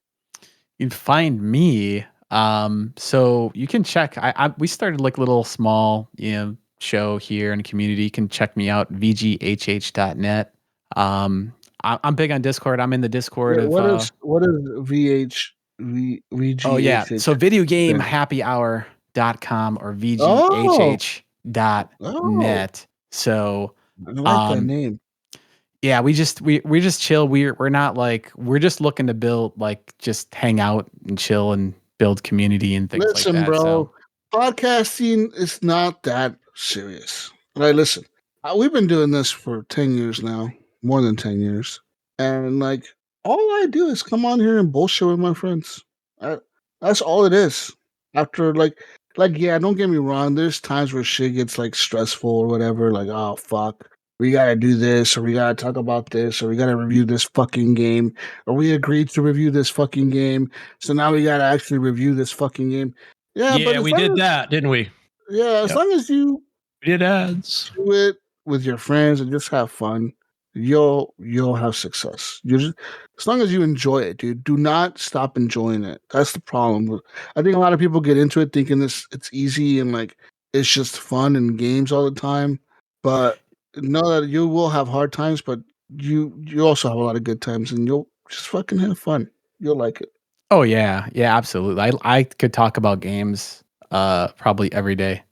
You can find me. So you can check. We started like a little small, show here in the community. You can check me out, vghh.net. I'm big on Discord. I'm in the Discord. Wait, what is VGH? Oh yeah, so videogamehappyhour.com or vghh.net. So I like that name. Yeah, we just chill. We're not like, we're just looking to build, like, just hang out and chill and build community and things like that. Listen, bro, So podcasting is not that serious. Like, listen, we've been doing this for 10 years now, more than 10 years, and like, all I do is come on here and bullshit with my friends. That's all it is. After yeah, don't get me wrong. There's times where shit gets like stressful or whatever. Like, oh fuck, we gotta do this, or we gotta talk about this, or we gotta review this fucking game, or we agreed to review this fucking game, so now we gotta actually review this fucking game. Yeah, but we did that, didn't we? Yeah, as long as you did ads, do it with your friends and just have fun, you'll have success. As long as you enjoy it, dude. Do not stop enjoying it. That's the problem. I think a lot of people get into it thinking it's easy and like it's just fun and games all the time. But know that you will have hard times, but you also have a lot of good times, and you'll just fucking have fun. You'll like it. oh yeah, absolutely. I could talk about games probably every day.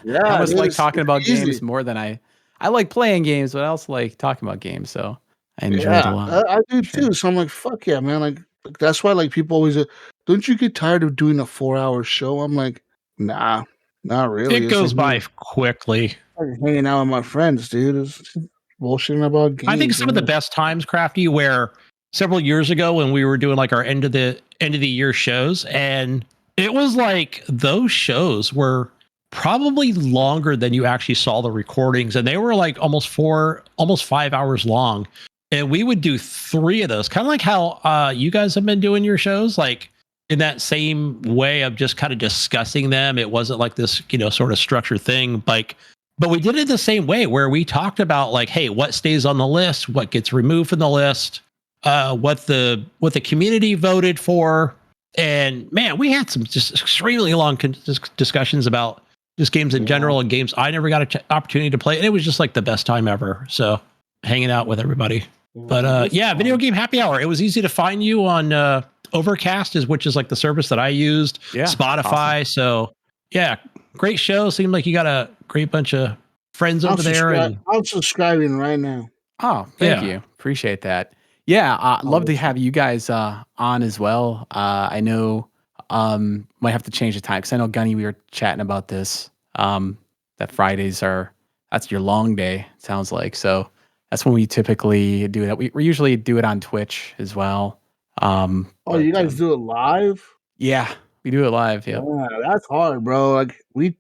Yeah, I almost like it's talking about easy. games more than I like playing games, but I also like talking about games, so I enjoy it a lot. I do too. So I'm like, fuck yeah, man. Like that's why like people always don't you get tired of doing a 4-hour show? I'm like, nah, not really. It It's goes like, by quickly. like hanging out with my friends, dude. It's just bullshitting about games. I think some of the best times, Krafty, where several years ago when we were doing like our end of the year shows, and it was like those shows were probably longer than you actually saw the recordings, and they were like almost 5 hours long, and we would do 3 of those, kind of like how you guys have been doing your shows, like in that same way of just kind of discussing them. It wasn't like this, sort of structured thing, like, but we did it the same way where we talked about like, hey, what stays on the list, what gets removed from the list, what the community voted for. And man, we had some just extremely long discussions about just games in general and games I never got an opportunity to play. And it was just like the best time ever. So hanging out with everybody. But Video Game Happy Hour. It was easy to find you on Overcast, which is like the service that I used. Yeah, Spotify. Awesome. So yeah, great show. Seemed like you got a great bunch of friends over there. I'm subscribing right now. Oh, thank you. Appreciate that. Yeah, love to have you guys on as well. I know might have to change the time because I know, Gunny, we were chatting about this. That Fridays that's your long day, it sounds like. So that's when we typically do that. We usually do it on Twitch as well. You guys do it live? Yeah, we do it live. Yeah, that's hard, bro. Like we've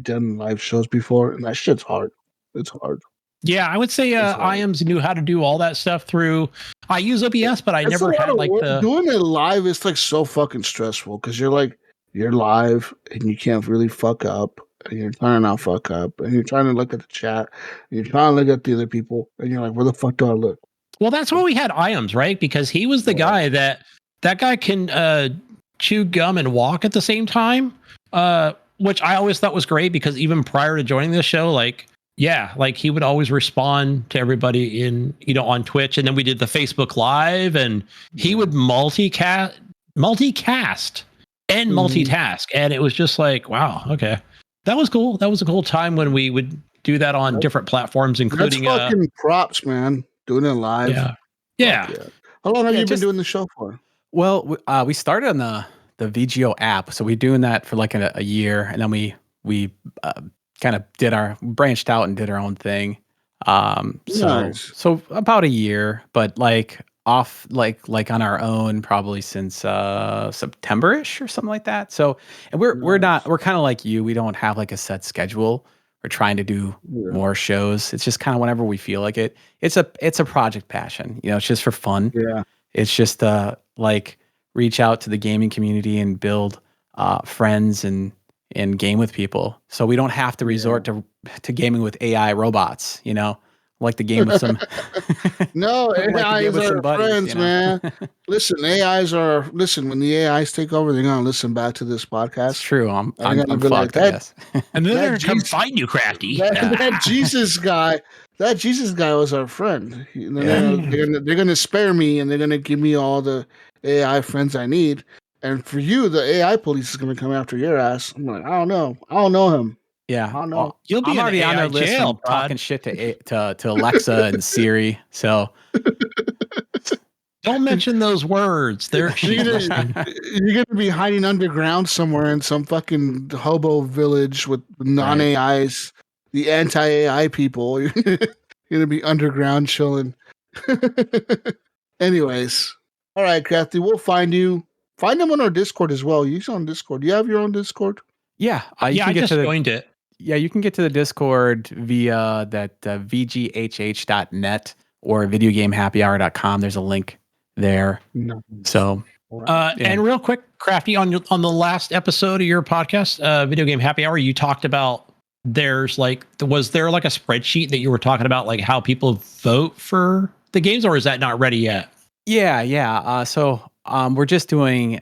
done live shows before, and that shit's hard. It's hard. Yeah, I would say IAMS knew how to do all that stuff through. I use OBS, but I never had like doing it live. It's like so fucking stressful because you're like you're live and you can't really fuck up, and you're trying to not fuck up, and you're trying to look at the chat, and you're trying to look at the other people, and you're like, where the fuck do I look? Well, that's why we had Iams, right? Because he was the guy that guy can chew gum and walk at the same time, which I always thought was great because even prior to joining this show, like he would always respond to everybody in on Twitch, and then we did the Facebook Live, and he would multicast and multitask, and it was just like, wow, okay, that was cool. That was a cool time when we would do that on different platforms, including that's fucking props, man. Doing it live. Yeah. How long have you been doing the show for? Well, we started on the VGO app, so we're doing that for like a year, and then we kind of branched out and did our own thing. So about a year, but like off like on our own probably since September-ish or something like that. So, and we're kind of like you. We don't have like a set schedule. We're trying to do more shows. It's just kind of whenever we feel like it. It's a project passion. It's just for fun. Yeah. It's just like reach out to the gaming community and build friends and game with people. So we don't have to resort to gaming with AI robots, like the game with some. No, AIs are friends, man. Listen, when the AIs take over, they're gonna listen back to this podcast. It's true. I'm fucked, like, I guess. And then they're gonna come find you, Krafty. That Jesus guy was our friend. They're gonna spare me, and they're gonna give me all the AI friends I need. And for you, the AI police is gonna come after your ass. I'm like, I don't know him. Yeah, I don't know. You'll be already on their list talking shit to Alexa and Siri. So don't mention those words. You're gonna be hiding underground somewhere in some fucking hobo village with non-AIs, the anti-AI people. You're gonna be underground chilling. Anyways, all right, Krafty, we'll find you. Find them on our Discord as well. You're on Discord. Do you have your own Discord? Yeah, I just joined it. Yeah, you can get to the Discord via that vghh.net or videogamehappyhour.com. There's a link there. Nice. So, and real quick, Krafty, on the last episode of your podcast, Video Game Happy Hour, you talked about was there like a spreadsheet that you were talking about, like how people vote for the games, or is that not ready yet? Yeah. So we're just doing,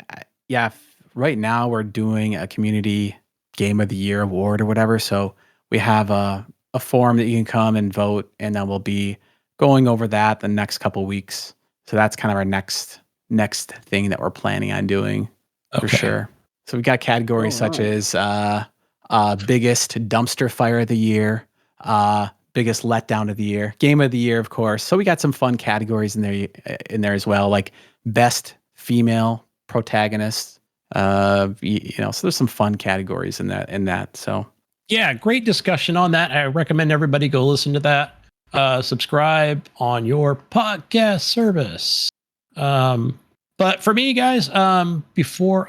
right now we're doing a community Game of the Year award or whatever. So we have a forum that you can come and vote, and then we'll be going over that the next couple weeks. So that's kind of our next thing that we're planning on doing for sure. So we got categories such as biggest dumpster fire of the year, biggest letdown of the year, game of the year, of course. So we got some fun categories in there as well, like best female protagonist. So there's some fun categories in that. So yeah, great discussion on that. I recommend everybody go listen to that. Subscribe on your podcast service. But for me, guys, before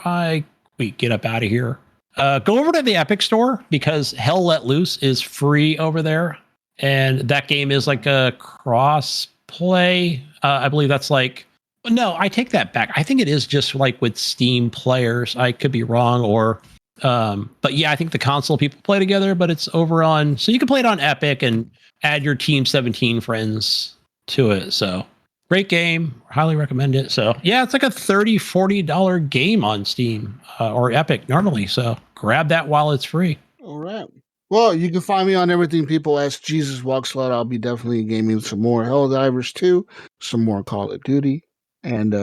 we get up out of here, go over to the Epic Store because Hell Let Loose is free over there, and that game is like a cross play. I believe that's like. No, I take that back. I think it is just like with Steam players. I could be wrong, but yeah, I think the console people play together, but it's over on, so you can play it on Epic and add your Team 17 friends to it. So great game. Highly recommend it. So yeah, it's like a $30, $40 game on Steam or Epic normally. So grab that while it's free. All right. Well, you can find me on everything people ask Jesus Walks Out. I'll be definitely gaming some more Helldivers 2, some more Call of Duty. And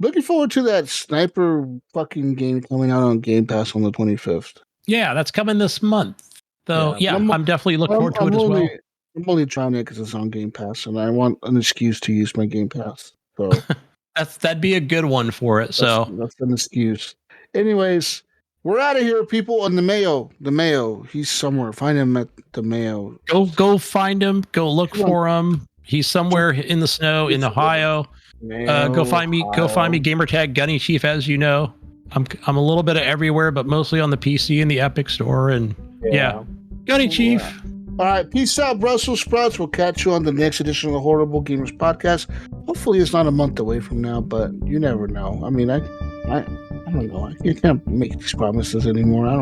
looking forward to that sniper fucking game coming out on Game Pass on the 25th. Yeah, that's coming this month. So yeah, I'm definitely looking forward to it as well. I'm only trying it because it's on Game Pass, and I want an excuse to use my Game Pass. So that'd be a good one for it. That's an excuse. Anyways, we're out of here, people. On the Mayo, he's somewhere. Find him at the Mayo. Go find him. Go look for him. He's somewhere in the snow in Ohio. Go find me. Go find me. Gamertag Gunny Chief. As you know, I'm a little bit of everywhere, but mostly on the PC and the Epic Store. And yeah. Gunny Chief. All right, peace out, Brussels sprouts. We'll catch you on the next edition of the Horrible Gamers Podcast. Hopefully, it's not a month away from now, but you never know. I mean, I don't know. You can't make these promises anymore. I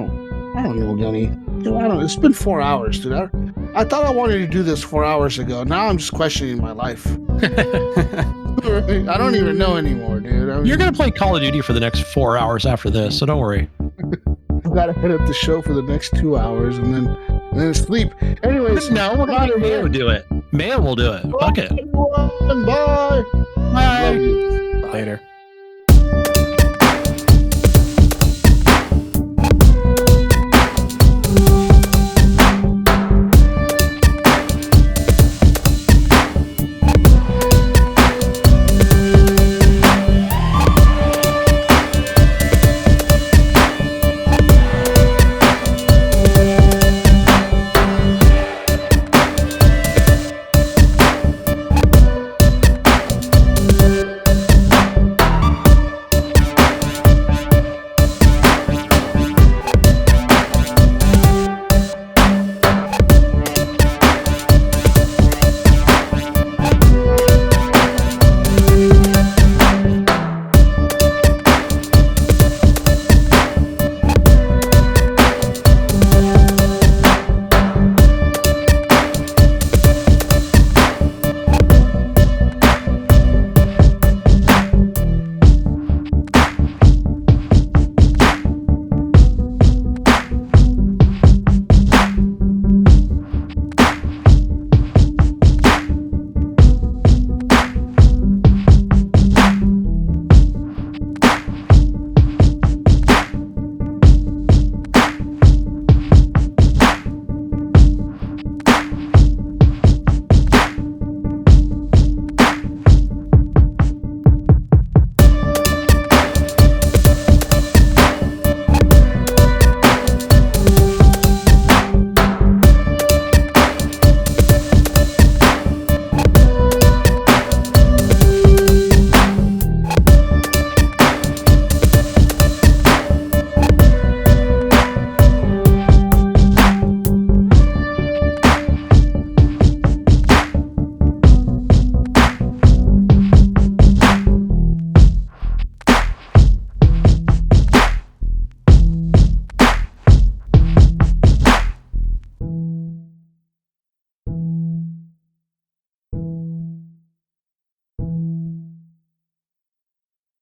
don't know, Gunny. It's been 4 hours, dude. I thought I wanted to do this 4 hours ago. Now I'm just questioning my life. I don't even know anymore, dude. You're gonna play Call of Duty for the next 4 hours after this, so don't worry. I've got to head up the show for the next 2 hours and then sleep. Anyways, No, we're not Mayo will do it. Mayo will do it. Fuck it. Bye. Bye. Love you. Later.